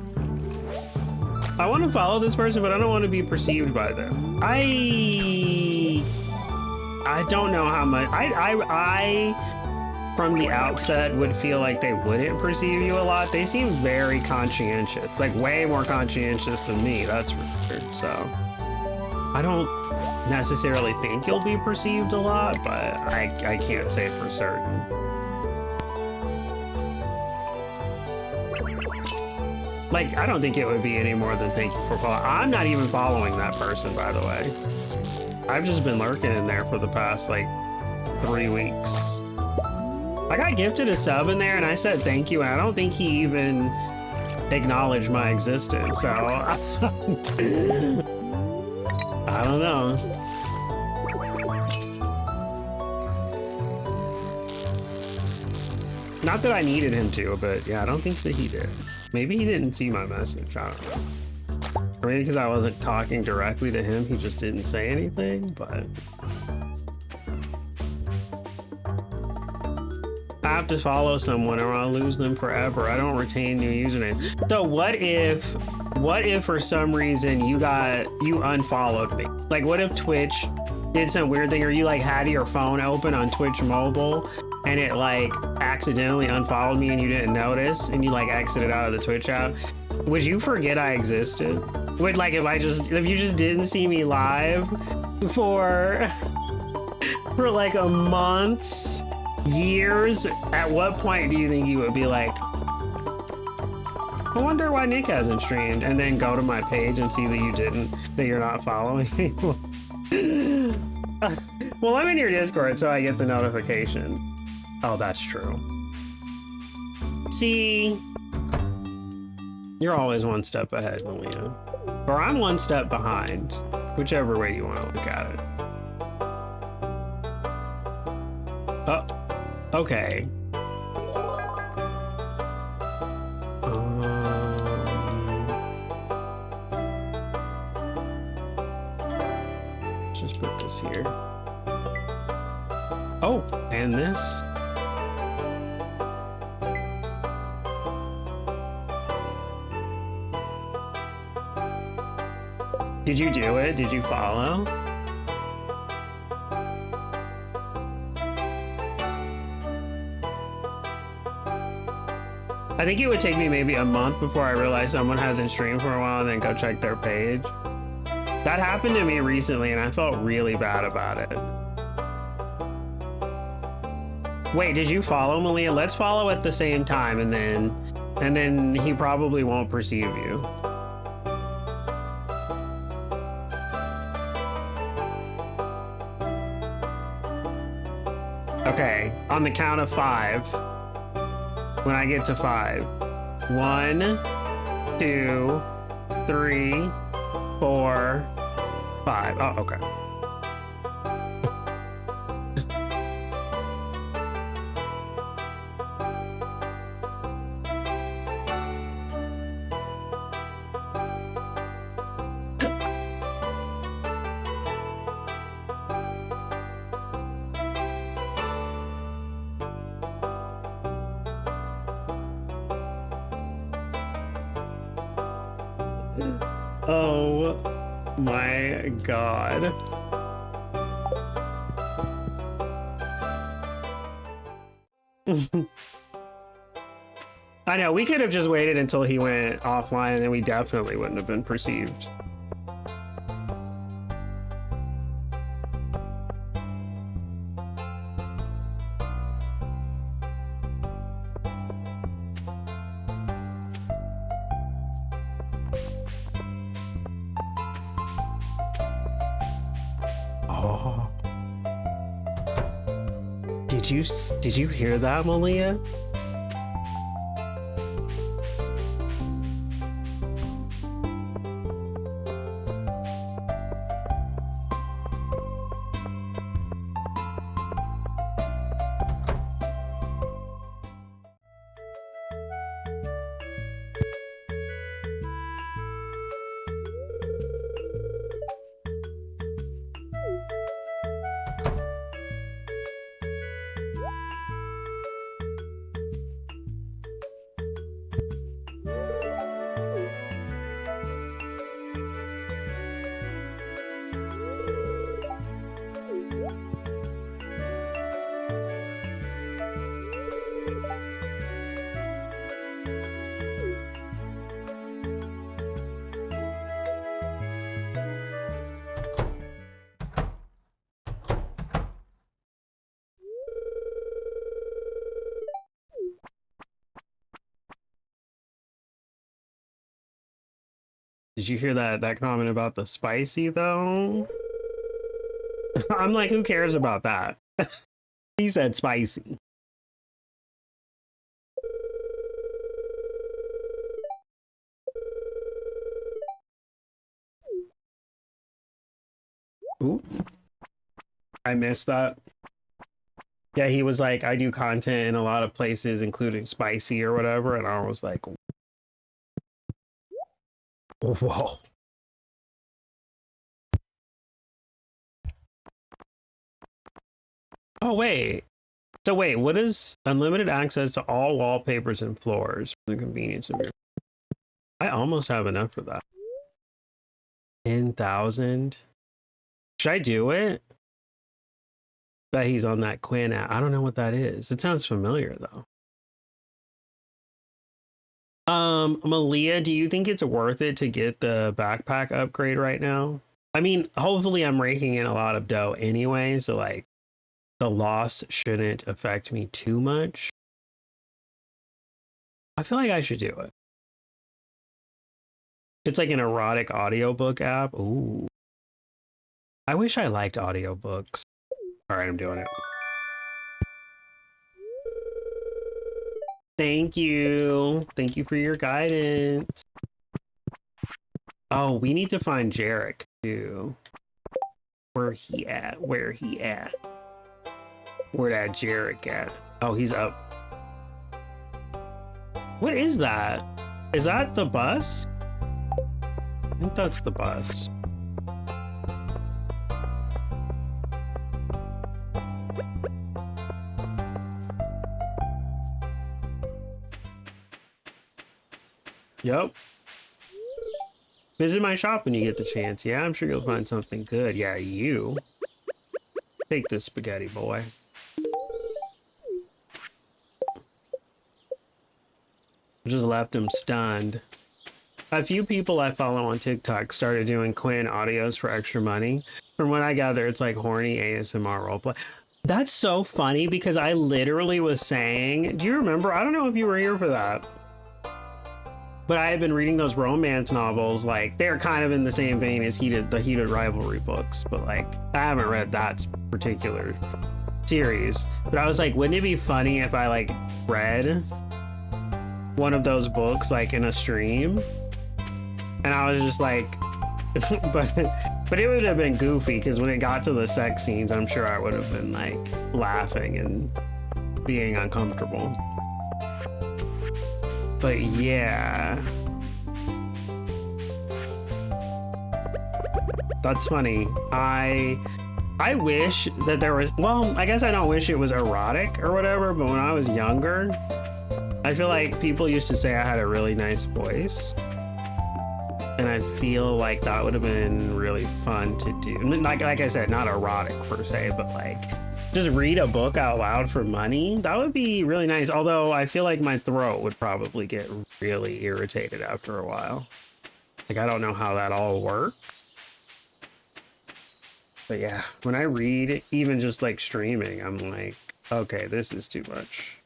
I want to follow this person, but I don't want to be perceived by them. I don't know how much. I from the outset would feel like they wouldn't perceive you a lot. They seem very conscientious, like way more conscientious than me. That's for sure. So I don't necessarily think you'll be perceived a lot, but I can't say for certain. Like, I don't think it would be any more than thank you for following. I'm not even following that person, by the way. I've just been lurking in there for the past, like, 3 weeks. I got gifted a sub in there, and I said thank you, and I don't think he even acknowledged my existence, so... I don't know. Not that I needed him to, but yeah, I don't think that he did. Maybe he didn't see my message, I don't know. Or maybe because I wasn't talking directly to him, he just didn't say anything, but... I have to follow someone or I'll lose them forever. I don't retain new usernames. So what if for some reason you unfollowed me? Like what if Twitch did some weird thing or you like had your phone open on Twitch mobile and it like accidentally unfollowed me and you didn't notice and you like exited out of the Twitch app? Would you forget I existed? Would like if you just didn't see me live for like a month, years, at what point do you think you would be like, I wonder why Nick hasn't streamed, and then go to my page and see that you're not following me? Well, I'm in your Discord, so I get the notification. Oh, that's true. See, you're always one step ahead, Malia. Or I'm one step behind, whichever way you want to look at it. Oh, okay. Let's just put this here. Oh, and this. Did you do it? Did you follow? I think it would take me maybe a month before I realize someone hasn't streamed for a while and then go check their page. That happened to me recently and I felt really bad about it. Wait, did you follow Malia? Let's follow at the same time and then he probably won't perceive you. Okay, on the count of 5. When I get to 5. 1, 2, 3, 4, 5. Oh, okay. Oh my god. I know, we could have just waited until he went offline and then we definitely wouldn't have been perceived. Oh. Did you hear that, Malia? Did you hear that comment about the spicy though? I'm like, who cares about that? He said spicy. Ooh. I missed that. Yeah, he was like, I do content in a lot of places, including spicy or whatever, and I was like, whoa. Oh, wait. So wait, what is unlimited access to all wallpapers and floors for the convenience of your... I almost have enough for that. 10,000. Should I do it? Bet he's on that Quinn app. I don't know what that is. It sounds familiar though. Malia, do you think it's worth it to get the backpack upgrade right now? I mean, hopefully I'm raking in a lot of dough anyway, so like the loss shouldn't affect me too much. I feel like I should do it. It's like an erotic audiobook app. Ooh. I wish I liked audiobooks. All right, I'm doing it. Thank you. Thank you for your guidance. Oh, we need to find Jarek too. Where he at? Where he at? Where that Jarek at? Oh, he's up. What is that? Is that the bus? I think that's the bus. Yep. Visit my shop when you get the chance. Yeah, I'm sure you'll find something good. Yeah, you. Take this spaghetti, boy. Just left him stunned. A few people I follow on TikTok started doing Quinn audios for extra money. From what I gather, it's like horny ASMR roleplay. That's so funny because I literally was saying, do you remember? I don't know if you were here for that. But I have been reading those romance novels, like they're kind of in the same vein as the Heated Rivalry books, but like I haven't read that particular series. But I was like, wouldn't it be funny if I like read one of those books like in a stream? And I was just like, but it would have been goofy because when it got to the sex scenes, I'm sure I would have been like laughing and being uncomfortable. But yeah, that's funny. I wish that there was, well, I guess I don't wish it was erotic or whatever, but when I was younger, I feel like people used to say I had a really nice voice. And I feel like that would have been really fun to do. Like I said, not erotic per se, but like just read a book out loud for money. That would be really nice. Although I feel like my throat would probably get really irritated after a while. Like, I don't know how that all works. But yeah, when I read, even just like streaming, I'm like, okay, this is too much.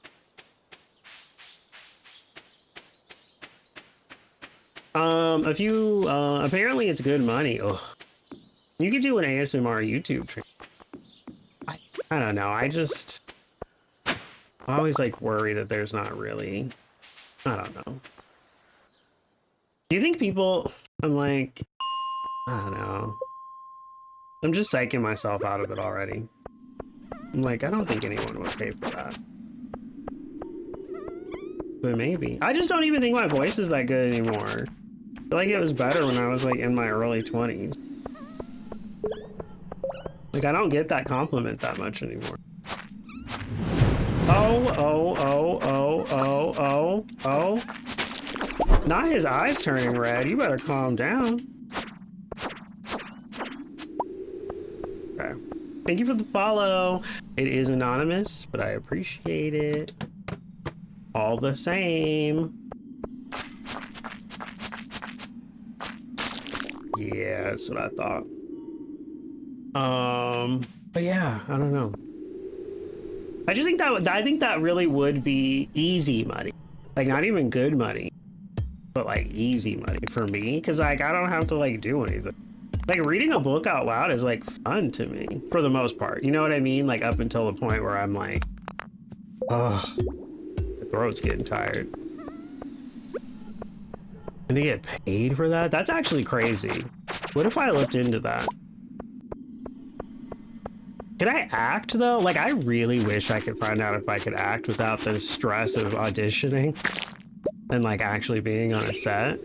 If you, apparently it's good money. Ugh. You could do an ASMR YouTube channel. I don't know. I always like worry that there's not really, I don't know. Do you think people, I'm like, I don't know. I'm just psyching myself out of it already. I'm like, I don't think anyone would pay for that. But maybe. I just don't even think my voice is that good anymore. I feel like it was better when I was like in my early 20s. Like, I don't get that compliment that much anymore. Oh. Not his eyes turning red. You better calm down. Okay. Thank you for the follow. It is anonymous, but I appreciate it. All the same. Yeah, that's what I thought. But yeah, I don't know. I just think that really would be easy money. Like, not even good money, but like easy money for me. Cause like, I don't have to like do anything. Like, reading a book out loud is like fun to me for the most part. You know what I mean? Like, up until the point where I'm like, ugh, the throat's getting tired. And they get paid for that? That's actually crazy. What if I looked into that? Can I act though? Like, I really wish I could find out if I could act without the stress of auditioning and like actually being on a set.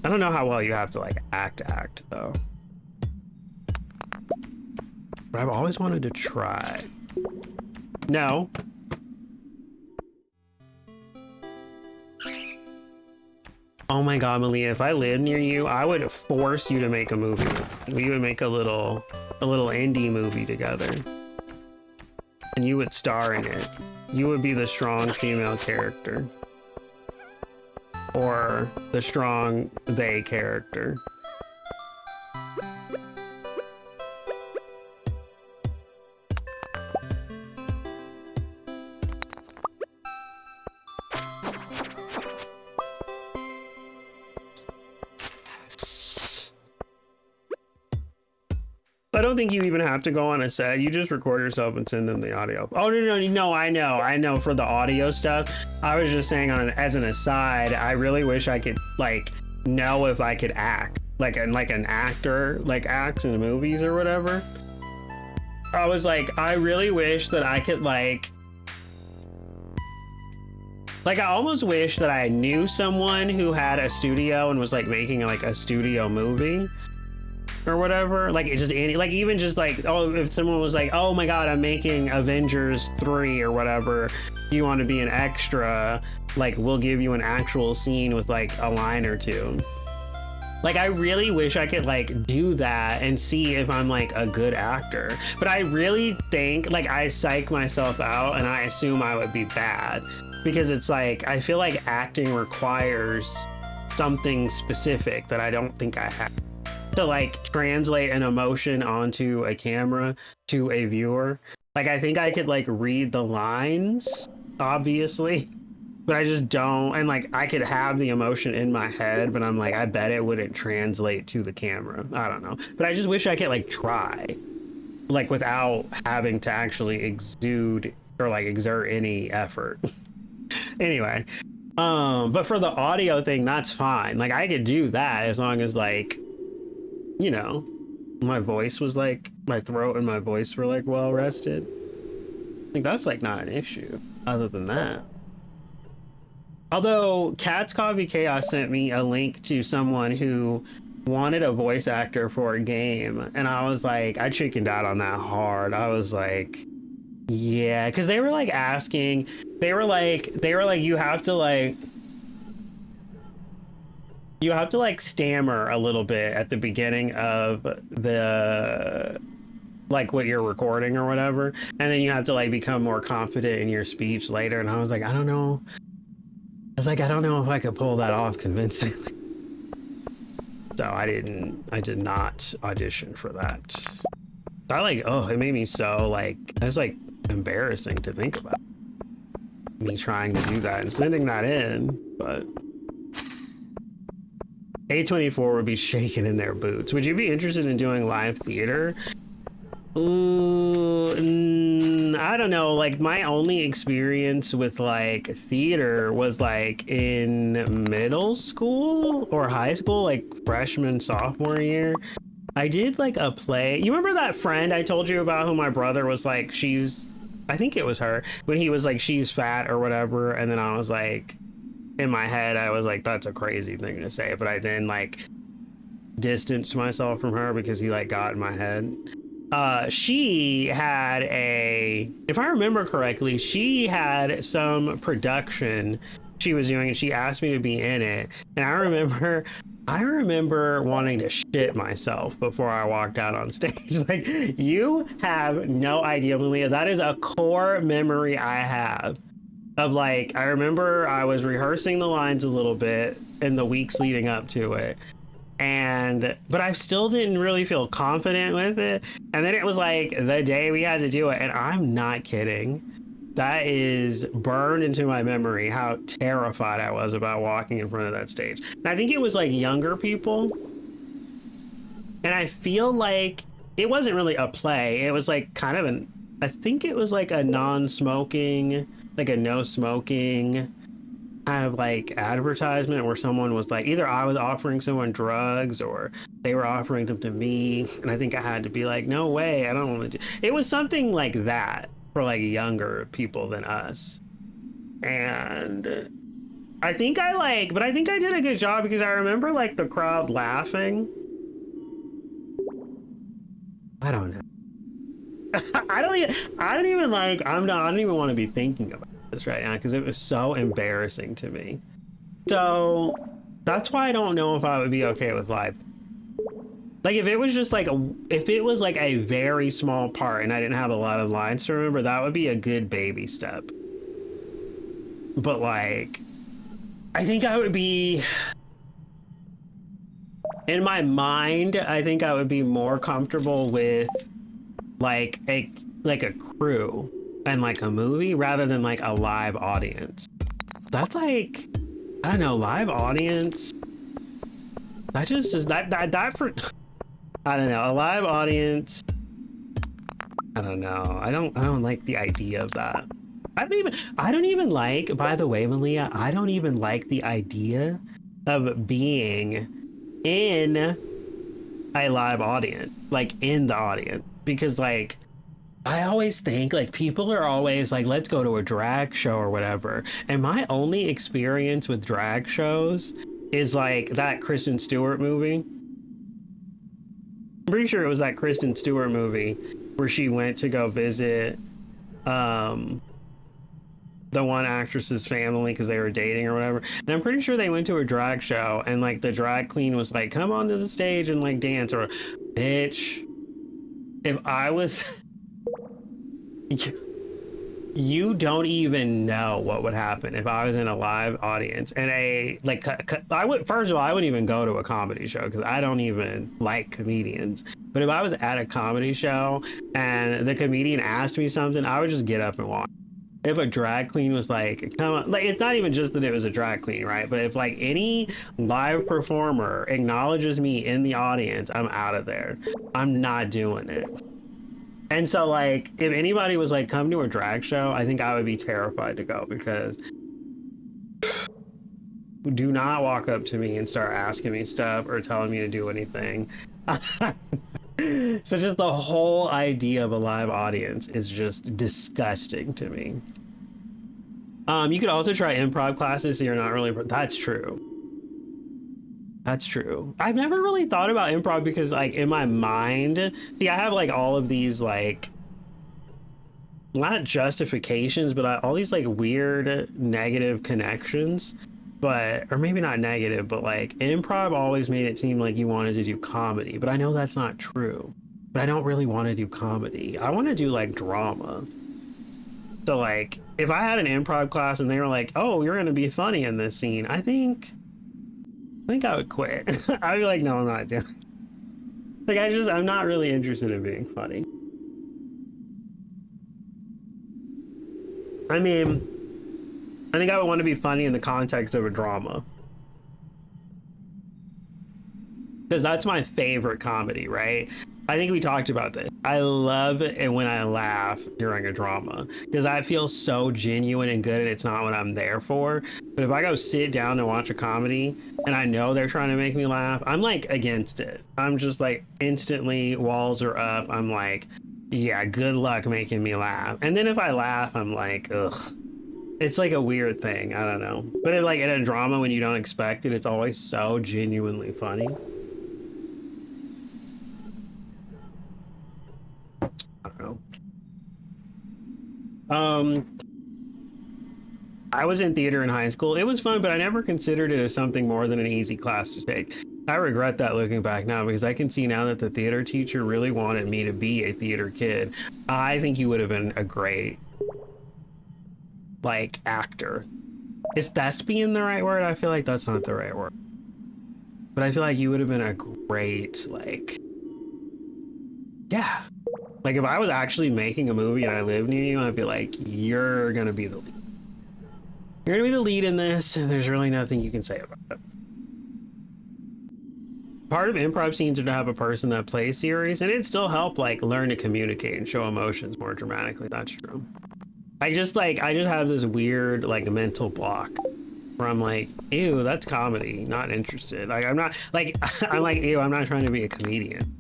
I don't know how well you have to like act though. But I've always wanted to try. No. Oh my god, Malia, if I lived near you, I would force you to make a movie with me. We would make a little indie movie together. And you would star in it. You would be the strong female character. Or the strong they character. I don't think you even have to go on a set. You just record yourself and send them the audio. Oh, no, I know for the audio stuff. I was just saying as an aside, I really wish I could like know if I could act like an actor like acts in movies or whatever. I was like, I really wish that I could I almost wish that I knew someone who had a studio and was like making like a studio movie or whatever. Like, it just even just like, oh, if someone was like, oh my god, I'm making Avengers 3 or whatever, you want to be an extra, like, we'll give you an actual scene with like a line or two. Like, I really wish I could like do that and see if I'm like a good actor. But I really think like I psych myself out and I assume I would be bad, because it's like, I feel like acting requires something specific that I don't think I have to like translate an emotion onto a camera to a viewer. Like, I think I could like read the lines, obviously, but I just don't. And like, I could have the emotion in my head, but I'm like, I bet it wouldn't translate to the camera. I don't know. But I just wish I could like try, like, without having to actually exude or like exert any effort. Anyway, but for the audio thing, that's fine. Like, I could do that as long as like, you know, my voice was like, my throat and my voice were like well rested. I think that's like not an issue other than that. Although Cat's Coffee Chaos sent me a link to someone who wanted a voice actor for a game, and I was like, I chickened out on that hard. I was like, yeah, because they were like asking, they were like, you have to like, you have to like stammer a little bit at the beginning of the like what you're recording or whatever, and then you have to like become more confident in your speech later. And I was like, I don't know. I was like, I don't know if I could pull that off convincingly. So I did not audition for that. I like, oh, it made me so like, it was like embarrassing to think about me trying to do that and sending that in, but A24 would be shaking in their boots. Would you be interested in doing live theater? Ooh, I don't know. Like my only experience with like theater was like in middle school or high school, like freshman, sophomore year. I did like a play. You remember that friend I told you about who my brother was like, I think it was her, when he was like, she's fat or whatever. And then I was like, in my head, I was like, that's a crazy thing to say. But I then like distanced myself from her because he like got in my head. She had if I remember correctly, she had some production she was doing and she asked me to be in it. And I remember wanting to shit myself before I walked out on stage. Like, you have no idea, Malia. That is a core memory I have of like, I remember I was rehearsing the lines a little bit in the weeks leading up to it. But I still didn't really feel confident with it. And then it was like the day we had to do it. And I'm not kidding. That is burned into my memory how terrified I was about walking in front of that stage. And I think it was like younger people. And I feel like it wasn't really a play. It was like kind of I think it was like a non-smoking, like a no smoking kind of like advertisement where someone was like, either I was offering someone drugs or they were offering them to me. And I think I had to be like, no way, I don't want to do. It was something like that for like younger people than us. And I think I did a good job because I remember like the crowd laughing. I don't know. I don't even want to be thinking about this right now because it was so embarrassing to me. So that's why I don't know if I would be okay with live. Like if it was just like a very small part and I didn't have a lot of lines to remember, that would be a good baby step. But like, I think I would be, in my mind, I think I would be more comfortable with like a crew and like a movie rather than like a live audience. That's like, I don't know, live audience. That just is that for, I don't know, a live audience. I don't know. I don't like the idea of that. I don't even like, by the way, Malia, I don't even like the idea of being in a live audience, like in the audience, because like, I always think like people are always like, let's go to a drag show or whatever. And my only experience with drag shows is like that Kristen Stewart movie. I'm pretty sure it was that Kristen Stewart movie where she went to go visit the one actress's family because they were dating or whatever. And I'm pretty sure they went to a drag show and like the drag queen was like, come onto the stage and like dance. Or bitch, if I was you don't even know what would happen if I was in a live audience and I wouldn't even go to a comedy show because I don't even like comedians. But if I was at a comedy show and the comedian asked me something, I would just get up and walk. If a drag queen was like, come on, like, it's not even just that it was a drag queen, right? But if like any live performer acknowledges me in the audience, I'm out of there. I'm not doing it. And so like, if anybody was like, come to a drag show, I think I would be terrified to go because do not walk up to me and start asking me stuff or telling me to do anything. So just the whole idea of a live audience is just disgusting to me. You could also try improv classes so you're not really, that's true. That's true. I've never really thought about improv because like in my mind, see, I have like all of these like, not justifications, but all these like weird negative connections but, or maybe not negative, but like improv always made it seem like you wanted to do comedy, but I know that's not true. But I don't really want to do comedy. I want to do like drama. So like if I had an improv class and they were like, oh, you're going to be funny in this scene, I think I would quit. I'd be like, no, I'm not doing. Like I'm not really interested in being funny. I mean, I think I would want to be funny in the context of a drama. Because that's my favorite comedy, right? I think we talked about this. I love it when I laugh during a drama because I feel so genuine and good and it's not what I'm there for. But if I go sit down and watch a comedy and I know they're trying to make me laugh, I'm like against it. I'm just like instantly walls are up. I'm like, yeah, good luck making me laugh. And then if I laugh, I'm like, ugh. It's like a weird thing. I don't know. But it, like in a drama when you don't expect it, it's always so genuinely funny. I was in theater in high school. It was fun, but I never considered it as something more than an easy class to take. I regret that looking back now because I can see now that the theater teacher really wanted me to be a theater kid. I think you would have been a great, like, actor. Is thespian the right word? I feel like that's not the right word. But I feel like you would have been a great, like, yeah. Like if I was actually making a movie and I lived near you, I'd be like, you're gonna be the lead. You're gonna be the lead in this, and there's really nothing you can say about it. Part of improv scenes are to have a person that plays serious, and it still help like learn to communicate and show emotions more dramatically. That's true. I just have this weird like mental block where I'm like, ew, that's comedy, not interested. Like I'm not like I'm like, ew, I'm not trying to be a comedian.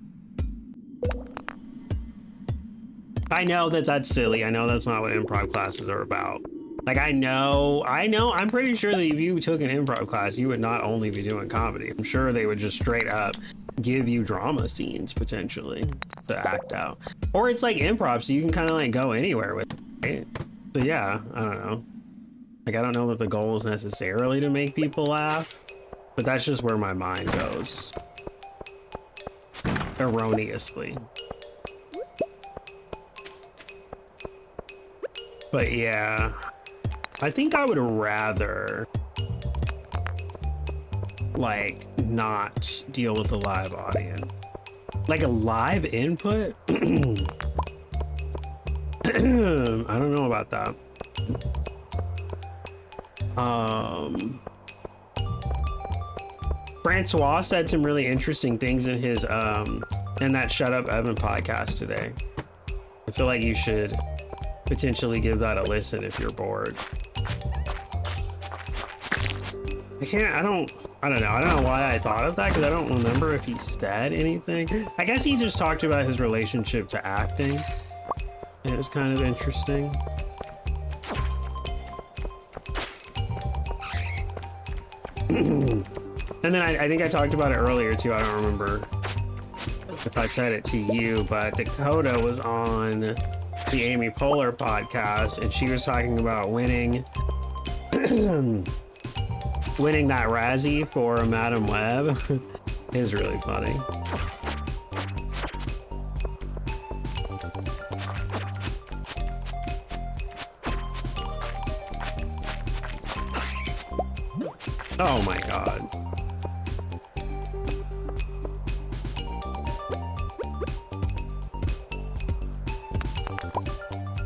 I know that that's silly. I know that's not what improv classes are about. Like, I know, I'm pretty sure that if you took an improv class, you would not only be doing comedy. I'm sure they would just straight up give you drama scenes, potentially, to act out. Or it's like improv, so you can kind of like go anywhere with it, right? So yeah, I don't know. Like, I don't know that the goal is necessarily to make people laugh, but that's just where my mind goes. Erroneously. But yeah, I think I would rather like not deal with a live audience. Like a live input? I don't know about that. Francois said some really interesting things in his in that Shut Up Evan podcast today. I feel like you should potentially give that a listen if you're bored. I don't know why I thought of that because I don't remember if he said anything. I guess he just talked about his relationship to acting. And it was kind of interesting. And then I think I talked about it earlier too. I don't remember if I said it to you, but Dakota was on the Amy Poehler podcast and she was talking about winning winning that Razzie for Madam Web. It was really funny. Oh my god.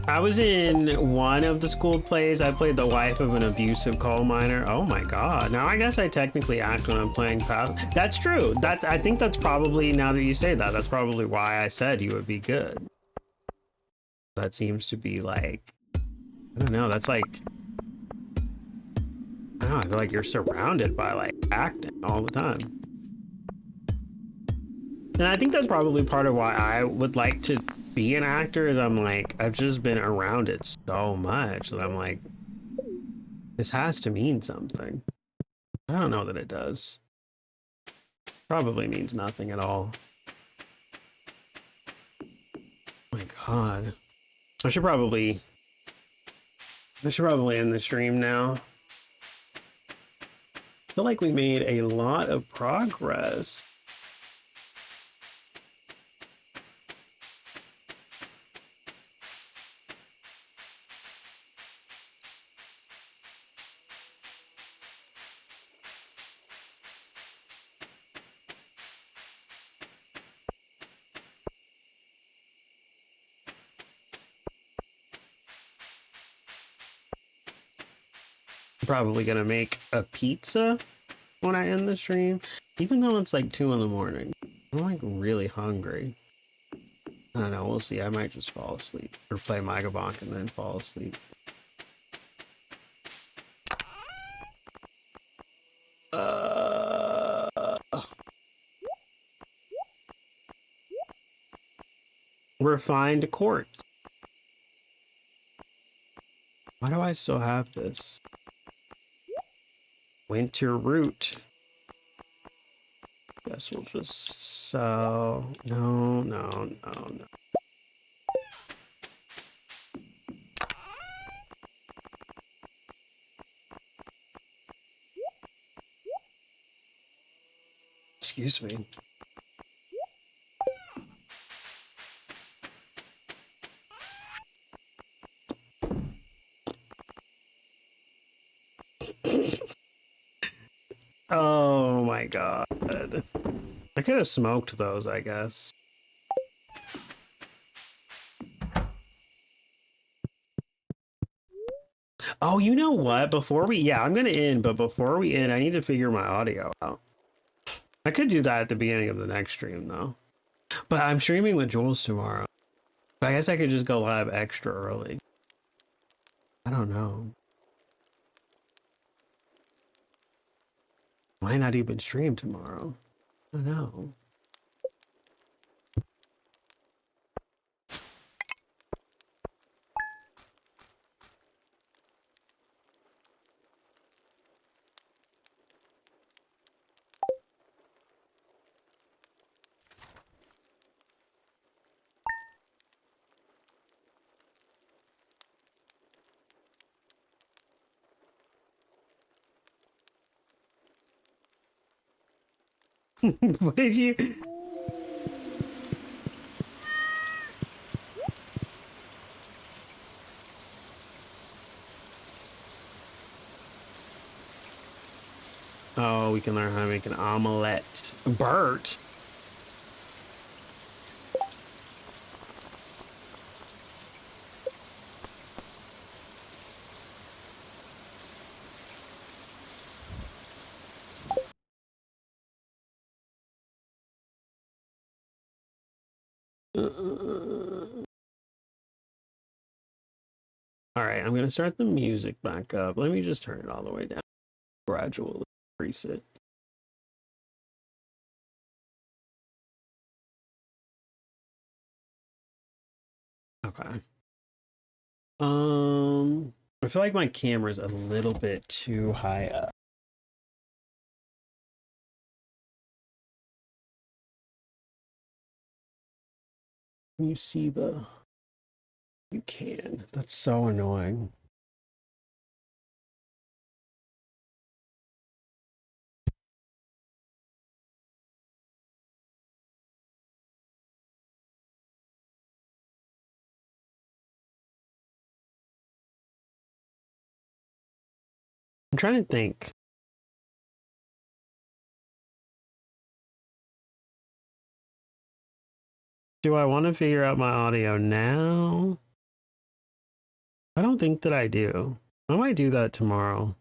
I was in one of the school plays. I played the wife of an abusive coal miner. Oh my god. Now I guess I technically act when I'm playing Path. That's true. I think that's probably, now that you say that, that's probably why I said you would be good. That seems to be like, I don't know, that's like, I don't know, I feel like you're surrounded by like acting all the time. And I think that's probably part of why I would like to be an actor is I'm like, I've just been around it so much that I'm like, this has to mean something. I don't know that it does. Probably means nothing at all. Oh my god. I should probably end the stream now. feel like we made a lot of progress. Probably gonna make a pizza when I end the stream, even though it's like 2 in the morning. I'm like really hungry. I don't know, we'll see. I might just fall asleep or play Magabonk and then fall asleep. Refined quartz. Why do I still have this? Winter root. Guess we'll just sell. No. Excuse me. Oh my god. I could have smoked those, I guess. Oh, you know what? Before we, yeah, I'm gonna end, but before we end, I need to figure my audio out. I could do that at the beginning of the next stream, though. But I'm streaming with Jules tomorrow. But I guess I could just go live extra early. I don't know. Might not even stream tomorrow. I don't know. What did you? Oh, we can learn how to make an omelette. Bert. All right, I'm gonna start the music back up. Let me just turn it all the way down. Gradually increase it. Okay. I feel like my camera's a little bit too high up. Can you see the? You can. That's so annoying. I'm trying to think. Do I want to figure out my audio now? I don't think that I do. I might do that tomorrow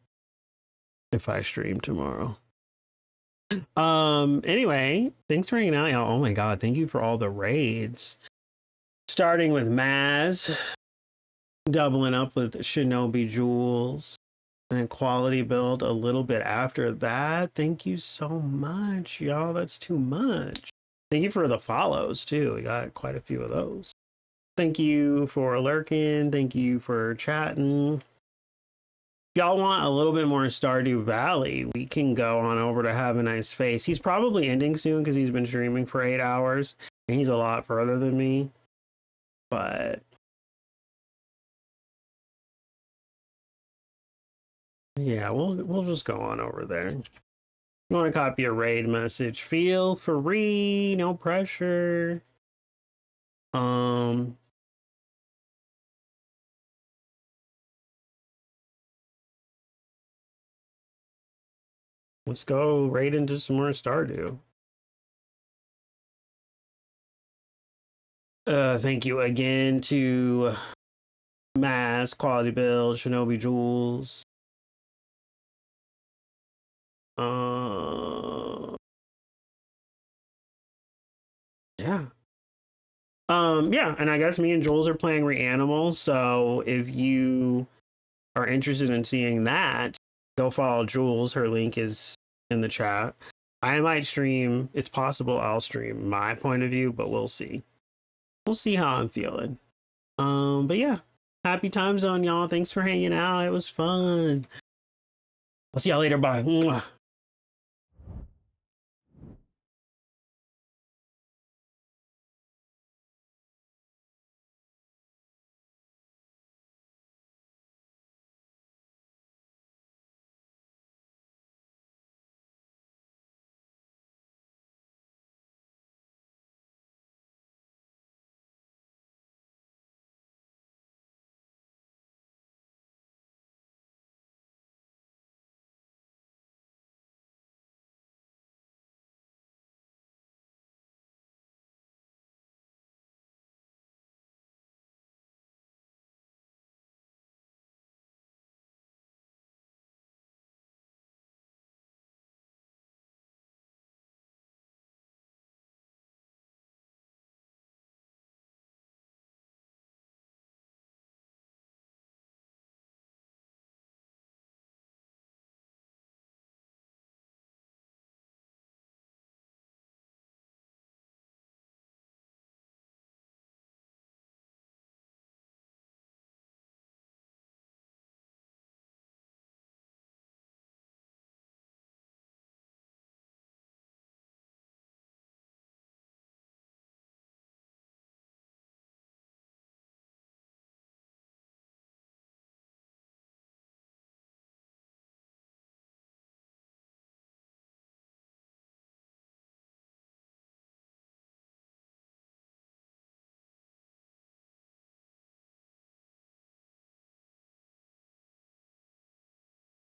if I stream tomorrow. Anyway, thanks for hanging out, y'all. Oh my god, thank you for all the raids. Starting with Maz, doubling up with Shinobi Jules, and quality build a little bit after that. Thank you so much, y'all. That's too much. Thank you for the follows too. We got quite a few of those. Thank you for lurking. Thank you for chatting. If y'all want a little bit more Stardew Valley, we can go on over to Have a Nice Face. He's probably ending soon because he's been streaming for 8 hours and he's a lot further than me. But Yeah, we'll just go on over there. You want to copy a raid message? Feel free, no pressure. Let's go raid into some more Stardew. Thank you again to Mass, Quality Bill, Shinobi Jules. Yeah. Yeah, and I guess me and Jules are playing Reanimal, so if you are interested in seeing that, go follow Jules. Her link is in the chat. I might stream, it's possible I'll stream my point of view, but we'll see. We'll see how I'm feeling. But yeah, happy time zone, y'all. Thanks for hanging out. It was fun. I'll see y'all later. Bye. Mwah.